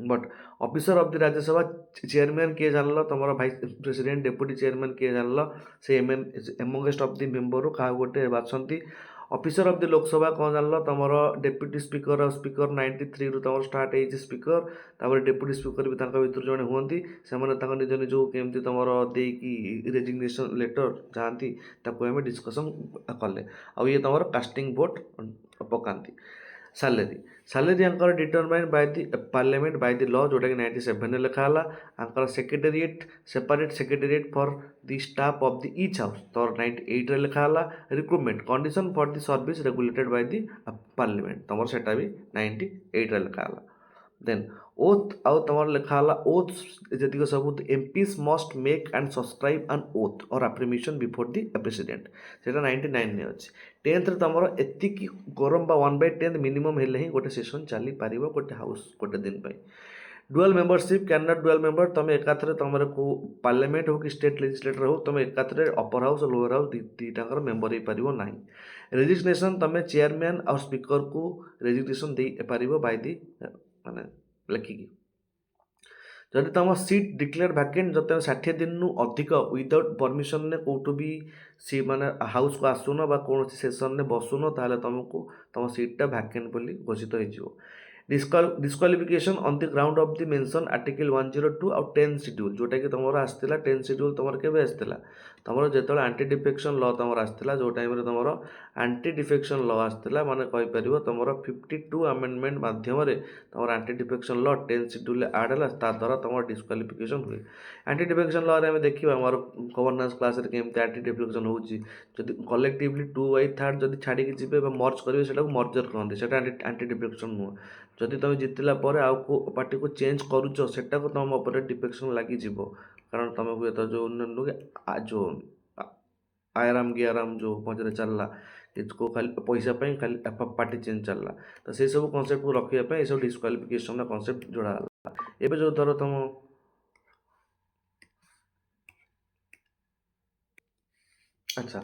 but officer of the Rajya Sabha chairman किए जानल तुम भाइस प्रेसिडेंट डेप्यूटी चेयरमैन किए जानल से एमंगेस्ट ऑफ द मेंबर क्या गोटे बाछंती ऑफिसर ऑफ द लोकसभा कौन जानल तुम डेप्यूटी स्पीकर और स्पीकर 93 रु तुम स्टार्ट है स्पीकर तापर डेप्यूटी स्पीकर भी भर जड़े हुंती से निज निज केमती तुम देकी रेजिग्नेशन लेटर जाती आम डिस्कसन कले आ ये तुम कास्टिंग भोट पकाती सालेरी सालेरी आंकर determine by the parliament by the law जोटा कि 97 लिखाला आंकर secretariat separate secretariat for the staff of the each house तो 98 रे लिखाला recruitment condition for the service regulated by the parliament तुम सेटा भी 98 रे लिखाला देन ओथ आउ तुम लिखाला ओथ जी सब MPs must make and subscribe N oath और अफ्रिमेशन बिफोर द प्रेसिडेंट से 99 ने अच्छे 10th तुम एति गरम 1/10 मिनिमम हेल्ले ही गोटे सेसन चली पार गोटे हाउस गोटे दिन dual membership can not dual member तुम एकाथरे तुम को पार्लियामेंट हो कि स्टेट लेजिस्लेटर हो तुम एकाथरे अपर हाउस और लोअर हाउस दीटाकर मेंबर हो पार ना रेजिग्नेशन तुम चेयरमैन और स्पीकर को resignation they par by the माने लिखिकी जदि तुम सीट डिक्लेयर वैकेंट जब तुम 60 दिन अधिक विदाउट परमिशन ने कौटू भी सी माने हाउस को आसुन कौन सेसन ने बसुन ताले तुमको तुम सीटा वैकेंट बोली घोषित हो disqualification on the ground of the mention article 102 और 10 शेड्यूल जोटा कि तुम आसला 10 शेड्यूल तुम के आसला तुम जो एंटी डिफेक्शन लॉ तुम आसला जो टाइम तुम एंटी डिफेक्शन लॉ आसला माने कहीपर तुम 52 अमेंडमेंट माध्यम तुम एंटी डिफेक्शन लॉ 10 शेड्यूल आड है द्वारा तुम डिस्क्वालिफिकेशन हुए एंटी डिफेक्शन लॉ आम देखा आम गवर्नेंस क्लास केमती एंटी डिफेक्शन होती कलेक्टिवली 2/3 जब छाड़ी जी मर्ज करेंगे से मर्जर कहते हैं एंटी डिफेक्शन नुह जदि तुम जितला आउ को पार्टी को चेंज करुच सेटा को तुम उपर डिफेक्शन लगी कारण तुम हुए तो जो जो आराम गिराम जो मझे चलला इसको खाली पैसा खाली पार्टी चेंज चलला तो से सब कनसेप्ट को रखापी ये सब डिस्क्वालिफिकेशन कनसेप्ट जोड़ा एवं जो धर तुम अच्छा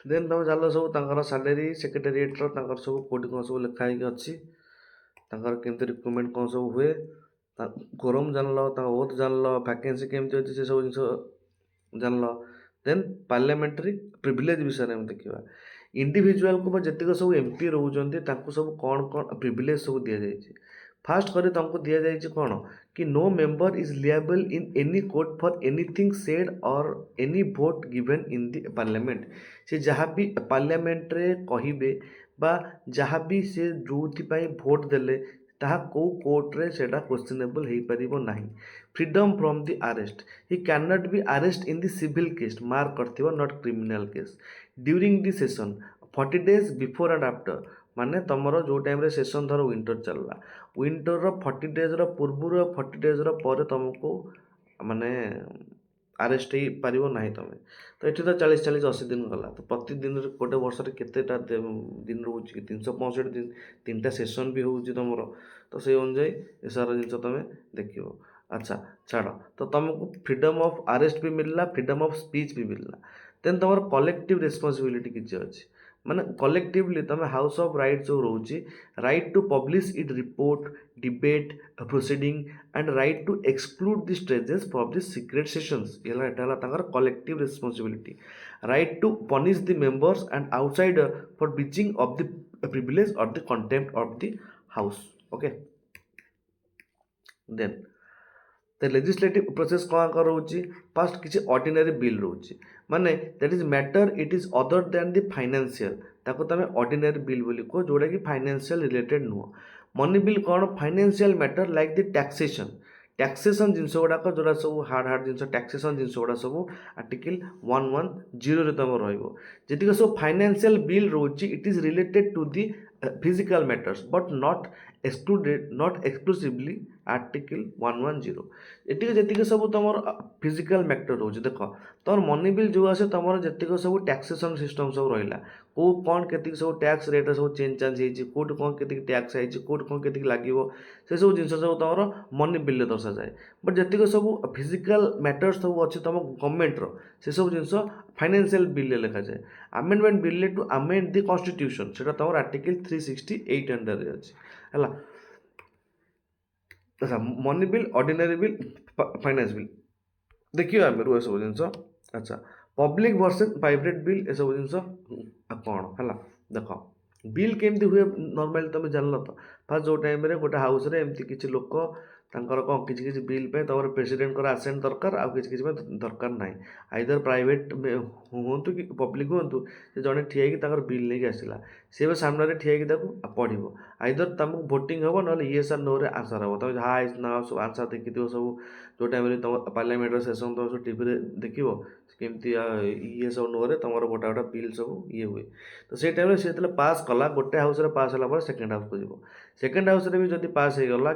देन तुम चल सब सालेरी सेक्रेटेरिएटर सब कौटी कौन सब लिखाई अच्छी केमती रिक्रुटमेंट कौन सब हुए कोरम जानल ओथ जानल वैकेंसी केमती अच्छी से सब जिन जानल देन पार्लियामेंटारी प्रिविलेज विषय में देखा इंडिविजुअल को जितक सब एमपी रोचे सब कौन कौन प्रिविलेज सब दि जाए फास्ट कर तुमको दि जाए कौन कि no member is liable in any court for anything said or any vote given in the parliament से जहाँ भी पार्लियामेंट रे कहिबे बा जहाँ भी से जो भोट देले ताहा को कोर्ट रे सेटा क्वेश्चनेबल हो पारिबो नाही freedom from the arrest he can not be arrest in the civil case mark करथिबो not criminal case during the session 40 days before and after माने तुमर जो टाइम रे सेशन धर विंटर चलला विंटर 40 डेज पूर्व 40 डेज पर तुमको माने आरेस्ट हो पार ना तुम तो ये तो 40-40-80 दिन गला तो प्रतिदिन गोटे वर्ष केतेटा दिन रोच 365 दिन 3टा सेसन भी होची तुमर तो से अनुजाई ये सारा जिन तुम देख अच्छा छाड़ तो तुमको फ्रीडम ऑफ अरेस्ट भी मिलला फ्रीडम ऑफ स्पीच भी मिलला देन तुम कलेक्टिव रेस्पॉन्सिबिलिटी किसी अच्छी माने कलेक्टिवली तुम हाउस ऑफ राइट जो रोची right to publish it report debate proceeding and right to exclude the stages from the secret sessions ये collective responsibility right to punish the members and outsider for breaching of the privilege or the contempt of the house okay then तो लेजिस्लेटिव प्रोसेस कौन रोचे फास्ट किसी ऑर्डिनरी बिल रोचे माने that is matter it is other than the financial ताको तुम ऑर्डिनरी बिल बोली कह जोटा कि फाइनेंशियल रिलेटेड नुह मनी बिल कौन financial matter like the taxation taxation जिनस गुड़ाक जोड़ा सब हार्ड जिन टैक्सेसन जिनस गुड़ा सब आर्टिकल 110 रे तुम रही सब फाइनेंशियल बिल रोचे it is related to the physical matters but not exclusively article 110 ये जी सब तुम फिजिकल मैटर रोचे देख तुम मनी बिल जो आसे तुम जी सब टैक्सेसन सिस्टम सब रहा कौ कौन के सब टैक्स रेट सब चेंज चांज होटी कौन के टैक्स है कौटी कौन के लगे से सब जिन सब तुम मनी बिल दर्शा जाए बट जी सब फिजिकल मैटर्स सब अच्छे तुम गवर्नमेंट से सब जिन फाइनेंशियल बिल लिखा जाए amendment bill to amend the constitution से तुम आर्टिकल 368 अंडर अच्छे है अच्छा money bill ordinary bill finance bill देखिए आम रू सब जिन अच्छा पब्लिक वर्सेस प्राइवेट बिल ए सब जिन कौन है देख बिल केमती हुए नॉर्मली तुम जान तो फास्ट जो टाइम गोटे हाउस रे एमती किसी लोक तांकर कौन किसी बिल पे तुम प्रेसिडेंट आसेंट दरकार आउ किसी दरकार ना आइदर प्राइवेट हूँ कि पब्लिक हूँ जड़े ठिया बिल नहीं आसला सी सामने ठिया पढ़ो आइदर तुमको भोटिंग हम ना ये सर नो आंसर हम तुम हाँ ना सब आंसर देखी सब जो टाइम तुम पार्लियामेंट सेसन तुम सब टीवी देख केमती ये सब नो तुम गोटा गोटा बिल सब ये हुए तो से टाइम से पास कला गोटे हाउस पास होला सेकेंड हाउस को जीव सेकेंड हाउस भी जब पास हो गला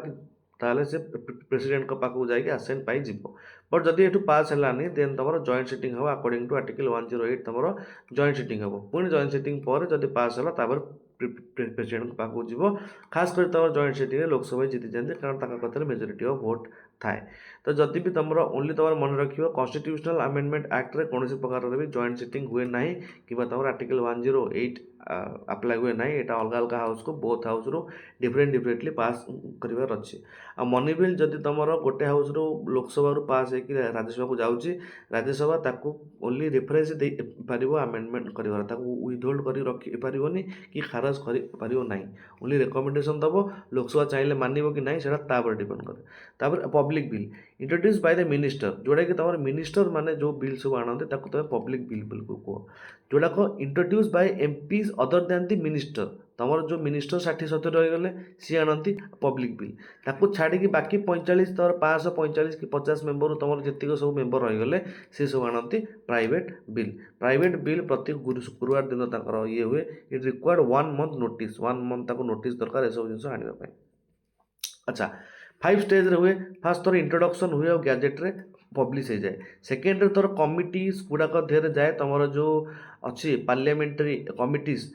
ताले से प्रेसिडेंट पाखक जाकि आसेंट पाई जीव बट जदि एठू पास है देन तुम जॉइंट सिटिंग हम अकॉर्डिंग टू आर्टिकल 108 तुम जॉइंट सिटिंग हम पुणी जॉइंट सिटिंग पर जब पास है प्रेसिडेंट पाखक जीव खास कर तुम जॉइंट सिटिंग लोकसभा जीति जाते कारण कथार मेजोरिटी ऑफ वोट थाए तो जदि भी तुम ओनली तुम मन रख कॉन्स्टिट्यूशनल अमेंडमेंट एक्ट रे कौन प्रकार भी जॉइंट सिटिंग हुए ना कि तुम आर्टिकल 108 अप्लाई हुए ना यहाँ अलग अलग हाउस को बोथ हाउस रू डिफरेंटली पास करार अच्छे आ मनी बिल जदि तुम गोटे हाउस रू लोकसभा रू पास हो राज्यसभा को जाऊँगी राज्यसभा ताकू ओनली रेफरेन्स दे पार आमेंडमेंट कर विथहोल्ड कर रखिपारनी कि खारज कर ना ओनली रेकमेंडेशन दब लोकसभा चाहिए मानव कि ना से डिपेंड करे public bill introduce by the minister जोड़ा कि तुम मिनिस्टर माने जो बिल सब आनते तुम पब्लिक बिल बिल को कह जोड़ाक introduce by MPs other than the minister तुम जो मिनिस्टर 60-70 रहीगले सी आनती पब्लिक बिल ताकू छाड़ी बाकी 45 तुम 545 कि 50 मेम्बर तुम जी सब मेम्बर रहीगले सी सब आनती प्राइवेट बिल प्रति शुक्रवार दिन तक ये हुए it required 1 month notice 1 month notice दरकार सब जिन आने अच्छा 5 स्टेज रे हुए फास्ट थोर इंट्रोडक्शन हुए और गैजेट रे पब्लिश हो जाए सेकेंड रे थोर कमिटीज गुड़ाक देहरे जाए तुम जो अच्छी पार्लियामेंटारी कमिटीज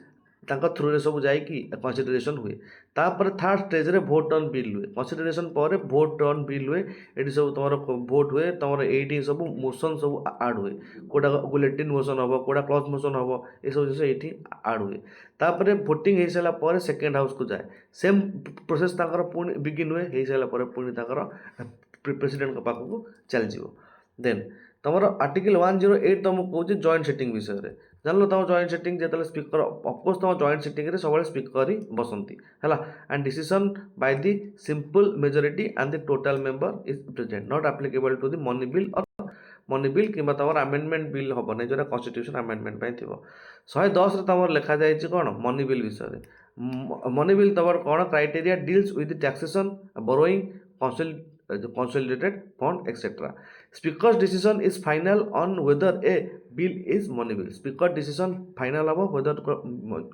थ्रू रे सब जाकि कनसीडरेशन हुए तापर थर्ड स्टेज रे भोट ऑन बिल हुए कनसीडरेशन पर भोट ऑन बिल हुए ये सब तुम भोट हुए तुम ये सब मोशन सब आड हुए कोटा लेटिन मोशन हम कोटा क्लज मोशन हम ये सब जिन ये आड हुए तापर भोटिंग हो सारापर सेकेंड हाउस को जाए सेम प्रोसेस पुणी बिगिन हुए हो सारापर पुणी प्रेसिडेंट पाखक चलजी देन तुम आर्टिकल 108 तुमको कहे जॉइंट सिटिंग विषय में जान तुम जॉइंट सिटिंग जो स्पीकर ऑफकोर्स तुम जॉइंट सिटिंग रे सब स्पीकर ही बसंती है and decision by the simple majority and the total member is present not applicable to the money bill और मनी बिल कि तुम आमेंडमेंट बिल हम ना जो कॉन्स्टिट्यूशन आमेंडमेंट थी 110 तुम लिखा जाए कौन मनी बिल विषय मनी बिल तुम कौन criteria deals with taxation borrowing consolidated fund etc. Speaker's decision is final on whether a bill is money bill. Speaker decision final habo whether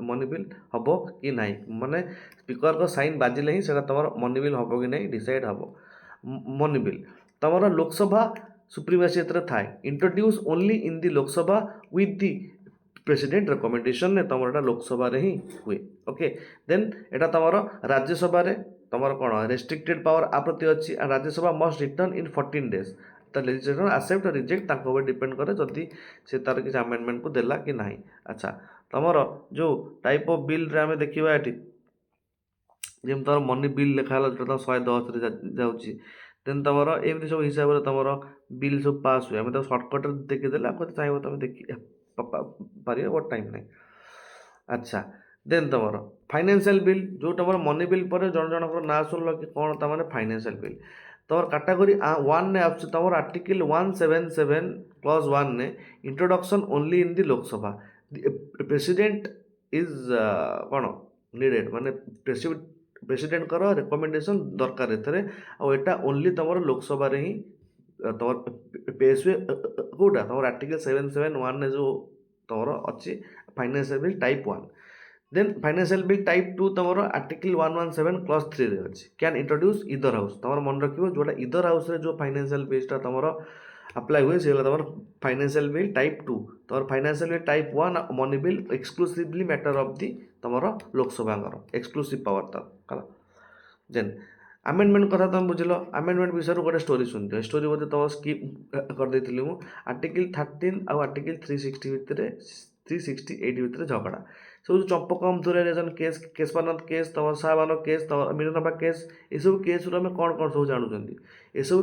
money bill habo कि नहीं माने स्पीकर को साइन बाजिले ही सेटा तमर मनी बिल हबो कि नहीं डिसाइड हबो मनी बिल तमर लोकसभा सुप्रीमेसी एतरे थाए introduce only in the Lok Sabha with the president recommendation ने तुम एटा लोकसभा रे ही हुए ओके देन एटा तुम राज्यसभा रे तुम कौन रेस्ट्रिक्टेड पावर आ प्रति अच्छी राज्यसभा मस्ट रिटर्न इन 14 डेज तो लेजिस्लेशन एक्सेप्ट रिजेक्ट ताको डिपेंड करे जदि से तार किसी आमेंडमेंट को देला कि नहीं अच्छा तुम जो टाइप ऑफ बिल रे आम देखा ये जमी तुम मनी बिल लिखा जो तुम 110 जाऊँगी देन तुम एमती सब हिसाब से तुम बिल सब पास हुए आम सर्टकट देखीदे आपको चाहिए तुम देखी पार बट टाइम नहीं अच्छा देन तुम फाइनेंशियल बिल जो तुम मनी बिल पर जन जनकर ना शुणल कि कौन तमें फाइनेंशियल बिल तुम कैटेगरी 1 ने आस तुम आर्टिकल 177 क्लॉज 1 ने introduction only in the Lok Sabha president is कौन नीडेड माने ପ୍ରେସିଡେଣ୍ଟଙ୍କର ରେକମେଣ୍ଡେସନ୍ ଦରକାର ଏଥିରେ। ଆଉ ଏଇଟା ଓନ୍ଲି ତୁମର ଲୋକସଭାରେ ହିଁ ତୁମର ପେସ୍ ହୁଏ। କେଉଁଟା ତୁମର ଆର୍ଟିକଲ୍ 771 ଯେଉଁ ତୁମର ଅଛି ଫାଇନାନ୍ସିଆଲ ବିଲ୍ ଟାଇପ୍ 1। ଦେନ୍ ଫାଇନାନ୍ସିଆଲ ବିଲ୍ ଟାଇପ୍ 2 ତୁମର ଆର୍ଟିକଲ୍ 117 କ୍ଲସ୍ 3ରେ ଅଛି, କ୍ୟାନ୍ ଇଣ୍ଟ୍ରୋଡ୍ୟୁସ୍ ଇଦର ହାଉସ୍। ତୁମର ମନେ ରଖିବ ଯେଉଁଟା ଇଦର ହାଉସ୍ରେ ଯେଉଁ ଫାଇନାନ୍ସିଆଲ ବିଲ୍ସଟା ତୁମର ଆପ୍ଲାଏ ହୁଏ ସେ ହେଲା ତୁମର ଫାଇନାନ୍ସିଆଲ ବିଲ୍ ଟାଇପ୍ 2। ତୁମର financial bill type 1 money bill exclusively matter of the ତୁମର ଲୋକସଭାଙ୍କର ଏକ୍ସକ୍ଲୁସିଭ୍ ପାୱାର ତାର ହେଲା। ଦେନ୍ ଆମେଣ୍ଡମେଣ୍ଟ କଥା ତୁମେ ବୁଝିଲ। ଆମେଣ୍ଡମେଣ୍ଟ ବିଷୟରେ ଗୋଟେ ଷ୍ଟୋରି ଶୁଣିଦିଅ। ଷ୍ଟୋରି ବୋଧେ ତୁମ ସ୍କିପ୍ କରିଦେଇଥିଲି ମୁଁ। ଆର୍ଟିକଲ୍ 13 ଆଉ ଆର୍ଟିକଲ୍ 368 ଭିତରେ ଝଗଡ଼ା। ସବୁ ଯେଉଁ ଚମ୍ପକମଧୁର ରେଜନ୍ କେସ୍, କେଶବାନନ୍ଦ କେସ୍, ତୁମର ଶାହବାନନ୍ଦ କେସ୍, ତୁମର ମିରନବା କେସ୍, ଏସବୁ କେସ୍ରୁ ଆମେ କ'ଣ କ'ଣ ସବୁ ଜାଣୁଛନ୍ତି। ଏସବୁ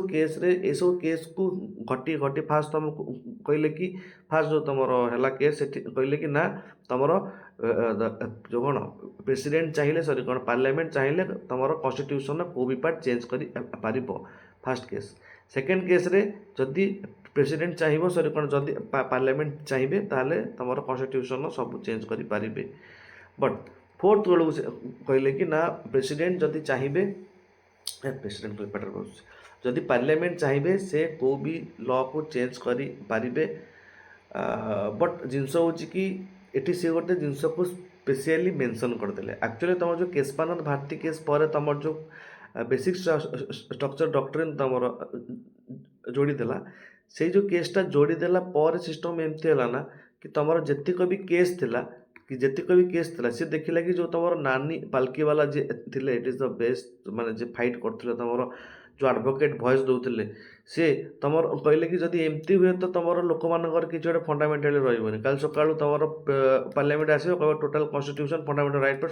କେସ୍କୁ ଘଟି ଫାଷ୍ଟ ତୁମକୁ କହିଲେ କି ଫାଷ୍ଟ ଯେଉଁ ତୁମର ହେଲା କେସ୍ ସେଠି କହିଲେ କି ନା ତୁମର ଯେଉଁ କ'ଣ ପ୍ରେସିଡେଣ୍ଟ ଚାହିଁଲେ କ'ଣ ପାର୍ଲାମେଣ୍ଟ ଚାହିଁଲେ ତୁମର କନଷ୍ଟିଟ୍ୟୁସନର କେଉଁ ବି ପାର୍ଟ ଚେଞ୍ଜ କରିପାରିବ। First case. ସେକେଣ୍ଡ କେସ୍ରେ ଯଦି ପ୍ରେସିଡେଣ୍ଟ ଚାହିଁବ କ'ଣ ଯଦି ପାର୍ଲାମେଣ୍ଟ ଚାହିଁବେ ତାହେଲେ ତୁମର କନଷ୍ଟିଟ୍ୟୁସନର ସବୁ ଚେଞ୍ଜ କରିପାରିବେ। ବଟ୍ ଫୋର୍ଥ ବେଳକୁ ସେ କହିଲେ କି ନା ପ୍ରେସିଡେଣ୍ଟ ଯଦି ଚାହିଁବେ ପ୍ରେସିଡେଣ୍ଟ ଯଦି ପାର୍ଲାମେଣ୍ଟ ଚାହିଁବେ ସେ କେଉଁ ବି ଲକୁ ଚେଞ୍ଜ କରିପାରିବେ। ବଟ୍ ଜିନିଷ ହେଉଛି କି ଏଠି ସେ ଗୋଟେ ଜିନିଷକୁ ସ୍ପେସିଆଲି ମେନସନ୍ କରିଦେଲେ। ଆକ୍ଚୁଆଲି ତୁମର ଯେଉଁ କେଶବାନନ୍ଦ ଭାରତୀ କେସ୍ ପରେ ତୁମର ଯେଉଁ ବେସିକ୍ ଷ୍ଟ୍ରକ୍ଚର ଡକ୍ଟ୍ରିନ୍ ତୁମର ଯୋଡ଼ିଦେଲା, ସେଇ ଯେଉଁ କେସ୍ଟା ଯୋଡ଼ିଦେଲା ପରେ ସିଷ୍ଟମ୍ ଏମିତି ହେଲା ନା କି ତୁମର ଯେତିକ ବି କେସ୍ ଥିଲା ସେ ଦେଖିଲା କି ଯେଉଁ ତୁମର ନାନୀ ପାଲକିବାଲା ଯିଏ ଥିଲେ ଇଟ୍ ଇଜ୍ ଦ ବେଷ୍ଟ, ମାନେ ଯିଏ ଫାଇଟ୍ କରୁଥିଲେ ତୁମର ଯେଉଁ ଆଡ଼ଭୋକେଟ୍ ଭଏସ୍ ଦେଉଥିଲେ, ସେ ତୁମର କହିଲେ କି ଯଦି ଏମିତି ହୁଏ ତ ତୁମର ଲୋକମାନଙ୍କର କିଛି ଗୋଟେ ଫଣ୍ଡାମେଣ୍ଟାଲି ରହିବନି। କାଲି ସକାଳୁ ତୁମର ପାର୍ଲାମେଣ୍ଟ ଆସିବ କହିବ ଟୋଟାଲ୍ କନଷ୍ଟିଟ୍ୟୁସନ୍ ଫଣ୍ଡାମେଣ୍ଟାଲ ରାଇଟ୍ પર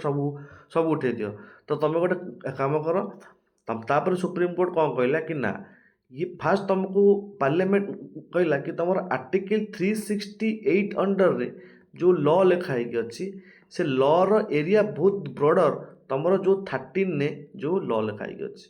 ସବୁ ଉଠେଇ ଦିଅ। ତ ତୁମେ ଗୋଟେ କାମ କର। ତାପରେ ସୁପ୍ରିମକୋର୍ଟ କ'ଣ କହିଲା କି ନା ଇଏ ଫାଷ୍ଟ ତୁମକୁ ପାର୍ଲାମେଣ୍ଟ କହିଲା କି ତୁମର ଆର୍ଟିକଲ୍ 368 ଅଣ୍ଡରରେ ଯେଉଁ ଲ ଲେଖା ହେଇକି ଅଛି ସେ ଲର ଏରିଆ ବହୁତ ବ୍ରଡ଼ର ତୁମର ଯେଉଁ 13ରେ ଯେଉଁ ଲ ଲେଖା ହେଇକି ଅଛି।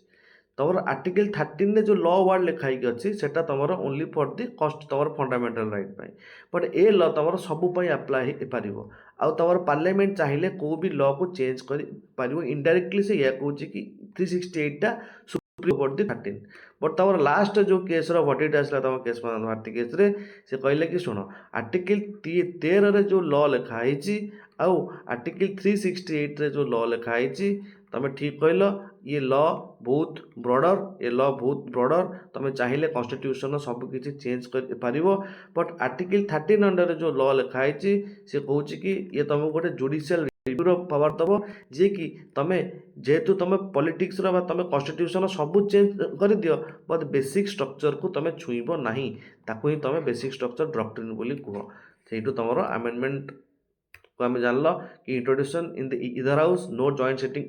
ତୁମର ଆର୍ଟିକଲ୍ 13ରେ ଯେଉଁ ଲ ୱାର୍ଡ଼ ଲେଖା ହେଇକି ଅଛି ସେଟା ତୁମର ଓନ୍ଲି ଫର୍ ଦି ତୁମର ଫଣ୍ଡାମେଣ୍ଟାଲ ରାଇଟ୍ ପାଇଁ। ବଟ୍ ଏ ଲ ତୁମର ସବୁ ପାଇଁ ଆପ୍ଲାଏ ହେଇପାରିବ। ଆଉ ତୁମର ପାର୍ଲାମେଣ୍ଟ ଚାହିଁଲେ କେଉଁ ବି ଲକୁ ଚେଞ୍ଜ କରିପାରିବ। ଇନଡାଇରେକ୍ଟଲି ସେ ଏହା କହୁଛି କି 368ଟା ସୁପ୍ରିମ୍ କୋର୍ଟ ଦି 13। ବଟ୍ ତୁମର ଲାଷ୍ଟ ଯେଉଁ କେସ୍ର ଭର୍ଡିକ୍ଟ ଆସିଲା ତୁମ କେଶବାନନ୍ଦ ଭାରତୀ କେସ୍ରେ ସେ କହିଲେ କି ଶୁଣ ଆର୍ଟିକଲ୍ 13ରେ ଯେଉଁ ଲ ଲେଖା ହେଇଛି ଆଉ ଆର୍ଟିକଲ୍ 368ରେ ଯେଉଁ ଲ ଲେଖା ହେଇଛି ତୁମେ ଠିକ୍ କହିଲ ଇଏ ଲ ବହୁତ ବ୍ରଡ଼ର ତୁମେ ଚାହିଁଲେ କନଷ୍ଟିଟ୍ୟୁସନର ସବୁକିଛି ଚେଞ୍ଜ କରିପାରିବ। ବଟ୍ ଆର୍ଟିକଲ୍ 13 ଅଣ୍ଡରରେ ଯେଉଁ ଲ ଲେଖା ହେଇଛି ସେ କହୁଛି କି ଇଏ ତୁମକୁ ଗୋଟେ ଜୁଡ଼ିସିଆଲ ରିଭ୍ୟୁର ପାୱାର ଦେବ, ଯିଏକି ଯେହେତୁ ତୁମେ ପଲିଟିକ୍ସର ବା ତୁମେ କନଷ୍ଟିଟ୍ୟୁସନର ସବୁ ଚେଞ୍ଜ କରିଦିଅ ବଟ୍ ବେସିକ୍ ଷ୍ଟ୍ରକ୍ଚରକୁ ତୁମେ ଛୁଇଁବ ନାହିଁ। ତାକୁ ହିଁ ତୁମେ ବେସିକ୍ ଷ୍ଟ୍ରକ୍ଚର ଡକ୍ଟ୍ରିନ୍ ବୋଲି କୁହ। ସେଇଠୁ ତୁମର ଆମେଣ୍ଡମେଣ୍ଟ ଆମେ ଜାଣିଲ କି introduction in the either house, no joint sitting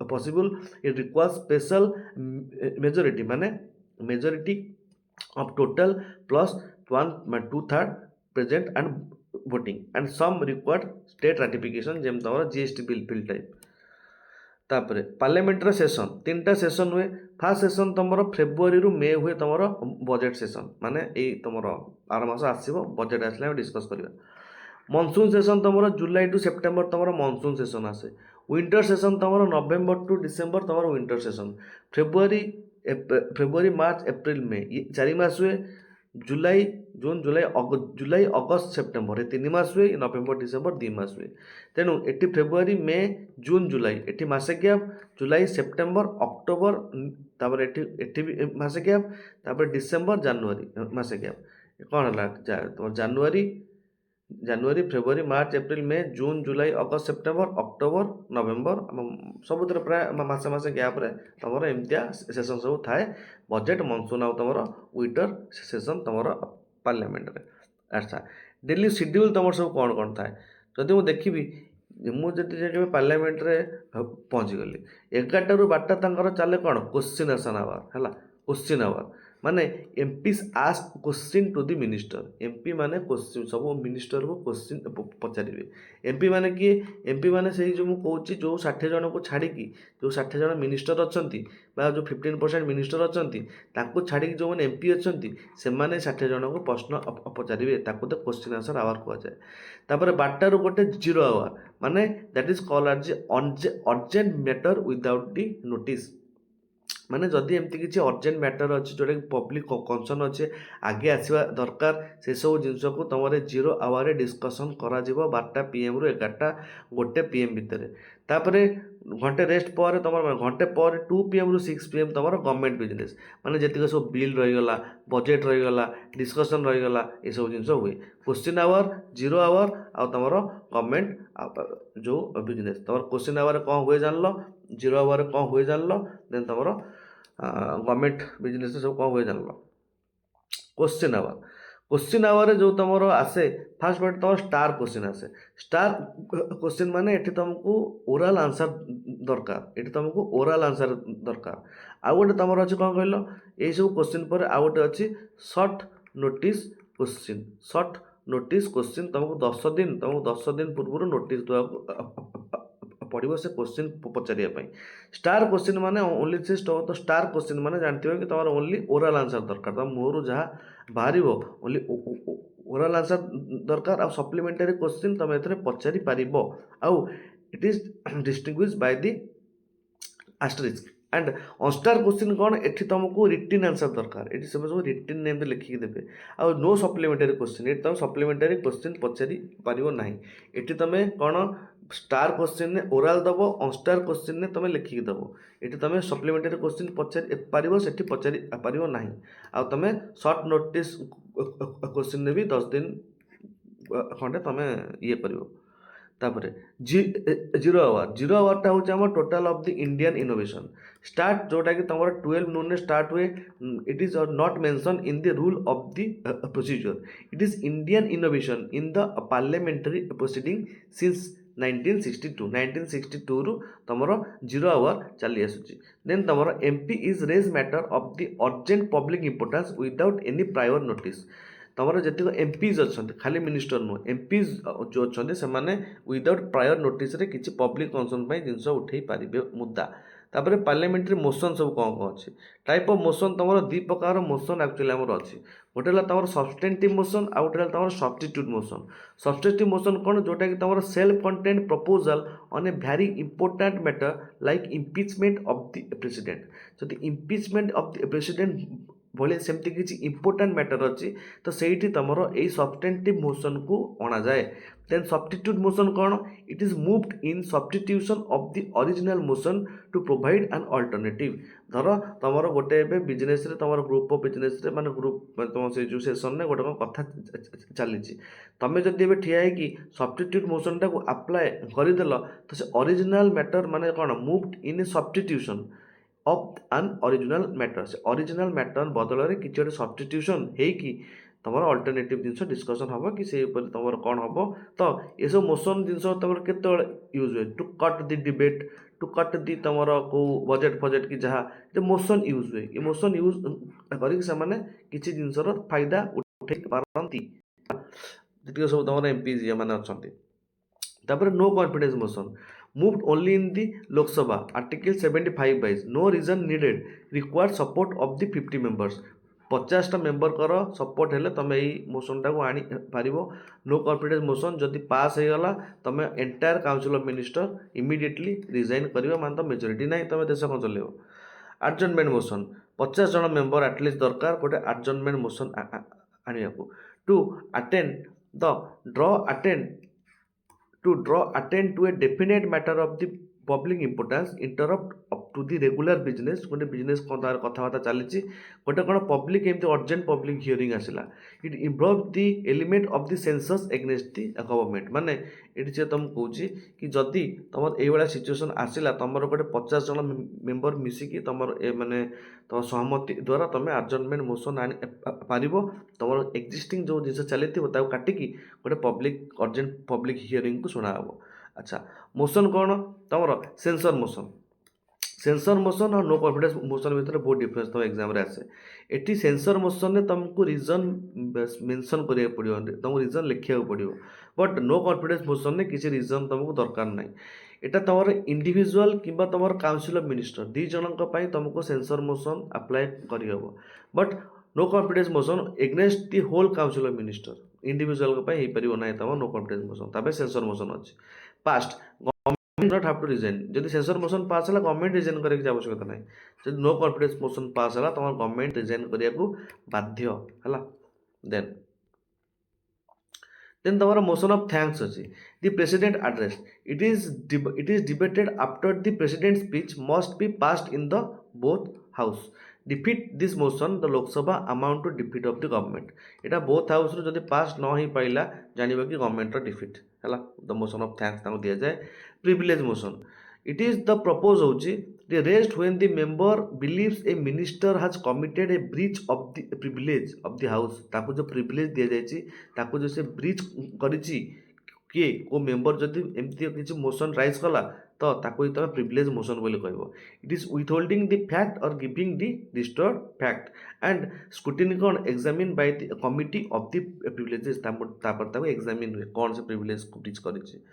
possible, it requires special majority, माने majority of total plus 1/2 present and voting and some required state ratification जेम तुम जीएसटी बिल टाइप। तापर पार्लियामेंटर सेसन 3टा सेसन हुए। फास्ट सेसन तुम फेब्रुआरी रु मे हुए तुम बजेट सेसन, माने यही तुम आर मास आसो बजेट आसले डिस्कस करवा। मनसून सेसन तुम जुलाई टू सेप्टेम्बर तुम मनसून सेसन आसे। विंटर सेसन तुम नवेम्बर टू डिसेम्बर तुम winter session. February March April मे ये 4 मास हुए। जुलाई जून जुलाई अगस्त सेप्टेम्बर ये 3 मास हुए। नवेम्बर डिसेम्बर 2 मास हुए। तेणु एटी फेब्रुआरी मे जून जुलाई एटी मासे गैप। जुलाई सेप्टेम्बर अक्टोबर तापर एटी भी मासे गैप। तापर डिसेम्बर जानुआरी मासे गैप। कौन है January February March April May June July August September October November सबुतिर प्राय मसे गैप्रे तुम एमतिया सेसन सब थाए। बजेट मनसून आउ तुम विंटर सेसन तुम पार्लियामेंट रे। अच्छा डेली शेड्यूल तुम सब कौन कौन थाए जदि मुझे देखी मुझे पार्लियामेंट रे पहुँची गली 11 ରୁ 12 चले कौन क्वेश्चन आंसर आवर है। क्वेश्चन आवर माने MPs ask question to the minister. MP माने क्वेश्चन सब मिनिस्टर को क्वेश्चन पचारे। एमपी माने किए? एमपी माने से जो मुझे जो 60 जन को छाड़ी जो 60 जन मिनिस्टर अच्छा जो 15% मिनिस्टर अच्छा छाड़ी जो मैंने एमपी अच्छा से 60 जन को प्रश्न पचारे ताको तो क्वेश्चन आंसर आवर कहुए। तापर 12 गोटे 0 आवर माने that is called as urgent matter without the notice. माने जदि एमती किसी अर्जेंट मैटर अच्छे जोटा कि पब्लिक कंसर्न अच्छे आगे आसवा दरकार से सब जिनस को तुम 0 आवर डिस्कसन करा 12 PM रु 11टा 1 PM भितर। तापर घंटे रेस्ट पर तुम घंटे पर 2 PM रु 6 PM तुम गवर्नमेंट बिजनेस माने जी सब बिल रहीगला बजेट रहीगला डिस्कसन रहीगला ये सब जिन हुए। क्वेश्चन आवर 0 आवर आ तुम गवर्नमेंट जो बिजनेस तुम क्वेश्चन आवर कौन हुए जान लो 0 आवर कौन हुए जान लो देन तुम गवर्नमेंट बिजनेस सब कौन हुए जान लो। क्वेश्चन आवर जो तुम आसे फास्ट गोटे तुम स्टार क्वेश्चन आसे। स्टार क्वेश्चन माने एठी तुमको ओराल आंसर दरकार एठी तुमको ओराल आंसर दरकार। आ गोटे तुम अच्छे कौन कहल ये सब क्वेश्चन पर आ गोटे अच्छी short notice question. Short notice question तुमको 10 दिन पूर्व नोटिस देवा पड़ो से क्वेश्चन पचारे। स्टार क्वेश्चन माने ओनली से तो स्टार क्वेश्चन माने जानते हो कि तुम ओनली ओराल आंसर दरकार तुम मुहर जहाँ बाहर ओनली ओराल आंसर दरकार। आ सप्लीमेंटरी क्वेश्चन तुम ए पचारि पार आउ it is distinguish by the asterisk. And unstar question कौन एठी तुमको रिटिन आंसर दरकार एठी सब रिटिन नेम लिखिक देवे। आ नो सप्लीमेंटरी क्वेश्चन एठी तुम सप्लीमेंटरी क्वेश्चन पचारि पारिबो नाही। एठी तुम कौन स्टार क्वेश्चन ने ओराल दब अनस्टार क्वेश्चन ने तुम लिखिक दब एठी तुम सप्लीमेंटरी क्वेश्चन पचारि पारिबो सेठी पचारि पारिबो नाही। आ तुम सर्ट नोटिस क्वेश्चन ने भी 10 दिन खंडे तुम ये करिवो। तापर 0 आवर हूँ आम total of the Indian innovation start जोटा कि तुम 12 नून स्टार्ट हुए। It is not mention in the rule of the procedure. It is Indian innovation in the parliamentary proceeding since 1962 रु तुम 0 आवर चली आसूची। देन तुम MP is raise matter of the urgent public importance without any prior notice. तुम जितक एमपीज अच्छा खाली मिनिस्टर नुह एमपीज जो अच्छा से विदाउट प्रायर नोटिस किसी पब्लिक कंसर्न जिनस उठे पारे मुद्दा। तापर पार्लियामेंट्री मोशन सब कौन कौन अच्छे टाइप ऑफ मोशन तुम 2 प्रकार मोशन एक्चुअली आमर अच्छी। गोटे तुम सब्सटेंटिव मोशन आ गोटे तुम सब्स्टिट्यूट मोशन। सब्सटेंटिव मोशन कौन जोटा कि तुम self content proposal on a very important matter like impeachment of the president. जदि इम्पिचमेंट ऑफ द प्रेसिडेंट भले सेमती किसी इंपोर्टेंट मैटर अच्छी तो सही तुम यही सब्सटेंटिव मोशन को अणा जाए। देन सब्स्टिट्यूट मोशन कौन it is moved in substitution of the original motion to provide an alternative. धर तुम गोटे बिजनेस तुम ग्रुप ऑफ बिजनेस माने ग्रुप तुम से जो सेसन में गोटे कथा चली तुम जब ठिया है सब्स्टिट्यूट मोशन टाक अप्लाई करदेल तो से ओरिजिनल मैटर माने कौन moved in A substitution of an original matter. से ओरिजिनल मैटर बदल में किसी गोटे सब्स्टिट्यूशन होगी तुम अल्टरनेटिव जिनस डिस्कसन हम कि से तुम कौन हम तो ये सब मोशन जिनस तुम केत यूज हुए to cut the debate to cut the तुम को बजेट फजेट कि जहाँ जो मोशन यूज हुए ये मोशन यूज करके किसी जिनसर फायदा उठे पारती जी सब तुम एमपी जी मैंने अच्छा। तापर no confidence motion moved only in the Lok Sabha article 75 wise no reason needed required support of the 50 members। 50टा member कर सपोर्ट हेले तुम यही मोशन टाक आनी पार। नो कॉन्फिडेंस मोशन जदि पास हो गला तुम entire council of minister immediately resign करवा मान तो मेजोरिटी ना तुम देश कौन चल। आडजर्नमेंट मोशन 50 जन मेम्बर एटलिस्ट दरकार गोटे आडजर्नमेंट मोशन आने to attend the draw attend to draw attend to a definite matter of the public importance interrupt up to the regular business गोटे बिजनेस कौन तार कथबार्ता चली गोटे कौन पब्लिक एमती अर्जेंट पब्लिक हियरिंग आसला it involve the element of the census against the government. माने ये से तुम कौच कि जदि तुम ये सिचुएसन आसला तुम गोटे 50 जन मेम्बर मिसिकी तुम माने तुम सहमति द्वारा तुम आडजर्नमेंट मोशन आनी पार तुम एक्जिस्टिंग जो जिन चली काटिकी गोटे पब्लिक अर्जेंट पब्लिक हियरिंग को शुणा। अच्छा मोशन कौन तुम सेंसर मोशन सेंसर मोशन और नो कॉन्फिडेंस मोशन भितर बहुत डिफरेंस तुम एग्जाम रे आसे एटी सेंसर मोशन ने तुमको रीजन मेंशन करिया पड़ियो तुमको रीजन लिखिया पड़ियो बट नो कॉन्फिडेंस मोशन ने किसी रीजन तुमको दरकार नहीं एटा तुम इंडिविजुअल किंबा तुम काउंसिल ऑफ मिनिस्टर दी जनक तुमको सेंसर मोशन अप्लाई करहब but no confidence motion against the whole council of minister individual हो ना तुम नो कॉन्फिडेंस मोशन तापर सेंसर मोशन अच्छे passed not have to resign जदि सेंसर मोशन पास है गवर्नमेंट रिजाइन करने आवश्यकता ना जब नो कॉन्फिडेंस मोशन पास है तुम गवर्नमेंट रिजाइन करने को बाध्य है देन तुम्हारा मोशन ऑफ थैंक्स अच्छी the president address it is debated after the president speech must be passed in the both house defeat this motion the Lok Sabha amount to defeat of the government यहाँ बोथ हाउस जब पास न हो पाइला जानिबा कि गवर्नमेंट डिफिट है द मोशन ऑफ थैंक्स दि जाए privilege motion it is the propose होची the rest when the member believes a minister has committed a breach of the privilege of the house ताको जो privilege दिया जायछि ताको जो से breach करिछि किए को मेंबर जदि एमती किछि मोशन राइज कला तो ताको ही तमे प्रिविलेज मोशन बोली कहबो it is withholding the fact or giving the distorted fact and scrutiny कौन examine by the committee of the privileges तापर ताको एग्जामिन हुए कौन से प्रिविलेज को ब्रीच करिछि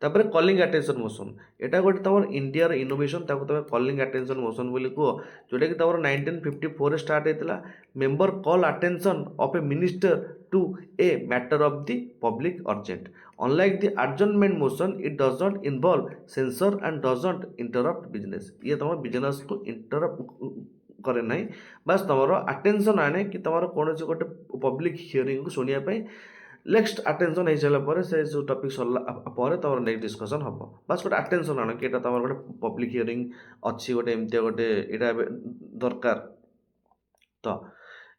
तापर कॉलिंग अटेंशन मोशन एटा गोटे तुम इंडिया इनोवेशन तुम कॉलिंग अटेंशन मोशन बोली कह जोटा कि तुम 1954 स्टार्ट होता member call attention of a minister to a matter of the public urgent unlike the adjournment motion it does not involve censure and does not interrupt business ये तुम बिजनेस को इंटरप्ट करे ना बस तुम अटेंशन आने कि तुम कौन गोटे पब्लिक हियरिंग को शुणापी नेक्स्ट अटेंशन हो सारा पर से जो टॉपिक सरला पर तुम नेक्स्ट डिस्कशन हम बस गोटे अटेंशन आण कि तुम गोटे पब्लिक हियरिंग अच्छी गोटे एमती गोटे यहाँ दरकार तो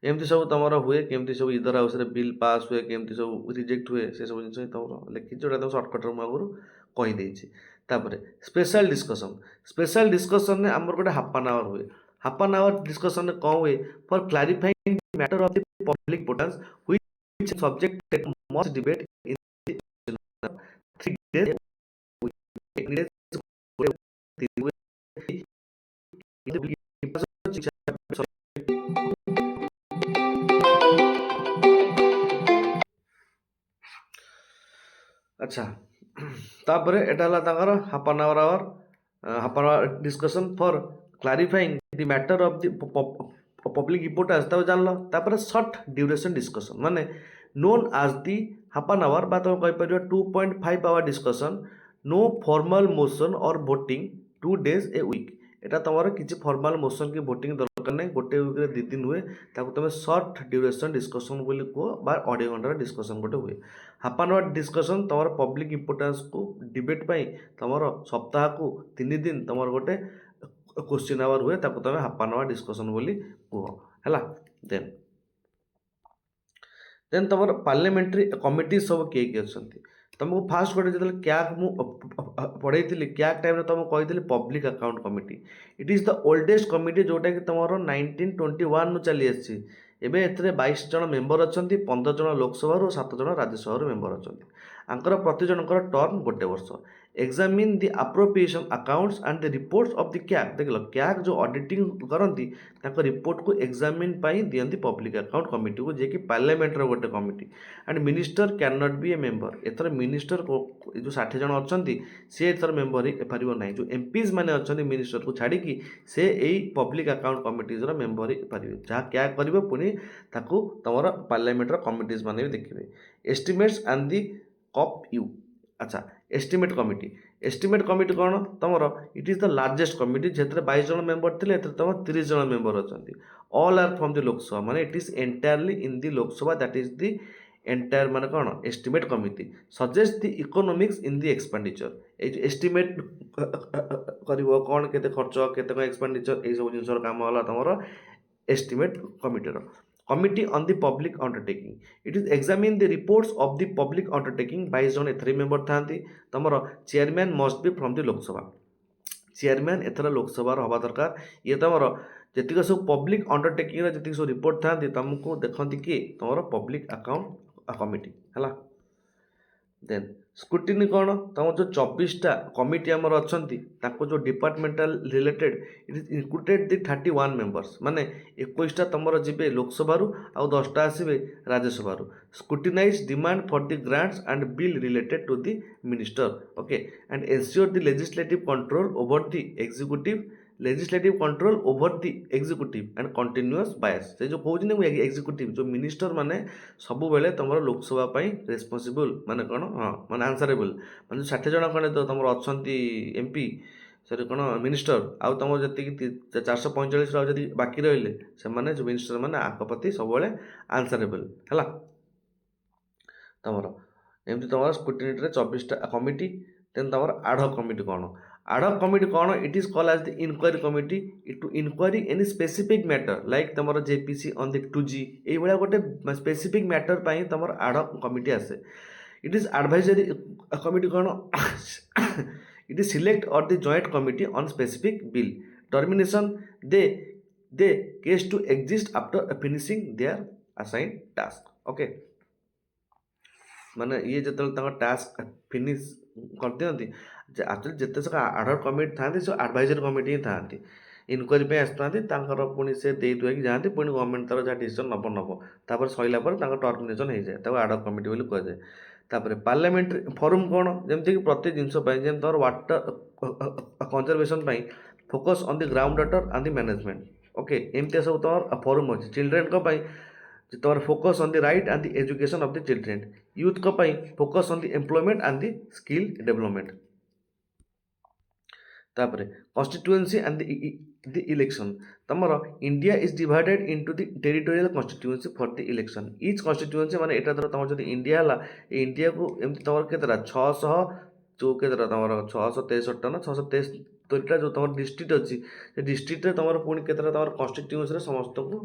एमती सब तुम हुए केमती सब इधर हाउस बिल पास हुए केमती सब रिजेक्ट हुए से सब जिन तुम लिखी जोटा तुम सर्टकट्रे मुझे आगुरी कहीदेছি तापर स्पेशल डिस्कसन ने आमर गोटे हाफ एन आवर हुए हाफ एन आवर डिस्कसन कौन हुए for clarifying matter of the public importance which subject that must debate in the 3 days अच्छा तापर एटा half an hour discussion for clarifying the matter of the public importance तब जान तापर सर्ट ड्यूरेशन डिस्कसन माने known as the half an hour बा तुम कहीपर 2.5 hour discussion no formal motion or voting 2 days a week एटा तुम किसी फॉर्मल मोशन की भोटिंग दरकार नहीं गोटे वीक 2 दिन हुए ताको तुम सर्ट ड्यूरेशन डिस्कसन बोली कह बा अढ़ाई घंटार डिस्कसन गोटे हुए हाफ एन आवर डिस्कसन तुम पब्लिक इम्पोर्टेंस को डिबेट तुम सप्ताह को 3 दिन तुम गोटे क्वेश्चन आवर हुए ताको तुम हाफ एन आवर डिस्कसन बोली कह है देन देन तुम पार्लियामेंट्री कमिटी सब किए किए अच्छा तुमको फास्ट गोटे जो क्या पढ़े क्या टाइम तुमको कही public account committee it is the oldest committee जोटा कि तुम 1921 नु चली आसी एबे एथरे 22 जन मेंबर अच्छा 15 जन लोकसभा और 7 जन राज्यसभा मेंबर अच्छा आंकर प्रति जनकर टर्म गोटे वर्ष examine the appropriation accounts and the reports of the CAG देख लो कैग जो ऑडिटिंग करती रिपोर्ट को एग्जामिन दियंती पब्लिक अकाउंट कमिटी को जे कि पार्लियामेंट गोटे committee and minister can not B A member ether minister को जो 60 जन अच्छा सी एथर मेंबर हो पार ना जो एमपीज मैंने अच्छा मिनिस्टर को छाड़ी से यही पब्लिक अकाउंट कमिटीज मेंबर हो पारे जहाँ क्या कर पुणी तुम पार्लियामेंट कमिटीज मैंने भी देखिए एस्टिमेट्स एंड दी कप यू अच्छा एस्टिमेट कमिटी कौन तुम it is the largest committee जेतरे 22 जन मेंबर थे तुम 30 जन मेंबर अच्छा all are from the Lok Sabha माने it is entirely in the Lok Sabha that is the entire माने कौन estimate committee suggest the economics in the expenditure estimate करिवो कौन केते खर्च केते एक्सपेंडिचर ए सब जिनसर काम होला तुम एस्टिमेट कमिटीर committee on the public undertaking it is examine the reports of the public undertaking 22 जन एथरे मेंबर था तुम chairman must be from the Lok Sabha chairman एथर लोकसभा हवा दरकार ये तुम जी सब पब्लिक अंडरटेकिंग जी सब रिपोर्ट था तुमको देखती कि तुम पब्लिक अकाउंट कमिटी है देन ସ୍କୁଟିନି କ'ଣ ତମର ଯେଉଁ 24ଟା କମିଟି ଆମର ଅଛନ୍ତି ତାଙ୍କୁ ଯେଉଁ departmental related it is included the 31 members, ମାନେ 21ଟା ତମର ଯିବେ ଲୋକସଭାରୁ ଆଉ 10ଟା ଆସିବେ ରାଜ୍ୟସଭାରୁ। Scrutinise demand for the grants and bill related to the minister, okay, and ensure the legislative control over the executive and continuous bias. ସେ ଯେଉଁ କହୁଛନ୍ତି ମୁଁ ଏକ୍ଜିକ୍ୟୁଟିଭ୍ ଯେଉଁ ମିନିଷ୍ଟର ମାନେ ସବୁବେଳେ ତୁମର ଲୋକସଭା ପାଇଁ ରେସ୍ପନ୍ସିବୁଲ୍, ମାନେ କ'ଣ, ହଁ ମାନେ ଆନ୍ସରେବୁଲ୍, ମାନେ 60 ଜଣ ଖଣ୍ଡେ ତ ତୁମର ଅଛନ୍ତି MP, ସରି କ'ଣ ମିନିଷ୍ଟର, ଆଉ ତୁମର ଯେତିକି 445 ଆଉ ଯଦି ବାକି ରହିଲେ ସେମାନେ ଯେଉଁ ମିନିଷ୍ଟର ମାନେ ଆଙ୍କ ପ୍ରତି ସବୁବେଳେ ଆନ୍ସରେବୁଲ୍ ହେଲା। ତୁମର ଏମିତି ତୁମର ସ୍କୁଟିନିରେ 24ଟା କମିଟି। ଦେନ୍ ତୁମର ଆଡହକ୍ କମିଟି କ'ଣ? ଆଡହକ୍ କମିଟି କ'ଣ? It is call as the inquiry committee to inquiry any specific matter like ତୁମର JPC ଅନ୍ ଦି 2G, ଏଇଭଳିଆ ଗୋଟେ ସ୍ପେସିଫିକ୍ ମ୍ୟାଟର ପାଇଁ ତୁମର ଆଡହକ୍ କମିଟି ଆସେ। ଇଟ୍ ଇଜ୍ ଆଡ଼ଭାଇଜରୀ କମିଟି କ'ଣ? It is select or the joint committee on specific bill termination they case to exist after finishing their assign task, okay. ମାନେ ଇଏ ଯେତେବେଳେ ତାଙ୍କ ଟାସ୍କ ଫିନିଶ୍ କରିଦିଅନ୍ତି, ଆକ୍ଚୁଆଲି ଯେତେ ସବୁ ଆଡହକ୍ କମିଟି ଥାଆନ୍ତି ସବୁ ଆଡ଼ଭାଇଜରୀ କମିଟି ହିଁ ଥାଆନ୍ତି, ଇନକ୍ୱାରି ପାଇଁ ଆସିଥାନ୍ତି, ତାଙ୍କର ପୁଣି ସେ ଦେଇ ଦୁଆକି ଯାଆନ୍ତି, ପୁଣି ଗଭର୍ଣ୍ଣମେଣ୍ଟ ତାର ଯାହା ଡିସିସନ୍ ନେବ, ତାପରେ ସରିଲା ପରେ ତାଙ୍କ ଟର୍ମିନେସନ୍ ହେଇଯାଏ, ତାକୁ ଆଡହକ୍ କମିଟି ବୋଲି କୁହାଯାଏ। ତାପରେ ପାର୍ଲାମେଣ୍ଟାରୀ ଫୋରମ୍ କ'ଣ? ଯେମିତିକି ପ୍ରତି ଜିନିଷ ପାଇଁ, ଯେମିତି ତମର ୱାଟର କନଜରଭେସନ୍ ପାଇଁ focus on the ground water and the management, okay, ଏମିତିଆ ସବୁ ତମର ଫୋରମ୍ ଅଛି। ଚିଲଡ୍ରେନ୍ଙ୍କ ପାଇଁ ତମର focus on the right and the education of the children. ୟୁଥ୍ଙ୍କ ପାଇଁ focus on the employment and the skill development. ତାପରେ କନଷ୍ଟିଟ୍ୟୁଏନ୍ସି ଆଣ୍ଡ ଦି ଇଲେକ୍ସନ୍। ତମର India is divided into the territorial constituency for the election. Each constituency ମାନେ ଏଇଟା ଧର ତମର ଯଦି ଇଣ୍ଡିଆ ହେଲା, ଏ ଇଣ୍ଡିଆକୁ ଏମିତି ତମର କେତେଟା 600 ଯେଉଁ କେତେଟା ତମର 663ଟା ନା 663ଟା ଯେଉଁ ତମର ଡିଷ୍ଟ୍ରିକ୍ଟ ଅଛି, ସେ ଡିଷ୍ଟ୍ରିକ୍ଟରେ ତମର ପୁଣି କେତେଟା ତମର କନଷ୍ଟିଟ୍ୟୁଏନ୍ସିରେ ସମସ୍ତଙ୍କୁ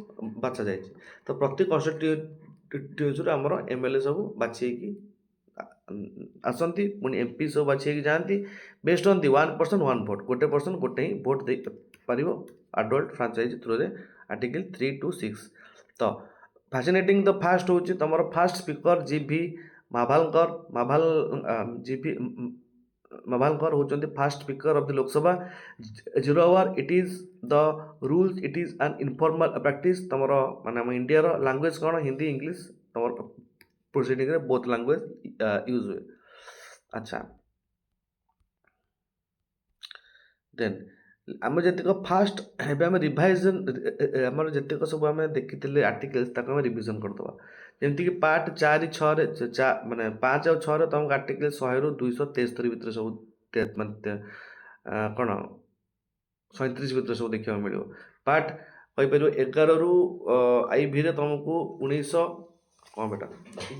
ବାଛା ଯାଇଛି। ତ ପ୍ରତି କନଷ୍ଟିଟ୍ୟୁଏନ୍ସିରୁ ଆମର MLA ସବୁ ବାଛି ହେଇକି ଆସନ୍ତି, ପୁଣି MP ସବୁ ବାଛି ହେଇକି ଯାଆନ୍ତି ବେସ୍ଡ ଅନ୍ ଦି 1% 1 ଭୋଟ୍, ଗୋଟେ ପର୍ସନ୍ ଗୋଟେ ହିଁ ଭୋଟ୍ ଦେଇପାରିବ ଆଡଲ୍ଟ ଫ୍ରାଞ୍ଚାଇଜ୍ ଥ୍ରୁରେ, ଆର୍ଟିକଲ୍ 3 to 6। ତ ଫାସିନେଟିଂ ଦ ଫାଷ୍ଟ ହେଉଛି ତମର ଫାଷ୍ଟ ସ୍ପିକର GV ମାଭାଲକର ହେଉଛନ୍ତି first speaker of the Lok Sabha. 0 hour it is the rules, it is an informal practice. ତମର ମାନେ ଆମ ଇଣ୍ଡିଆର ଲାଙ୍ଗୁଏଜ କ'ଣ? ହିନ୍ଦୀ, ଇଂଲିଶ, ତମର ପ୍ରୋସିଡ଼ିଂରେ ବୋଥ୍ ଲାଙ୍ଗୁଏଜ ୟୁଜ୍ ହୁଏ। ଆଚ୍ଛା, ଦେନ୍ ଆମେ ଯେତିକ ଫାଷ୍ଟ ଏବେ ଆମେ ରିଭାଇଜନ୍ ଆମର ଯେତିକ ସବୁ ଆମେ ଦେଖିଥିଲେ ଆର୍ଟିକଲ୍ସ ତାକୁ ଆମେ ରିଭିଜନ୍ କରିଦେବା। ଯେମିତିକି ପାର୍ଟ 4-6ରେ ମାନେ 5 ଆଉ 6ରେ ତମକୁ ଆର୍ଟିକଲ୍ 100ରୁ 273 ଭିତରେ ସବୁ ମାନେ କ'ଣ 37 ଭିତରେ ସବୁ ଦେଖିବାକୁ ମିଳିବ। ପାର୍ଟ କହିପାରିବ 11ରୁ IVରେ ତମକୁ 1900 କ'ଣ ବେଟା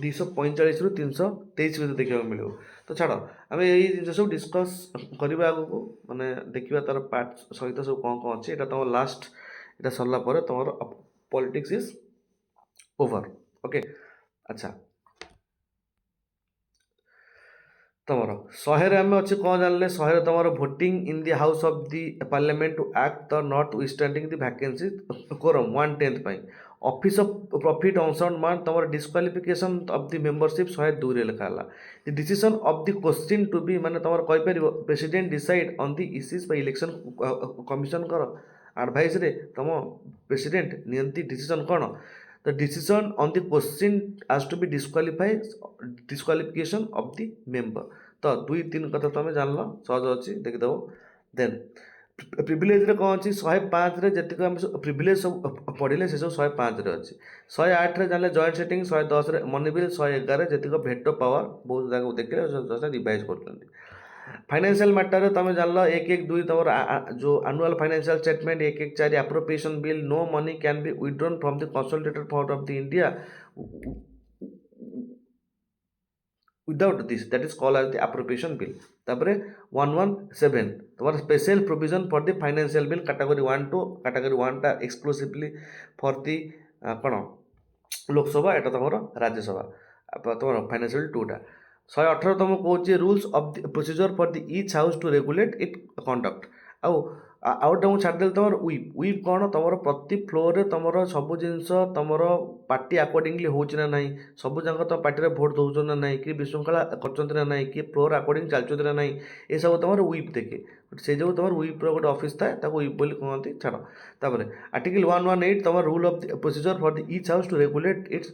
245ରୁ 323 ଭିତରେ ଦେଖିବାକୁ ମିଳିବ। ତ ଛାଡ଼, ଆମେ ଏଇ ଜିନିଷ ସବୁ ଡିସ୍କସ୍ କରିବା ଆଗକୁ, ମାନେ ଦେଖିବା ତାର ପାର୍ଟ ସହିତ ସବୁ କ'ଣ କ'ଣ ଅଛି। ଏଇଟା ତମର ଲାଷ୍ଟ, ଏଇଟା ସରିଲା ପରେ ତମର ପଲିଟିକ୍ସ ଇଜ୍ ଓଭର, ଓକେ। ଆଚ୍ଛା, ତମର 100ରେ ଆମେ ଅଛି କ'ଣ ଜାଣିଲେ? 100ରେ ତମର voting in the house of the parliament to act the notwithstanding the vacancy quorum 1/10 ପାଇଁ। ଅଫିସ୍ ଅଫ୍ ପ୍ରଫିଟ୍ ଅନସାଉଣ୍ଡ ମାନ ତମର ଡିସ୍କ୍ୱାଲିଫିକେସନ୍ ଅଫ୍ ଦି ମେମ୍ବରସିପ୍ 102ରେ ଲେଖା ହେଲା। The decision of the question to be, ମାନେ ତମର କହିପାରିବ president decide on the issues by election କମିଶନଙ୍କର ଆଡ଼ଭାଇସ୍ରେ ତମ ପ୍ରେସିଡେଣ୍ଟ ନିଅନ୍ତି ଡିସିସନ୍ କ'ଣ? The decision on the question as to be disqualification of the member. ତ 2-3 କଥା ତମେ ଜାଣିଲ, ସହଜ ଅଛି, ଦେଖିଦେବ। ଦେନ୍ ପ୍ରିଭିଲେଜରେ କ'ଣ ଅଛି? 105ରେ ଯେତିକ ଆମେ ସବୁ ପ୍ରିଭିଲେଜ ସବୁ ପଢ଼ିଲେ ସେ ସବୁ 105ରେ ଅଛି। 108ରେ ଜାଣିଲେ ଜଏଣ୍ଟ ସେଟିଂ, 110ରେ ମନି ବିଲ୍, 111ରେ ଯେତିକ ଭେଟୋ ପାୱାର, ବହୁତ ଜାଗାକୁ ଦେଖିଲେ ରିଭାଇଜ୍ କରୁଛନ୍ତି। ଫାଇନାନ୍ସିଆଲ ମ୍ୟାଟରରେ ତମେ ଜାଣିଲ 1-1-2 ତମର ଯେଉଁ annual financial statement, 1-1-4 appropriation bill, no money can be withdrawn from the consolidated fund of the India without this, that is called as the appropriation bill. तापरे 117 तुम्हारा special provision for the financial bill category 1 to category 1 टा एक्सक्लूसिवली फॉर द कौन लोकसभा, एटा तुम्हारा राज्यसभा तुम्हारा फाइनेंशियल 2 टा। 118 तुमको कौन rules of the procedure for the each house to regulate it conduct. आउ ଆଉ ଗୋଟେ ମୁଁ ଛାଡ଼ିଦେଲି ତୁମର ୱିପ୍ କ'ଣ ତୁମର ପ୍ରତି ଫ୍ଲୋରରେ ତୁମର ସବୁ ଜିନିଷ ତୁମର ପାର୍ଟି ଆକର୍ଡ଼ିଙ୍ଗଲି ହେଉଛି ନା ନାହିଁ, ସବୁ ଯାକ ତୁମ ପାର୍ଟିରେ ଭୋଟ୍ ଦେଉଛନ୍ତି ନା ନାହିଁ, କି ବିଶୃଙ୍ଖଳା କରୁଛନ୍ତି ନା ନାହିଁ, କି ଫ୍ଲୋର ଆକର୍ଡ଼ିଂ ଚାଲିଛନ୍ତି ନା ନାହିଁ, ଏସବୁ ତୁମର ୱିପ୍ ଦେଖେ। ସେ ଯୋଗୁଁ ତୁମର ୱିପ୍ର ଗୋଟେ ଅଫିସ୍ ଥାଏ, ତାକୁ ୱିପ୍ ବୋଲି କୁହନ୍ତି। ଛାଡ଼। ତାପରେ ଆର୍ଟିକଲ୍ 118 ତୁମର rule of the procedure for the each house to regulate its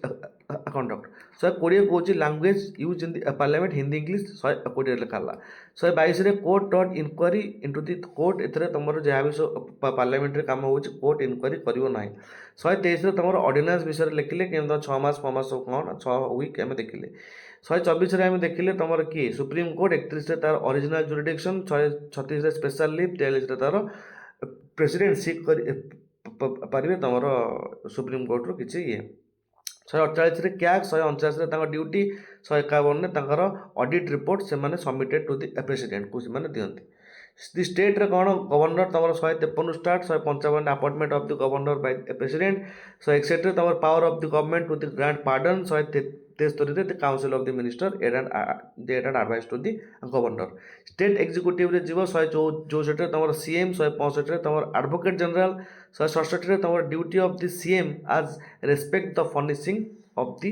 conduct. 120 କହୁଛି language use in the parliament Hindi English, 120 ଲେଖା ହେଲା। 122ରେ court not inquiry into the court, ଏଥିରେ ତୁମର ଯାହା ବି ପାର୍ଲାମେଣ୍ଟରେ କାମ ହେଉଛି କୋର୍ଟ ଇନକ୍ୱାରି କରିବ ନାହିଁ। 123ରେ ତୁମର ଅର୍ଡ଼ିନାନ୍ସ ବିଷୟରେ ଲେଖିଲେ, କେମିତି 6 ମାସ 6 ମାସ ସବୁ କ'ଣ 6 ୱିକ୍ ଆମେ ଦେଖିଲେ। 124ରେ ଆମେ ଦେଖିଲେ ତୁମର କିଏ ସୁପ୍ରିମକୋର୍ଟ, 31ରେ ତା'ର ଅରିଜିନାଲ୍ ଜୁରିଡ଼ିକ୍ସନ୍, 136ରେ ସ୍ପେଶାଲ ଲିଭ୍, 43ରେ ତା'ର ପ୍ରେସିଡେଣ୍ଟ ସିକ୍ ପାରିବେ ତୁମର ସୁପ୍ରିମକୋର୍ଟରୁ କିଛି ଇଏ। 148ରେ କ୍ୟାଗ୍, 149ରେ ତାଙ୍କ ଡ୍ୟୁଟି, 151ରେ ତାଙ୍କର ଅଡ଼ିଟ୍ ରିପୋର୍ଟ ସେମାନେ ସବମିଟେଡ୍ ଟୁ ଦି ପ୍ରେସିଡେଣ୍ଟକୁ ସେମାନେ ଦିଅନ୍ତି। ଦି ଷ୍ଟେଟ୍ରେ କ'ଣ ଗଭର୍ଣ୍ଣର ତୁମର 153 ଷ୍ଟାର୍ଟ, 155ରେ appointment of the governor by president, 161ରେ ତୁମର power of the government to the grant pardon, 163ରେ the council of the minister aid and advice to the governor. State ଏକ୍ଜିକ୍ୟୁଟିଭରେ ଯିବ 164ରେ ତୁମର ସିଏମ୍, 165ରେ ତୁମର ଆଡଭୋକେଟ୍ ଜେନେରାଲ, 167ରେ ତୁମର duty of the CM as respect the furnishing of the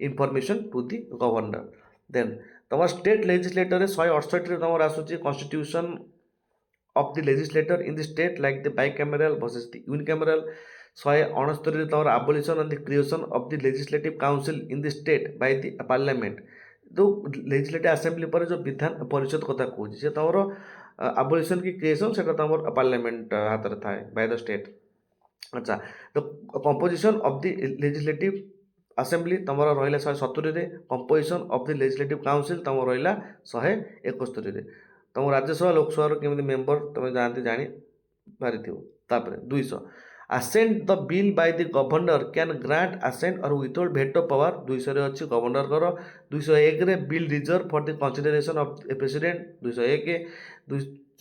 information to the governor. Then ତୁମର ଷ୍ଟେଟ୍ ଲେଜିସ୍ଲେଟରରେ 168ରେ ତୁମର ଆସୁଛି constitution of the legislator in the state like the bicameral versus the unicameral। 169ରେ ତୁମର abolition and the creation of the legislative council in the state by the parliament। ଯେଉଁ legislative assembly ପରେ ଯେଉଁ ବିଧାନ ପରିଷଦ କଥା କହୁଛି, ସେ ତୁମର abolition କି creation ସେଟା ତୁମର ପାର୍ଲାମେଣ୍ଟ ହାତରେ ଥାଏ by the state। ଆଚ୍ଛା, ତ composition of the legislative assembly ତୁମର ରହିଲା 170ରେ, composition of the legislative council ତୁମର ରହିଲା 171ରେ। ତୁମ ରାଜ୍ୟସଭା ଲୋକସଭାର କେମିତି ମେମ୍ବର ତୁମେ ଯାଆନ୍ତି ଜାଣି ପାରିଥିବ। ତାପରେ 200 assent the bill by the governor can grant assent or withhold veto power. 200ରେ ଅଛି ଗଭର୍ଣ୍ଣରଙ୍କର। 201ରେ bill reserve for the consideration of a president, 201।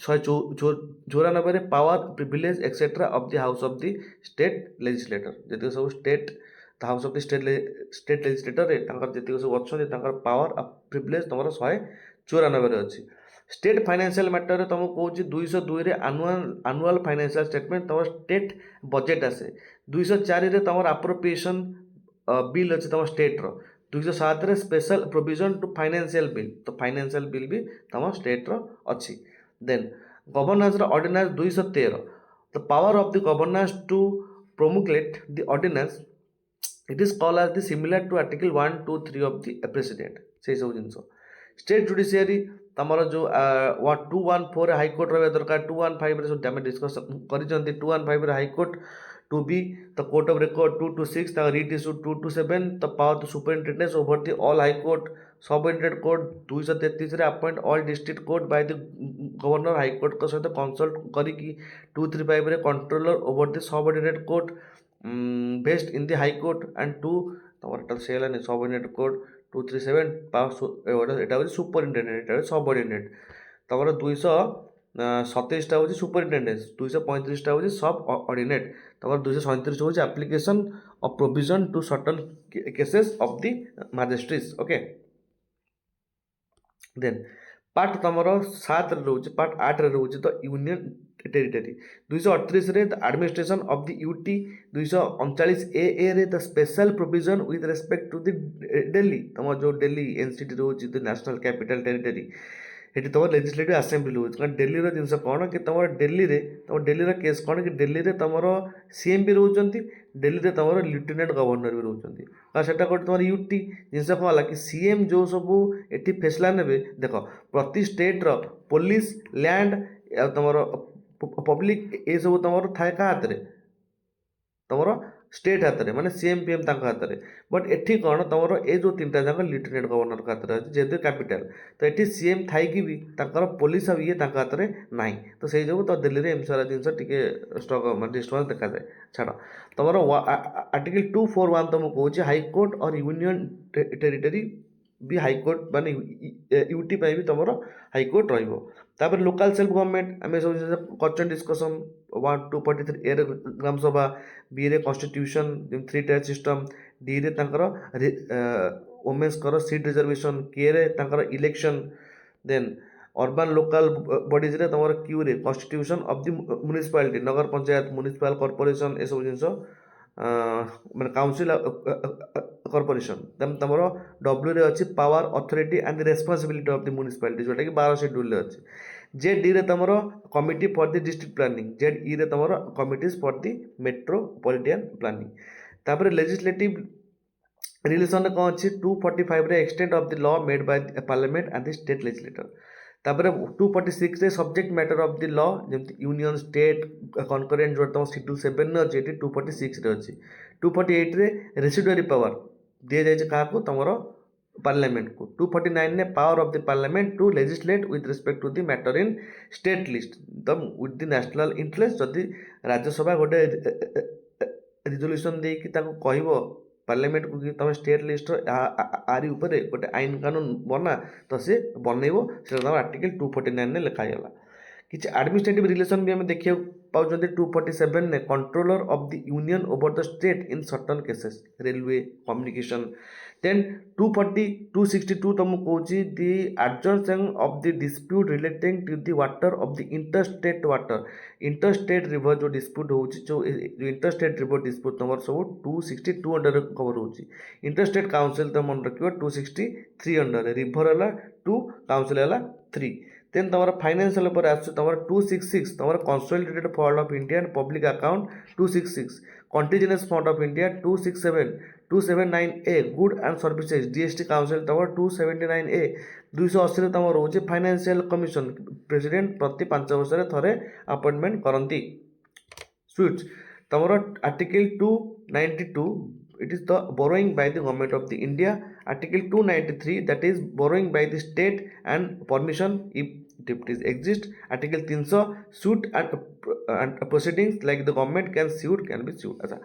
194ରେ power privilege etcetera of the house of the state legislator. ଯେତିକି ସବୁ state house of the state ଲେଜିସ୍ଲେଟରରେ ତାଙ୍କର ଯେତିକି ସବୁ ଅଛନ୍ତି ତାଙ୍କର ପାୱାର ପ୍ରିଭିଲେଜ ତୁମର 194ରେ ଅଛି। ଷ୍ଟେଟ୍ ଫାଇନାନ୍ସିଆଲ ମ୍ୟାଟରରେ ତୁମକୁ କହୁଛି 202ରେ ଆନୁଆଲ ଫାଇନାନ୍ସିଆଲ ଷ୍ଟେଟମେଣ୍ଟ ତୁମର ଷ୍ଟେଟ୍ ବଜେଟ୍ ଆସେ। 204ରେ ତୁମର ଆପ୍ରୋପ୍ରିଏସନ୍ ବିଲ୍ ଅଛି ତୁମ ଷ୍ଟେଟ୍ର। 207ରେ special provision to financial bill, ତ ଫାଇନାନ୍ସିଆଲ ବିଲ୍ ବି ତୁମ ଷ୍ଟେଟ୍ର ଅଛି। ଦେନ୍ ଗଭର୍ଣ୍ଣାନ୍ସର ordinance 213, the power of the governance to promulgate the ordinance, it is call as the similar to article 1, 2, 3 of the president, ସେଇସବୁ ଜିନିଷ। ଷ୍ଟେଟ୍ ଜୁଡ଼ିସିଆରୀ ତୁମର ଯେଉଁ 214ରେ ହାଇକୋର୍ଟ ରହିବା ଦରକାର। 215ରେ ସବୁ ଆମେ ଡିସ୍କସନ୍ କରିଛନ୍ତି। 215ରେ high court, 2B the court of record, 226 ତାଙ୍କ writ issue, 227 the power the superintendence over the all high court subordinate court. 233ରେ appoint all district court by the governor, ହାଇକୋର୍ଟଙ୍କ ସହିତ କନସଲ୍ଟ କରିକି। 235ରେ controller over the subordinate court based in the high court and ତୁମର ଏଟା ସେ ହେଲାନି ସବଅର୍ଡ଼ିନେଟ୍ କୋର୍ଟ। 237 ଏଇଟା ହେଉଛି ସୁପରିନଟେଣ୍ଡେଣ୍ଟ, ଏଇଟା ହେଉଛି ସବଅର୍ଡ଼ିନେଟ୍। ତୁମର 227ଟା ହେଉଛି ସୁପରିନଟେଣ୍ଡେନ୍ସ, 235ଟା ହେଉଛି ସବ୍ ଅର୍ଡ଼ିନେଟ୍। ତୁମର 237 ହେଉଛି application of provision to certain cases of the magistrates. Okay, then part ତୁମର 7ରେ ରହୁଛି, ପାର୍ଟ 8ରେ ରହୁଛି ଦ ୟୁନିୟନ୍ ଟେରିଟୋରୀ। 238ରେ the administration of the UT. 239A ରେ the special provision with respect to the Delhi, ତୁମର ଯେଉଁ ଦିଲ୍ଲୀ ଏନ୍ସିଟି ରହୁଛି ଦି ନ୍ୟାସନାଲ୍ କ୍ୟାପିଟାଲ ଟେରିଟୋରୀ, ଏଠି ତୁମର ଲେଜିସ୍ଲେଟିଭ୍ ଆସେମ୍ବଲି ରହୁଛି। କାରଣ ଦିଲ୍ଲୀର ଜିନିଷ କ'ଣ କି ତୁମର ଦିଲ୍ଲୀର କେସ୍ କ'ଣ କି ଦିଲ୍ଲୀରେ ତୁମର ସିଏମ୍ ବି ରହୁଛନ୍ତି, ଦିଲ୍ଲୀରେ ତୁମର ଲେଫ୍ଟନାଣ୍ଟ ଗଭର୍ଣ୍ଣର ବି ରହୁଛନ୍ତି। ଆଉ ସେଟା ଗୋଟେ ତୁମର ୟୁଟି ଜିନିଷ କ'ଣ ହେଲା କି ସିଏମ୍ ଯେଉଁ ସବୁ ଏଠି ଫେସଲା ନେବେ, ଦେଖ ପ୍ରତି ଷ୍ଟେଟ୍ର ପୋଲିସ, ଲ୍ୟାଣ୍ଡ ଆଉ ତୁମର ପବ୍ଲିକ୍ ଏସବୁ ତୁମର ଥାଏ କାହା ହାତରେ, ତୁମର ଷ୍ଟେଟ୍ ହାତରେ, ମାନେ ସିଏମ୍ ପିଏମ୍ ତାଙ୍କ ହାତରେ। ବଟ୍ ଏଠି କ'ଣ ତୁମର ଏ ଯେଉଁ ତିନିଟା ଯାକ ଲେଫ୍ଟନାଣ୍ଟ ଗଭର୍ଣ୍ଣରଙ୍କ ହାତରେ ଅଛି, ଯେହେତୁ କ୍ୟାପିଟାଲ, ତ ଏଠି ସିଏମ୍ ଥାଇକି ବି ତାଙ୍କର ପୋଲିସ ଆଉ ଇଏ ତାଙ୍କ ହାତରେ ନାହିଁ। ତ ସେଇ ଯୋଗୁଁ ତ ଦିଲ୍ଲୀରେ ଏମିତି ସାରା ଜିନିଷ ଟିକେ ଡିଷ୍ଟର୍ବାନ୍ସ ଦେଖାଯାଏ। ଛାଡ଼, ତୁମର ଆର୍ଟିକଲ୍ 241 ତୁମକୁ କହୁଛି ହାଇକୋର୍ଟ ଅର୍ ୟୁନିୟନ୍ ଟେରିଟୋରୀ ବି ହାଇକୋର୍ଟ, ମାନେ ୟୁଟି ପାଇଁ ବି ତୁମର ହାଇକୋର୍ଟ ରହିବ। ତାପରେ ଲୋକାଲ୍ ସେଲ୍ଫ ଗଭର୍ଣ୍ଣମେଣ୍ଟ ଆମେ ସବୁ ଜିନିଷ କରିଛନ୍ତି ଡିସ୍କସନ୍। 243 ଗ୍ରାମସଭା, ବିରେ କନଷ୍ଟିଟ୍ୟୁସନ୍ 3 ଟାୟାର ସିଷ୍ଟମ୍, ଡିରେ ତାଙ୍କର ଓମେନ୍ସଙ୍କର ସିଟ୍ ରିଜର୍ଭେସନ୍, କେରେ ତାଙ୍କର election. Then urban local bodies रे तुम क्यू रे कन्स्टिट्यूशन ऑफ द म्युनिसिपालिटी नगर पंचायत म्युनिसिपल कॉर्पोरेशन ए सब जिनस माने काउंसिल कॉर्पोरेशन देन तुम डब्ल्यू रे अच्छी power authority and the responsibility of the municipality जोटा कि 12 शेड्यूल रे अच्छी जेड डी रे तुम committee for the district planning Z E रे तुम committees for the metropolitan planning तापर लेजिस्लेटिव रिलेशन कौन अच्छी 245 रे extent of the law made by parliament and the state legislator तापर 246 रे subject matter of the law जमती यूनियन स्टेट कनकरेंट जो तुम शेड्यूल 7 रे अच्छी 246 रे अच्छी 248 रे रेसिडुअरी पावर दिया जाए क्या तुम पार्लियामेंट को 249 ने power of the parliament to legislate with respect to the matter in state list तम विथ द नेशनल इंटरेस्ट जदि राज्यसभा गोटे रिजोल्यूशन देकी कहब पार्लियामेंट को कि तुम स्टेट लिस्ट आरी ऊपर गोटे आईन कानून बना तो सी बनइब से आर्टिकल 249 ने लिखाईगला किसी एडमिनिस्ट्रेटिव रिलेशन भी आम देखा पाँच 247 ने controller of the union over the state in certain cases railway communication then 262 तुम कौन the adjudication of the dispute relating to the water of the interstate river जो डिस्प्यूट हो इंटरस्टेट रिवर डिस्प्यूट तुम सब 262 अंडर कवर हो इंटरस्टेट काउंसिल तुम मन रख 263 अंडर रिवर है 2 काउंसिल है 3 देन तुम फाइनेंशियल पर आस तुम 266 तुम consolidated fund of India and public account 266 contingency fund of India 267 279 A good and services GST council तुम 279 ए 280 तुम रोचे फाइनेंशियल कमिशन प्रेसिडेंट प्रति 5 वर्ष थे अपॉइंटमेंट करती स्विच तुम article 292 it is the borrowing by the government of the India article 293 that is borrowing by the state and permission if it exists article 300 suit and proceedings like the government can be sued अच्छा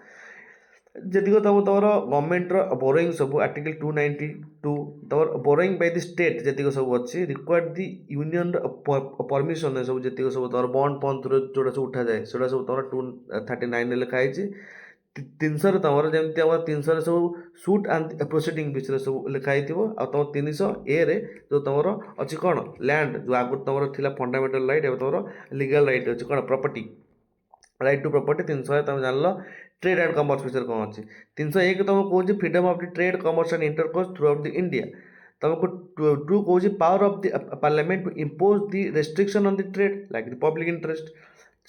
जदिको तुम गवर्नमेंट बोरोइंग सब आर्टिकल 292 तुम बोरोइंग बाय द स्टेट जतिक सब अच्छी रिक्वायर्ड दि यूनियन परमिशन सब जतिक सब तुम बॉन्ड पंथ जोड़ा सब उठा जाए से सब तुम 239 लिखाई 300 तुम जमी आम 300 सब सुट एंड प्रोसीडिंग विषय सब लिखाई तुम 300 ए रे जो तुम अच्छी कौन लैंड जो आगुरी तुम थी फंडामेंटल राइट एवं तुम लीगल राइट अच्छी कौन प्रॉपर्टी राइट टू प्रॉपर्टी 300 तुम जान ट्रेड एंड कमर्स विषय कौन अच्छी 301 तुम कौन freedom of the trade commerce and intercourse throughout the India तुमको टू कौन power of the parliament to impose the restriction on the trade like the public interest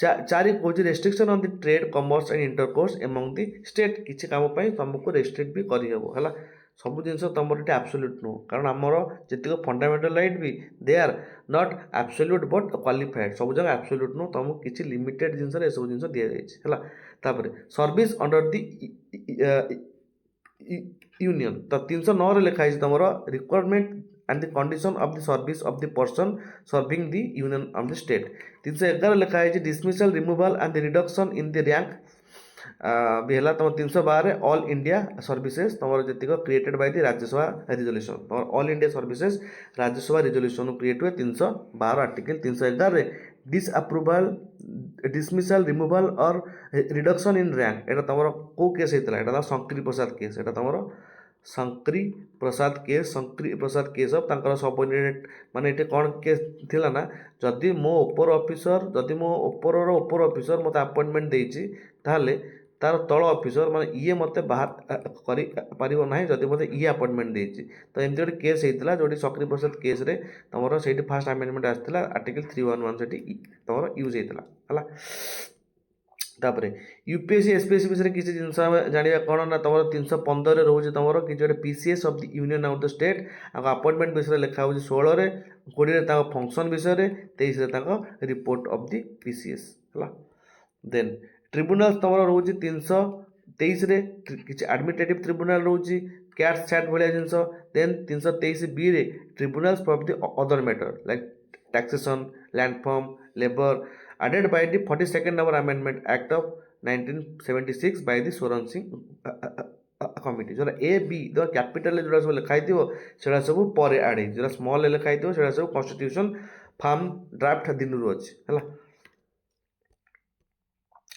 चारि कौन restriction on the trade commerce and intercourse among the state किसी काम तुमको रेस्ट्रिक्ट भी करहब सब जिन तुम ये आब्सोल्यूट नुह कारण आमर जी फंडामेंटल राइट भी they are not absolute but qualified सब जगह आब्सोल्यूट नुह तुमको किसी लिमिटेड जिन सब जिन दि जाए सर्विस अंडर द यूनियन तो 309 लिखाई तुम requirement and the condition of the service of the person serving the union of the state 311 लिखाई dismissal removal and the reduction in the rank भी है तुम 312 ऑल इंडिया सर्विसेज तुम जी created by the Rajya Sabha resolution तुम all India services Rajya Sabha resolution create हुए 312 आर्टिकल 311 डिसअप्रूवल डिसमिसल रिमूवल और रिडक्शन इन रैंक एटा तुम कौ केस होता है शंकरी प्रसाद केस एटा तुम शंकरी प्रसाद केस सबऑर्डिनेट माने ये कौन केस थिला ना जदि मो ओपर ऑफिसर जदि मो ओपर ऑफिसर मत अपॉइंटमेंट देछि ताले तार तल ऑफिसर माने ये मत बाहर करि पारिबो नाही जदि मते ये अपॉइंटमेंट देछि तो एमती गोटे केस होता जोटी शंकरी प्रसाद केस रे तुम से फास्ट अमेंडमेंट आसाला आर्टिकल 311 से तुम यूज होता है तापर यूपीएससी एसपीएससी विषय किसी जिन जाना कौन ना तुम 315 रोचे तुम कि PCS of the union of the state appointment विषय लिखा हो 16 20 फंक्शन विषय 23 रिपोर्ट ऑफ द पीसीएस है देन ट्रिब्यूनल तुम रोचे 323 किसी एडमिनिस्ट्रेटिव ट्रिब्यूनल रोचे कैट सैट भाया जिन देन 323 बी रे tribunals for the other matter like taxation landform labour added by the 42nd number amendment act of 1976 by the Soran Singh committee जो ए बी जो कैपिटल जो सब लिखाई से सब पर आड जो स्मॉल लिखाई से सब कॉन्स्टिट्यूशन फार्म ड्राफ्ट दिन अच्छे है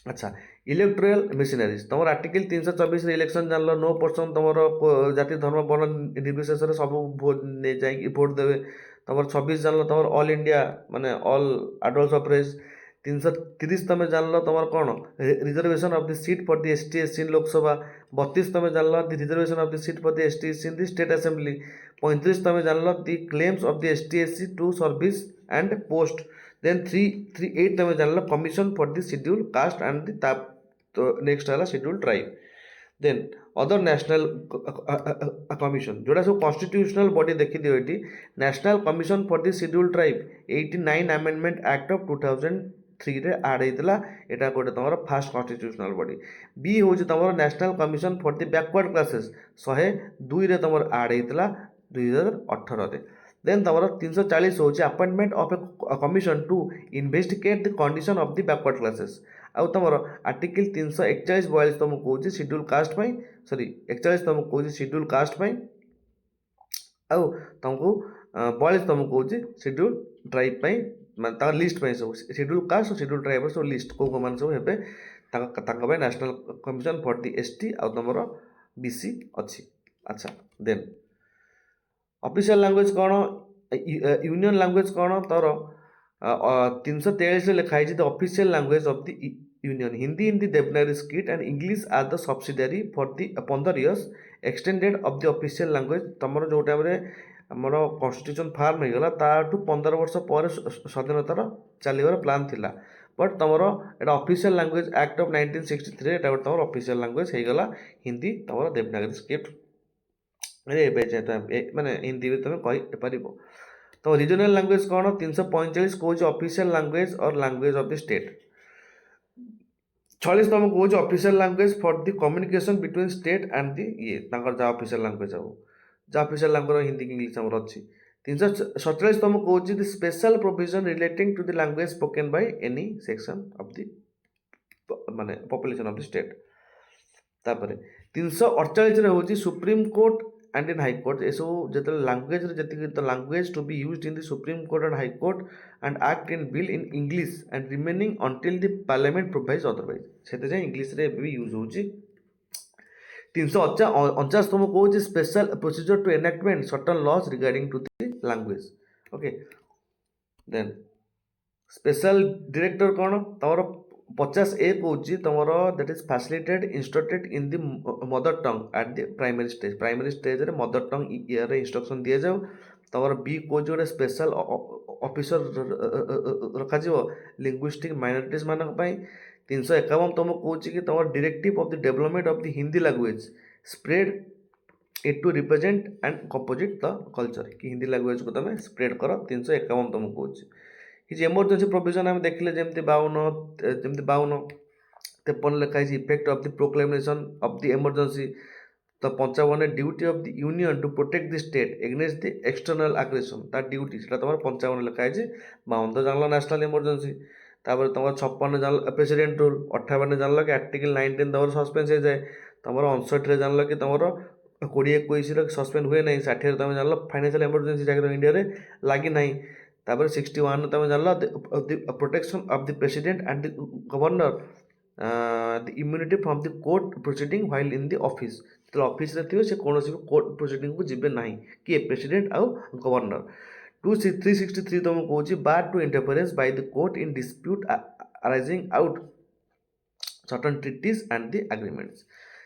अच्छा इलेक्टोरल मेसिनरीज तुम आर्टिकल 324 इलेक्शन जान 9% तुम जाति धर्म वर्ण निर्विशेष सब भोट जाकि भोट देवे ତମର 26 ଜାଣିଲ ତମର ଅଲ୍ ଇଣ୍ଡିଆ ମାନେ ଅଲ୍ ଆଡଲ୍ଟ ସଫରେଜ୍। 330 ତମେ ଜାଣିଲ ତମର କ'ଣ reservation of the seat for the ST SC in Lok Sabha. 32 ତମେ ଜାଣିଲ the reservation of the seat for the ST SC in the state assembly. 35 ତମେ ଜାଣିଲ the claims of the ST SC to service and post. Then 338 ତମେ ଜାଣିଲ commission for the schedule caste and the next ହେଲା ସିଡ୍ୟୁଲ୍ ଟ୍ରାଇବ୍। ଦେନ୍ ଅଦର ନ୍ୟାସନାଲ୍ କମିଶନ୍ ଯେଉଁଟା ସବୁ କନଷ୍ଟିଟ୍ୟୁସନାଲ୍ ବଡି ଦେଖିଦିଅ ଏଠି। National commission for the schedule tribe 89 amendment act of 2003ରେ ଆଡ଼୍ ହେଇଥିଲା। ଏଇଟା ଗୋଟେ ତୁମର ଫାର୍ଷ୍ଟ କନଷ୍ଟିଟ୍ୟୁସନାଲ୍ ବଡି। ବି ହେଉଛି ତୁମର national commission for the backward classes 102ରେ ତୁମର ଆଡ଼୍ ହେଇଥିଲା 2018ରେ। ଦେନ୍ ତୁମର 340 ହେଉଛି appointment of a commission to investigate the condition of the backward classes. ଆଉ ତୁମର ଆର୍ଟିକିଲ୍ 341-42 ତୁମକୁ କହୁଛି ସିଡ୍ୟୁଲ୍ କାଷ୍ଟ ପାଇଁ, 41 ତୁମକୁ କହୁଛି ସିଡ୍ୟୁଲ୍ କାଷ୍ଟ ପାଇଁ। ଆଉ ତୁମକୁ 42 ତୁମକୁ କହୁଛି ସିଡ୍ୟୁଲ୍ ଟ୍ରାଇବ୍ ପାଇଁ, ମାନେ ତାଙ୍କ ଲିଷ୍ଟ ପାଇଁ ସବୁ ସିଡ୍ୟୁଲ୍ କାଷ୍ଟ ସିଡ୍ୟୁଲ୍ ଟ୍ରାଇବ୍ର ସବୁ ଲିଷ୍ଟ କେଉଁମାନେ ସବୁ ହେବେ ତାଙ୍କ ପାଇଁ national commission for the ST ଆଉ ତୁମର BC ଅଛି। ଆଚ୍ଛା, ଦେନ୍ ଅଫିସିଆଲ୍ ଲାଙ୍ଗୁଏଜ୍ କ'ଣ, ୟୁନିୟନ୍ ଲାଙ୍ଗୁଏଜ୍ କ'ଣ, ତୋର 343ରେ ଲେଖା ହେଇଛି the official language of the union Hindi in the Devanagari script and English are the subsidiary for the 15 years extended of the official language. ତୁମର ଯେଉଁ ଟାଇମ୍ରେ ଆମର କନଷ୍ଟିଟ୍ୟୁସନ୍ ଫାର୍ମ ହେଇଗଲା ତାଠୁ 15 ବର୍ଷ ପରେ ସ୍ୱାଧୀନତାର ଚାଲିବାର ପ୍ଲାନ୍ ଥିଲା। ବଟ୍ ତୁମର ଏଇଟା ଅଫିସିଆଲ୍ ଲାଙ୍ଗୁଏଜ୍ ଆକ୍ଟ ଅଫ୍ 1963 ଏଇଟା ଗୋଟେ ତୁମର ଅଫିସିଆଲ୍ ଲାଙ୍ଗୁଏଜ୍ ହେଇଗଲା ହିନ୍ଦୀ ତୁମର ଦେବନାଗରୀ ସ୍କ୍ରିପ୍ଟ ଏବେ ମାନେ ହିନ୍ଦୀ ବି ତୁମେ କହିପାରିବ। ତ ରିଜନାଲ୍ ଲାଙ୍ଗୁଏଜ୍ କ'ଣ, 345 କହୁଛି official language or language of the state. 46 ତୁମକୁ କହୁଛି official language for the communication between state and the ତାଙ୍କର ଯାହା ଅଫିସିଆଲ୍ ଲାଙ୍ଗୁଏଜ୍ ହବ, ଯାହା ଅଫିସିଆଲ୍ ଲାଙ୍ଗୁଏଜ୍ ହିନ୍ଦୀ କି ଇଂଲିଶ ଆମର ଅଛି। 347 ତୁମକୁ କହୁଛି the special provision relating to the language spoken by any section of the ମାନେ ପପୁଲେସନ୍ ଅଫ୍ ଦି ଷ୍ଟେଟ୍। ତାପରେ 348ରେ ହେଉଛି ସୁପ୍ରିମକୋର୍ଟ ଆଣ୍ଡ ଇନ୍ ହାଇକୋର୍ଟ। ଏସବୁ ଯେତେବେଳେ ଲାଙ୍ଗୁଏଜ୍ରେ ଯେତିକି language to be used in the supreme court and high court and act in bill in English and remaining until the parliament provides otherwise. ସେଥିପାଇଁ ଇଂଲିଶରେ ଏବେ ବି ୟୁଜ୍ ହେଉଛି। 349 ତୁମକୁ କହୁଛି special procedure to enactment certain laws regarding to the language. Okay, then special director କ'ଣ ତୁମର 50A କହୁଛି ତୁମର that is facilitated instructed in the mother tongue at the primary stage. Primary ଷ୍ଟେଜ୍ରେ ମଦର ଟଙ୍ଗ ଇଏରେ ଇନଷ୍ଟ୍ରକ୍ସନ୍ ଦିଆଯାଉ। ତୁମର ବି କହୁଛି ଗୋଟେ ସ୍ପେଶାଲ ଅଫିସର ରଖାଯିବ ଲିଙ୍ଗୁଇଷ୍ଟିକ୍ ମାଇନରିଟିଜ୍ ମାନଙ୍କ ପାଇଁ। 351 ତୁମକୁ କହୁଛି କି ତୁମର directive of the development of the Hindi language spread eat two represent and composite the culture, କି ହିନ୍ଦୀ ଲାଙ୍ଗୁଏଜ୍କୁ ତୁମେ ସ୍ପ୍ରେଡ୍ କର। 351 ତୁମକୁ କହୁଛି। କିଛି ଏମର୍ଜେନ୍ସି ପ୍ରୋଭିଜନ୍ ଆମେ ଦେଖିଲେ ଯେମିତି 53 ଲେଖା ହେଇଛି effect of the proclamation of the emergency. ତ 55 duty of the union to protect the state against the external aggression, ତା ଡ୍ୟୁଟି ସେଟା ତୁମର 55 ଲେଖା ହେଇଛି। 52 ତ ଜାଣିଲ ନ୍ୟାସନାଲ୍ ଏମର୍ଜେନ୍ସି। ତାପରେ ତୁମର 56 ଜାଣିଲ ପ୍ରେସିଡେଣ୍ଟ ରୁଲ୍। 58 ଜାଣିଲ କି ଆର୍ଟିକଲ୍ 19 ତୁମର ସସ୍ପେନ୍ସ ହେଇଯାଏ। ତୁମର 59ରେ ଜାଣିଲ କି ତୁମର 20-21ରେ ସସ୍ପେଣ୍ଡ ହୁଏ ନାହିଁ। 60ରେ ତୁମେ ଜାଣିଲ ଫାଇନାନ୍ସିଆଲ୍ ଏମର୍ଜେନ୍ସି ଯାହାକି ଇଣ୍ଡିଆରେ ଲାଗି ନାହିଁ। ତାପରେ 61 ତୁମେ ଜାଣିଲ the protection of the president and the governor the immunity from the court proceeding while in the office. ଯେତେବେଳେ ଅଫିସରେ ଥିବେ ସେ କୌଣସି ବି କୋର୍ଟ ପ୍ରୋସିଡ଼ିଂକୁ ଯିବେ ନାହିଁ, କିଏ ପ୍ରେସିଡେଣ୍ଟ ଆଉ ଗଭର୍ଣ୍ଣର। 363 ତୁମକୁ କହୁଛି bar to interference by the court in dispute arising out certain treaties and the agreements.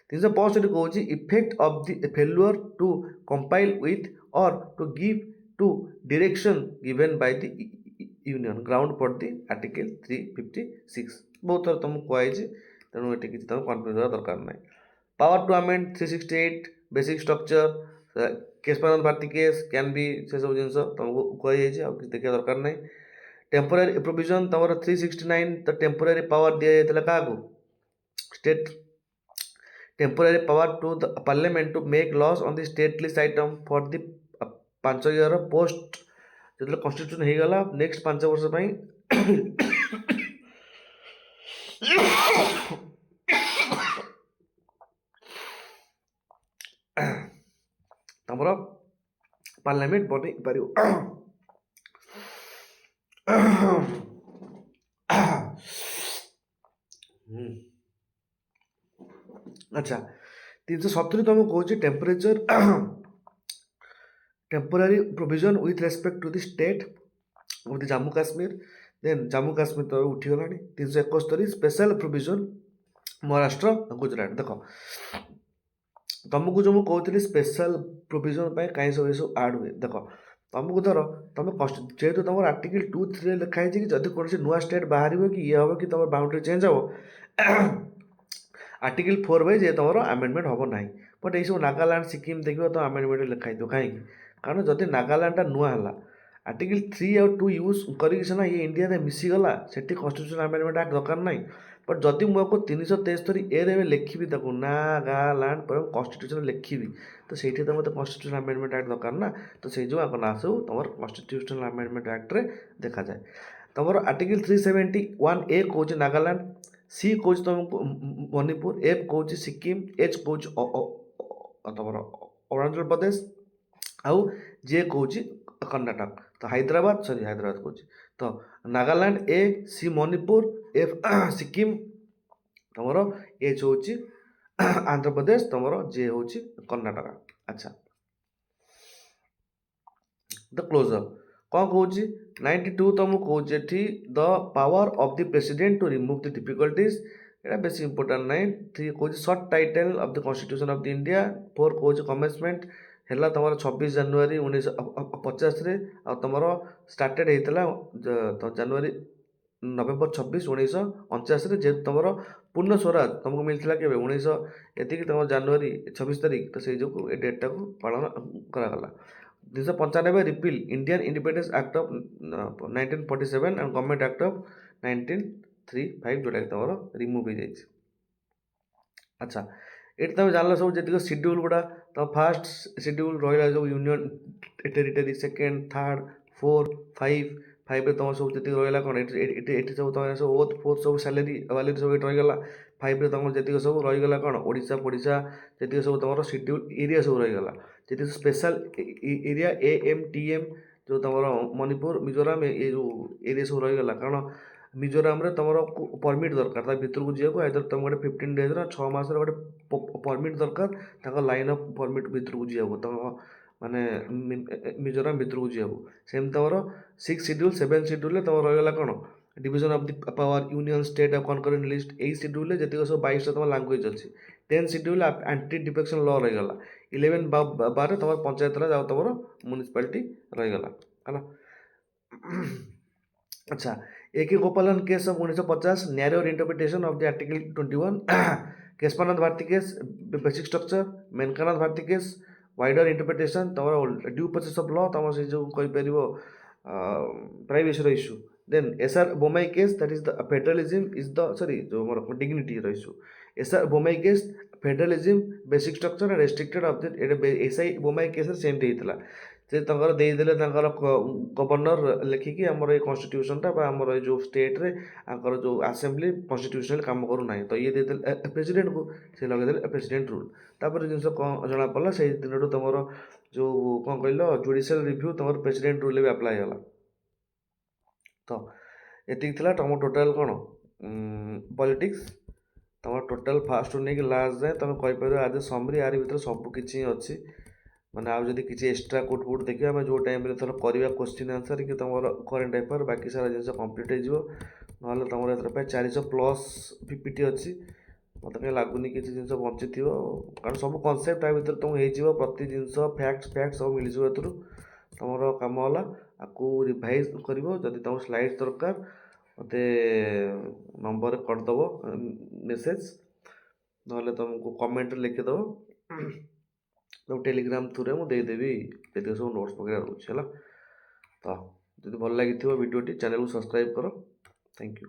365 କହୁଛି effect of the failure to comply with or to give to direction given by the union ground for the article 356। ବହୁତ ଥର ତୁମକୁ କୁହାଯାଇଛି, ତେଣୁ ଏଠି କିଛି ତୁମକୁ କନଫ୍ୟୁଜ୍ ହେବା ଦରକାର ନାହିଁ। Power to amend 368 basic structure case Bharati case can be, ସେସବୁ ଜିନିଷ ତୁମକୁ କୁହାଯାଇଛି, ଆଉ କିଛି ଦେଖିବା ଦରକାର ନାହିଁ। ଟେମ୍ପୋରାରୀ ପ୍ରୋଭିଜନ୍ ତୁମର 369 ତ ଟେମ୍ପୋରାରୀ ପାୱାର ଦିଆଯାଇଥିଲା କାହାକୁ, state. Temporary power to the parliament to make laws on the state list item for the 5 year post. ଯେତେବେଳେ କନଷ୍ଟିଟ୍ୟୁସନ୍ ହେଇଗଲା ନେକ୍ସଟ 5 ବର୍ଷ ପାଇଁ ତମର ପାର୍ଲାମେଣ୍ଟ ବନେଇ ପାରିବ। ଆଚ୍ଛା, 370 ତୁମକୁ କହୁଛି temporary provision with respect to the state of the Jammu Kashmir. Then Jammu Kashmir तो उठीगला 371 स्पेशल प्रोविजन महाराष्ट्र गुजरात। देख तुमको जो मुझे कहती स्पेशल प्रोविजन कहीं सब ये सब आड हुए। देख तुमको धर तुम जेहेतु तुम आर्टिकल 2-3 लिखाई कि जब कौन नुआ स्टेट बाहर कि ये हम कि तुम बाउंड्री चेंज हम आर्टिकल 4 बाई जे तुम आमेंडमेंट हम ना। बट ये सब नागालैंड सिक्किम देखिए तो आमेंडमेंट लिखाई कहीं कारण जदि नागालैंड नुआ है आर्टिकल 3 और 2 यूज करके सीना ये इंडिया में मिसीगला से कन्स्टिट्यूशन आमेंडमेंट एक्ट दरकार ना। बट जदि मुझे 373 ए लिखी ताको नागालैंड पर कन्स्टिट्यूशन लिखी तो से तो मतलब कन्स्टिट्यूशन आमेंडमेंट एक्ट दरकार ना। तो से जो ना सब तुम कन्स्टिट्यूशनल आमेंडमेंट एक्ट रे देखा जाए। तुम आर्टिकल 371 ए कौच नागालैंड, सी कौच तुमको मणिपुर, एफ कौच सिक्किम, एच कौच तुम अरुणाचल प्रदेश आउ जे कौच कर्णाटक। तो हैदराबाद कौच तो नागालैंड ए, सी मणिपुर, एफ सिक्किम तुम एच हूँ आंध्र प्रदेश, तुम जे हूँ कर्णाटक। अच्छा द क्लोजर कौन कौच 92 तुमको कौच the power of the president to remove the difficulties एटा बेस इंपोर्टाट ना। 3 कौच short title of the constitution of the India. 4 कौच कमेंसमेंट है तुम 26 जनवरी 1950 आ तुम स्टार्टेड होता जनवरी नवेम्बर 26 1949 जेहतु तुम पूर्ण स्वराज तुमको मिलता के 19 तुम जनवरी 26 तारीख तो से जो डेटा को पालन करागला। 295 ripple Indian independence act of 1947 and government act of 1935 जोटा तुम रिमूव हो जाए। अच्छा ये तुम जान सब जी शेड्यूल गुड़ा तुम फास्ट शेड्यूल रहा जो union territory, second, third, 4, 5 five तुम सब जी रहा कौन ये सब तुम सब ओथ फोर्थ सब सैलेरी वालेरी सब ये रहीगला। 5 तुम जी सब रहीगला कौन ओडिशा फोडिशा जी सब तुम शेड्यूल एरिया सब रहीगला। जी स्पेशल एरिया AM TM जो तुम मणिपुर मिजोराम ये जो एरिया सब रहीगला कारण मिजोराम रे तुम परमिट दरकार भितर को जावाक आइदर तुम गोटे 15 डेज 6 मास गोटे परमिट दरकार लाइन ऑफ परमिट भितर को जावाक तुम माने मिजोराम भितर को जावाक। सेम तुम 6 शेड्यूल 7 शेड्यूल तुम रहीगला कौन division of the power union state of concurrent list. यही शेड्यूल जी सब 22 तुम लैंग्वेज अच्छी। 10 शेड्यूल एंटी डिफेक्शन लॉ रहीगला। 11 बार तुम पंचायत राज आ तुम म्यूनिसिपालिटी रहीगला है। अच्छा AK Gopalan case of 1950 narrower interpretation of the article 21 Kesavananda Bharati case basic structure, मेनकानंद भारती केस वाइडर इंटरप्रिटेशन तुम ड्यू प्रोसेस ऑफ लॉ तुम से जो कहीपर privacy issue. Then SR Bommai case that is the federalism is the sorry जो more dignity issue. SR Bommai case federalism basic structure and restricted of the SI Bommai case सेमती होता से देदेले गवर्नर लिखिकी आमर ये कन्स्टिट्यूशनटा आमर जो स्टेट रे आंकर जो आसेम्बली कन्स्टिट्यूशनल काम करूना तो ये देदेले प्रेसिडेंट को से लगेदेले प्रेसिडेंट रूल। तापर जिन कौन जना पड़ा से दिन तुम जो कौन कहल जुडिशियल रिव्यू तुम प्रेसिडेंट रूल भी अप्लाई होगा। तो ये तुम टोटाल कौन पॉलिटिक्स तुम टोटाल फास्ट नहीं लास्ट जाए तुम कहीपर आज समरी यार भर सबकि अच्छी मैंने आज जब किसी एक्सट्रा कोट फुट देखिए आम जो टाइम थर करवा क्वेश्चन आंसर कि तुम करेन्ट अफेयर बाकी सारा जिन कंप्लीट हो ना तुम एथर 400+ PPT अच्छी मत कहीं लगुनि किसी जिन बची थी कारण सब कनसेप्ट भर तुम हो प्रति जिनस फैक्ट सब मिल जाए तुम कम है आपको रिवाइज कर जब तुम स्लाइड दरकार मत नंबर करदेव मेसेज ना तुमको कमेंट लिखिदेव तो टेलीग्राम थ्रू मुझे देदेवी जी सब नोट्स वगैरह रोचे है। तो जो भल लगी वीडियोटी चैनल को सब्सक्राइब करो। Thank you.